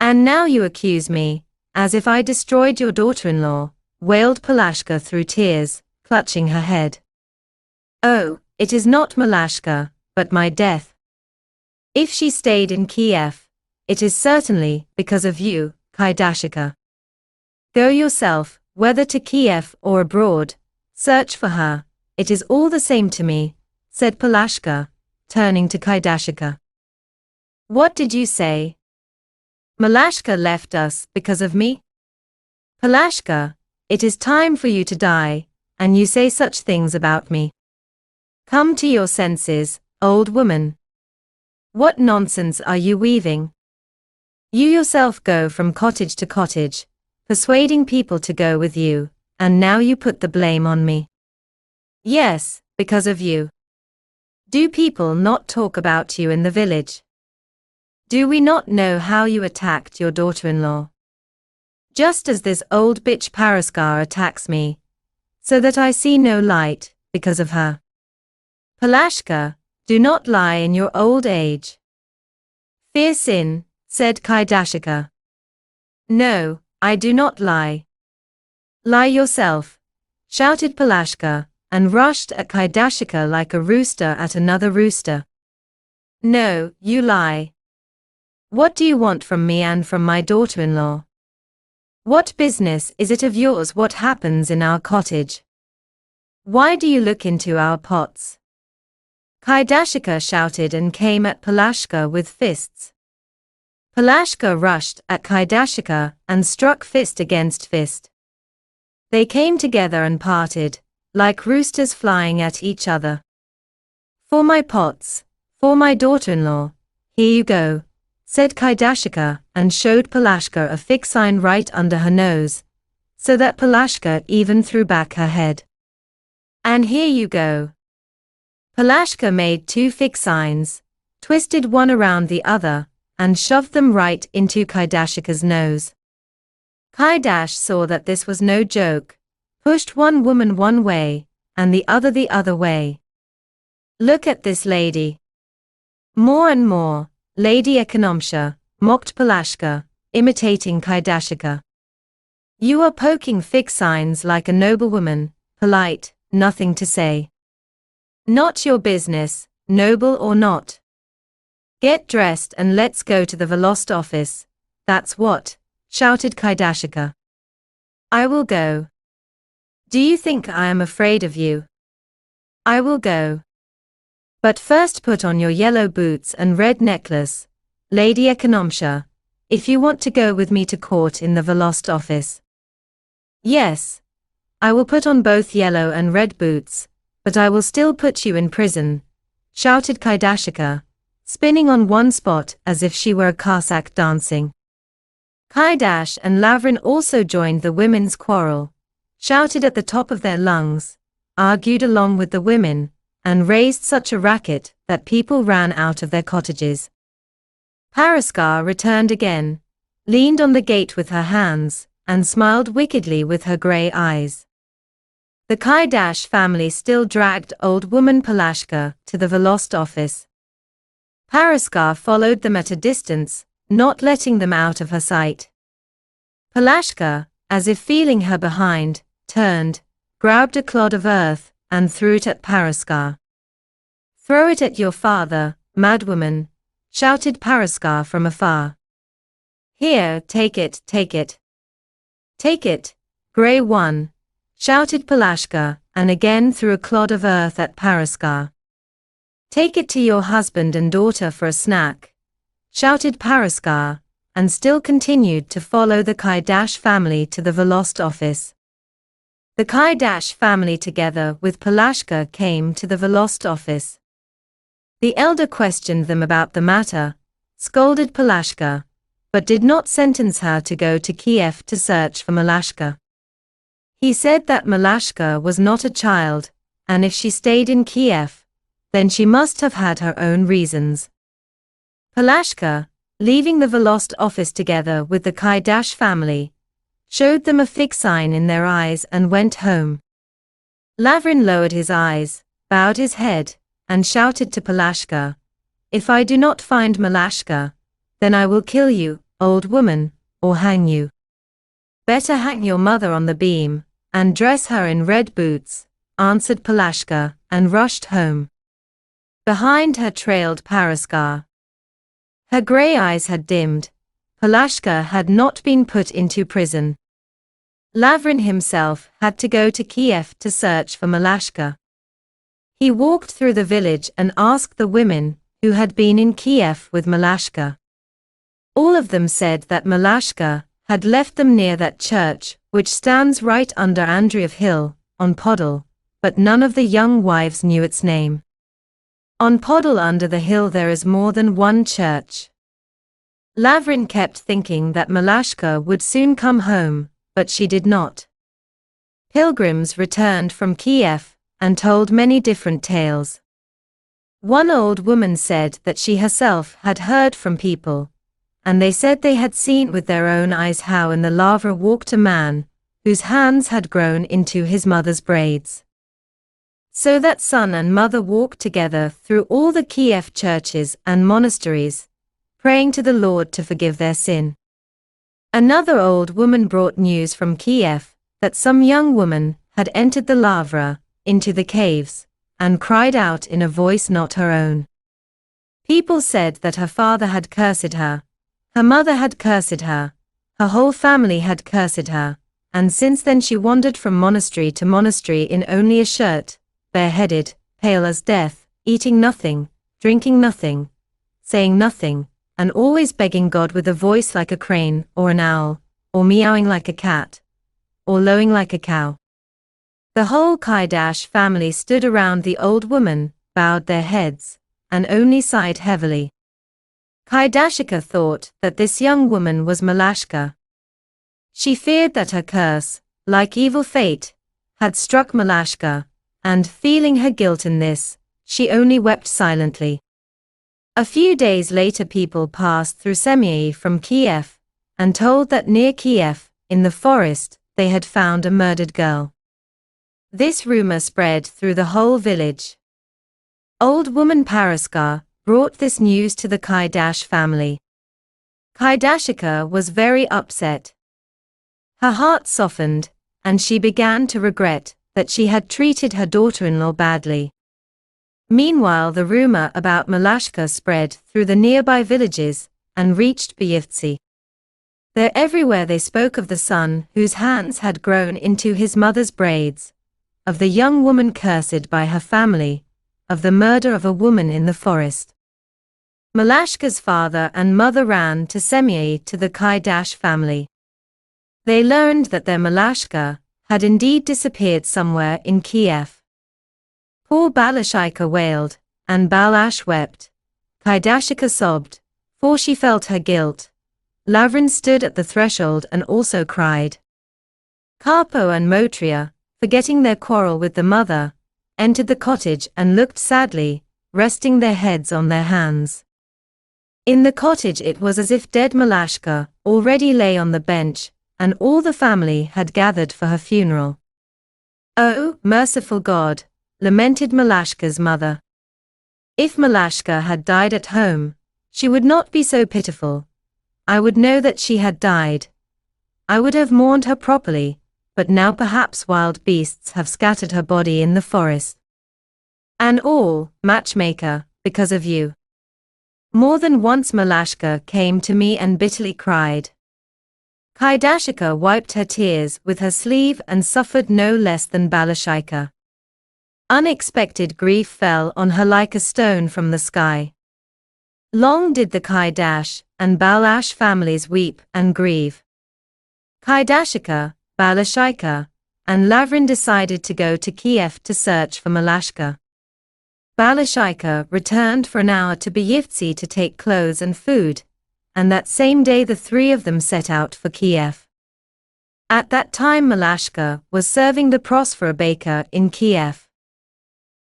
And now you accuse me, as if I destroyed your daughter-in-law, wailed Palashka through tears, clutching her head. Oh, it is not Malashka, but my death. If she stayed in Kiev, it is certainly because of you, Kaidashika. Go yourself, whether to Kiev or abroad, search for her, it is all the same to me, said Palashka, turning to Kaidashika. What did you say? Malashka left us because of me? Palashka, it is time for you to die, and you say such things about me. Come to your senses, old woman. What nonsense are you weaving? You yourself go from cottage to cottage, persuading people to go with you, and now you put the blame on me. Yes, because of you. Do people not talk about you in the village? Do we not know how you attacked your daughter-in-law? Just as this old bitch Paraskar attacks me, so that I see no light, because of her. Palashka, do not lie in your old age. Fear sin, said Kaidashika. No, I do not lie. Lie yourself, shouted Palashka, and rushed at Kaidashika like a rooster at another rooster. No, you lie. What do you want from me and from my daughter-in-law? What business is it of yours what happens in our cottage? Why do you look into our pots? Kaidashika shouted and came at Palashka with fists. Palashka rushed at Kaidashika and struck fist against fist. They came together and parted, like roosters flying at each other. For my pots, for my daughter-in-law, here you go, said Kaidashika, and showed Palashka a fixed sign right under her nose, so that Palashka even threw back her head. And here you go. Palashka made two fixed signs, twisted one around the other, and shoved them right into Kaidashika's nose. Kaidash saw that this was no joke, pushed one woman one way, and the other way. Look at this lady. More and more, Lady Ekonomsha, mocked Palashka, imitating Kaidashika. You are poking fixed signs like a noblewoman, polite, nothing to say. Not your business, noble or not. Get dressed and let's go to the Velost office, that's what, shouted Kaidashika. I will go. Do you think I am afraid of you? I will go. But first put on your yellow boots and red necklace, Lady Ekonomsha, if you want to go with me to court in the Velost office. Yes. I will put on both yellow and red boots, but I will still put you in prison, shouted Kaidashika, spinning on one spot as if she were a Cossack dancing. Kaidash and Lavrin also joined the women's quarrel, shouted at the top of their lungs, argued along with the women, and raised such a racket that people ran out of their cottages. Paraskar returned again, leaned on the gate with her hands, and smiled wickedly with her grey eyes. The Kaidash family still dragged old woman Palashka to the Velost office. Paraskar followed them at a distance, not letting them out of her sight. Palashka, as if feeling her behind, turned, grabbed a clod of earth, and threw it at Paraskar. "Throw it at your father, madwoman," shouted Paraskar from afar. "Here, take it, take it. Take it, grey one," shouted Palashka, and again threw a clod of earth at Paraskar. "Take it to your husband and daughter for a snack," shouted Paraskar, and still continued to follow the Kaidash family to the Velost office. The Kaidash family together with Palashka came to the Velost office. The elder questioned them about the matter, scolded Palashka, but did not sentence her to go to Kiev to search for Malashka. He said that Malashka was not a child, and if she stayed in Kiev, then she must have had her own reasons. Palashka, leaving the Velost office together with the Kaidash family, showed them a fig sign in their eyes and went home. Lavrin lowered his eyes, bowed his head, and shouted to Palashka, "If I do not find Malashka, then I will kill you, old woman, or hang you." "Better hang your mother on the beam, and dress her in red boots," answered Palashka, and rushed home. Behind her trailed Paraskar. Her grey eyes had dimmed. Palashka had not been put into prison. Lavrin himself had to go to Kiev to search for Malashka. He walked through the village and asked the women who had been in Kiev with Malashka. All of them said that Malashka had left them near that church, which stands right under Andreev Hill, on Podol, but none of the young wives knew its name. On Podol under the hill there is more than one church. Lavrin kept thinking that Malashka would soon come home, but she did not. Pilgrims returned from Kiev and told many different tales. One old woman said that she herself had heard from people, and they said they had seen with their own eyes how in the Lavra walked a man, whose hands had grown into his mother's braids. So that son and mother walked together through all the Kiev churches and monasteries, praying to the Lord to forgive their sin. Another old woman brought news from Kiev that some young woman had entered the Lavra, into the caves, and cried out in a voice not her own. People said that her father had cursed her, her mother had cursed her, her whole family had cursed her, and since then she wandered from monastery to monastery in only a shirt, bareheaded, pale as death, eating nothing, drinking nothing, saying nothing, and always begging God with a voice like a crane or an owl, or meowing like a cat, or lowing like a cow. The whole Kaidash family stood around the old woman, bowed their heads, and only sighed heavily. Kaidashika thought that this young woman was Malashka. She feared that her curse, like evil fate, had struck Malashka, and feeling her guilt in this, she only wept silently. A few days later people passed through Semyai from Kiev, and told that near Kiev, in the forest, they had found a murdered girl. This rumor spread through the whole village. Old woman Paraskar brought this news to the Kaidash family. Kaidashika was very upset. Her heart softened, and she began to regret that she had treated her daughter-in-law badly. Meanwhile the rumor about Malashka spread through the nearby villages, and reached Byivtsi. There everywhere they spoke of the son whose hands had grown into his mother's braids, of the young woman cursed by her family, of the murder of a woman in the forest. Malashka's father and mother ran to Semyai to the Kaidash family. They learned that their Malashka had indeed disappeared somewhere in Kiev. Poor Balashika wailed, and Balash wept. Kaidashika sobbed, for she felt her guilt. Lavrin stood at the threshold and also cried. Karpo and Motria, forgetting their quarrel with the mother, entered the cottage and looked sadly, resting their heads on their hands. In the cottage it was as if dead Malashka already lay on the bench, and all the family had gathered for her funeral. "Oh, merciful God," lamented Malashka's mother. "If Malashka had died at home, she would not be so pitiful. I would know that she had died. I would have mourned her properly, but now perhaps wild beasts have scattered her body in the forest. And all, matchmaker, because of you. More than once Malashka came to me and bitterly cried. Kaidashika wiped her tears with her sleeve and suffered no less than Balashika. Unexpected grief fell on her like a stone from the sky. Long did the Kaidash and Balash families weep and grieve. Kaidashika, Balashika, and Lavrin decided to go to Kiev to search for Malashka. Balashika returned for an hour to Byivtsi to take clothes and food, and that same day the three of them set out for Kiev. At that time Malashka was serving the pros for a baker in Kiev.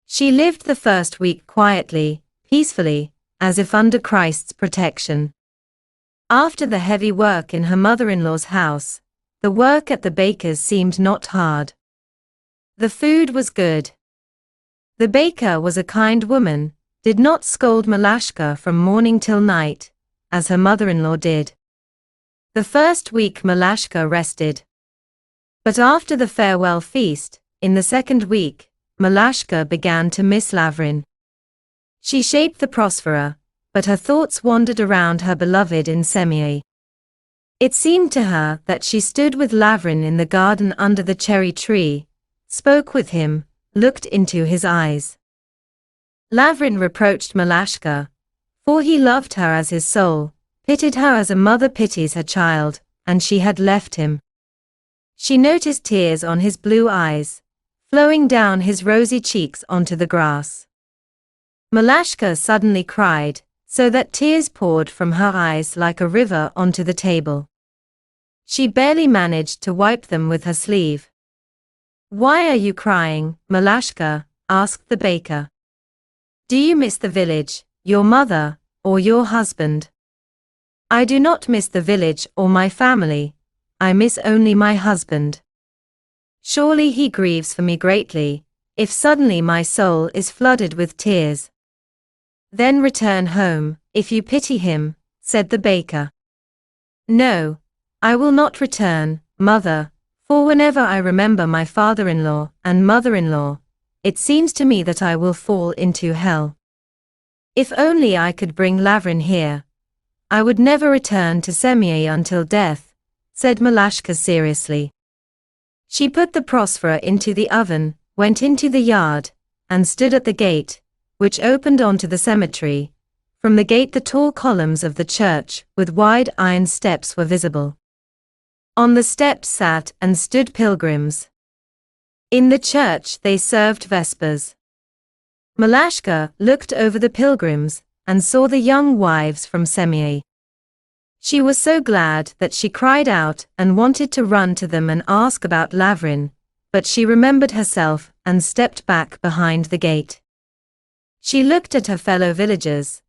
She lived the first week quietly, peacefully, as if under Christ's protection. After the heavy work in her mother-in-law's house, the work at the baker's seemed not hard. The food was good. The baker was a kind woman, did not scold Malashka from morning till night, as her mother-in-law did. The first week Malashka rested. But after the farewell feast, in the second week, Malashka began to miss Lavrin. She shaped the Prospera, but her thoughts wandered around her beloved in Semyai. It seemed to her that she stood with Lavrin in the garden under the cherry tree, spoke with him, looked into his eyes. Lavrin reproached Malashka, for he loved her as his soul, pitied her as a mother pities her child, and she had left him. She noticed tears on his blue eyes, flowing down his rosy cheeks onto the grass. Malashka suddenly cried, so that tears poured from her eyes like a river onto the table. She barely managed to wipe them with her sleeve. "Why are you crying, Malashka?" asked the baker. "Do you miss the village, your mother, or your husband?" "I do not miss the village or my family, I miss only my husband. Surely he grieves for me greatly, if suddenly my soul is flooded with tears." "Then return home, if you pity him," said the baker. "No, I will not return, mother, for whenever I remember my father-in-law and mother-in-law, it seems to me that I will fall into hell. If only I could bring Lavrin here, I would never return to Semyai until death," said Malashka seriously. She put the Prospera into the oven, went into the yard, and stood at the gate, which opened onto the cemetery. From the gate the tall columns of the church with wide iron steps were visible. On the steps sat and stood pilgrims. In the church they served vespers. Malashka looked over the pilgrims and saw the young wives from Semyai. She was so glad that she cried out and wanted to run to them and ask about Lavrin, but she remembered herself and stepped back behind the gate. She looked at her fellow villagers,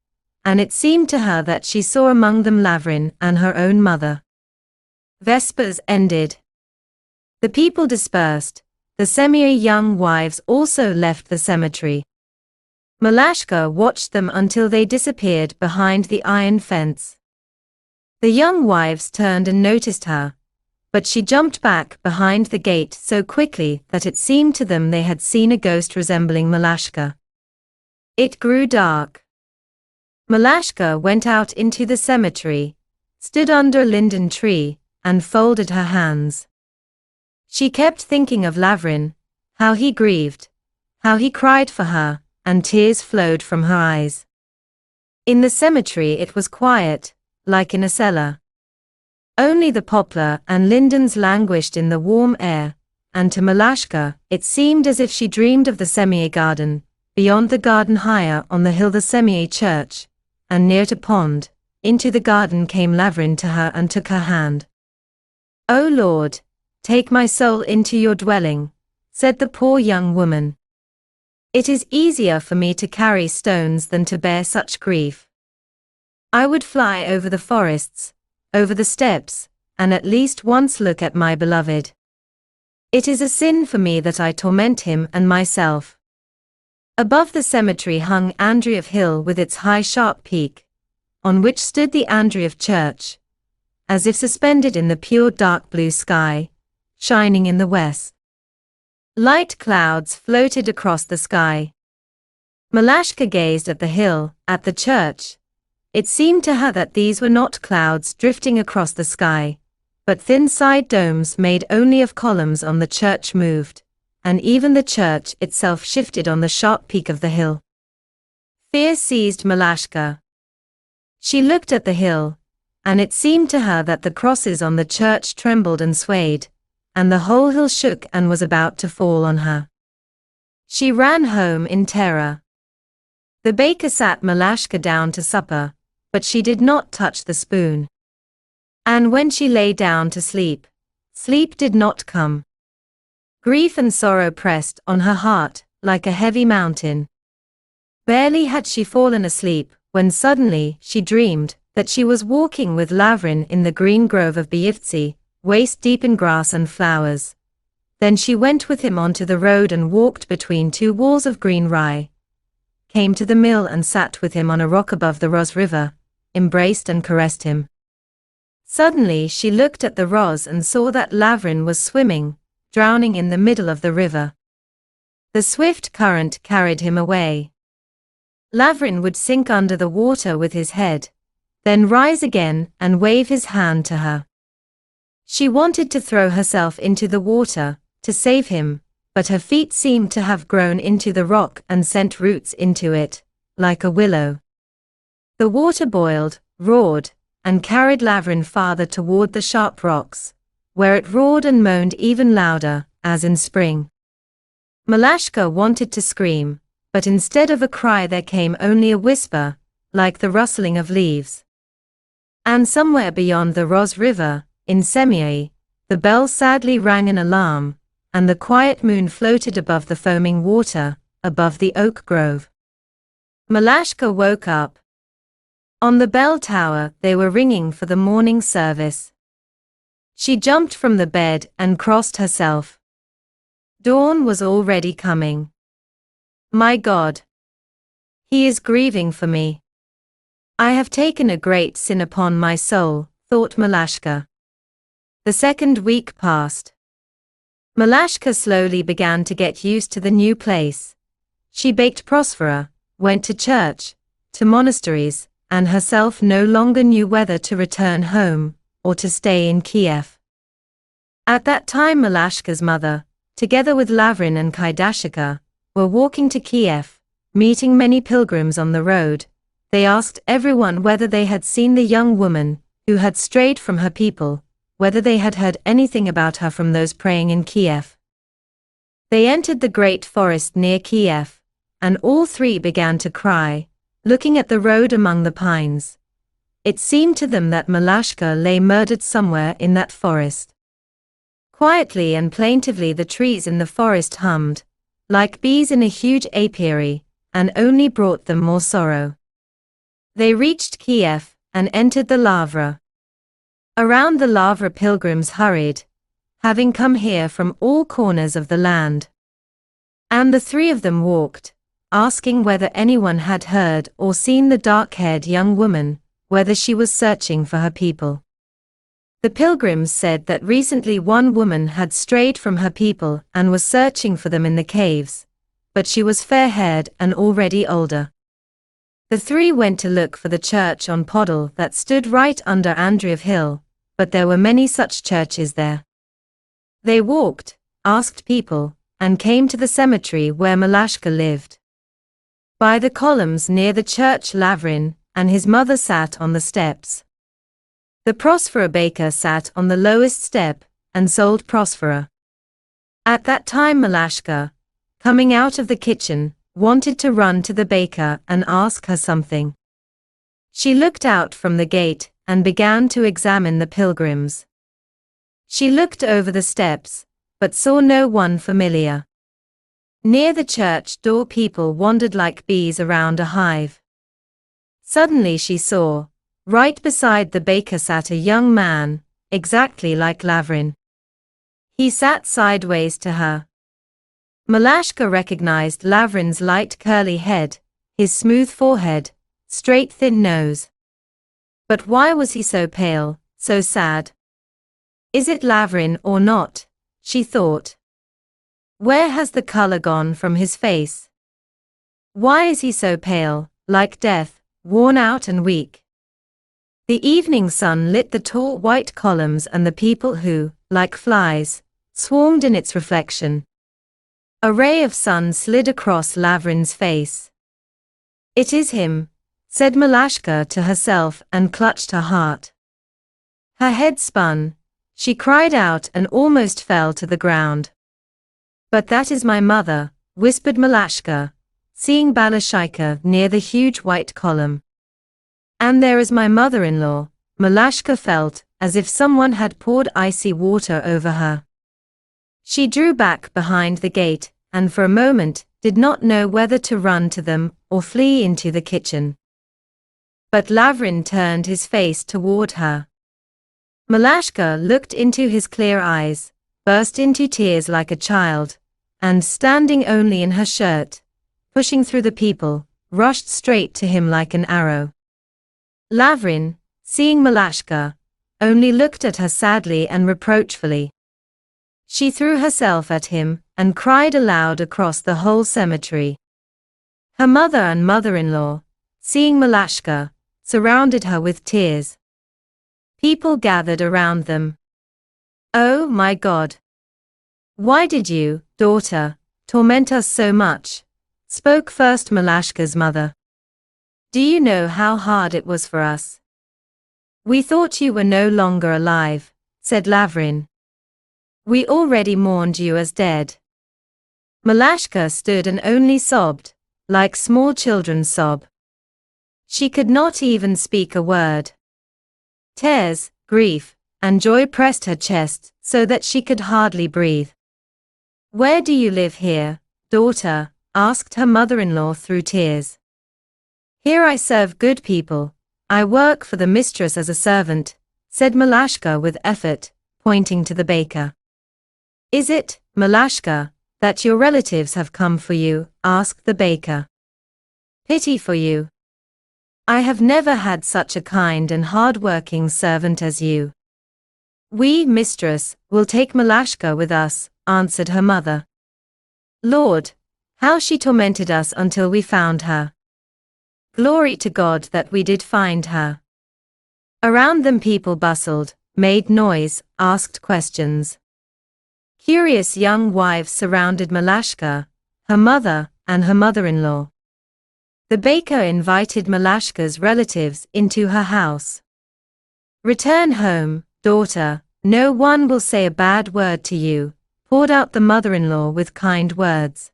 and it seemed to her that she saw among them Lavrin and her own mother. Vespers ended. The people dispersed. The Semyai young wives also left the cemetery. Malashka watched them until they disappeared behind the iron fence. The young wives turned and noticed her, but she jumped back behind the gate so quickly that it seemed to them they had seen a ghost resembling Malashka. It grew dark. Malashka went out into the cemetery, stood under a linden tree, and folded her hands. She kept thinking of Lavrin, how he grieved, how he cried for her, and tears flowed from her eyes. In the cemetery it was quiet, like in a cellar. Only the poplar and lindens languished in the warm air, and to Malashka it seemed as if she dreamed of the Semyai garden, beyond the garden higher on the hill the Semyai church, and near to pond. Into the garden came Lavrin to her and took her hand. "O Lord, take my soul into your dwelling," said the poor young woman. "It is easier for me to carry stones than to bear such grief. I would fly over the forests, over the steppes, and at least once look at my beloved. It is a sin for me that I torment him and myself." Above the cemetery hung Andreev Hill with its high sharp peak, on which stood the Andreev Church. As if suspended in the pure dark blue sky, shining in the west. Light clouds floated across the sky. Malashka gazed at the hill, at the church. It seemed to her that these were not clouds drifting across the sky, but thin side domes made only of columns on the church moved, and even the church itself shifted on the sharp peak of the hill. Fear seized Malashka. She looked at the hill, and it seemed to her that the crosses on the church trembled and swayed, and the whole hill shook and was about to fall on her. She ran home in terror. The baker sat Malashka down to supper, but she did not touch the spoon. And when she lay down to sleep, sleep did not come. Grief and sorrow pressed on her heart like a heavy mountain. Barely had she fallen asleep, when suddenly she dreamed that she was walking with Lavrin in the green grove of Byivtsi, waist deep in grass and flowers. Then she went with him onto the road and walked between two walls of green rye, came to the mill and sat with him on a rock above the Ros River, embraced and caressed him. Suddenly she looked at the Ros and saw that Lavrin was swimming, drowning in the middle of the river. The swift current carried him away. Lavrin would sink under the water with his head, then rise again and wave his hand to her. She wanted to throw herself into the water, to save him, but her feet seemed to have grown into the rock and sent roots into it, like a willow. The water boiled, roared, and carried Lavrin farther toward the sharp rocks, where it roared and moaned even louder, as in spring. Malashka wanted to scream, but instead of a cry there came only a whisper, like the rustling of leaves. And somewhere beyond the Ros River, in Semyai, the bell sadly rang an alarm, and the quiet moon floated above the foaming water, above the oak grove. Malashka woke up. On the bell tower they were ringing for the morning service. She jumped from the bed and crossed herself. Dawn was already coming. My God! He is grieving for me. I have taken a great sin upon my soul, thought Malashka. The second week passed. Malashka slowly began to get used to the new place. She baked Prospera, went to church, to monasteries, and herself no longer knew whether to return home, or to stay in Kiev. At that time Malashka's mother, together with Lavrin and Kaidashika, were walking to Kiev, meeting many pilgrims on the road. They asked everyone whether they had seen the young woman, who had strayed from her people, whether they had heard anything about her from those praying in Kiev. They entered the great forest near Kiev, and all three began to cry, looking at the road among the pines. It seemed to them that Malashka lay murdered somewhere in that forest. Quietly and plaintively the trees in the forest hummed, like bees in a huge apiary, and only brought them more sorrow. They reached Kiev, and entered the Lavra. Around the Lavra pilgrims hurried, having come here from all corners of the land. And the three of them walked, asking whether anyone had heard or seen the dark-haired young woman, whether she was searching for her people. The pilgrims said that recently one woman had strayed from her people and was searching for them in the caves, but she was fair-haired and already older. The three went to look for the church on Podol that stood right under Andreev Hill, but there were many such churches there. They walked, asked people, and came to the cemetery where Malashka lived. By the columns near the church Lavrin and his mother sat on the steps. The Prospera baker sat on the lowest step, and sold Prospera. At that time Malashka, coming out of the kitchen, wanted to run to the baker and ask her something. She looked out from the gate and began to examine the pilgrims. She looked over the steps, but saw no one familiar. Near the church door people wandered like bees around a hive. Suddenly she saw, right beside the baker sat a young man, exactly like Lavrin. He sat sideways to her. Malashka recognized Lavrin's light curly head, his smooth forehead, straight thin nose. But why was he so pale, so sad? Is it Lavrin or not? she thought. Where has the color gone from his face? Why is he so pale, like death, worn out and weak? The evening sun lit the tall white columns and the people who, like flies, swarmed in its reflection. A ray of sun slid across Lavrin's face. It is him, said Malashka to herself and clutched her heart. Her head spun, she cried out and almost fell to the ground. But that is my mother, whispered Malashka, seeing Balashika near the huge white column. And there is my mother-in-law. Malashka felt as if someone had poured icy water over her. She drew back behind the gate, and for a moment did not know whether to run to them or flee into the kitchen. But Lavrin turned his face toward her. Malashka looked into his clear eyes, burst into tears like a child, and standing only in her shirt, pushing through the people, rushed straight to him like an arrow. Lavrin, seeing Malashka, only looked at her sadly and reproachfully. She threw herself at him and cried aloud across the whole cemetery. Her mother and mother-in-law, seeing Malashka, surrounded her with tears. People gathered around them. Oh my God! Why did you, daughter, torment us so much? Spoke first Malashka's mother. Do you know how hard it was for us? We thought you were no longer alive, said Lavrin. We already mourned you as dead. Malashka stood and only sobbed, like small children sob. She could not even speak a word. Tears, grief, and joy pressed her chest so that she could hardly breathe. Where do you live here, daughter? Asked her mother-in-law through tears. Here I serve good people. I work for the mistress as a servant, said Malashka with effort, pointing to the baker. Is it, Malashka, that your relatives have come for you? Asked the baker. Pity for you. I have never had such a kind and hard-working servant as you. We, mistress, will take Malashka with us, answered her mother. Lord, how she tormented us until we found her. Glory to God that we did find her. Around them people bustled, made noise, asked questions. Curious young wives surrounded Malashka, her mother, and her mother-in-law. The baker invited Malashka's relatives into her house. Return home, daughter, no one will say a bad word to you, poured out the mother-in-law with kind words.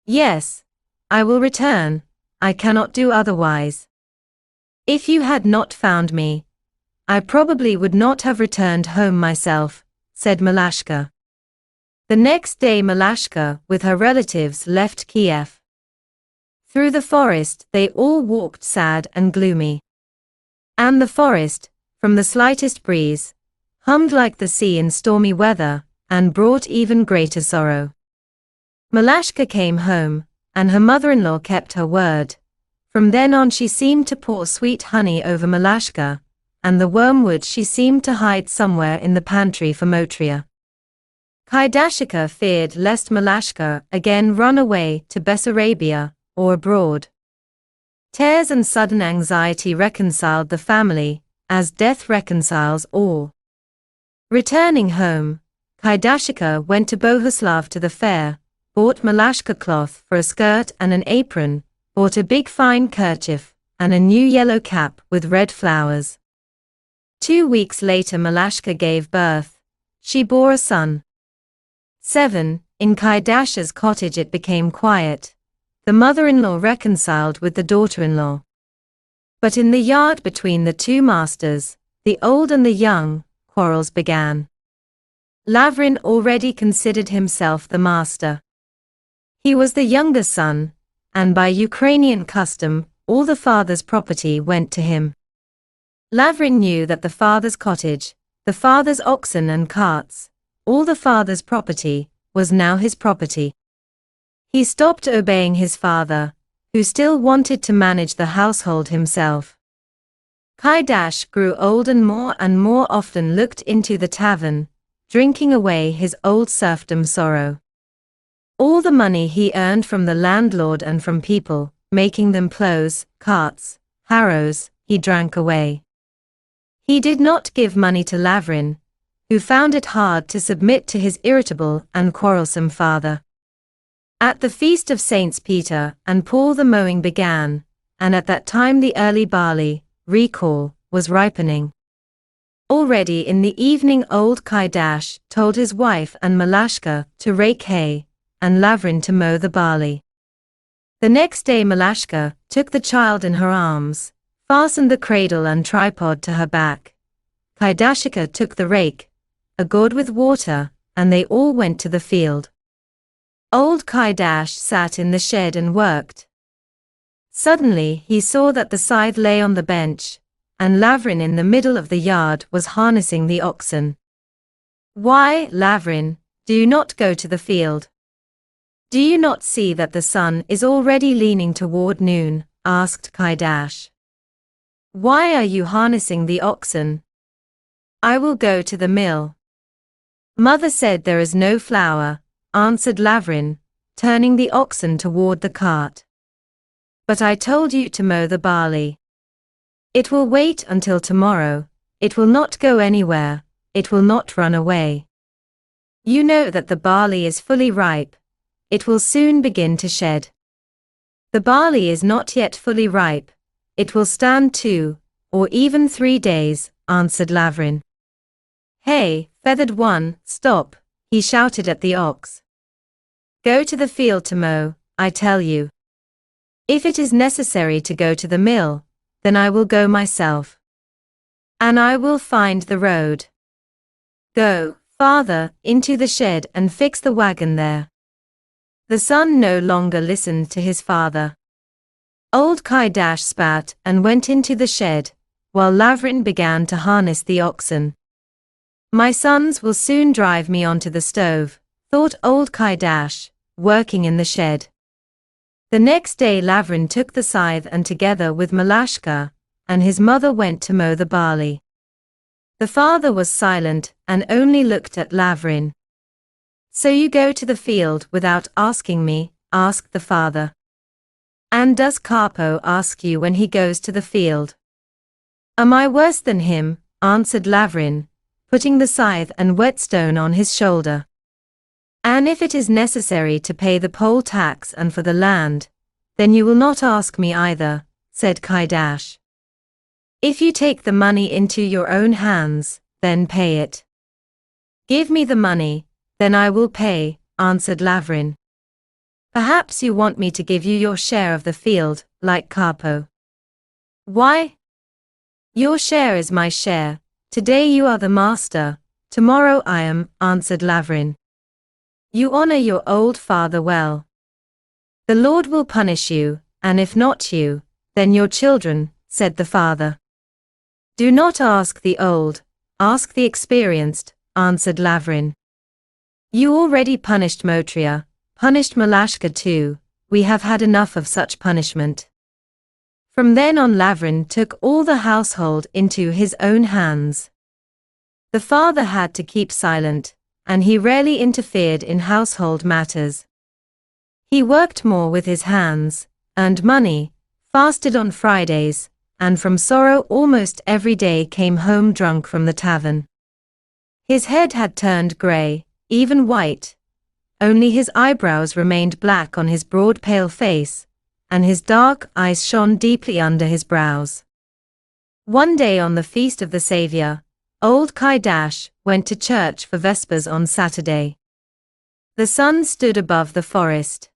Yes, I will return, I cannot do otherwise. If you had not found me, I probably would not have returned home myself, said Malashka. The next day Malashka with her relatives left Kiev. Through the forest they all walked sad and gloomy. And the forest, from the slightest breeze, hummed like the sea in stormy weather, and brought even greater sorrow. Malashka came home, and her mother-in-law kept her word. From then on she seemed to pour sweet honey over Malashka, and the wormwood she seemed to hide somewhere in the pantry for Motriya. Kaidashika feared lest Malashka again run away to Bessarabia, or abroad. Tears and sudden anxiety reconciled the family, as death reconciles all. Returning home, Kaidashika went to Bohuslav to the fair, bought Malashka cloth for a skirt and an apron, bought a big fine kerchief, and a new yellow cap with red flowers. 2 weeks later Malashka gave birth. She bore a son. 7. In Kaidash's cottage it became quiet. The mother-in-law reconciled with the daughter-in-law. But in the yard between the two masters, the old and the young, quarrels began. Lavrin already considered himself the master. He was the younger son, and by Ukrainian custom, all the father's property went to him. Lavrin knew that the father's cottage, the father's oxen and carts, all the father's property, was now his property. He stopped obeying his father, who still wanted to manage the household himself. Kaidash grew old and more often looked into the tavern, drinking away his old serfdom sorrow. All the money he earned from the landlord and from people, making them plows, carts, harrows, he drank away. He did not give money to Lavrin, who found it hard to submit to his irritable and quarrelsome father. At the feast of Saints Peter and Paul the mowing began, and at that time the early barley, recall, was ripening. Already in the evening old Kaidash told his wife and Malashka to rake hay, and Lavrin to mow the barley. The next day Malashka took the child in her arms, fastened the cradle and tripod to her back. Kaidashika took the rake, a gourd with water, and they all went to the field. Old Kaidash sat in the shed and worked. Suddenly he saw that the scythe lay on the bench, and Lavrin in the middle of the yard was harnessing the oxen. "Why, Lavrin, do you not go to the field? Do you not see that the sun is already leaning toward noon?" asked Kaidash. "Why are you harnessing the oxen?" "I will go to the mill." "Mother said there is no flour," answered Lavrin, turning the oxen toward the cart. "But I told you to mow the barley." "It will wait until tomorrow, it will not go anywhere, it will not run away. You know that the barley is fully ripe, it will soon begin to shed." "The barley is not yet fully ripe, it will stand 2, or even 3 days, answered Lavrin. "Hey, feathered one, stop," he shouted at the ox. "Go to the field to mow, I tell you. If it is necessary to go to the mill, then I will go myself. And I will find the road. Go, father, into the shed and fix the wagon there." The son no longer listened to his father. Old Kaidash spat and went into the shed, while Lavrin began to harness the oxen. "My sons will soon drive me onto the stove," thought old Kaidash, working in the shed. The next day Lavrin took the scythe and together with Malashka and his mother went to mow the barley. The father was silent and only looked at Lavrin. "So you go to the field without asking me?" asked the father. "And does Capo ask you when he goes to the field?" "Am I worse than him?" answered Lavrin, putting the scythe and whetstone on his shoulder. "And if it is necessary to pay the poll tax and for the land, then you will not ask me either," said Kaidash. "If you take the money into your own hands, then pay it." "Give me the money, then I will pay," answered Lavrin. "Perhaps you want me to give you your share of the field, like Capo." "Why? Your share is my share, today you are the master, tomorrow I am," answered Lavrin. "You honor your old father well. The Lord will punish you, and if not you, then your children," said the father. "Do not ask the old, ask the experienced," answered Lavrin. "You already punished Motria, punished Malashka too, we have had enough of such punishment." From then on Lavrin took all the household into his own hands. The father had to keep silent, and he rarely interfered in household matters. He worked more with his hands, earned money, fasted on Fridays, and from sorrow almost every day came home drunk from the tavern. His head had turned grey, even white. Only his eyebrows remained black on his broad pale face, and his dark eyes shone deeply under his brows. One day on the feast of the Saviour, old Kaidash went to church for Vespers on Saturday. The sun stood above the forest.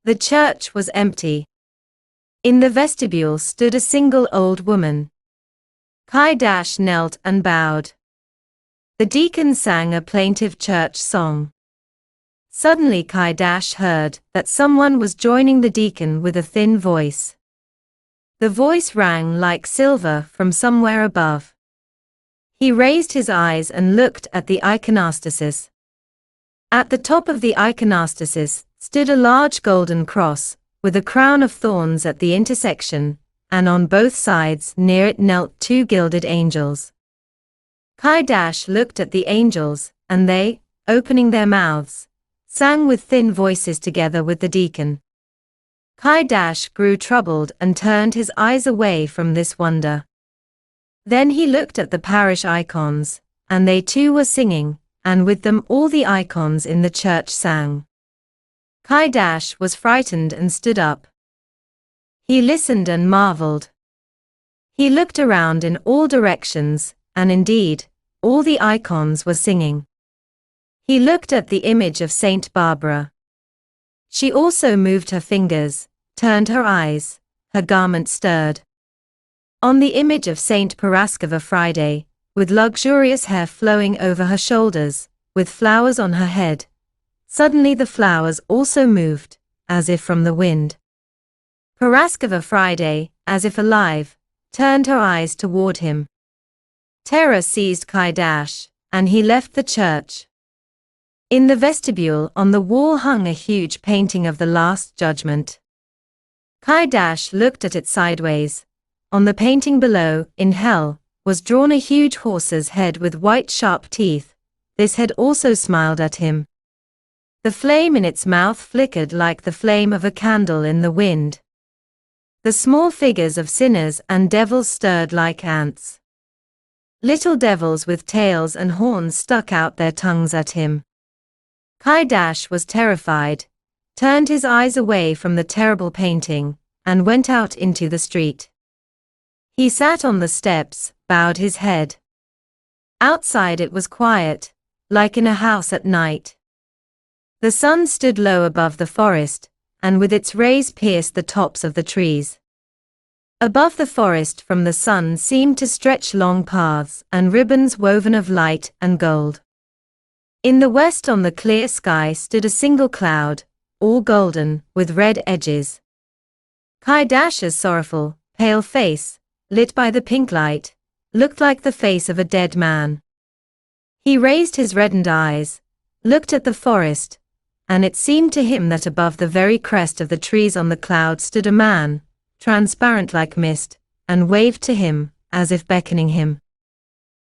The church was empty. In the vestibule stood a single old woman. Kaidash knelt and bowed. The deacon sang a plaintive church song. Suddenly Kaidash heard that someone was joining the deacon with a thin voice. The voice rang like silver from somewhere above. He raised his eyes and looked at the iconostasis. At the top of the iconostasis stood a large golden cross, with a crown of thorns at the intersection, and on both sides near it knelt 2 gilded angels. Kaidash looked at the angels, and they, opening their mouths, sang with thin voices together with the deacon. Kaidash grew troubled and turned his eyes away from this wonder. Then he looked at the parish icons, and they too were singing, and with them all the icons in the church sang. Kaidash was frightened and stood up. He listened and marveled. He looked around in all directions, and indeed, all the icons were singing. He looked at the image of Saint Barbara. She also moved her fingers, turned her eyes, her garment stirred. On the image of Saint Paraskeva Friday, with luxurious hair flowing over her shoulders, with flowers on her head, suddenly the flowers also moved, as if from the wind. Paraskeva Friday, as if alive, turned her eyes toward him. Terror seized Kaidash, and he left the church. In the vestibule on the wall hung a huge painting of the Last Judgment. Kaidash looked at it sideways. On the painting below, in hell, was drawn a huge horse's head with white sharp teeth. This head also smiled at him. The flame in its mouth flickered like the flame of a candle in the wind. The small figures of sinners and devils stirred like ants. Little devils with tails and horns stuck out their tongues at him. Kaidash was terrified, turned his eyes away from the terrible painting, and went out into the street. He sat on the steps, bowed his head. Outside it was quiet, like in a house at night. The sun stood low above the forest, and with its rays pierced the tops of the trees. Above the forest from the sun seemed to stretch long paths and ribbons woven of light and gold. In the west on the clear sky stood a single cloud, all golden, with red edges. Kaidash's sorrowful, pale face, lit by the pink light, looked like the face of a dead man. He raised his reddened eyes, looked at the forest, and it seemed to him that above the very crest of the trees on the cloud stood a man, transparent like mist, and waved to him, as if beckoning him.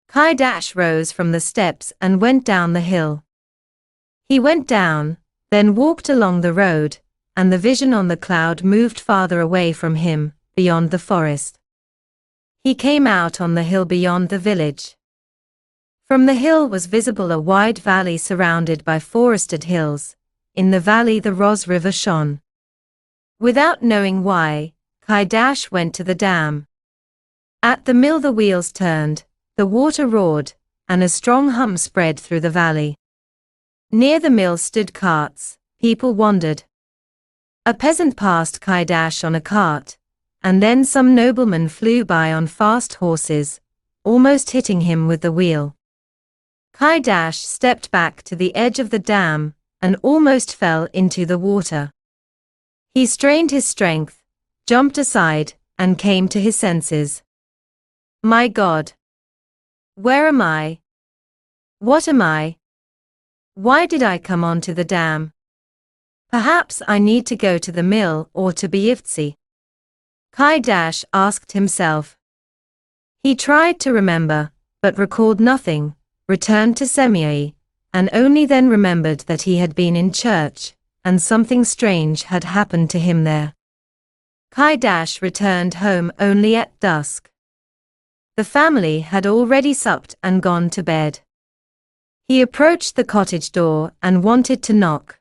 Kaidash rose from the steps and went down the hill. He went down, then walked along the road, and the vision on the cloud moved farther away from him, beyond the forest. He came out on the hill beyond the village. From the hill was visible a wide valley surrounded by forested hills. In the valley the Ros River shone. Without knowing why, Kaidash went to the dam. At the mill the wheels turned, the water roared, and a strong hum spread through the valley. Near the mill stood carts, people wandered. A peasant passed Kaidash on a cart, and then some noblemen flew by on fast horses, almost hitting him with the wheel. Kaidash stepped back to the edge of the dam, and almost fell into the water. He strained his strength, jumped aside, and came to his senses. My God! Where am I? What am I? Why did I come onto the dam? Perhaps I need to go to the mill or to Lvyvtsy. Kaidash asked himself. He tried to remember, but recalled nothing, returned to Semyai, and only then remembered that he had been in church, and something strange had happened to him there. Kaidash returned home only at dusk. The family had already supped and gone to bed. He approached the cottage door and wanted to knock.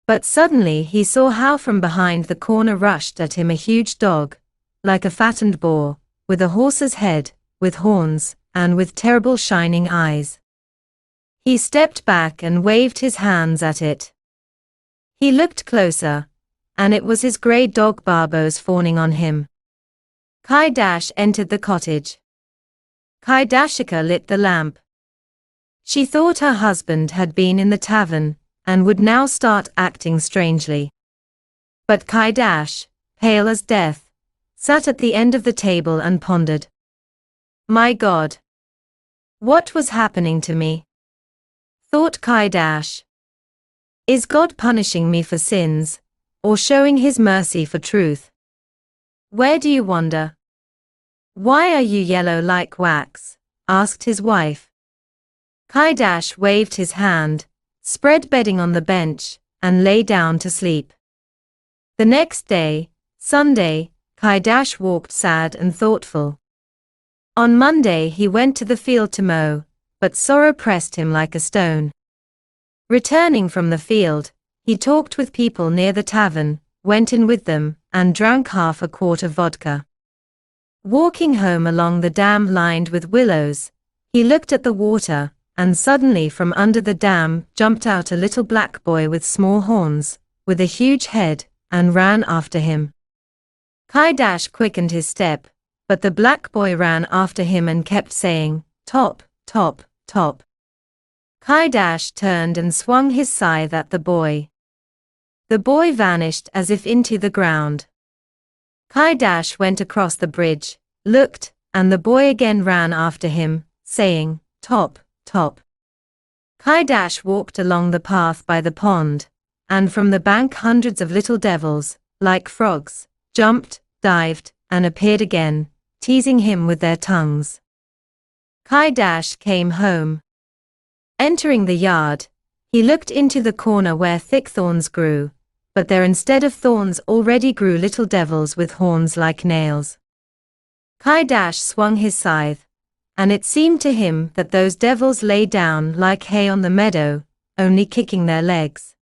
But suddenly he saw how from behind the corner rushed at him a huge dog, like a fattened boar, with a horse's head, with horns, and with terrible shining eyes. He stepped back and waved his hands at it. He looked closer, and it was his grey dog Barbos fawning on him. Kaidash entered the cottage. Kaidashika lit the lamp. She thought her husband had been in the tavern, and would now start acting strangely. But Kaidash, pale as death, sat at the end of the table and pondered. My God! What was happening to me? Thought Kaidash. Is God punishing me for sins, or showing his mercy for truth? Where do you wander? Why are you yellow like wax? asked his wife. Kaidash waved his hand, spread bedding on the bench, and lay down to sleep. The next day, Sunday, Kaidash walked sad and thoughtful. On Monday he went to the field to mow, but sorrow pressed him like a stone. Returning from the field, he talked with people near the tavern, went in with them, and drank half a quart of vodka. Walking home along the dam lined with willows, he looked at the water, and suddenly from under the dam jumped out a little black boy with small horns, with a huge head, and ran after him. Kaidash quickened his step, but the black boy ran after him and kept saying, "Top, top, top." Kaidash turned and swung his scythe at the boy. The boy vanished as if into the ground. Kaidash went across the bridge, looked, and the boy again ran after him, saying, "Top, top." Kaidash walked along the path by the pond, and from the bank hundreds of little devils, like frogs, jumped, dived, and appeared again, teasing him with their tongues. Kaidash came home. Entering the yard, he looked into the corner where thick thorns grew, but there instead of thorns already grew little devils with horns like nails. Kaidash swung his scythe, and it seemed to him that those devils lay down like hay on the meadow, only kicking their legs.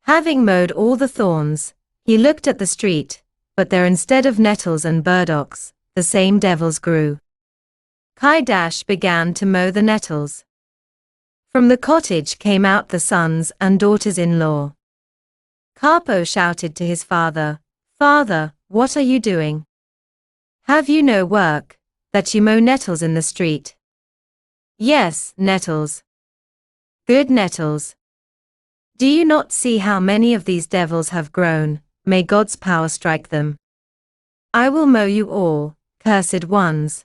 Having mowed all the thorns, he looked at the street, but there instead of nettles and burdocks, the same devils grew. Kaidash began to mow the nettles. From the cottage came out the sons and daughters-in-law. Karpo shouted to his father, "Father, what are you doing? Have you no work, that you mow nettles in the street?" "Yes, nettles. Good nettles. Do you not see how many of these devils have grown? May God's power strike them. I will mow you all, cursed ones."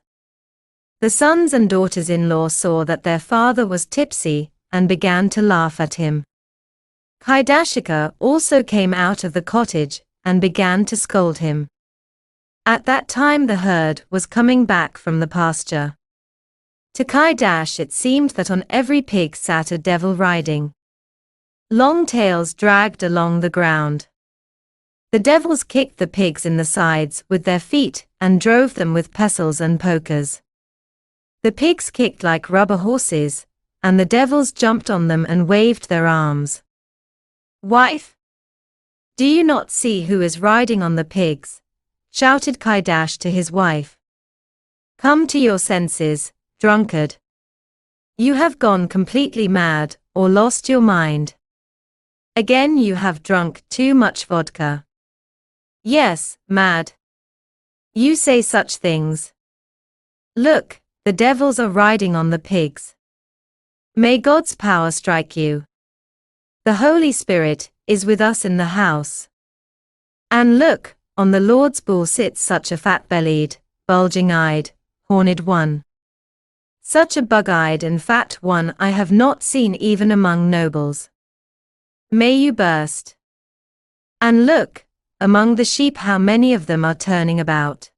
The sons and daughters-in-law saw that their father was tipsy, and began to laugh at him. Kaidashika also came out of the cottage, and began to scold him. At that time the herd was coming back from the pasture. To Kaidash it seemed that on every pig sat a devil riding. Long tails dragged along the ground. The devils kicked the pigs in the sides with their feet, and drove them with pestles and pokers. The pigs kicked like rubber horses, and the devils jumped on them and waved their arms. "Wife, do you not see who is riding on the pigs?" shouted Kaidash to his wife. "Come to your senses, drunkard. You have gone completely mad, or lost your mind. Again you have drunk too much vodka." "Yes, mad. You say such things. Look, the devils are riding on the pigs. May God's power strike you. The Holy Spirit is with us in the house. And look, on the Lord's bull sits such a fat-bellied, bulging-eyed, horned one. Such a bug-eyed and fat one I have not seen even among nobles. May you burst. And look, among the sheep how many of them are turning about.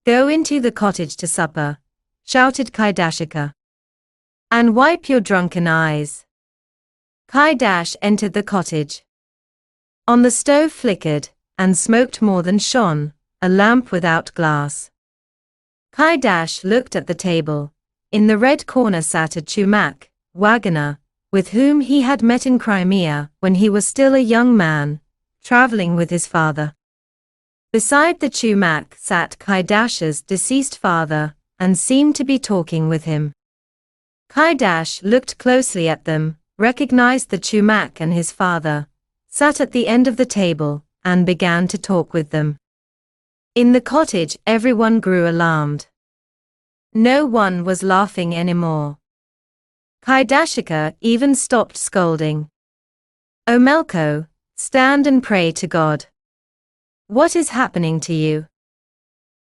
Go into the cottage to supper," shouted Kaidashika. "And wipe your drunken eyes." Kaidash entered the cottage. On the stove flickered, and smoked more than shone, a lamp without glass. Kaidash looked at the table. In the red corner sat a Chumak, wagoner, with whom he had met in Crimea when he was still a young man, traveling with his father. Beside the Chumak sat Kaidash's deceased father, and seemed to be talking with him. Kaidash looked closely at them, recognized the Chumak and his father, sat at the end of the table, and began to talk with them. In the cottage everyone grew alarmed. No one was laughing anymore. Kaidashika even stopped scolding. "O Melko, stand and pray to God. What is happening to you?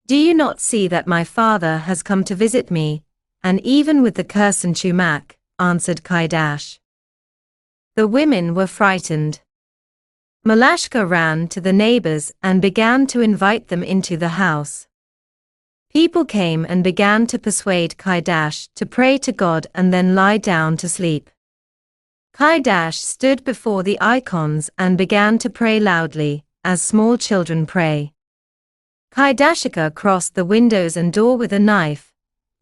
Do you not see that my father has come to visit me, and even with the curse and Chumak?" answered Kaidash. The women were frightened. Malashka ran to the neighbors and began to invite them into the house. People came and began to persuade Kaidash to pray to God and then lie down to sleep. Kaidash stood before the icons and began to pray loudly, as small children pray. Kaidashika crossed the windows and door with a knife,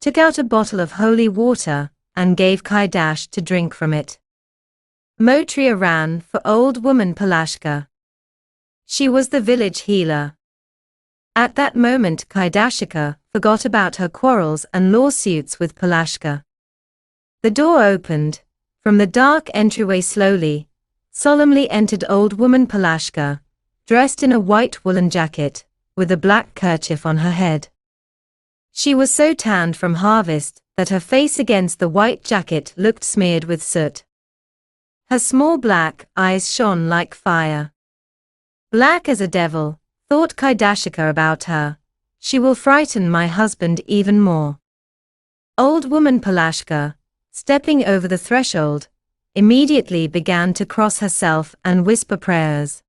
took out a bottle of holy water, and gave Kaidash to drink from it. Motriya ran for old woman Palashka. She was the village healer. At that moment Kaidashika forgot about her quarrels and lawsuits with Palashka. The door opened. From the dark entryway slowly, solemnly entered old woman Palashka, dressed in a white woolen jacket, with a black kerchief on her head. She was so tanned from harvest that her face against the white jacket looked smeared with soot. Her small black eyes shone like fire. Black as a devil, thought Kaidashika about her. She will frighten my husband even more. Old woman Palashka, stepping over the threshold, immediately began to cross herself and whisper prayers.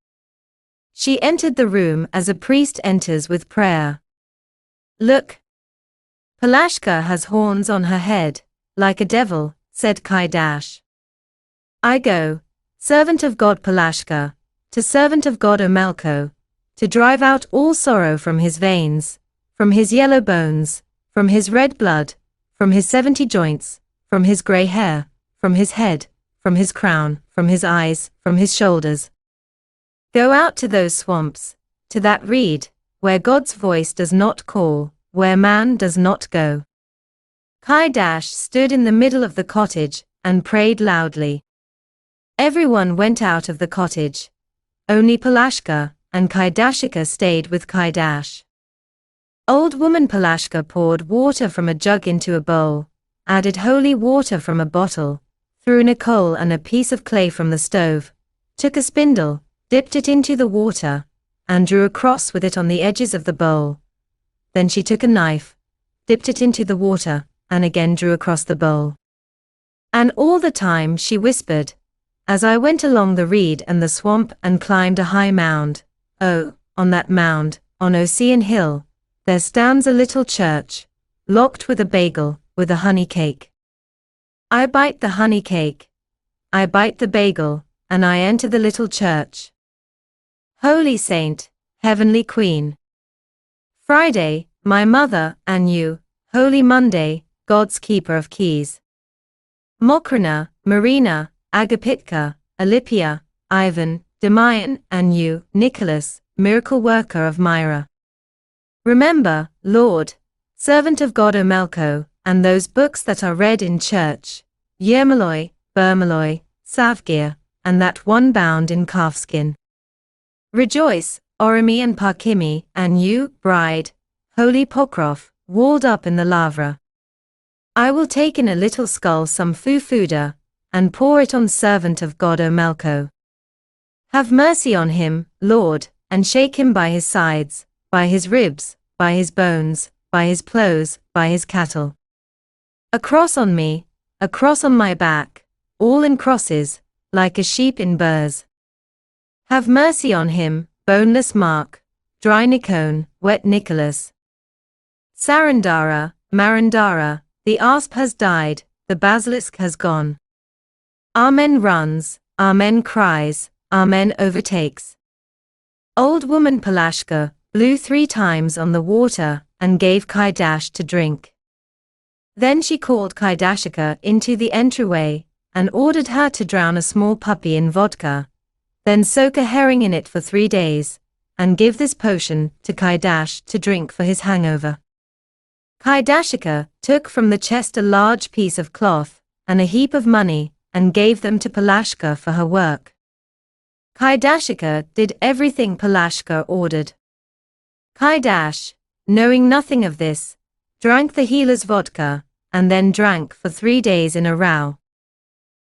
She entered the room as a priest enters with prayer. Look! Palashka has horns on her head, like a devil, said Kaidash. I go, servant of God Palashka, to servant of God Omelko, to drive out all sorrow from his veins, from his yellow bones, from his red blood, from his 70 joints, from his grey hair, from his head, from his crown, from his eyes, from his shoulders. Go out to those swamps, to that reed, where God's voice does not call, where man does not go. Kaidash stood in the middle of the cottage, and prayed loudly. Everyone went out of the cottage. Only Palashka and Kaidashika stayed with Kaidash. Old woman Palashka poured water from a jug into a bowl, added holy water from a bottle, threw in a coal and a piece of clay from the stove, took a spindle, dipped it into the water, and drew a cross with it on the edges of the bowl. Then she took a knife, dipped it into the water, and again drew across the bowl. And all the time she whispered, as I went along the reed and the swamp and climbed a high mound, oh, on that mound, on Ocean Hill, there stands a little church, locked with a bagel, with a honey cake. I bite the honey cake, I bite the bagel, and I enter the little church. Holy Saint, Heavenly Queen. Friday, my mother, and you, Holy Monday, God's keeper of keys. Mokrina, Marina, Agapitka, Alipia, Ivan, Demayan, and you, Nicholas, miracle worker of Myra. Remember, Lord, servant of God Omelko, and those books that are read in church, Yermoloi, Bermoloi, Savgir, and that one bound in calfskin. Rejoice, Orimi and Parkimi, and you, bride, holy Pokrov, walled up in the lavra. I will take in a little skull some fufuda, and pour it on servant of God Omelko. Have mercy on him, Lord, and shake him by his sides, by his ribs, by his bones, by his plows, by his cattle. A cross on me, a cross on my back, all in crosses, like a sheep in burrs. Have mercy on him, boneless Mark, dry Nikon, wet Nicholas. Sarandara, Marandara, the asp has died, the basilisk has gone. Amen runs, Amen cries, Amen overtakes. Old woman Palashka blew 3 times on the water and gave Kaidash to drink. Then she called Kaidashika into the entryway and ordered her to drown a small puppy in vodka, then soak a herring in it for 3 days, and give this potion to Kaidash to drink for his hangover. Kaidashika took from the chest a large piece of cloth and a heap of money and gave them to Palashka for her work. Kaidashika did everything Palashka ordered. Kaidash, knowing nothing of this, drank the healer's vodka, and then drank for 3 days in a row.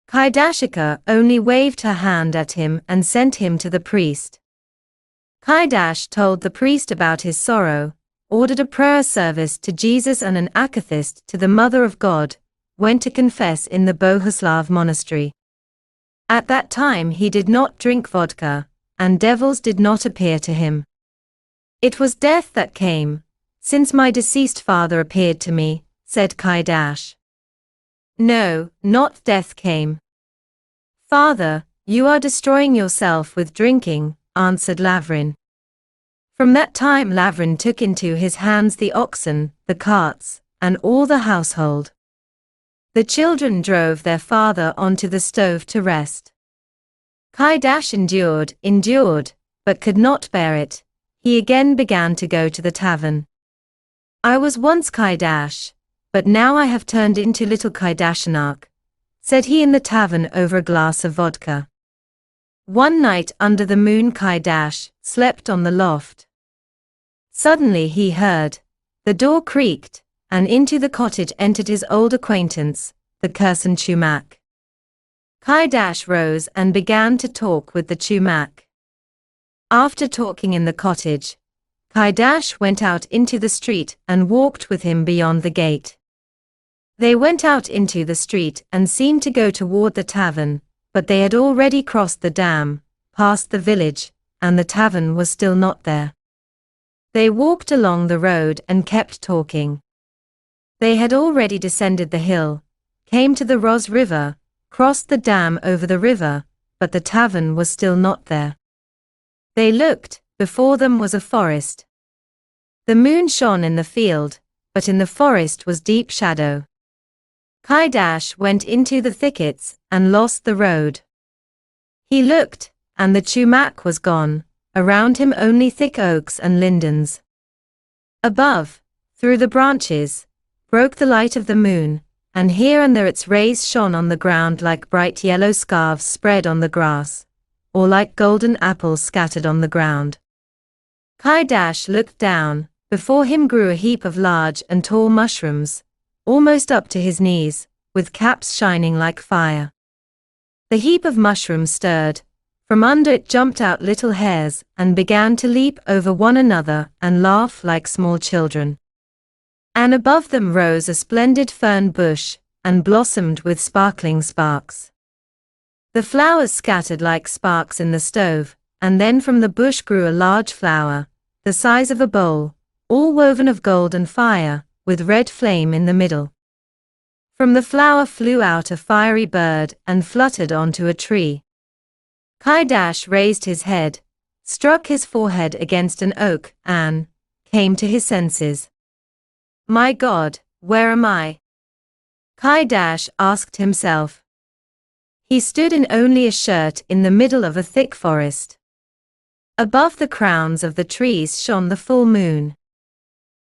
Kaidashika only waved her hand at him and sent him to the priest. Kaidash told the priest about his sorrow, ordered a prayer service to Jesus and an akathist to the Mother of God, went to confess in the Bohuslav monastery. At that time he did not drink vodka, and devils did not appear to him. It was death that came, since my deceased father appeared to me, said Kaidash. No, not death came. Father, you are destroying yourself with drinking, answered Lavrin. From that time Lavrin took into his hands the oxen, the carts, and all the household. The children drove their father onto the stove to rest. Kaidash endured, but could not bear it. He again began to go to the tavern. I was once Kaidash, but now I have turned into little Kaidashanak, said he in the tavern over a glass of vodka. One night under the moon Kaidash slept on the loft. Suddenly he heard the door creaked, and into the cottage entered his old acquaintance, the cursed Chumak. Kaidash rose and began to talk with the Chumak. After talking in the cottage, Kaidash went out into the street and walked with him beyond the gate. They went out into the street and seemed to go toward the tavern, but they had already crossed the dam, passed the village, and the tavern was still not there. They walked along the road and kept talking. They had already descended the hill, came to the Ros River, crossed the dam over the river, but the tavern was still not there. They looked, before them was a forest. The moon shone in the field, but in the forest was deep shadow. Kaidash went into the thickets and lost the road. He looked, and the Chumak was gone, around him only thick oaks and lindens. Above, through the branches, broke the light of the moon, and here and there its rays shone on the ground like bright yellow scarves spread on the grass, or like golden apples scattered on the ground. Kaidash looked down. Before him grew a heap of large and tall mushrooms, almost up to his knees, with caps shining like fire. The heap of mushrooms stirred. From under it jumped out little hares and began to leap over one another and laugh like small children. And above them rose a splendid fern bush, and blossomed with sparkling sparks. The flowers scattered like sparks in the stove, and then from the bush grew a large flower, the size of a bowl, all woven of gold and fire, with red flame in the middle. From the flower flew out a fiery bird and fluttered onto a tree. Kaidash raised his head, struck his forehead against an oak, and came to his senses. My God, where am I? Kaidash asked himself. He stood in only a shirt in the middle of a thick forest. Above the crowns of the trees shone the full moon.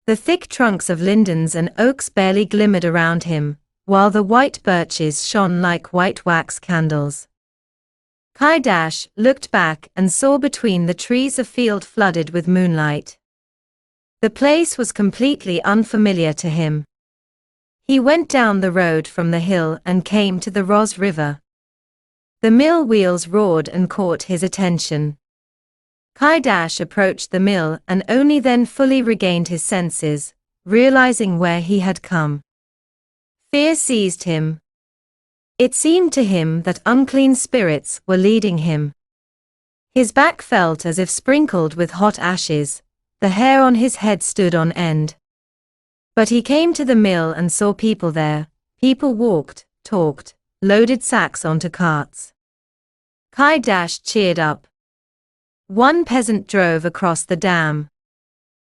The thick trunks of lindens and oaks barely glimmered around him, while the white birches shone like white wax candles. Kaidash looked back and saw between the trees a field flooded with moonlight. The place was completely unfamiliar to him. He went down the road from the hill and came to the Ros River. The mill wheels roared and caught his attention. Kaidash approached the mill and only then fully regained his senses, realizing where he had come. Fear seized him. It seemed to him that unclean spirits were leading him. His back felt as if sprinkled with hot ashes, the hair on his head stood on end. But he came to the mill and saw people there. People walked, talked, loaded sacks onto carts. Kaidash cheered up. One peasant drove across the dam.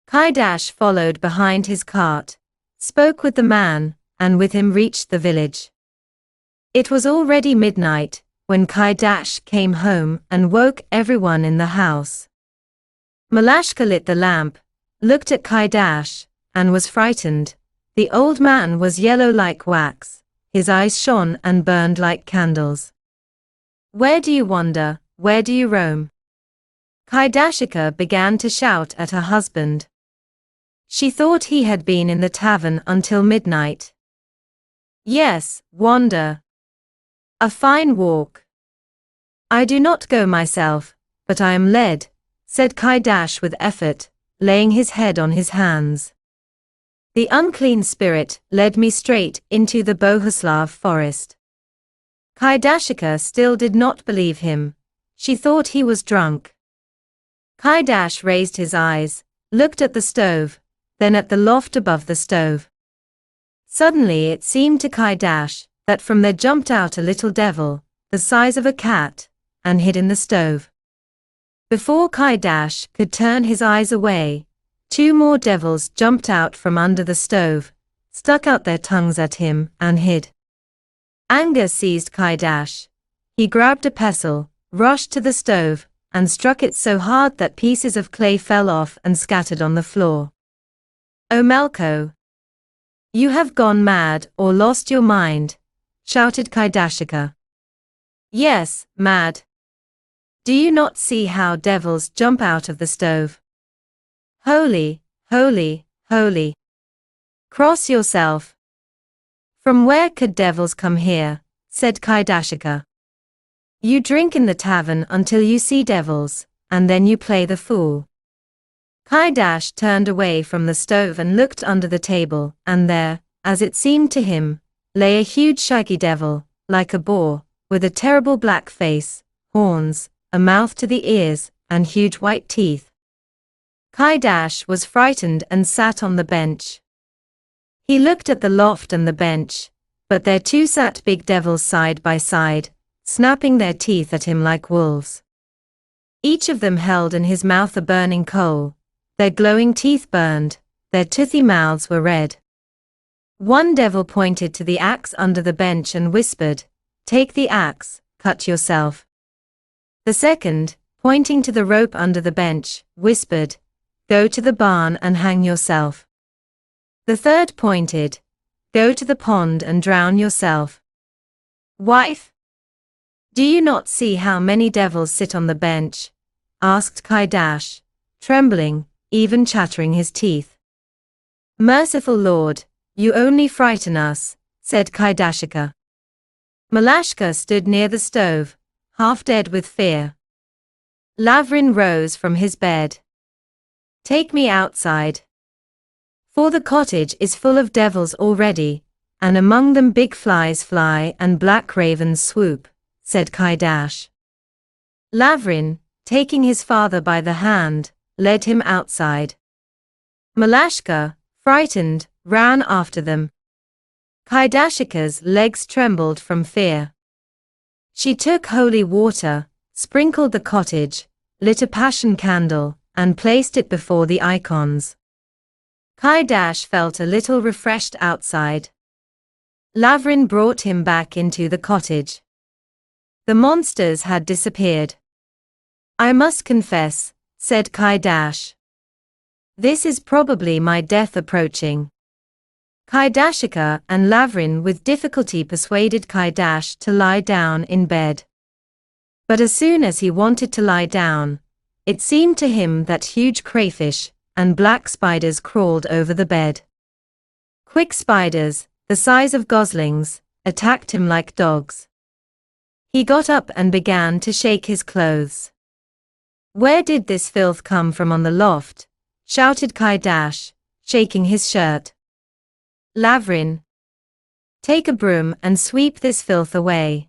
Kaidash followed behind his cart, spoke with the man, and with him reached the village. It was already midnight when Kaidash came home and woke everyone in the house. Malashka lit the lamp, looked at Kaidash, and was frightened. The old man was yellow like wax, his eyes shone and burned like candles. Where do you wander, where do you roam? Kaidashika began to shout at her husband. She thought he had been in the tavern until midnight. Yes, wander. A fine walk. I do not go myself, but I am led, said Kaidash with effort, laying his head on his hands. The unclean spirit led me straight into the Bohuslav forest. Kaidashika still did not believe him. She thought he was drunk. Kaidash raised his eyes, looked at the stove, then at the loft above the stove. Suddenly it seemed to Kaidash that from there jumped out a little devil, the size of a cat, and hid in the stove. Before Kaidash could turn his eyes away, 2 more devils jumped out from under the stove, stuck out their tongues at him, and hid. Anger seized Kaidash. He grabbed a pestle, rushed to the stove, and struck it so hard that pieces of clay fell off and scattered on the floor. "O Melko! You have gone mad or lost your mind," shouted Kaidashika. "Yes, mad. Do you not see how devils jump out of the stove? Holy, holy, holy. Cross yourself." "From where could devils come here?" said Kaidashika. "You drink in the tavern until you see devils, and then you play the fool." Kaidash turned away from the stove and looked under the table, and there, as it seemed to him, lay a huge shaggy devil, like a boar, with a terrible black face, horns, a mouth to the ears, and huge white teeth. Kaidash was frightened and sat on the bench. He looked at the loft and the bench, but there too sat big devils side by side, snapping their teeth at him like wolves. Each of them held in his mouth a burning coal. Their glowing teeth burned, their toothy mouths were red. One devil pointed to the axe under the bench and whispered, "Take the axe, cut yourself." The second, pointing to the rope under the bench, whispered, "Go to the barn and hang yourself." The third pointed, "Go to the pond and drown yourself." "Wife, do you not see how many devils sit on the bench?" asked Kaidash, trembling, even chattering his teeth. "Merciful Lord, you only frighten us," said Kaidashika. Malashka stood near the stove, half dead with fear. Lavrin rose from his bed. "Take me outside. For the cottage is full of devils already, and among them big flies fly and black ravens swoop," said Kaidash. Lavrin, taking his father by the hand, led him outside. Malashka, frightened, ran after them. Kaidashika's legs trembled from fear. She took holy water, sprinkled the cottage, lit a passion candle, and placed it before the icons. Kaidash felt a little refreshed outside. Lavrin brought him back into the cottage. The monsters had disappeared. "I must confess," said Kaidash. "This is probably my death approaching." Kaidashika and Lavrin with difficulty persuaded Kaidash to lie down in bed. But as soon as he wanted to lie down, it seemed to him that huge crayfish and black spiders crawled over the bed. Quick spiders, the size of goslings, attacked him like dogs. He got up and began to shake his clothes. "Where did this filth come from on the loft?" shouted Kaidash, shaking his shirt. "Lavrin, take a broom and sweep this filth away."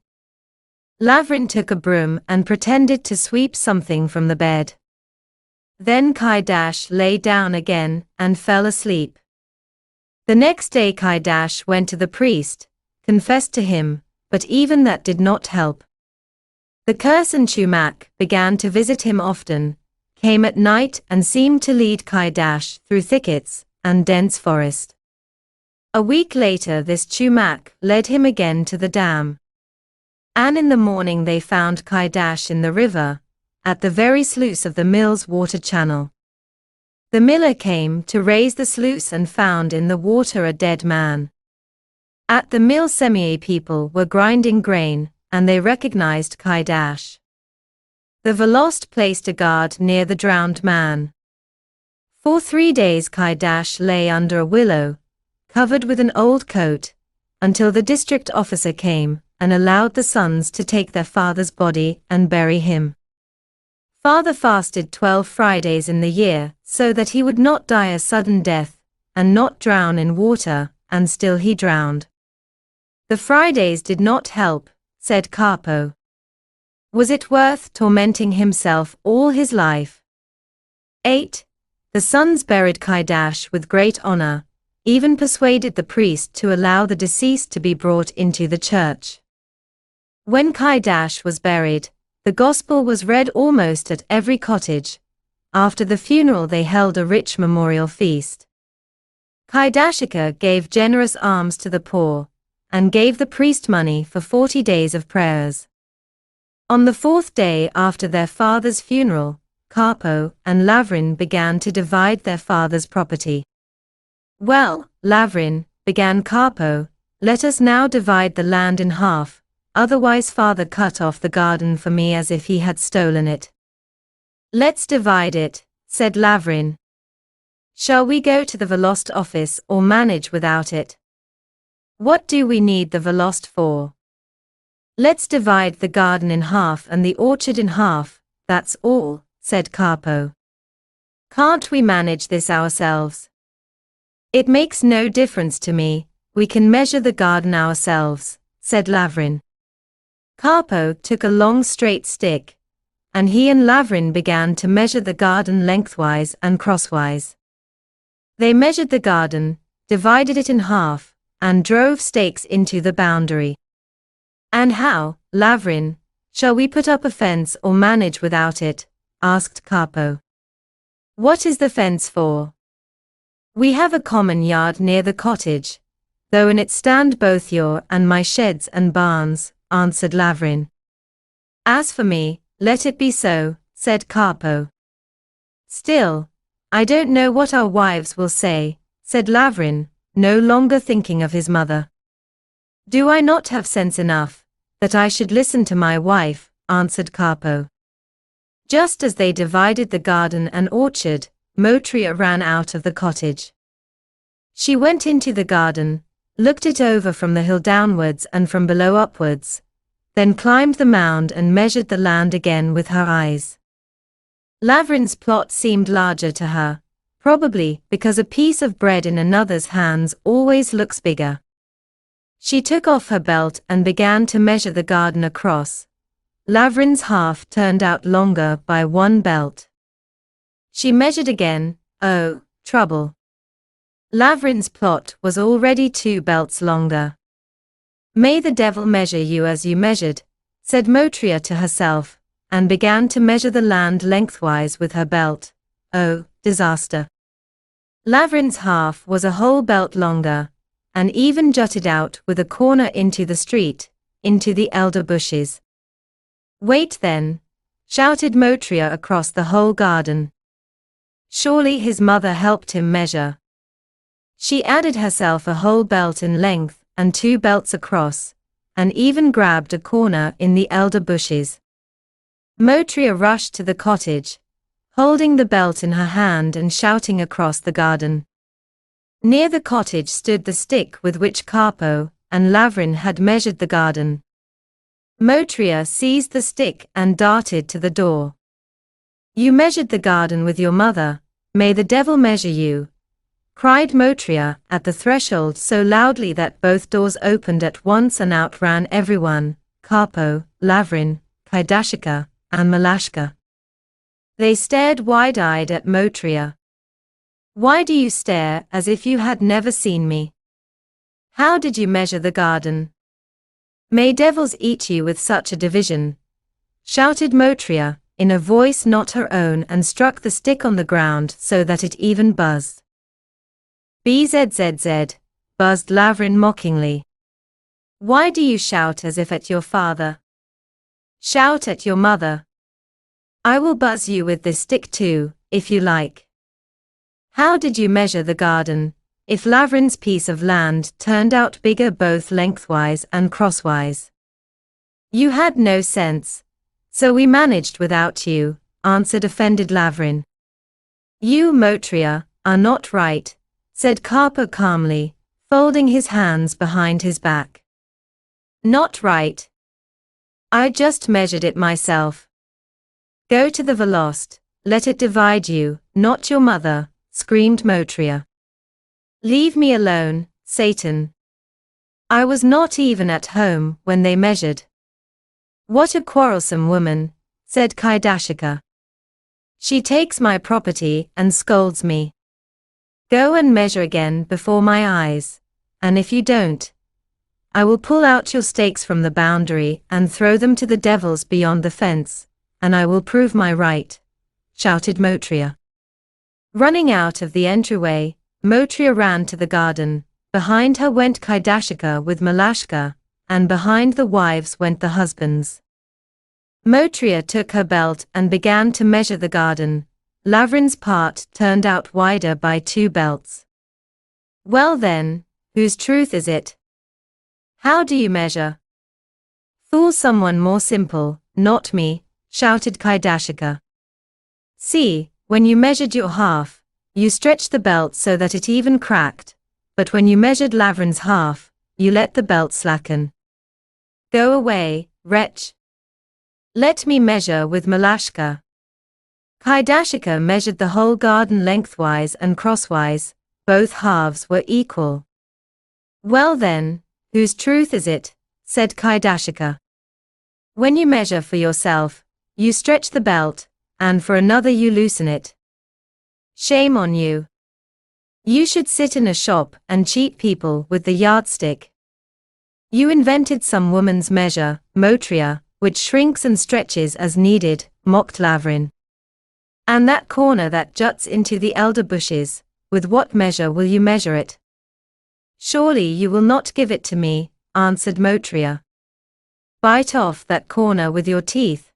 Lavrin took a broom and pretended to sweep something from the bed. Then Kaidash lay down again and fell asleep. The next day Kaidash went to the priest, confessed to him, but even that did not help. The curse and Chumak began to visit him often, came at night and seemed to lead Kaidash through thickets and dense forest. A week later this Chumak led him again to the dam. And in the morning they found Kaidash in the river, at the very sluice of the mill's water channel. The miller came to raise the sluice and found in the water a dead man. At the mill Sem'ya people were grinding grain, and they recognized Kaidash. The Velost placed a guard near the drowned man. For 3 days Kaidash lay under a willow, covered with an old coat, until the district officer came and allowed the sons to take their father's body and bury him. Father fasted 12 Fridays in the year so that he would not die a sudden death, and not drown in water, and still he drowned. The Fridays did not help, said Capo. Was it worth tormenting himself all his life? 8. The sons buried Kaidash with great honor, even persuaded the priest to allow the deceased to be brought into the church. When Kaidash was buried, the gospel was read almost at every cottage. After the funeral they held a rich memorial feast. Kaidashika gave generous alms to the poor, and gave the priest money for 40 days of prayers. On the 4th day after their father's funeral, Karpo and Lavrin began to divide their father's property. "Well, Lavrin," began Karpo, "let us now divide the land in half, otherwise father cut off the garden for me as if he had stolen it." "Let's divide it," said Lavrin. "Shall we go to the Velost office or manage without it?" "What do we need the Velost for?" "Let's divide the garden in half and the orchard in half, that's all," said Karpo. "Can't we manage this ourselves?" "It makes no difference to me, we can measure the garden ourselves," said Lavrin. Karpo took a long straight stick, and he and Lavrin began to measure the garden lengthwise and crosswise. They measured the garden, divided it in half, and drove stakes into the boundary. "And how, Lavrin, shall we put up a fence or manage without it?" asked Karpo. "What is the fence for?" "We have a common yard near the cottage, though in it stand both your and my sheds and barns," answered Lavrin. "As for me, let it be so," said Karpo. "Still, I don't know what our wives will say," said Lavrin, no longer thinking of his mother. "Do I not have sense enough, that I should listen to my wife?" answered Karpo. Just as they divided the garden and orchard, Motria ran out of the cottage. She went into the garden, looked it over from the hill downwards and from below upwards, then climbed the mound and measured the land again with her eyes. Lavrin's plot seemed larger to her, probably because a piece of bread in another's hands always looks bigger. She took off her belt and began to measure the garden across. Lavrin's half turned out longer by 1 belt. She measured again, oh, trouble. Lavrin's plot was already 2 belts longer. "May the devil measure you as you measured," said Motria to herself, and began to measure the land lengthwise with her belt. Oh, disaster. Lavrin's half was a whole belt longer, and even jutted out with a corner into the street, into the elder bushes. "Wait then," shouted Motria across the whole garden. Surely his mother helped him measure. She added herself a whole belt in length and 2 belts across, and even grabbed a corner in the elder bushes. Motria rushed to the cottage, holding the belt in her hand and shouting across the garden. Near the cottage stood the stick with which Karpo and Lavrin had measured the garden. Motria seized the stick and darted to the door. "You measured the garden with your mother, may the devil measure you," cried Motria at the threshold so loudly that both doors opened at once and out ran everyone, Karpo, Lavrin, Kaidashika, and Malashka. They stared wide-eyed at Motria. "Why do you stare as if you had never seen me? How did you measure the garden? May devils eat you with such a division," shouted Motria, in a voice not her own, and struck the stick on the ground so that it even buzzed. "Bzzz," buzzed Lavrin mockingly. "Why do you shout as if at your father? Shout at your mother. I will buzz you with this stick too, if you like." "How did you measure the garden, if Lavrin's piece of land turned out bigger both lengthwise and crosswise?" "You had no sense, so we managed without you," answered offended Lavrin. "You, Motria, are not right," said Karpo calmly, folding his hands behind his back. "Not right? I just measured it myself." "Go to the Velost, let it divide you, not your mother," screamed Motria. "Leave me alone, Satan. I was not even at home when they measured." "What a quarrelsome woman," said Kaidashika. She takes my property and scolds me. Go and measure again before my eyes, and if you don't, I will pull out your stakes from the boundary and throw them to the devils beyond the fence, and I will prove my right, shouted Motriya. Running out of the entryway, Motriya ran to the garden. Behind her went Kaidashika with Malashka, and behind the wives went the husbands. Motriya took her belt and began to measure the garden. Lavrin's part turned out wider by 2 belts. Well then, whose truth is it? How do you measure? Fool someone more simple, not me, shouted Kaidashika. See, when you measured your half, you stretched the belt so that it even cracked, but when you measured Lavrin's half, you let the belt slacken. Go away, wretch. Let me measure with Malashka. Kaidashika measured the whole garden lengthwise and crosswise. Both halves were equal. Well then, whose truth is it? Said Kaidashika. When you measure for yourself, you stretch the belt, and for another you loosen it. Shame on you. You should sit in a shop and cheat people with the yardstick. You invented some woman's measure, Motriya, which shrinks and stretches as needed, mocked Lavrin. And that corner that juts into the elder bushes, with what measure will you measure it? Surely you will not give it to me, answered Motriya. Bite off that corner with your teeth.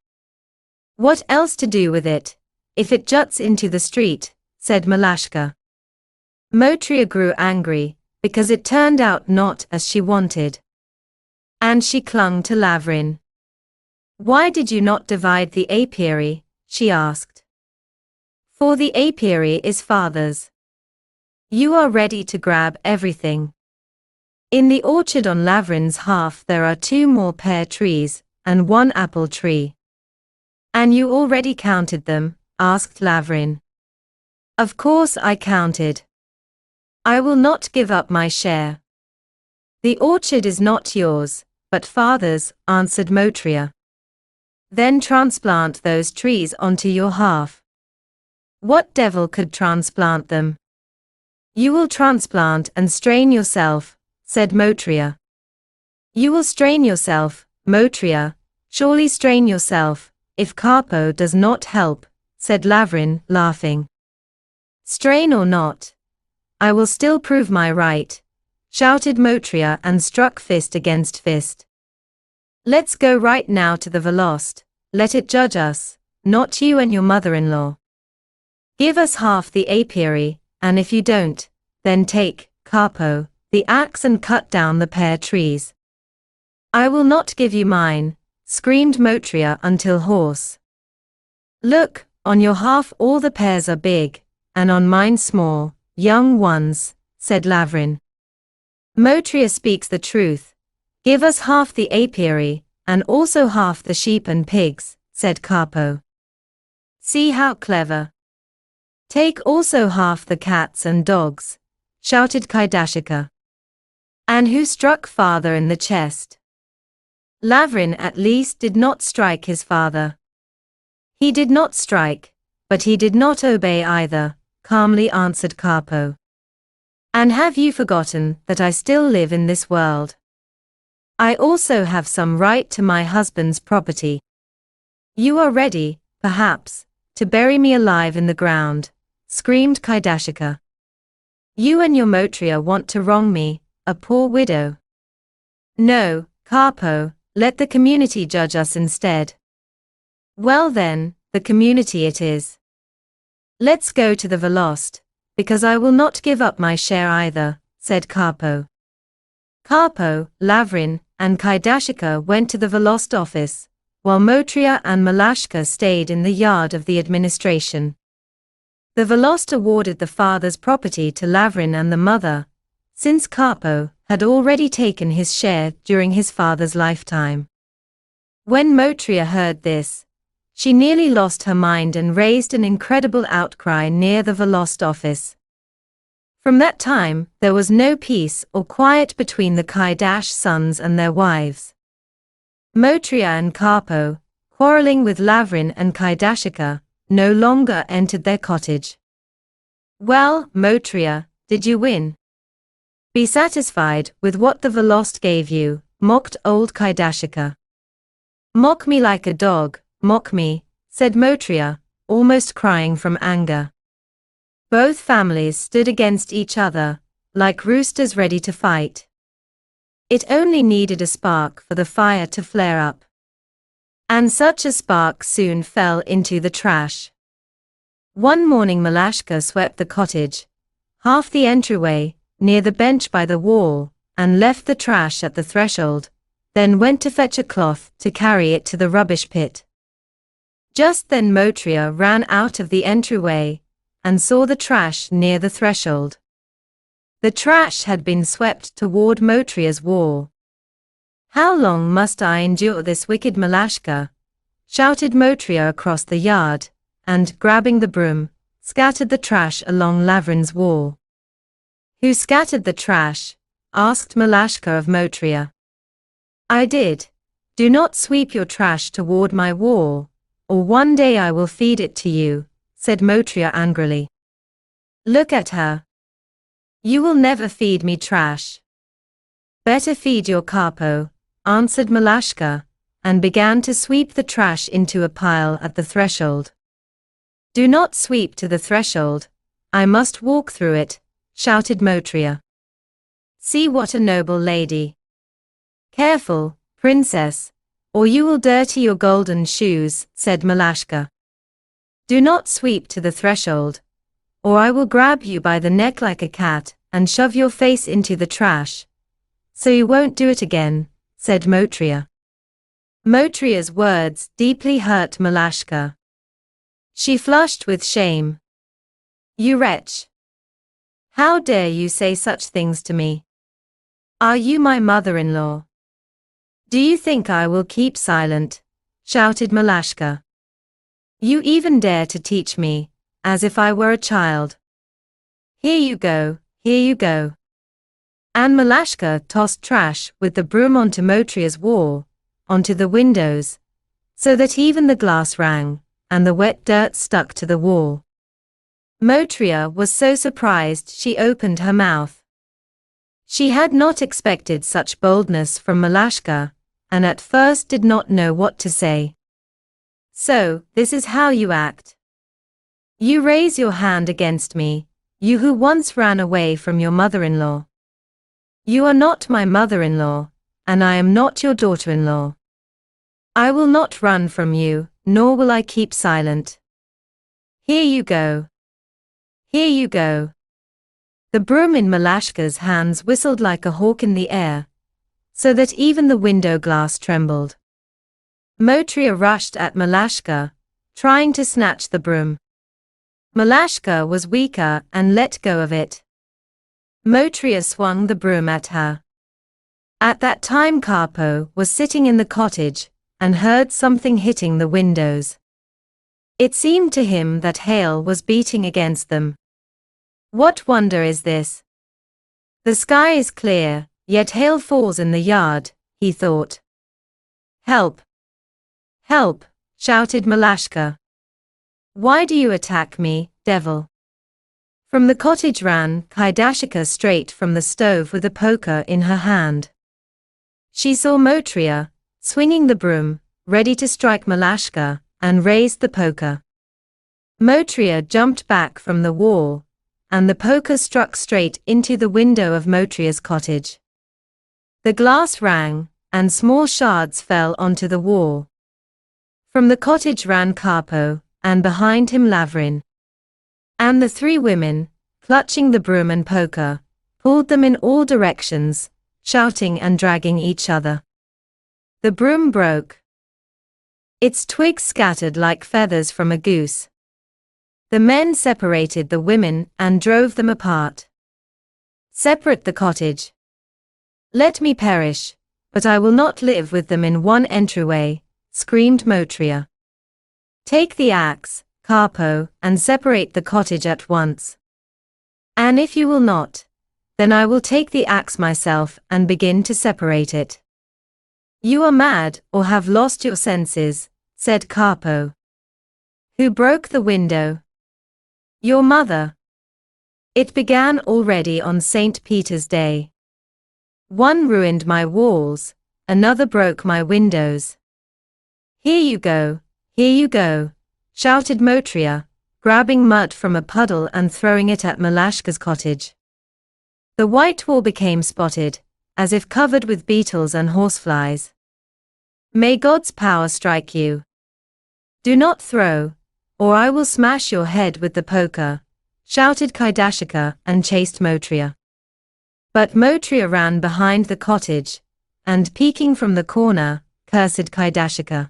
What else to do with it, if it juts into the street, said Malashka. Motriya grew angry, because it turned out not as she wanted. And she clung to Lavrin. Why did you not divide the apiary? She asked. For the apiary is father's. You are ready to grab everything. In the orchard on Lavrin's half there are 2 more pear trees, and 1 apple tree. And you already counted them? Asked Lavrin. Of course I counted. I will not give up my share. The orchard is not yours, but father's, answered Motriya. Then transplant those trees onto your half. What devil could transplant them? You will transplant and strain yourself, said Motriya. You will strain yourself, Motriya, surely strain yourself, if Karpo does not help, said Lavrin, laughing. Strain or not, I will still prove my right, shouted Motriya and struck fist against fist. Let's go right now to the Velost, let it judge us, not you and your mother-in-law. Give us half the apiary, and if you don't, then take, Karpo, the axe and cut down the pear trees. I will not give you mine, screamed Motriya until hoarse. Look, on your half all the pears are big, and on mine small, young ones, said Lavrin. Motriya speaks the truth. Give us half the apiary, and also half the sheep and pigs, said Karpo. See how clever. Take also half the cats and dogs, shouted Kaidashika. And who struck father in the chest? Lavrin at least did not strike his father. He did not strike, but he did not obey either, calmly answered Karpo. And have you forgotten that I still live in this world? I also have some right to my husband's property. You are ready, perhaps, to bury me alive in the ground, screamed Kaidashika. You and your Motriya want to wrong me, a poor widow. No, Karpo, let the community judge us instead. Well then, the community it is. Let's go to the Velost, because I will not give up my share either, said Karpo. Karpo, Lavrin, and Kaidashika went to the Velost office, while Motriya and Malashka stayed in the yard of the administration. The Velost awarded the father's property to Lavrin and the mother, since Karpo had already taken his share during his father's lifetime. When Motriya heard this, she nearly lost her mind and raised an incredible outcry near the Velost office. From that time, there was no peace or quiet between the Kaidash sons and their wives. Motriya and Karpo, quarreling with Lavrin and Kaidashika, no longer entered their cottage. Well, Motriya, did you win? Be satisfied with what the Velost gave you, mocked old Kaidashika. Mock me like a dog, mock me, said Motriya, almost crying from anger. Both families stood against each other, like roosters ready to fight. It only needed a spark for the fire to flare up. And such a spark soon fell into the trash. One morning Malashka swept the cottage, half the entryway, near the bench by the wall, and left the trash at the threshold, then went to fetch a cloth to carry it to the rubbish pit. Just then Motriya ran out of the entryway, and saw the trash near the threshold. The trash had been swept toward Motriya's wall. How long must I endure this wicked Malashka? Shouted Motriya across the yard, and, grabbing the broom, scattered the trash along Lavrin's wall. Who scattered the trash? Asked Malashka of Motriya. I did. Do not sweep your trash toward my wall, or one day I will feed it to you, said Motriya angrily. Look at her. You will never feed me trash. Better feed your capo, answered Malashka, and began to sweep the trash into a pile at the threshold. Do not sweep to the threshold, I must walk through it, shouted Motriya. See what a noble lady. Careful, princess, or you will dirty your golden shoes, said Malashka. Do not sweep to the threshold, or I will grab you by the neck like a cat and shove your face into the trash. So you won't do it again, said Motriya. Motriya's words deeply hurt Malashka. She flushed with shame. You wretch! How dare you say such things to me? Are you my mother-in-law? Do you think I will keep silent? Shouted Malashka. You even dare to teach me, as if I were a child. Here you go, here you go. And Malashka tossed trash with the broom onto Motriya's wall, onto the windows, so that even the glass rang, and the wet dirt stuck to the wall. Motriya was so surprised she opened her mouth. She had not expected such boldness from Malashka, and at first did not know what to say. So, this is how you act. You raise your hand against me, you who once ran away from your mother-in-law. You are not my mother-in-law, and I am not your daughter-in-law. I will not run from you, nor will I keep silent. Here you go. Here you go. The broom in Malashka's hands whistled like a hawk in the air, so that even the window glass trembled. Motriya rushed at Malashka, trying to snatch the broom. Malashka was weaker and let go of it. Motriya swung the broom at her. At that time Karpo was sitting in the cottage, and heard something hitting the windows. It seemed to him that hail was beating against them. What wonder is this? The sky is clear, yet hail falls in the yard, he thought. Help! Help! Shouted Malashka. Why do you attack me, devil? From the cottage ran Kaidashika straight from the stove with a poker in her hand. She saw Motriya, swinging the broom, ready to strike Malashka, and raised the poker. Motriya jumped back from the wall, and the poker struck straight into the window of Motriya's cottage. The glass rang, and small shards fell onto the wall. From the cottage ran Karpo, and behind him Lavrin. And the three women, clutching the broom and poker, pulled them in all directions, shouting and dragging each other. The broom broke. Its twigs scattered like feathers from a goose. The men separated the women and drove them apart. Separate the cottage. Let me perish, but I will not live with them in one entryway, screamed Motriya. Take the axe, Karpo, and separate the cottage at once. And if you will not, then I will take the axe myself and begin to separate it. You are mad or have lost your senses, said Karpo. Who broke the window? Your mother. It began already on St. Peter's Day. One ruined my walls, another broke my windows. Here you go, shouted Motriya, grabbing mud from a puddle and throwing it at Malashka's cottage. The white wall became spotted, as if covered with beetles and horseflies. May God's power strike you. Do not throw, or I will smash your head with the poker, shouted Kaidashika and chased Motriya. But Motriya ran behind the cottage, and peeking from the corner, cursed Kaidashika.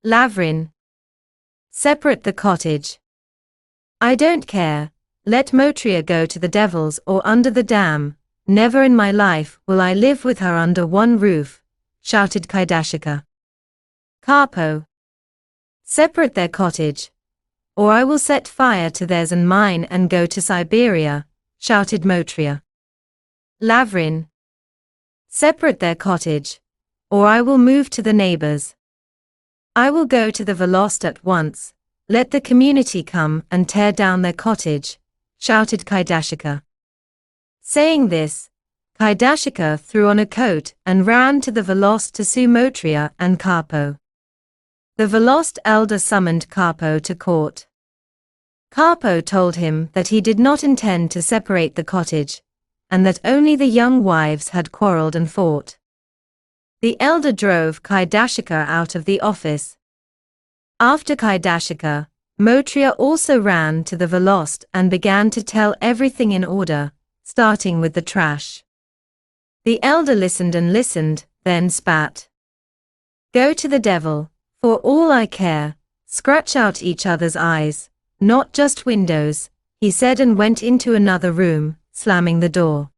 Lavrin. Separate the cottage. I don't care, let Motriya go to the devils or under the dam, never in my life will I live with her under one roof, shouted Kaidashika. Karpo. Separate their cottage, or I will set fire to theirs and mine and go to Siberia, shouted Motriya. Lavrin. Separate their cottage, or I will move to the neighbors. I will go to the Velost at once, let the community come and tear down their cottage, shouted Kaidashika. Saying this, Kaidashika threw on a coat and ran to the Velost to sue Motriya and Karpo. The Velost elder summoned Karpo to court. Karpo told him that he did not intend to separate the cottage, and that only the young wives had quarreled and fought. The elder drove Kaidashika out of the office. After Kaidashika, Motriya also ran to the Velost and began to tell everything in order, starting with the trash. The elder listened and listened, then spat. Go to the devil, for all I care, scratch out each other's eyes, not just windows, he said and went into another room, slamming the door.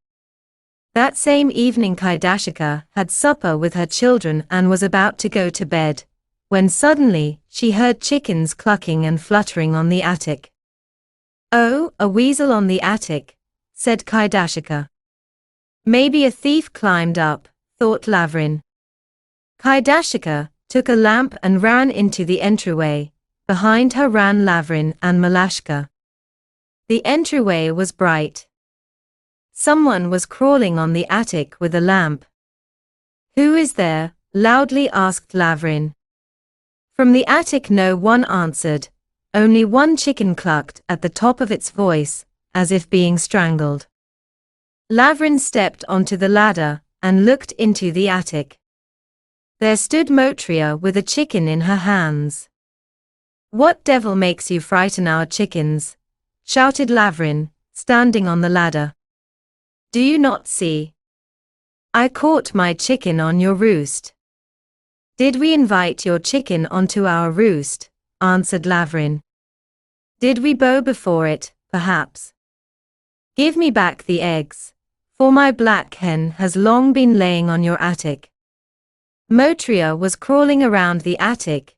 That same evening Kaidashika had supper with her children and was about to go to bed, when suddenly she heard chickens clucking and fluttering on the attic. Oh, a weasel on the attic, said Kaidashika. Maybe a thief climbed up, thought Lavrin. Kaidashika took a lamp and ran into the entryway. Behind her ran Lavrin and Malashka. The entryway was bright. Someone was crawling on the attic with a lamp. Who is there? Loudly asked Lavrin. From the attic no one answered, only one chicken clucked at the top of its voice, as if being strangled. Lavrin stepped onto the ladder and looked into the attic. There stood Motriya with a chicken in her hands. What devil makes you frighten our chickens? Shouted Lavrin, standing on the ladder. Do you not see? I caught my chicken on your roost. Did we invite your chicken onto our roost? Answered Lavrin. Did we bow before it, perhaps? Give me back the eggs, for my black hen has long been laying on your attic. Motriya was crawling around the attic,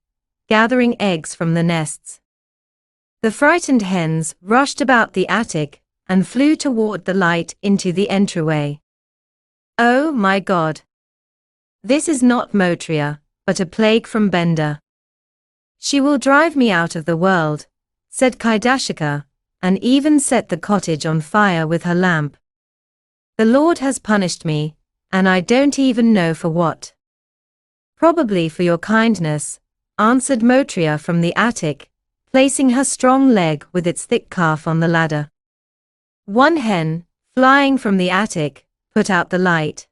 gathering eggs from the nests. The frightened hens rushed about the attic and flew toward the light into the entryway. Oh my God! This is not Motriya, but a plague from Benda. She will drive me out of the world, said Kaidashika, and even set the cottage on fire with her lamp. The Lord has punished me, and I don't even know for what. Probably for your kindness, answered Motriya from the attic, placing her strong leg with its thick calf on the ladder. One hen, flying from the attic, put out the light.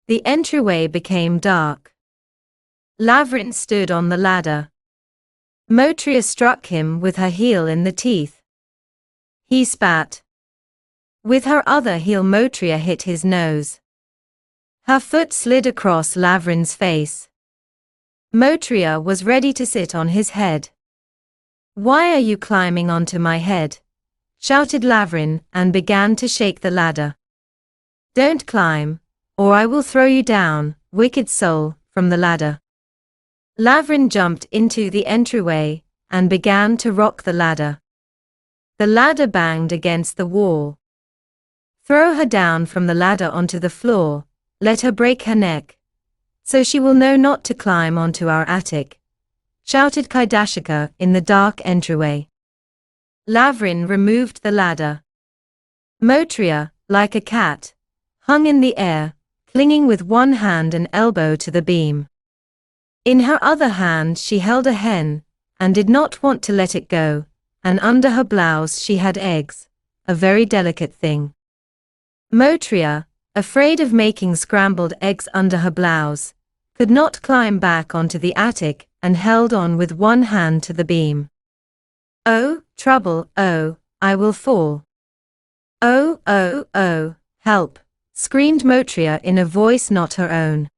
The entryway became dark. Lavrin stood on the ladder. Motriya struck him with her heel in the teeth. He spat. With her other heel Motriya hit his nose. Her foot slid across Lavrin's face. Motriya was ready to sit on his head. Why are you climbing onto my head? Shouted Lavrin and began to shake the ladder. Don't climb, or I will throw you down, wicked soul, from the ladder. Lavrin jumped into the entryway and began to rock the ladder. The ladder banged against the wall. Throw her down from the ladder onto the floor, let her break her neck, so she will know not to climb onto our attic, shouted Kaidashika in the dark entryway. Lavrin removed the ladder. Motria, like a cat, hung in the air, clinging with one hand and elbow to the beam. In her other hand she held a hen, and did not want to let it go, and under her blouse she had eggs, a very delicate thing. Motria, afraid of making scrambled eggs under her blouse, could not climb back onto the attic and held on with one hand to the beam. "Oh, trouble, oh, I will fall. Oh, oh, oh, help," screamed Motria in a voice not her own.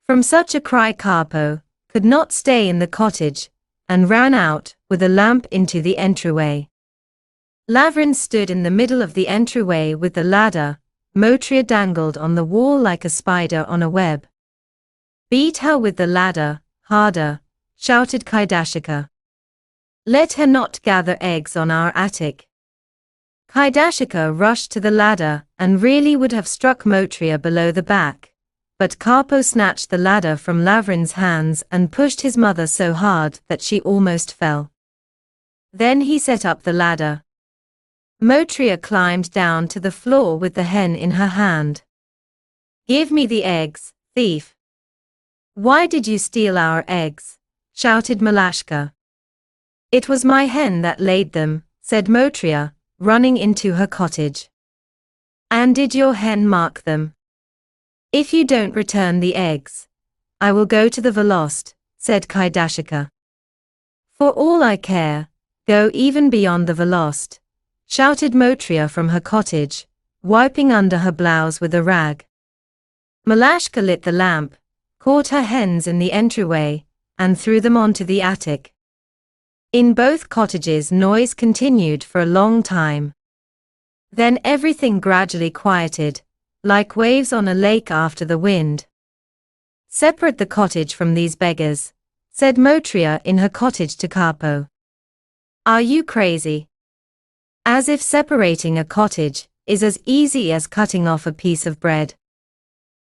From such a cry Karpo could not stay in the cottage, and ran out with a lamp into the entryway. Lavrin stood in the middle of the entryway with the ladder. Motria dangled on the wall like a spider on a web. "Beat her with the ladder, harder," shouted Kaidashika. "Let her not gather eggs on our attic." Kaidashika rushed to the ladder and really would have struck Motria below the back, but Karpo snatched the ladder from Lavrin's hands and pushed his mother so hard that she almost fell. Then he set up the ladder. Motria climbed down to the floor with the hen in her hand. "Give me the eggs, thief." "Why did you steal our eggs?" shouted Malashka. "It was my hen that laid them," said Motria, running into her cottage. "And did your hen mark them?" "If you don't return the eggs, I will go to the Velost," said Kaidashika. "For all I care, go even beyond the Velost," shouted Motria from her cottage, wiping under her blouse with a rag. Malashka lit the lamp, caught her hens in the entryway, and threw them onto the attic. In both cottages noise continued for a long time. Then everything gradually quieted, like waves on a lake after the wind. "Separate the cottage from these beggars," said Motria in her cottage to Karpo. "Are you crazy? As if separating a cottage is as easy as cutting off a piece of bread.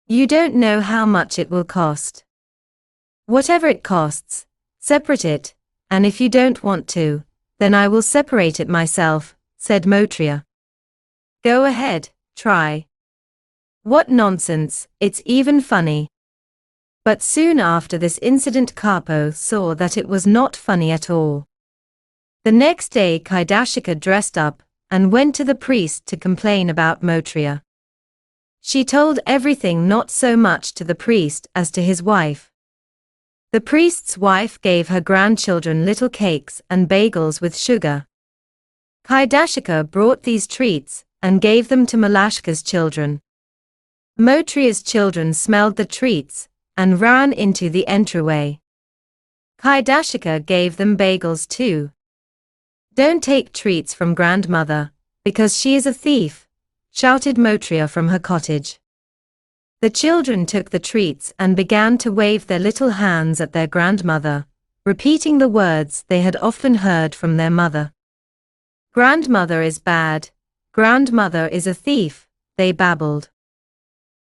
You don't know how much it will cost. Whatever it costs, separate it, and if you don't want to, then I will separate it myself," said Motria. "Go ahead, try." "What nonsense, it's even funny." But soon after this incident Karpo saw that it was not funny at all. The next day Kaidashika dressed up and went to the priest to complain about Motria. She told everything not so much to the priest as to his wife. The priest's wife gave her grandchildren little cakes and bagels with sugar. Kaidashika brought these treats and gave them to Malashka's children. Motria's children smelled the treats and ran into the entryway. Kaidashika gave them bagels too. "Don't take treats from grandmother, because she is a thief," shouted Motria from her cottage. The children took the treats and began to wave their little hands at their grandmother, repeating the words they had often heard from their mother. "Grandmother is bad, grandmother is a thief," they babbled.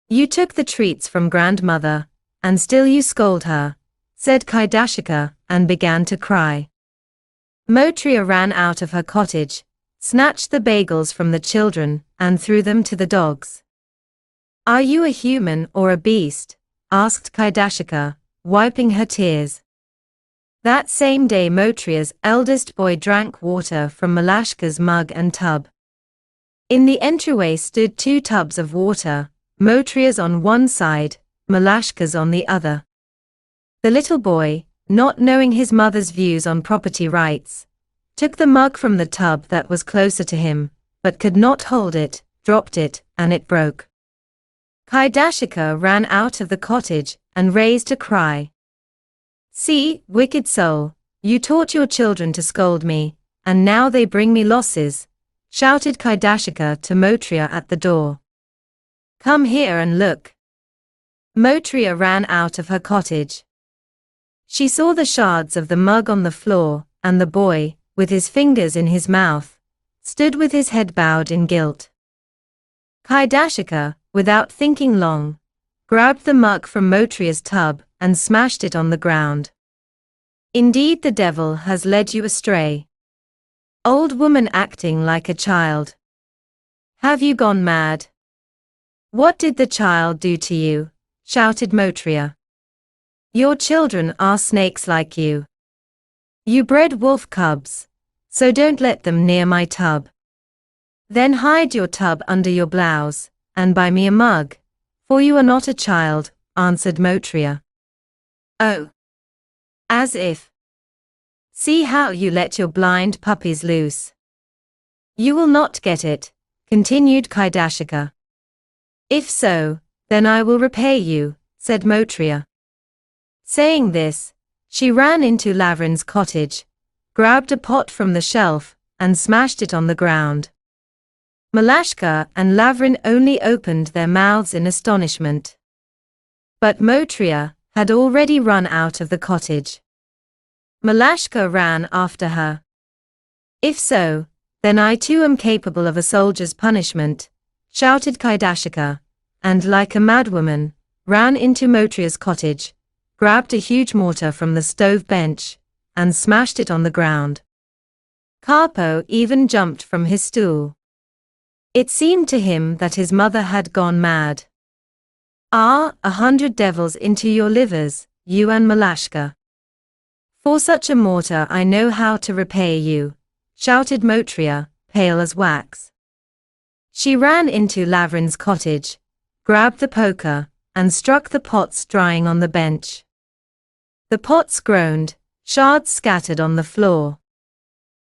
"You took the treats from grandmother, and still you scold her," said Kaidashika, and began to cry. Motria ran out of her cottage, snatched the bagels from the children, and threw them to the dogs. "Are you a human or a beast?" asked Kaidashika, wiping her tears. That same day Motria's eldest boy drank water from Malashka's mug and tub. In the entryway stood 2 tubs of water, Motria's on one side, Malashka's on the other. The little boy, not knowing his mother's views on property rights, took the mug from the tub that was closer to him, but could not hold it, dropped it, and it broke. Kaidashika ran out of the cottage and raised a cry. "See, wicked soul, you taught your children to scold me, and now they bring me losses," shouted Kaidashika to Motria at the door. "Come here and look." Motria ran out of her cottage. She saw the shards of the mug on the floor, and the boy, with his fingers in his mouth, stood with his head bowed in guilt. Kaidashika, without thinking long, grabbed the mug from Motria's tub and smashed it on the ground. Indeed, the devil has led you astray. Old woman acting like a child. Have you gone mad? What did the child do to you? Shouted Motriya. Your children are snakes like you. You bred wolf cubs, so don't let them near my tub. Then hide your tub under your blouse, and buy me a mug, for you are not a child, answered Motriya. Oh! As if. See how you let your blind puppies loose. You will not get it, continued Kaidashika. If so, then I will repay you, said Motriya. Saying this, she ran into Lavrin's cottage, grabbed a pot from the shelf, and smashed it on the ground. Malashka and Lavrin only opened their mouths in astonishment. But Motriya had already run out of the cottage. Malashka ran after her. If so, then I too am capable of a soldier's punishment, shouted Kaidashika, and like a madwoman, ran into Motriya's cottage, grabbed a huge mortar from the stove bench, and smashed it on the ground. Karpo even jumped from his stool. It seemed to him that his mother had gone mad. Ah, 100 devils into your livers, you and Malashka. For such a mortar I know how to repay you, shouted Motriya, pale as wax. She ran into Lavrin's cottage, grabbed the poker, and struck the pots drying on the bench. The pots groaned, shards scattered on the floor.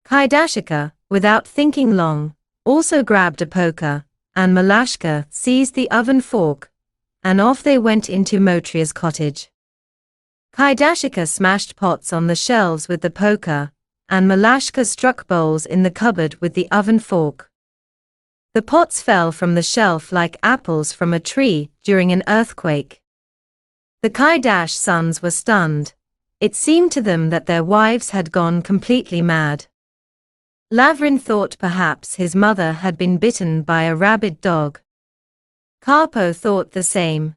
Kaidashika, without thinking long, also grabbed a poker, and Malashka seized the oven fork, and off they went into Motriya's cottage. Kaidashika smashed pots on the shelves with the poker, and Malashka struck bowls in the cupboard with the oven fork. The pots fell from the shelf like apples from a tree during an earthquake. The Kaidash sons were stunned. It seemed to them that their wives had gone completely mad. Lavrin thought perhaps his mother had been bitten by a rabid dog. Karpo thought the same.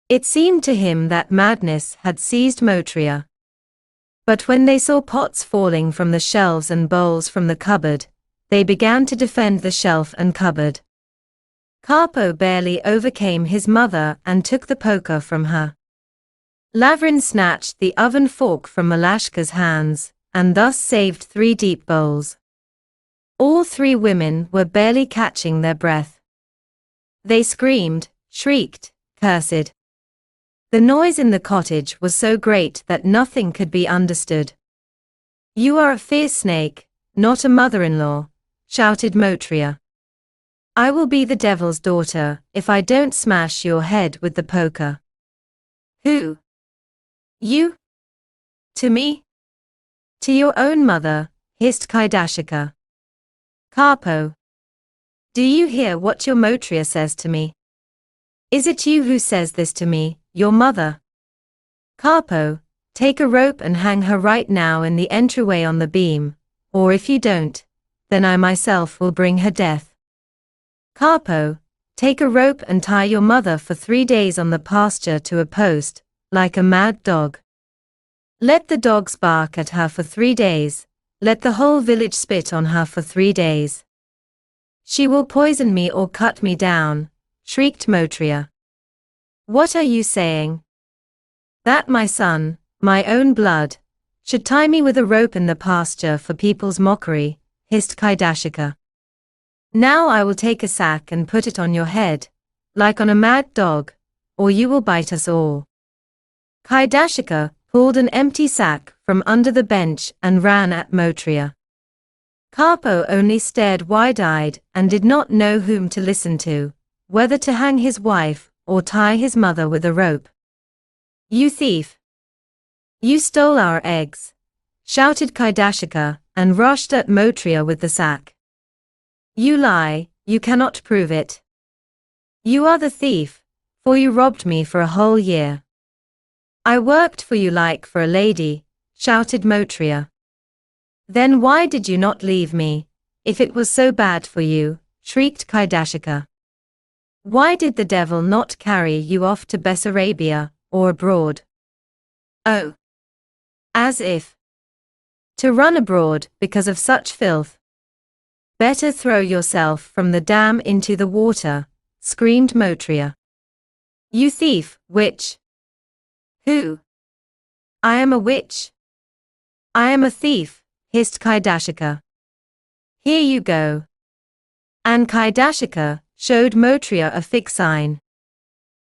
It seemed to him that madness had seized Motriya. But when they saw pots falling from the shelves and bowls from the cupboard, they began to defend the shelf and cupboard. Karpo barely overcame his mother and took the poker from her. Lavrin snatched the oven fork from Malashka's hands, and thus saved 3 deep bowls. All 3 women were barely catching their breath. They screamed, shrieked, cursed. The noise in the cottage was so great that nothing could be understood. You are a fierce snake, not a mother-in-law, shouted Motriya. I will be the devil's daughter if I don't smash your head with the poker. Who? You? To me? To your own mother, hissed Kaidashika. Karpo. Do you hear what your Motriya says to me? Is it you who says this to me, your mother? Karpo, take a rope and hang her right now in the entryway on the beam, or if you don't, then I myself will bring her death. Karpo, take a rope and tie your mother for 3 days on the pasture to a post, like a mad dog. Let the dogs bark at her for 3 days, let the whole village spit on her for 3 days. She will poison me or cut me down, shrieked Motriya. What are you saying? That my son, my own blood, should tie me with a rope in the pasture for people's mockery, hissed Kaidashika. Now I will take a sack and put it on your head, like on a mad dog, or you will bite us all. Kaidashika pulled an empty sack from under the bench and ran at Motriya. Karpo only stared wide-eyed and did not know whom to listen to, whether to hang his wife or tie his mother with a rope. You thief! You stole our eggs, shouted Kaidashika and rushed at Motriya with the sack. You lie, you cannot prove it. You are the thief, for you robbed me for a whole year. I worked for you like for a lady, shouted Motriya. Then why did you not leave me, if it was so bad for you, shrieked Kaidashika. Why did the devil not carry you off to Bessarabia, or abroad? Oh! As if to run abroad because of such filth. Better throw yourself from the dam into the water, screamed Motriya. You thief, witch! Who? I am a witch. I am a thief, hissed Kaidashika. Here you go. And Kaidashika showed Motriya a fixed sign.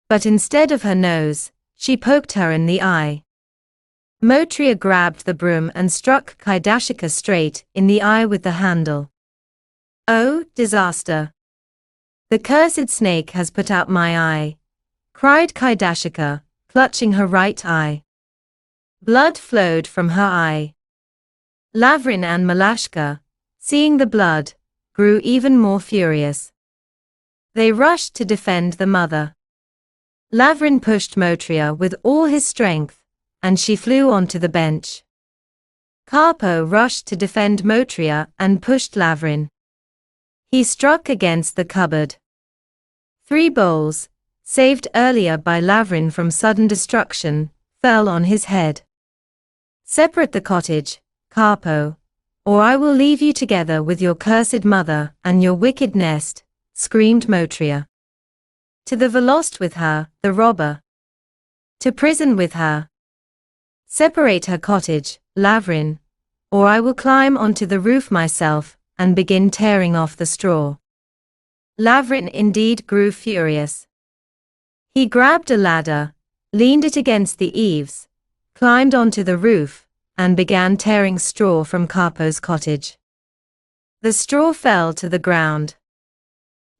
But instead of her nose, she poked her in the eye. Motriya grabbed the broom and struck Kaidashika straight in the eye with the handle. Oh, disaster! The cursed snake has put out my eye, cried Kaidashika, clutching her right eye. Blood flowed from her eye. Lavrin and Malashka, seeing the blood, grew even more furious. They rushed to defend the mother. Lavrin pushed Motriya with all his strength, and she flew onto the bench. Karpo rushed to defend Motriya and pushed Lavrin. He struck against the cupboard. 3 bowls, saved earlier by Lavrin from sudden destruction, fell on his head. Separate the cottage, Karpo, or I will leave you together with your cursed mother and your wicked nest, screamed Motriya. To the Velost with her, the robber. To prison with her. Separate her cottage, Lavrin, or I will climb onto the roof myself and begin tearing off the straw. Lavrin indeed grew furious. He grabbed a ladder, leaned it against the eaves, climbed onto the roof, and began tearing straw from Karpo's cottage. The straw fell to the ground.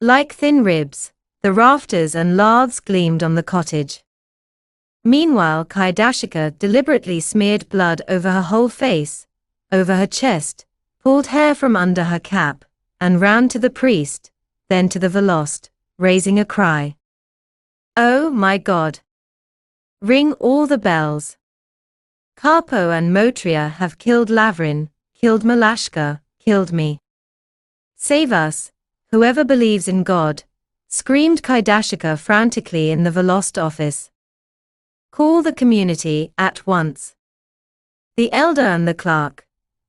Like thin ribs, the rafters and laths gleamed on the cottage. Meanwhile, Kaidashika deliberately smeared blood over her whole face, over her chest, pulled hair from under her cap, and ran to the priest, then to the Velost, raising a cry. Oh my God! Ring all the bells! Karpo and Motriya have killed Lavrin, killed Malashka, killed me. Save us, whoever believes in God, screamed Kaidashika frantically in the Velost office. Call the community at once. The elder and the clerk,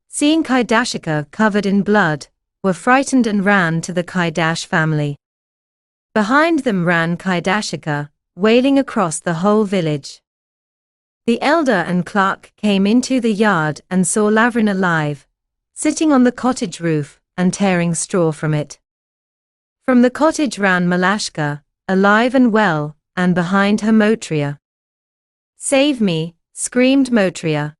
seeing Kaidashika covered in blood, were frightened and ran to the Kaidash family. Behind them ran Kaidashika, wailing across the whole village. The elder and clerk came into the yard and saw Lavrin alive, sitting on the cottage roof and tearing straw from it. From the cottage ran Malashka, alive and well, and behind her Motriya. Save me, screamed Motriya.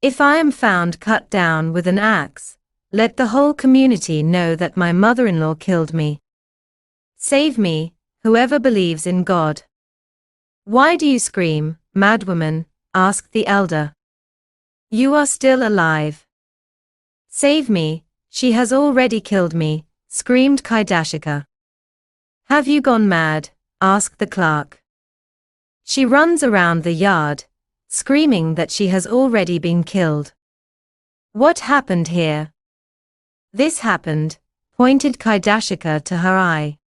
If I am found cut down with an axe, let the whole community know that my mother-in-law killed me. Save me, whoever believes in God. Why do you scream, madwoman? Asked the elder. You are still alive. Save me, she has already killed me, screamed Kaidashika. Have you gone mad? Asked the clerk. She runs around the yard, screaming that she has already been killed. What happened here? This happened, pointed Kaidashika to her eye.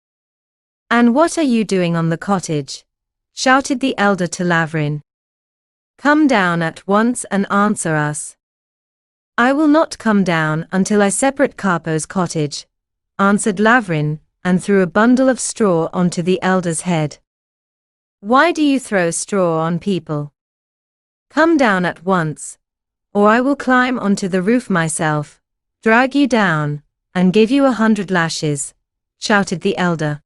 And what are you doing on the cottage? Shouted the elder to Lavrin. Come down at once and answer us. I will not come down until I separate Karpo's cottage, answered Lavrin, and threw a bundle of straw onto the elder's head. Why do you throw straw on people? Come down at once, or I will climb onto the roof myself, drag you down, and give you 100 lashes, shouted the elder.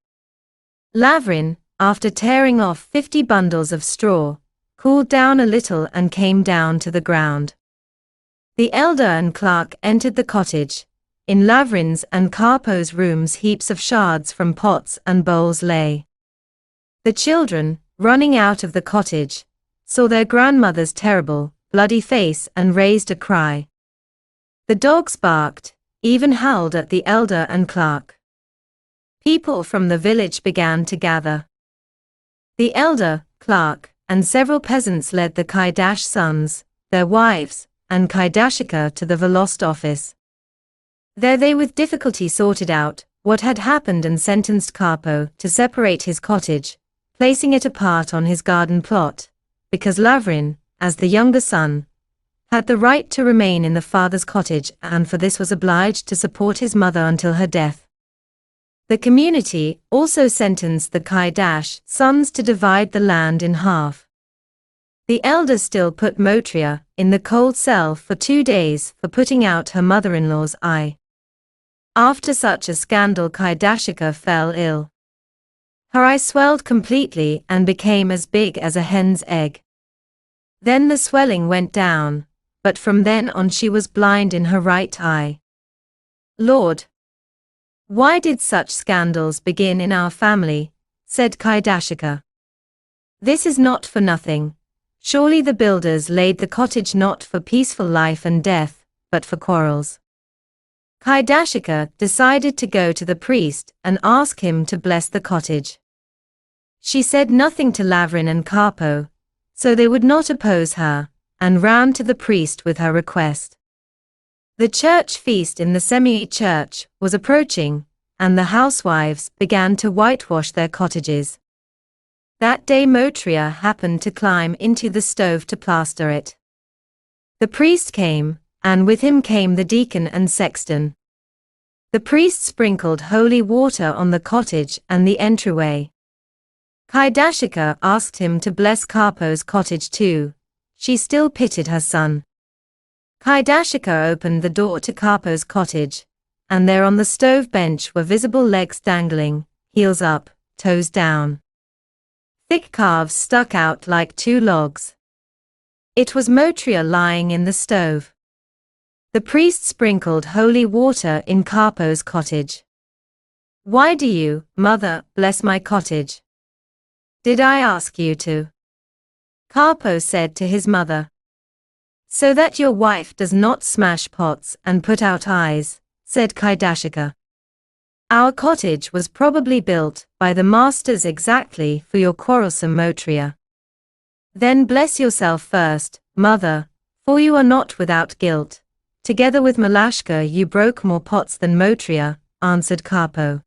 Lavrin, after tearing off 50 bundles of straw, cooled down a little and came down to the ground. The elder and clerk entered the cottage. In Lavrin's and Karpo's rooms heaps of shards from pots and bowls lay. The children, running out of the cottage, saw their grandmother's terrible, bloody face and raised a cry. The dogs barked, even howled at the elder and clerk. People from the village began to gather. The elder, clerk, and several peasants led the Kaidash sons, their wives, and Kaidashika to the Velost office. There they with difficulty sorted out what had happened and sentenced Karpo to separate his cottage, placing it apart on his garden plot, because Lavrin, as the younger son, had the right to remain in the father's cottage and for this was obliged to support his mother until her death. The community also sentenced the Kaidash sons to divide the land in half. The elder still put Motriya in the cold cell for 2 days for putting out her mother-in-law's eye. After such a scandal, Kaidashika fell ill. Her eye swelled completely and became as big as a hen's egg. Then the swelling went down, but from then on she was blind in her right eye. Lord, why did such scandals begin in our family? Said Kaidashika. This is not for nothing. Surely the builders laid the cottage not for peaceful life and death, but for quarrels. Kaidashika decided to go to the priest and ask him to bless the cottage. She said nothing to Lavrin and Karpo, so they would not oppose her, and ran to the priest with her request. The church feast in the semi-church was approaching, and the housewives began to whitewash their cottages. That day Motriya happened to climb into the stove to plaster it. The priest came, and with him came the deacon and sexton. The priest sprinkled holy water on the cottage and the entryway. Kaidashika asked him to bless Karpo's cottage too. She still pitied her son. Kaidashika opened the door to Karpo's cottage, and there on the stove bench were visible legs dangling, heels up, toes down. Thick calves stuck out like 2 logs. It was Motriya lying in the stove. The priest sprinkled holy water in Karpo's cottage. Why do you, mother, bless my cottage? Did I ask you to? Karpo said to his mother. So that your wife does not smash pots and put out eyes, said Kaidashika. Our cottage was probably built by the masters exactly for your quarrelsome Motriya. Then bless yourself first, mother, for you are not without guilt. Together with Malashka you broke more pots than Motriya, answered Karpo.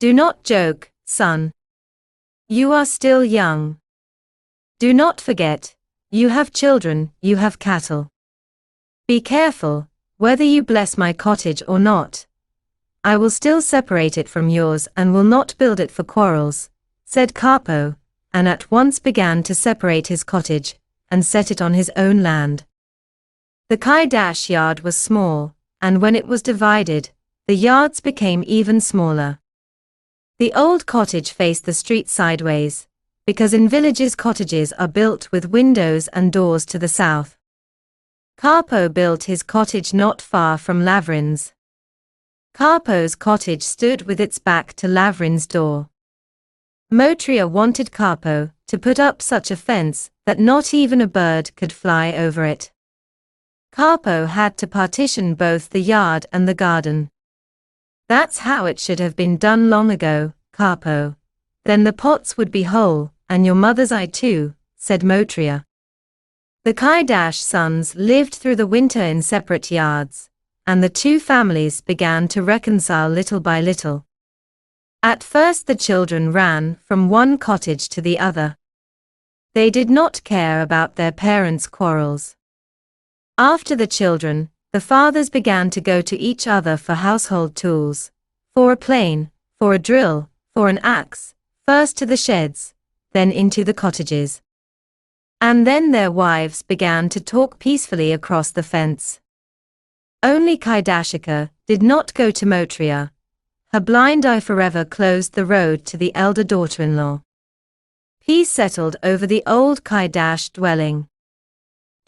Do not joke, son. You are still young. Do not forget, you have children, you have cattle. Be careful, whether you bless my cottage or not. I will still separate it from yours and will not build it for quarrels, said Karpo, and at once began to separate his cottage, and set it on his own land. The Kaidash yard was small, and when it was divided, the yards became even smaller. The old cottage faced the street sideways, because in villages cottages are built with windows and doors to the south. Karpo built his cottage not far from Lavrin's. Karpo's cottage stood with its back to Lavrin's door. Motriya wanted Karpo to put up such a fence that not even a bird could fly over it. Karpo had to partition both the yard and the garden. That's how it should have been done long ago, Karpo. Then the pots would be whole, and your mother's eye too, said Motriya. The Kaidash sons lived through the winter in separate yards, and the 2 families began to reconcile little by little. At first the children ran from one cottage to the other. They did not care about their parents' quarrels. After the children, the fathers began to go to each other for household tools, for a plane, for a drill, for an axe, first to the sheds, then into the cottages. And then their wives began to talk peacefully across the fence. Only Kaidashika did not go to Motriya. Her blind eye forever closed the road to the elder daughter-in-law. Peace settled over the old Kaidash dwelling.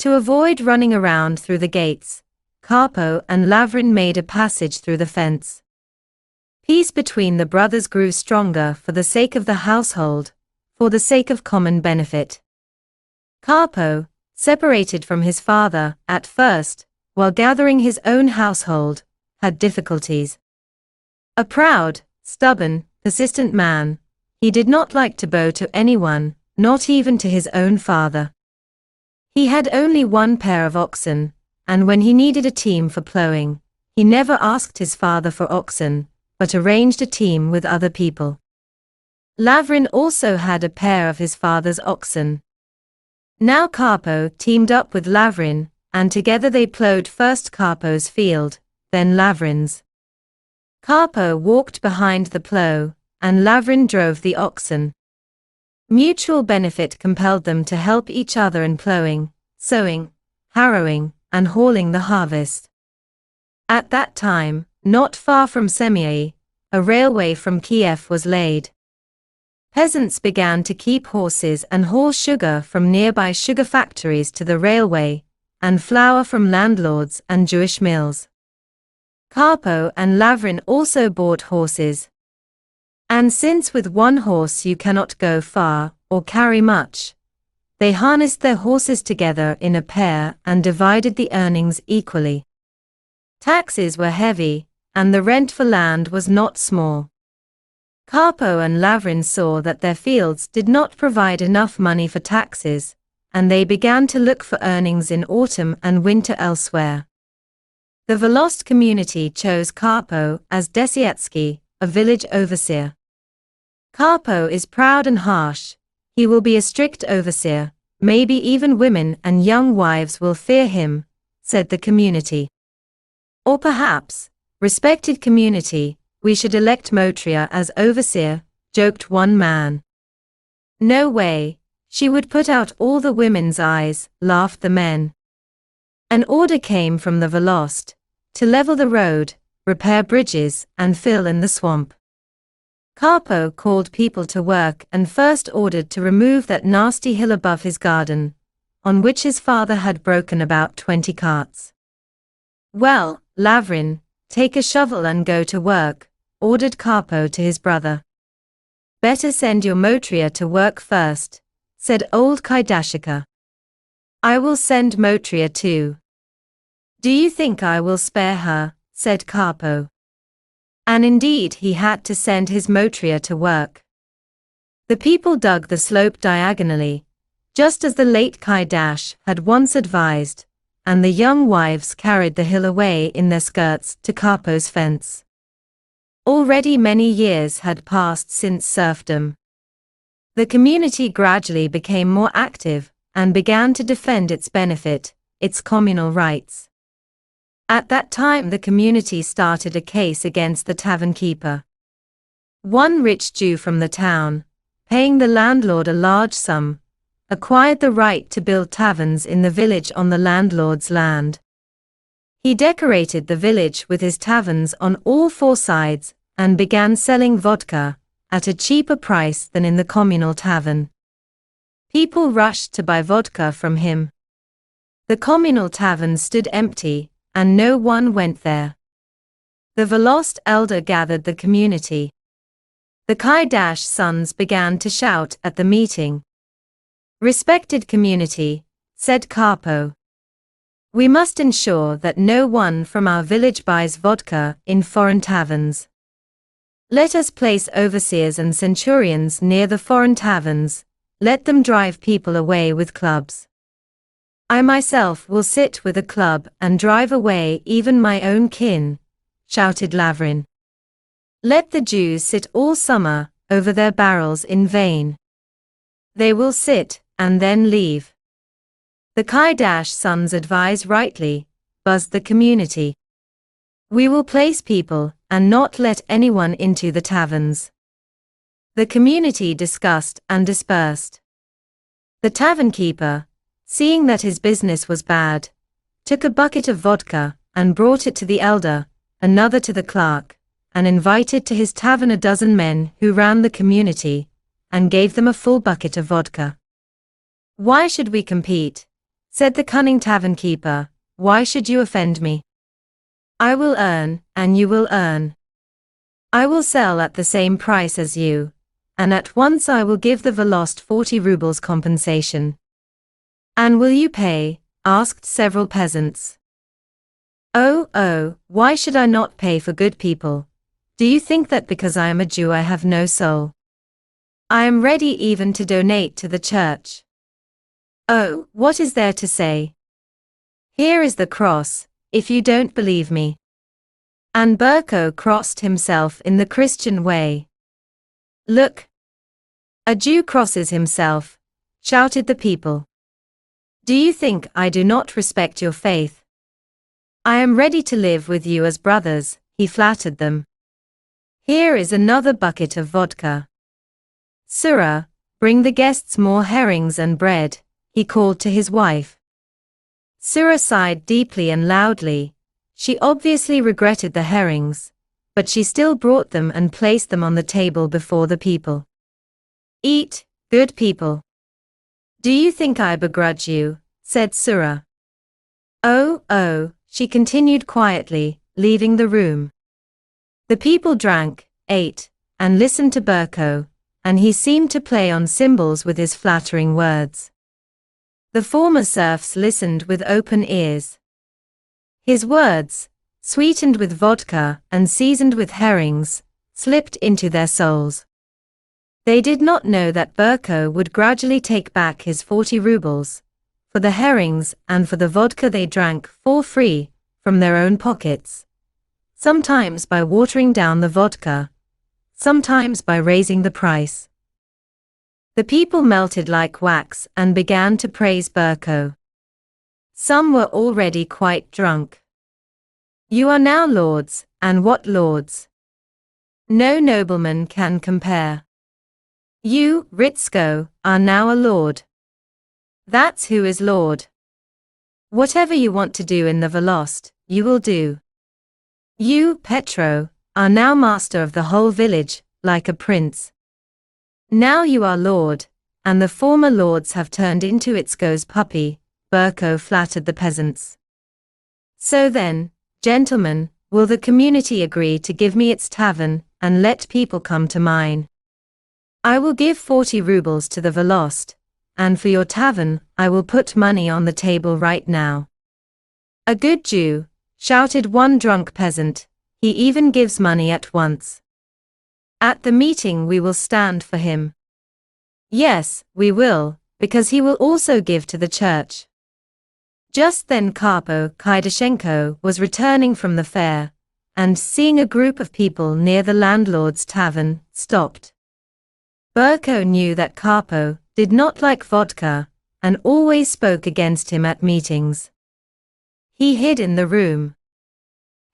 To avoid running around through the gates, Karpo and Lavrin made a passage through the fence. Peace between the brothers grew stronger for the sake of the household, for the sake of common benefit. Karpo, separated from his father at first, while gathering his own household, had difficulties. A proud, stubborn, persistent man, he did not like to bow to anyone, not even to his own father. He had only 1 pair of oxen, and when he needed a team for plowing, he never asked his father for oxen, but arranged a team with other people. Lavrin also had a pair of his father's oxen. Now Karpo teamed up with Lavrin, and together they plowed first Karpo's field, then Lavrin's. Karpo walked behind the plow, and Lavrin drove the oxen. Mutual benefit compelled them to help each other in plowing, sowing, harrowing, and hauling the harvest. At that time, not far from Semyai, a railway from Kiev was laid. Peasants began to keep horses and haul sugar from nearby sugar factories to the railway, and flour from landlords and Jewish mills. Karpo and Lavrin also bought horses. And since with one horse you cannot go far, or carry much, they harnessed their horses together in a pair and divided the earnings equally. Taxes were heavy, and the rent for land was not small. Karpo and Lavrin saw that their fields did not provide enough money for taxes, and they began to look for earnings in autumn and winter elsewhere. The Volost community chose Karpo as Desiatsky, a village overseer. Karpo is proud and harsh. He will be a strict overseer, maybe even women and young wives will fear him, said the community. Or perhaps, respected community, we should elect Motria as overseer, joked one man. No way, she would put out all the women's eyes, laughed the men. An order came from the Volost, to level the road, repair bridges, and fill in the swamp. Karpo called people to work and first ordered to remove that nasty hill above his garden, on which his father had broken about 20 carts. Well, Lavrin, take a shovel and go to work, ordered Karpo to his brother. Better send your Motria to work first, said old Kaidashika. I will send Motria too. Do you think I will spare her, said Karpo. And indeed he had to send his Motria to work. The people dug the slope diagonally, just as the late Kaidash had once advised, and the young wives carried the hill away in their skirts to Karpo's fence. Already many years had passed since serfdom. The community gradually became more active, and began to defend its benefit, its communal rights. At that time the community started a case against the tavern keeper. One rich Jew from the town, paying the landlord a large sum, acquired the right to build taverns in the village on the landlord's land. He decorated the village with his taverns on all four sides, and began selling vodka, at a cheaper price than in the communal tavern. People rushed to buy vodka from him. The communal tavern stood empty, and no one went there. The Volost elder gathered the community. The Kaidash sons began to shout at the meeting. Respected community, said Karpo. We must ensure that no one from our village buys vodka in foreign taverns. Let us place overseers and centurions near the foreign taverns, let them drive people away with clubs. I myself will sit with a club and drive away even my own kin, shouted Lavrin. Let the Jews sit all summer, over their barrels in vain. They will sit, and then leave. The Kaidash sons advise rightly, buzzed the community. We will place people, and not let anyone into the taverns. The community discussed and dispersed. The tavern keeper, seeing that his business was bad, took a bucket of vodka, and brought it to the elder, another to the clerk, and invited to his tavern a dozen men who ran the community, and gave them a full bucket of vodka. Why should we compete? Said the cunning tavern keeper, why should you offend me? I will earn, and you will earn. I will sell at the same price as you, and at once I will give the Volost 40 rubles compensation. And will you pay? Asked several peasants. Oh, why should I not pay for good people? Do you think that because I am a Jew I have no soul? I am ready even to donate to the church. Oh, what is there to say? Here is the cross, if you don't believe me. And Burko crossed himself in the Christian way. Look! A Jew crosses himself, shouted the people. Do you think I do not respect your faith? I am ready to live with you as brothers, he flattered them. Here is another bucket of vodka. Surah, bring the guests more herrings and bread, he called to his wife. Surah sighed deeply and loudly. She obviously regretted the herrings, but she still brought them and placed them on the table before the people. Eat, good people. Do you think I begrudge you? Said Surah. Oh, she continued quietly, leaving the room. The people drank, ate, and listened to Berko, and he seemed to play on cymbals with his flattering words. The former serfs listened with open ears. His words, sweetened with vodka and seasoned with herrings, slipped into their souls. They did not know that Berko would gradually take back his 40 rubles, for the herrings and for the vodka they drank for free, from their own pockets. Sometimes by watering down the vodka, sometimes by raising the price. The people melted like wax and began to praise Berko. Some were already quite drunk. You are now lords, and what lords? No nobleman can compare. You, Ritsko, are now a lord. That's who is lord. Whatever you want to do in the Volost, you will do. You, Petro, are now master of the whole village, like a prince. Now you are lord, and the former lords have turned into Itzko's puppy, Berko flattered the peasants. So then, gentlemen, will the community agree to give me its tavern, and let people come to mine? I will give 40 rubles to the Volost, and for your tavern, I will put money on the table right now. A good Jew, shouted one drunk peasant, he even gives money at once. At the meeting we will stand for him. Yes, we will, because he will also give to the church. Just then Karpo Kaidashenko was returning from the fair, and seeing a group of people near the landlord's tavern, stopped. Berko knew that Karpo did not like vodka, and always spoke against him at meetings. He hid in the room.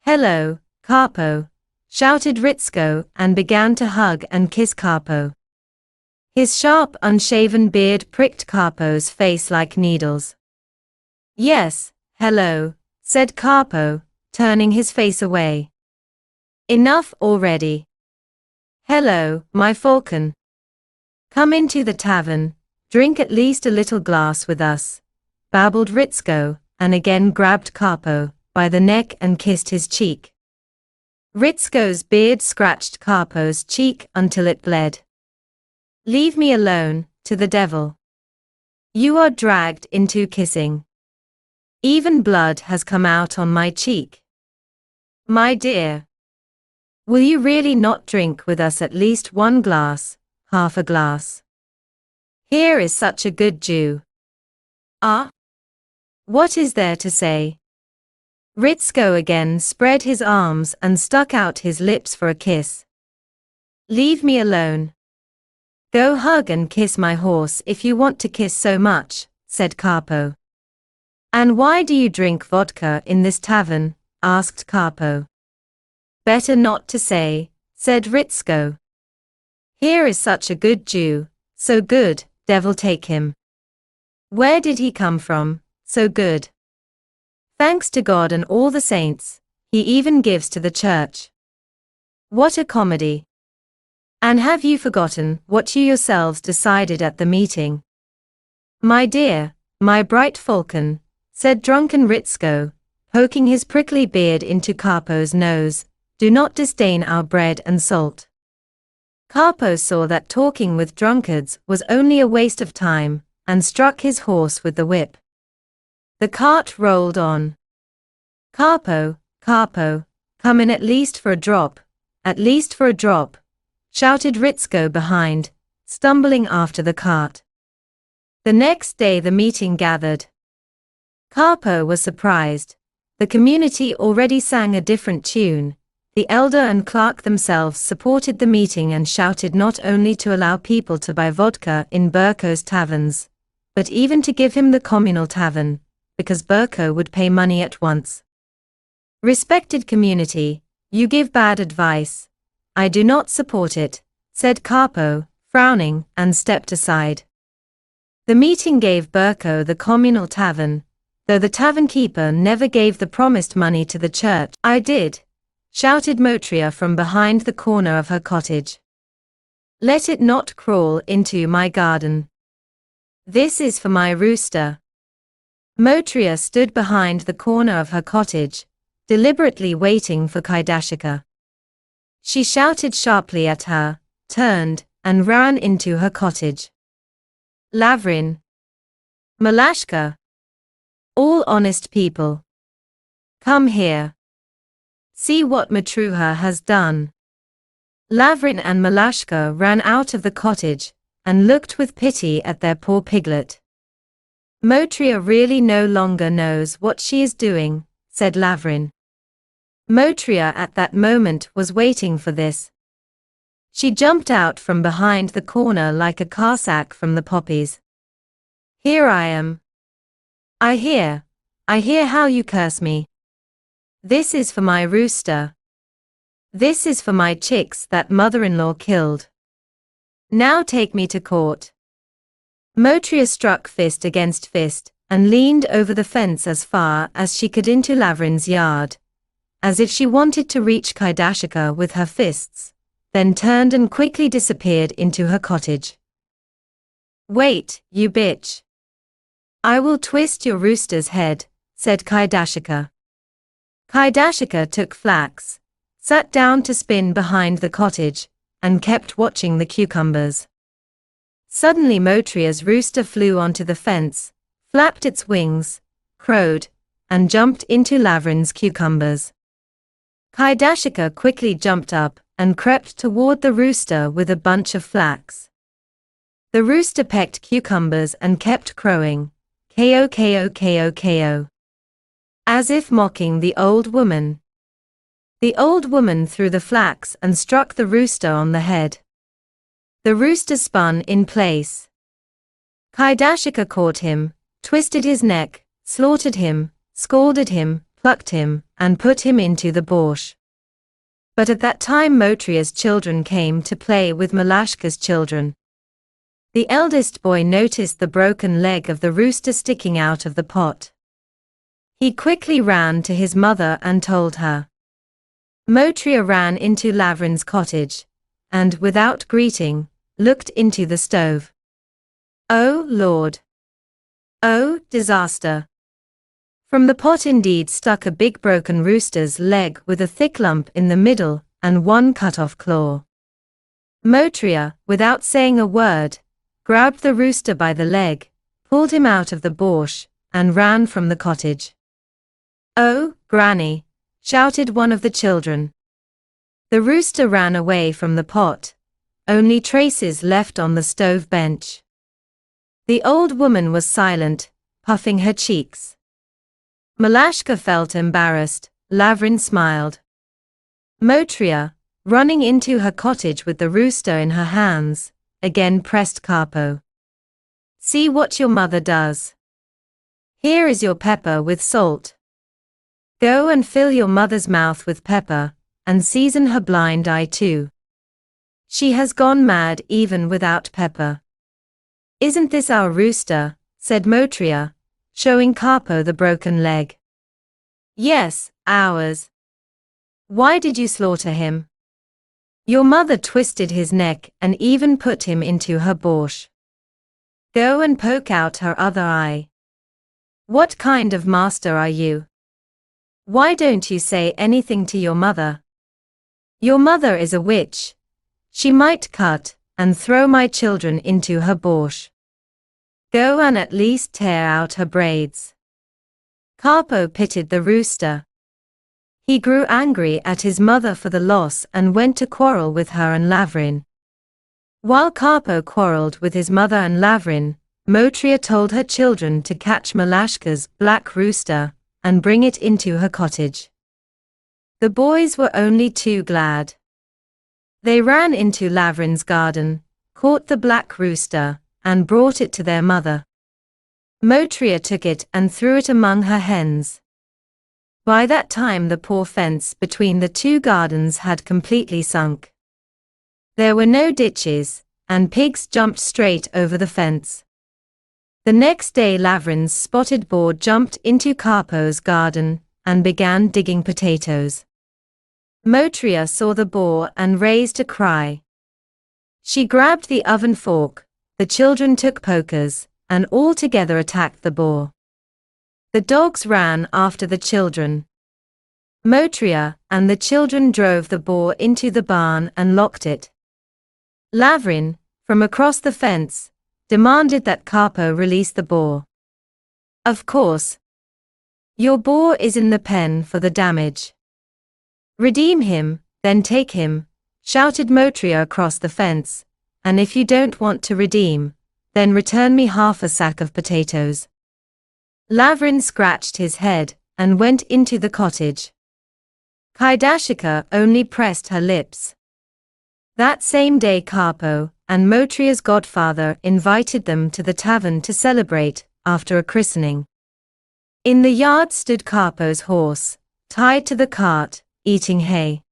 Hello, Karpo, shouted Ritsko and began to hug and kiss Karpo. His sharp, unshaven beard pricked Karpo's face like needles. Yes, hello, said Karpo, turning his face away. Enough already. Hello, my falcon. Come into the tavern, drink at least a little glass with us, babbled Ritsko, and again grabbed Karpo by the neck and kissed his cheek. Ritsko's beard scratched Karpo's cheek until it bled. Leave me alone, to the devil. You are dragged into kissing. Even blood has come out on my cheek. My dear. Will you really not drink with us at least one glass, half a glass? Here is such a good Jew. Ah? What is there to say? Ritsko again spread his arms and stuck out his lips for a kiss. Leave me alone. Go hug and kiss my horse if you want to kiss so much, said Karpo. And why do you drink vodka in this tavern? Asked Karpo. Better not to say, said Ritsko. Here is such a good Jew, so good, devil take him. Where did he come from, so good? Thanks to God and all the saints, he even gives to the church. What a comedy. And have you forgotten what you yourselves decided at the meeting? My dear, my bright falcon, said drunken Ritsko, poking his prickly beard into Karpo's nose, do not disdain our bread and salt. Karpo saw that talking with drunkards was only a waste of time, and struck his horse with the whip. The cart rolled on. Karpo, Karpo, come in at least for a drop, shouted Ritsko behind, stumbling after the cart. The next day the meeting gathered. Karpo was surprised. The community already sang a different tune. The elder and clerk themselves supported the meeting and shouted not only to allow people to buy vodka in Berko's taverns, but even to give him the communal tavern, because Burko would pay money at once. Respected community, you give bad advice. I do not support it, said Capo, frowning, and stepped aside. The meeting gave Burko the communal tavern, though the tavern keeper never gave the promised money to the church. I did, shouted Motria from behind the corner of her cottage. Let it not crawl into my garden. This is for my rooster. Motria stood behind the corner of her cottage, deliberately waiting for Kaidashika. She shouted sharply at her, turned, and ran into her cottage. Lavrin. Malashka. All honest people. Come here. See what Matruha has done. Lavrin and Malashka ran out of the cottage, and looked with pity at their poor piglet. Motria really no longer knows what she is doing, said Lavrin. Motria at that moment was waiting for this. She jumped out from behind the corner like a Cossack from the poppies. Here I am. I hear how you curse me. This is for my rooster. This is for my chicks that mother-in-law killed. Now take me to court. Motria struck fist against fist, and leaned over the fence as far as she could into Lavrin's yard, as if she wanted to reach Kaidashika with her fists, then turned and quickly disappeared into her cottage. Wait, you bitch. I will twist your rooster's head, said Kaidashika. Kaidashika took flax, sat down to spin behind the cottage, and kept watching the cucumbers. Suddenly Motria's rooster flew onto the fence, flapped its wings, crowed, and jumped into Lavrin's cucumbers. Kaidashika quickly jumped up and crept toward the rooster with a bunch of flax. The rooster pecked cucumbers and kept crowing, ko ko ko ko, as if mocking the old woman. The old woman threw the flax and struck the rooster on the head. The rooster spun in place. Kaidashika caught him, twisted his neck, slaughtered him, scalded him, plucked him, and put him into the borscht. But at that time Motria's children came to play with Malashka's children. The eldest boy noticed the broken leg of the rooster sticking out of the pot. He quickly ran to his mother and told her. Motria ran into Lavrin's cottage, and, without greeting, looked into the stove. Oh, Lord! Oh, disaster! From the pot indeed stuck a big broken rooster's leg with a thick lump in the middle and one cut-off claw. Motria, without saying a word, grabbed the rooster by the leg, pulled him out of the borscht, and ran from the cottage. Oh, Granny! Shouted one of the children. The rooster ran away from the pot, only traces left on the stove bench. The old woman was silent, puffing her cheeks. Malashka felt embarrassed. Lavrin smiled. Motria, running into her cottage with the rooster in her hands, again pressed Capo. See what your mother does. Here is your pepper with salt. Go and fill your mother's mouth with pepper, and season her blind eye too. She has gone mad even without pepper. Isn't this our rooster? Said Motria, showing Capo the broken leg. Yes, ours. Why did you slaughter him? Your mother twisted his neck and even put him into her borscht. Go and poke out her other eye. What kind of master are you? Why don't you say anything to your mother? Your mother is a witch. She might cut and throw my children into her borscht. Go and at least tear out her braids. Capo pitied the rooster. He grew angry at his mother for the loss and went to quarrel with her and Lavrin. While Capo quarreled with his mother and Lavrin, Motria told her children to catch Malashka's black rooster and bring it into her cottage. The boys were only too glad. They ran into Lavrin's garden, caught the black rooster, and brought it to their mother. Motriya took it and threw it among her hens. By that time the poor fence between the two gardens had completely sunk. There were no ditches, and pigs jumped straight over the fence. The next day Lavrin's spotted boar jumped into Karpo's garden and began digging potatoes. Motriya saw the boar and raised a cry. She grabbed the oven fork, the children took pokers, and all together attacked the boar. The dogs ran after the children. Motriya and the children drove the boar into the barn and locked it. Lavrin, from across the fence, demanded that Karpo release the boar. Of course. Your boar is in the pen for the damage. Redeem him, then take him, shouted Motriya across the fence, and if you don't want to redeem, then return me half a sack of potatoes. Lavrin scratched his head and went into the cottage. Kaidashika only pressed her lips. That same day Karpo and Motriya's godfather invited them to the tavern to celebrate, after a christening. In the yard stood Karpo's horse, tied to the cart, eating hay.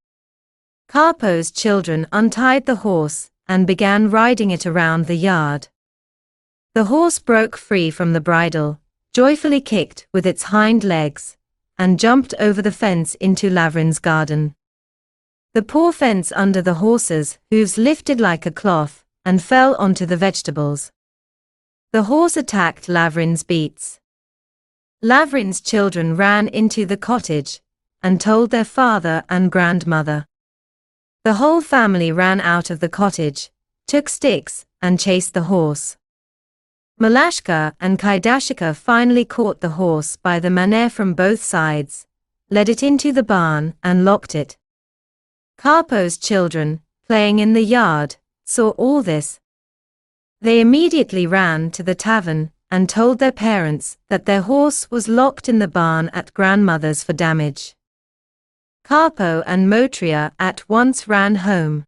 Karpo's children untied the horse and began riding it around the yard. The horse broke free from the bridle, joyfully kicked with its hind legs, and jumped over the fence into Lavrin's garden. The poor fence under the horse's hooves lifted like a cloth and fell onto the vegetables. The horse attacked Lavrin's beets. Lavrin's children ran into the cottage and told their father and grandmother. The whole family ran out of the cottage, took sticks, and chased the horse. Malashka and Kaidashika finally caught the horse by the mane from both sides, led it into the barn and locked it. Karpo's children, playing in the yard, saw all this. They immediately ran to the tavern and told their parents that their horse was locked in the barn at grandmother's for damage. Karpo and Motriya at once ran home.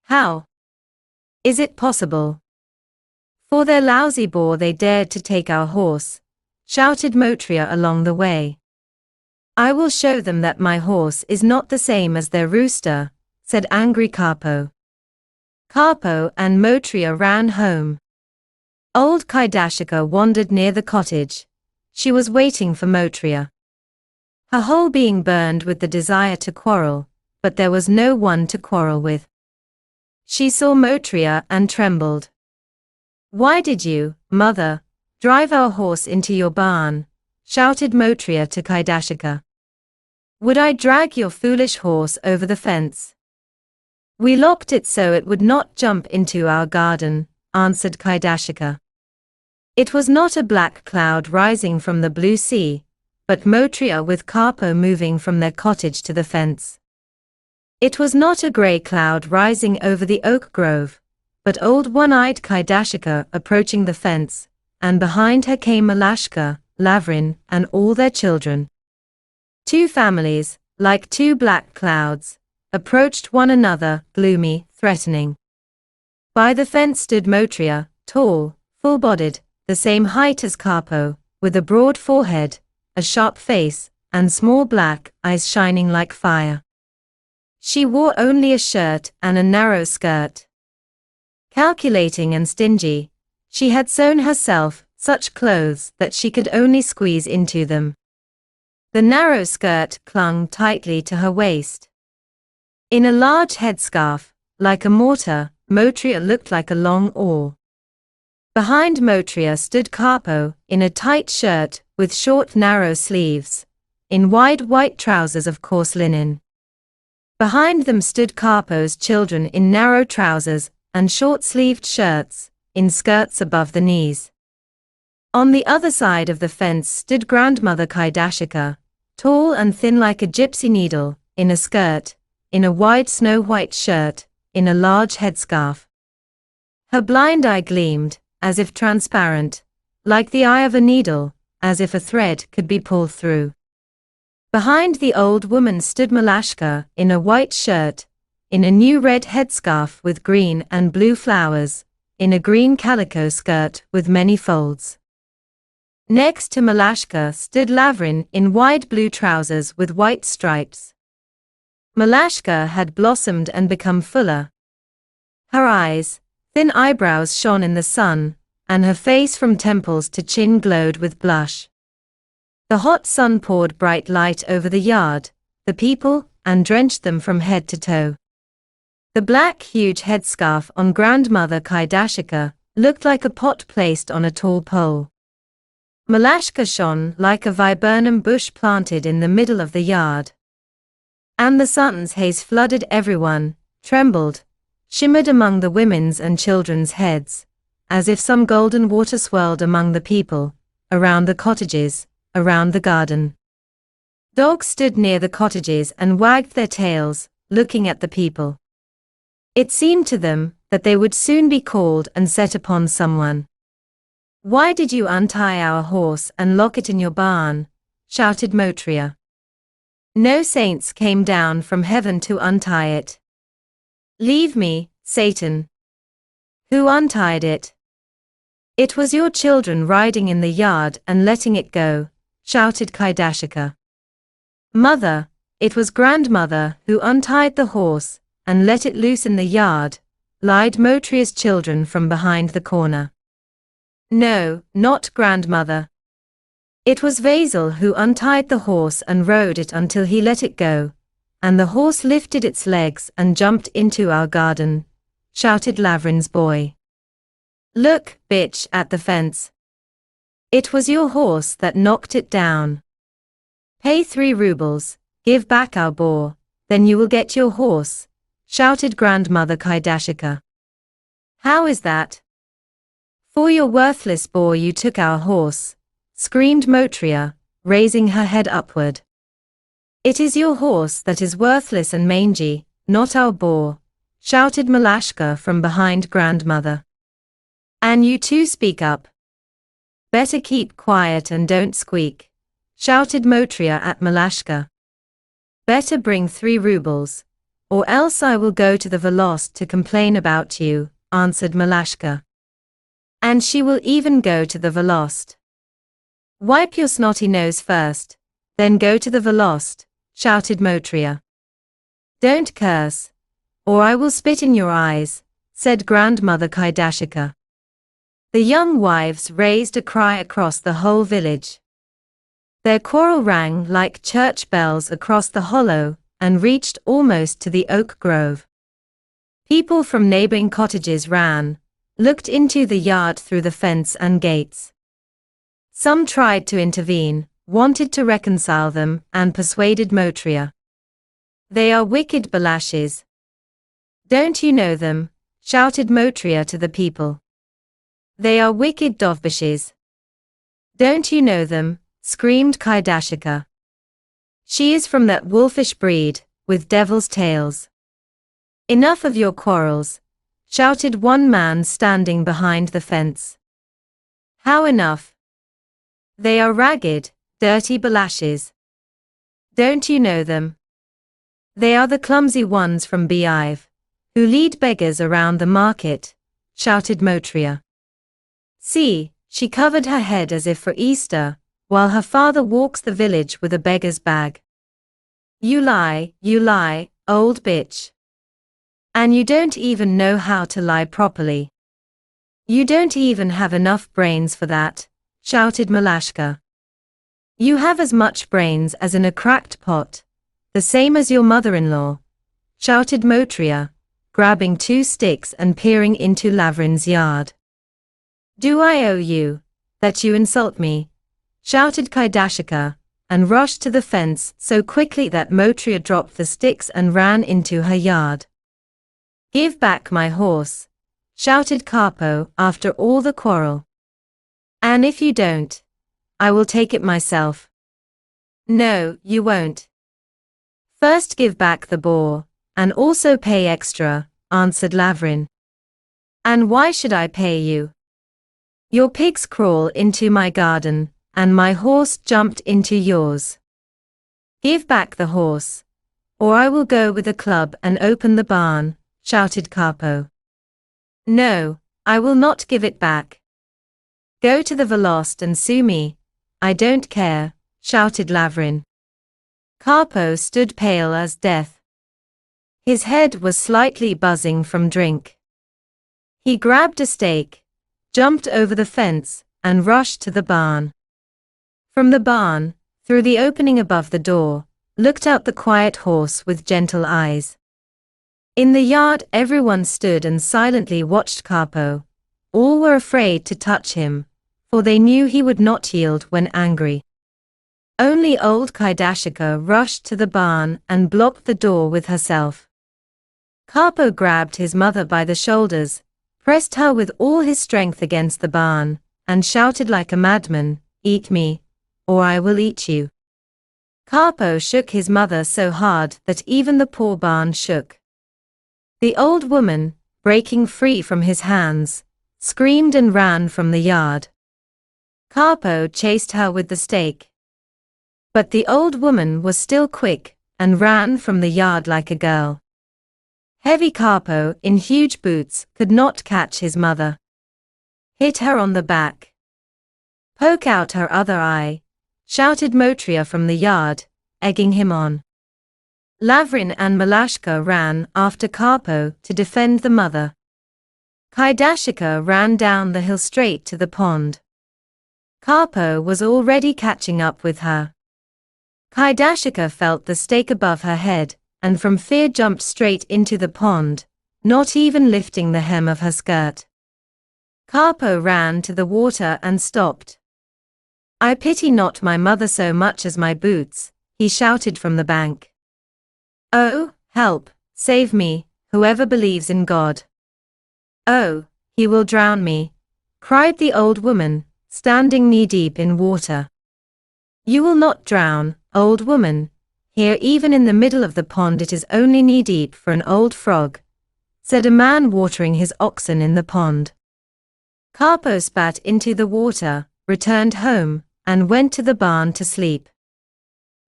How is it possible? For their lousy boar they dared to take our horse, shouted Motriya along the way. I will show them that my horse is not the same as their rooster, said angry Karpo. Karpo and Motriya ran home. Old Kaidashika wandered near the cottage. She was waiting for Motriya. Her whole being burned with the desire to quarrel, but there was no one to quarrel with. She saw Motriya and trembled. Why did you, mother, drive our horse into your barn? Shouted Motriya to Kaidashika. Would I drag your foolish horse over the fence? We locked it so it would not jump into our garden, answered Kaidashika. It was not a black cloud rising from the blue sea, but Motriya with Karpo moving from their cottage to the fence. It was not a grey cloud rising over the oak grove, but old one-eyed Kaidashika approaching the fence, and behind her came Malashka, Lavrin, and all their children. Two families, like two black clouds, approached one another, gloomy, threatening. By the fence stood Motriya, tall, full-bodied, the same height as Karpo, with a broad forehead, a sharp face, and small black eyes shining like fire. She wore only a shirt and a narrow skirt. Calculating and stingy, she had sewn herself such clothes that she could only squeeze into them. The narrow skirt clung tightly to her waist. In a large headscarf, like a mortar, Motriya looked like a long oar. Behind Motriya stood Karpo, in a tight shirt with short narrow sleeves, in wide white trousers of coarse linen. Behind them stood Karpo's children in narrow trousers and short-sleeved shirts, in skirts above the knees. On the other side of the fence stood grandmother Kaidashika, tall and thin like a gypsy needle, in a skirt, in a wide snow-white shirt, in a large headscarf. Her blind eye gleamed, as if transparent, like the eye of a needle, as if a thread could be pulled through. Behind the old woman stood Malashka, in a white shirt, in a new red headscarf with green and blue flowers, in a green calico skirt with many folds. Next to Malashka stood Lavrin in wide blue trousers with white stripes. Malashka had blossomed and become fuller. Her eyes, thin eyebrows shone in the sun, and her face from temples to chin glowed with blush. The hot sun poured bright light over the yard, the people, and drenched them from head to toe. The black huge headscarf on Grandmother Kaidashika looked like a pot placed on a tall pole. Malashka shone like a viburnum bush planted in the middle of the yard. And the sun's haze flooded everyone, trembled, shimmered among the women's and children's heads, as if some golden water swirled among the people, around the cottages, around the garden. Dogs stood near the cottages and wagged their tails, looking at the people. It seemed to them that they would soon be called and set upon someone. "Why did you untie our horse and lock it in your barn?" shouted Motriya. "No saints came down from heaven to untie it." "Leave me, Satan." "Who untied it?" "It was your children riding in the yard and letting it go," shouted Kaidashika. "Mother, it was Grandmother who untied the horse and let it loose in the yard," lied Motriya's children from behind the corner. "No, not Grandmother. It was Vasil who untied the horse and rode it until he let it go, and the horse lifted its legs and jumped into our garden," shouted Lavrin's boy. "Look, bitch, at the fence. It was your horse that knocked it down. Pay 3 rubles, give back our boar, then you will get your horse," shouted Grandmother Kaidashika. "How is that?" "For your worthless boar you took our horse," screamed Motriya, raising her head upward. "It is your horse that is worthless and mangy, not our boar," shouted Malashka from behind Grandmother. "And you too, speak up." "Better keep quiet and don't squeak," shouted Motriya at Malashka. "Better bring 3 rubles, or else I will go to the Volost to complain about you," answered Malashka. "And she will even go to the Volost." "Wipe your snotty nose first, then go to the Volost," shouted Motriya. "Don't curse, or I will spit in your eyes," said Grandmother Kaidashika. The young wives raised a cry across the whole village. Their quarrel rang like church bells across the hollow and reached almost to the oak grove. People from neighboring cottages ran, looked into the yard through the fence and gates. Some tried to intervene, wanted to reconcile them, and persuaded Motriya. "They are wicked balashes." "Don't you know them?" shouted Motriya to the people. "They are wicked dovbashes." "Don't you know them?" screamed Kaidashika. "She is from that wolfish breed, with devil's tails." "Enough of your quarrels," shouted one man standing behind the fence. "How enough?" "They are ragged, dirty balashes." "Don't you know them?" "They are the clumsy ones from Beehive, who lead beggars around the market," shouted Motriya. "See, she covered her head as if for Easter, while her father walks the village with a beggar's bag." You lie, old bitch. And you don't even know how to lie properly. You don't even have enough brains for that," shouted Malashka. "You have as much brains as in a cracked pot, the same as your mother-in-law," shouted Motriya, grabbing 2 sticks and peering into Lavrin's yard. "Do I owe you, that you insult me?" shouted Kaidashika, and rushed to the fence so quickly that Motriya dropped the sticks and ran into her yard. "Give back my horse," shouted Karpo after all the quarrel. "And if you don't, I will take it myself." "No, you won't. First give back the boar, and also pay extra," answered Lavrin. "And why should I pay you? Your pigs crawl into my garden, and my horse jumped into yours. Give back the horse, or I will go with a club and open the barn," shouted Karpo. "No, I will not give it back." Go to the Velost and sue me. I don't care, shouted Lavrin. Carpo stood pale as death. His head was slightly buzzing from drink. He grabbed a stake, jumped over the fence, and rushed to the barn. From the barn, through the opening above the door, looked out the quiet horse with gentle eyes. In the yard everyone stood and silently watched Carpo. All were afraid to touch him, for they knew he would not yield when angry. Only old Kaidashika rushed to the barn and blocked the door with herself. Carpo grabbed his mother by the shoulders, pressed her with all his strength against the barn, and shouted like a madman, "Eat me, or I will eat you." Carpo shook his mother so hard that even the poor barn shook. The old woman, breaking free from his hands, screamed and ran from the yard. Carpo chased her with the stake. But the old woman was still quick, and ran from the yard like a girl. Heavy Carpo, in huge boots, could not catch his mother. Hit her on the back. Poke out her other eye, shouted Motria from the yard, egging him on. Lavrin and Malashka ran after Carpo to defend the mother. Kaidashika ran down the hill straight to the pond. Carpo was already catching up with her. Kaidashika felt the stake above her head, and from fear jumped straight into the pond, not even lifting the hem of her skirt. Carpo ran to the water and stopped. "I pity not my mother so much as my boots," he shouted from the bank. "Oh, help, save me, whoever believes in God." "Oh, he will drown me," cried the old woman, standing knee-deep in water. "You will not drown, old woman. Here even in the middle of the pond it is only knee-deep for an old frog," said a man watering his oxen in the pond. Carpo spat into the water, returned home, and went to the barn to sleep.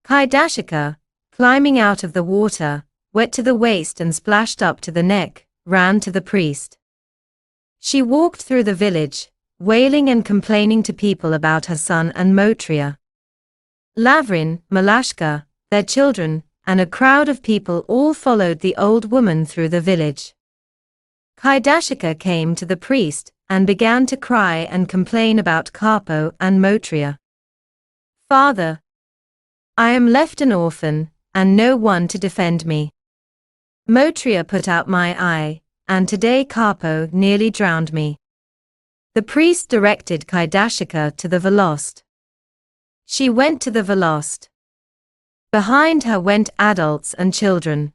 Kaidashika, climbing out of the water, wet to the waist and splashed up to the neck, ran to the priest. She walked through the village, wailing and complaining to people about her son and Motria. Lavrin, Malashka, their children, and a crowd of people all followed the old woman through the village. Kaidashika came to the priest, and began to cry and complain about Carpo and Motria. "Father, I am left an orphan, and no one to defend me. Motria put out my eye, and today Carpo nearly drowned me." The priest directed Kaidashika to the Velost. She went to the Velost. Behind her went adults and children.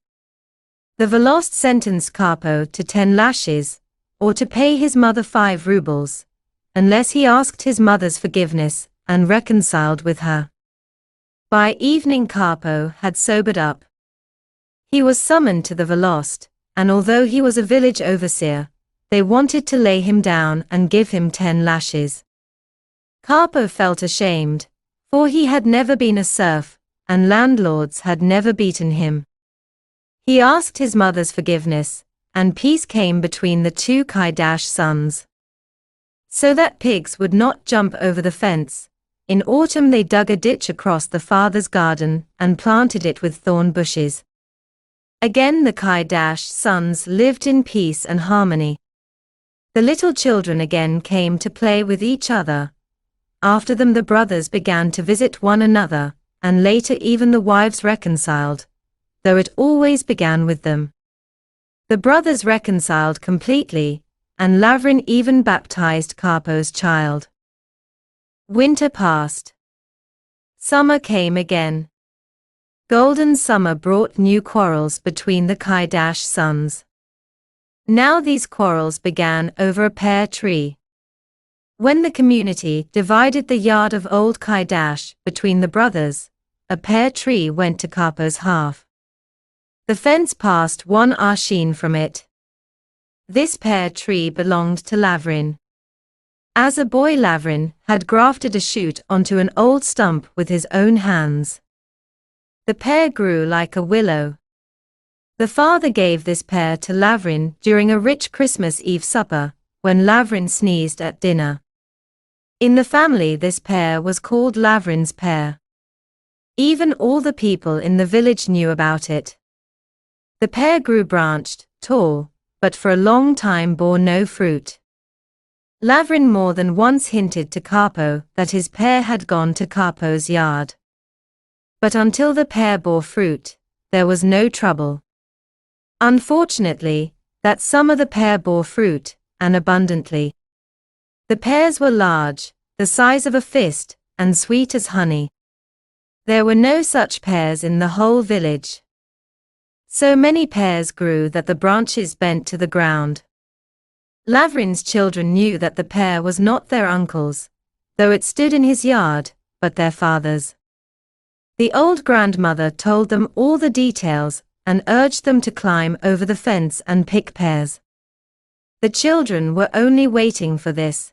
The Velost sentenced Carpo to 10 lashes, or to pay his mother 5 rubles, unless he asked his mother's forgiveness and reconciled with her. By evening Carpo had sobered up. He was summoned to the Velost, and although he was a village overseer, they wanted to lay him down and give him 10 lashes. Carpo felt ashamed, for he had never been a serf, and landlords had never beaten him. He asked his mother's forgiveness, and peace came between the 2 Kaidash sons. So that pigs would not jump over the fence, in autumn they dug a ditch across the father's garden and planted it with thorn bushes. Again the Kaidash sons lived in peace and harmony. The little children again came to play with each other. After them the brothers began to visit one another, and later even the wives reconciled, though it always began with them. The brothers reconciled completely, and Lavrin even baptized Carpo's child. Winter passed. Summer came again. Golden summer brought new quarrels between the Kaidash sons. Now these quarrels began over a pear tree. When the community divided the yard of old Kaidash between the brothers, a pear tree went to Carpo's half. The fence passed 1 arshin from it. This pear tree belonged to Lavrin. As a boy Lavrin had grafted a shoot onto an old stump with his own hands. The pear grew like a willow. The father gave this pear to Lavrin during a rich Christmas Eve supper, when Lavrin sneezed at dinner. In the family, this pear was called Lavrin's pear. Even all the people in the village knew about it. The pear grew branched, tall, but for a long time bore no fruit. Lavrin more than once hinted to Karpo that his pear had gone to Karpo's yard. But until the pear bore fruit, there was no trouble. Unfortunately, that summer the pear bore fruit, and abundantly. The pears were large, the size of a fist, and sweet as honey. There were no such pears in the whole village. So many pears grew that the branches bent to the ground. Lavrin's children knew that the pear was not their uncle's, though it stood in his yard, but their father's. The old grandmother told them all the details, and urged them to climb over the fence and pick pears. The children were only waiting for this.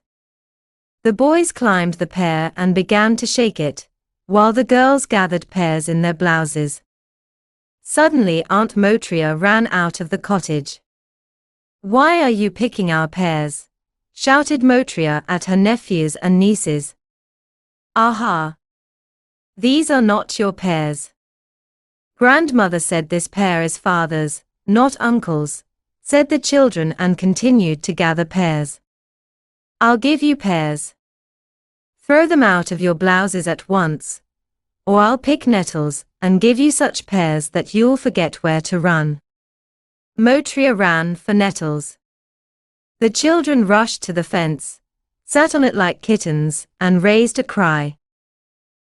The boys climbed the pear and began to shake it, while the girls gathered pears in their blouses. Suddenly Aunt Motria ran out of the cottage. "Why are you picking our pears?" shouted Motria at her nephews and nieces. "Aha! These are not your pears." Grandmother said this pear is father's, not uncle's, said the children and continued to gather pears. "I'll give you pears. Throw them out of your blouses at once, or I'll pick nettles and give you such pears that you'll forget where to run." Motria ran for nettles. The children rushed to the fence, sat on it like kittens, and raised a cry.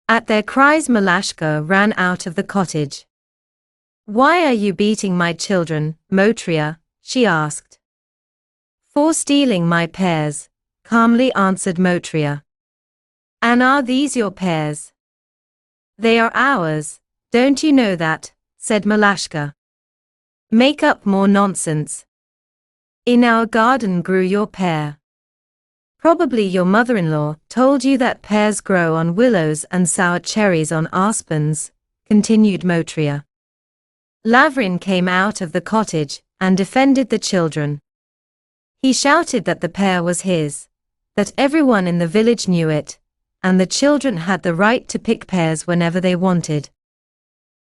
At their cries Malashka ran out of the cottage. "Why are you beating my children, Motria?" she asked. "For stealing my pears," calmly answered Motria. "And are these your pears?" "They are ours, don't you know that?" said Malashka. "Make up more nonsense. In our garden grew your pear. Probably your mother-in-law told you that pears grow on willows and sour cherries on aspens," continued Motria. Lavrin came out of the cottage and defended the children. He shouted that the pear was his, that everyone in the village knew it, and the children had the right to pick pears whenever they wanted.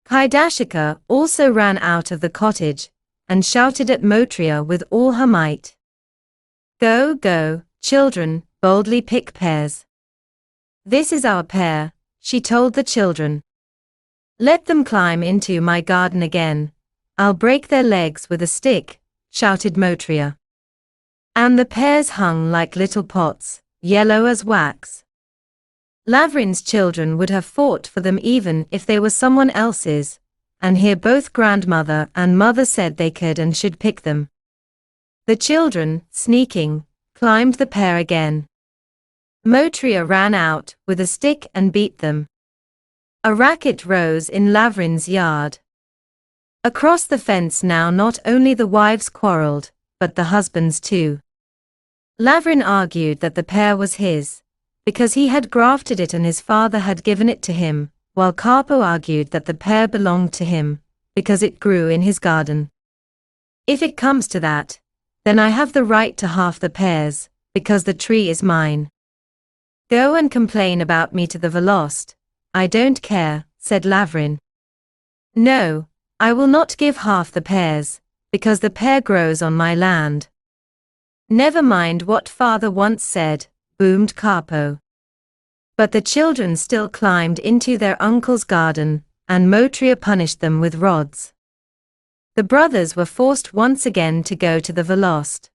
Kaidashika also ran out of the cottage and shouted at Motria with all her might. "Go, go, children, boldly pick pears. This is our pear," she told the children. "Let them climb into my garden again. I'll break their legs with a stick," shouted Motria. And the pears hung like little pots, yellow as wax. Lavrin's children would have fought for them even if they were someone else's, and here both grandmother and mother said they could and should pick them. The children, sneaking, climbed the pear again. Motria ran out with a stick and beat them. A racket rose in Lavrin's yard. Across the fence now not only the wives quarreled, but the husbands too. Lavrin argued that the pear was his, because he had grafted it and his father had given it to him, while Karpo argued that the pear belonged to him, because it grew in his garden. "If it comes to that, then I have the right to half the pears, because the tree is mine. Go and complain about me to the Volost, I don't care," said Lavrin. "No, I will not give half the pears, because the pear grows on my land." "Never mind what father once said," boomed Karpo. But the children still climbed into their uncle's garden, and Motria punished them with rods. The brothers were forced once again to go to the Volost.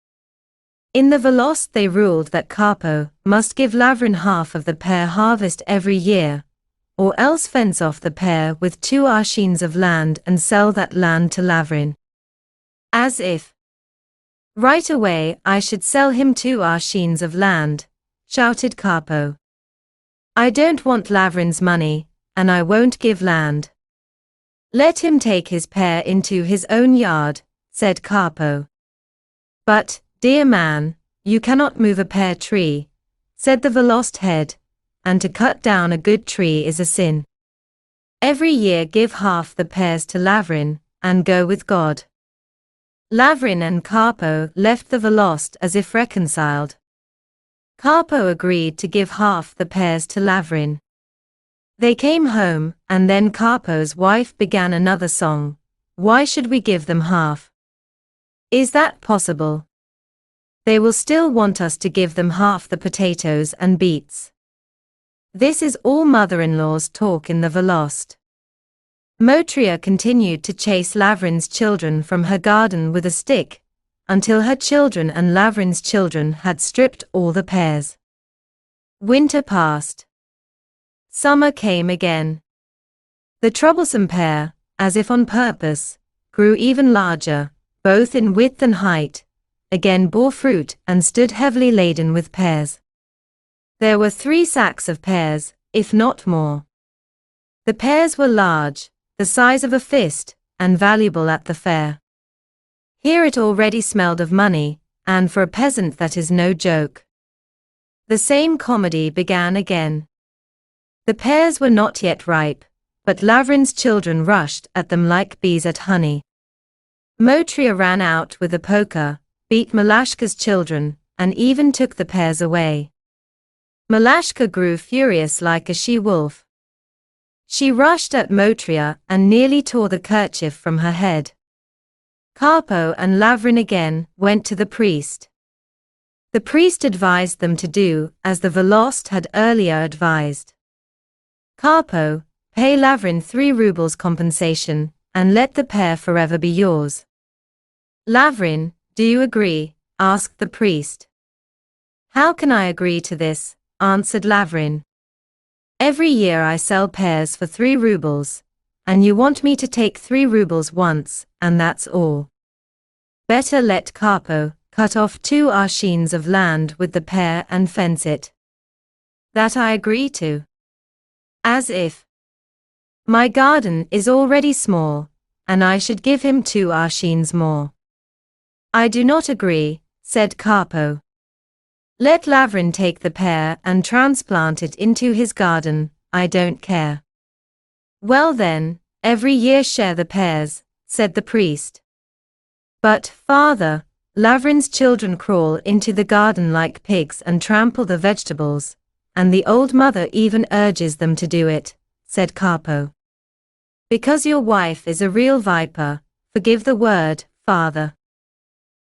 In the Volost they ruled that Karpo must give Lavrin half of the pear harvest every year, or else fence off the pear with 2 arshins of land and sell that land to Lavrin. "As if right away I should sell him 2 arshins of land," shouted Karpo. "I don't want Lavrin's money, and I won't give land. Let him take his pear into his own yard," said Karpo. "But, dear man, you cannot move a pear tree," said the Volost head, "and to cut down a good tree is a sin. Every year give half the pears to Lavrin, and go with God." Lavrin and Karpo left the Volost as if reconciled. Karpo agreed to give half the pears to Lavrin. They came home, and then Karpo's wife began another song. Why should we give them half? Is that possible? They will still want us to give them half the potatoes and beets. This is all mother-in-law's talk in the Velost. Motriya continued to chase Lavrin's children from her garden with a stick, until her children and Lavrin's children had stripped all the pears. Winter passed. Summer came again. The troublesome pear, as if on purpose, grew even larger, both in width and height, again bore fruit and stood heavily laden with pears. There were 3 sacks of pears, if not more. The pears were large, the size of a fist, and valuable at the fair. Here it already smelled of money, and for a peasant that is no joke. The same comedy began again. The pears were not yet ripe, but Lavrin's children rushed at them like bees at honey. Motriya ran out with a poker, beat Malashka's children, and even took the pears away. Malashka grew furious like a she-wolf. She rushed at Motriya and nearly tore the kerchief from her head. Karpo and Lavrin again went to the priest. The priest advised them to do as the Velost had earlier advised. Karpo, pay Lavrin 3 rubles compensation, and let the pear forever be yours. Lavrin, do you agree? Asked the priest. How can I agree to this? Answered Lavrin. Every year I sell pears for 3 rubles, and you want me to take 3 rubles once, and that's all. Better let Karpo cut off 2 arshins of land with the pear and fence it. That I agree to. As if. My garden is already small, and I should give him 2 arshins more. I do not agree, said Karpo. Let Lavrin take the pear and transplant it into his garden, I don't care. Well then, every year share the pears, said the priest. But, father, Lavrin's children crawl into the garden like pigs and trample the vegetables, and the old mother even urges them to do it, said Karpo. Because your wife is a real viper, forgive the word, father.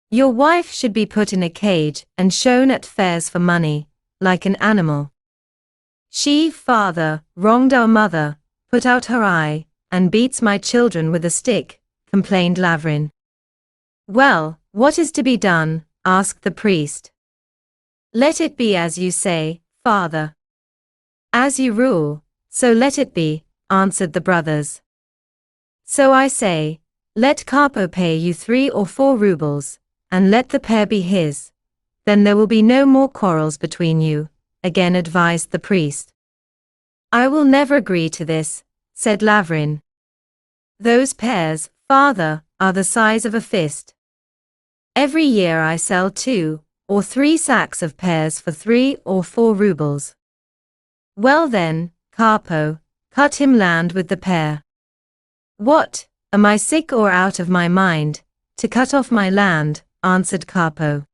Your wife should be put in a cage and shown at fairs for money, like an animal. She, father, wronged our mother, put out her eye, and beats my children with a stick, complained Lavrin. Well, what is to be done? Asked the priest. Let it be as you say, father. As you rule, so let it be, answered the brothers. So I say, let Karpo pay you 3 or 4 rubles, and let the pear be his. Then there will be no more quarrels between you, again advised the priest. I will never agree to this, said Lavrin. Those pears, father, are the size of a fist. Every year I sell 2 or 3 sacks of pears for 3 or 4 rubles. Well then, Karpo, cut him land with the pear. What, am I sick or out of my mind, to cut off my land? Answered Karpo.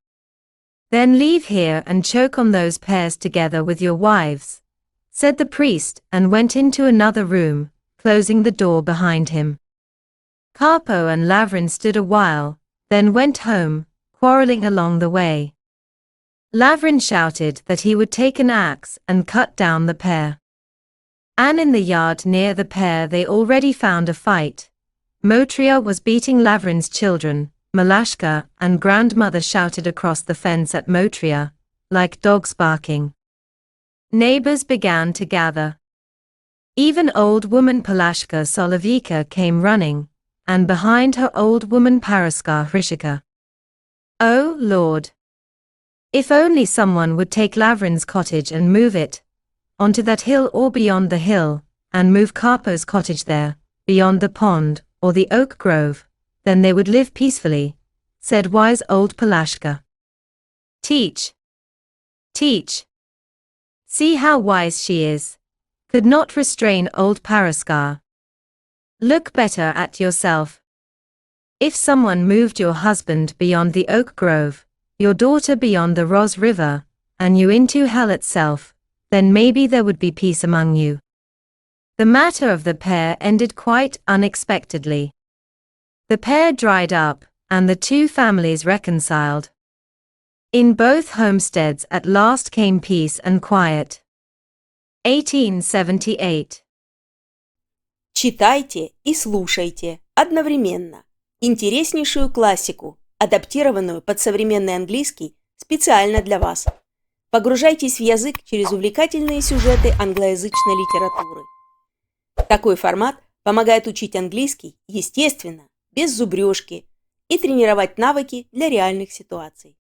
Then leave here and choke on those pears together with your wives, said the priest and went into another room, closing the door behind him. Karpo and Lavrin stood a while, then went home, quarreling along the way. Lavrin shouted that he would take an axe and cut down the pear. And in the yard near the pear they already found a fight. Motriya was beating Lavrin's children. Malashka and grandmother shouted across the fence at Motriya, like dogs barking. Neighbors began to gather. Even old woman Palashka Solovika came running, and behind her old woman Paraskar Hrishika. Oh, Lord! If only someone would take Lavrin's cottage and move it onto that hill or beyond the hill, and move Karpo's cottage there, beyond the pond or the oak grove, then they would live peacefully, said wise old Palashka. Teach. Teach. See how wise she is. Could not restrain old Paraskar. Look better at yourself. If someone moved your husband beyond the oak grove, your daughter beyond the Ros River, and you into hell itself, then maybe there would be peace among you. The matter of the pair ended quite unexpectedly. The pair dried up, and the two families reconciled. In both homesteads at last came peace and quiet. 1878. Читайте и слушайте одновременно интереснейшую классику, адаптированную под современный английский специально для вас. Погружайтесь в язык через увлекательные сюжеты англоязычной литературы. Такой формат помогает учить английский естественно, без зубрежки и тренировать навыки для реальных ситуаций.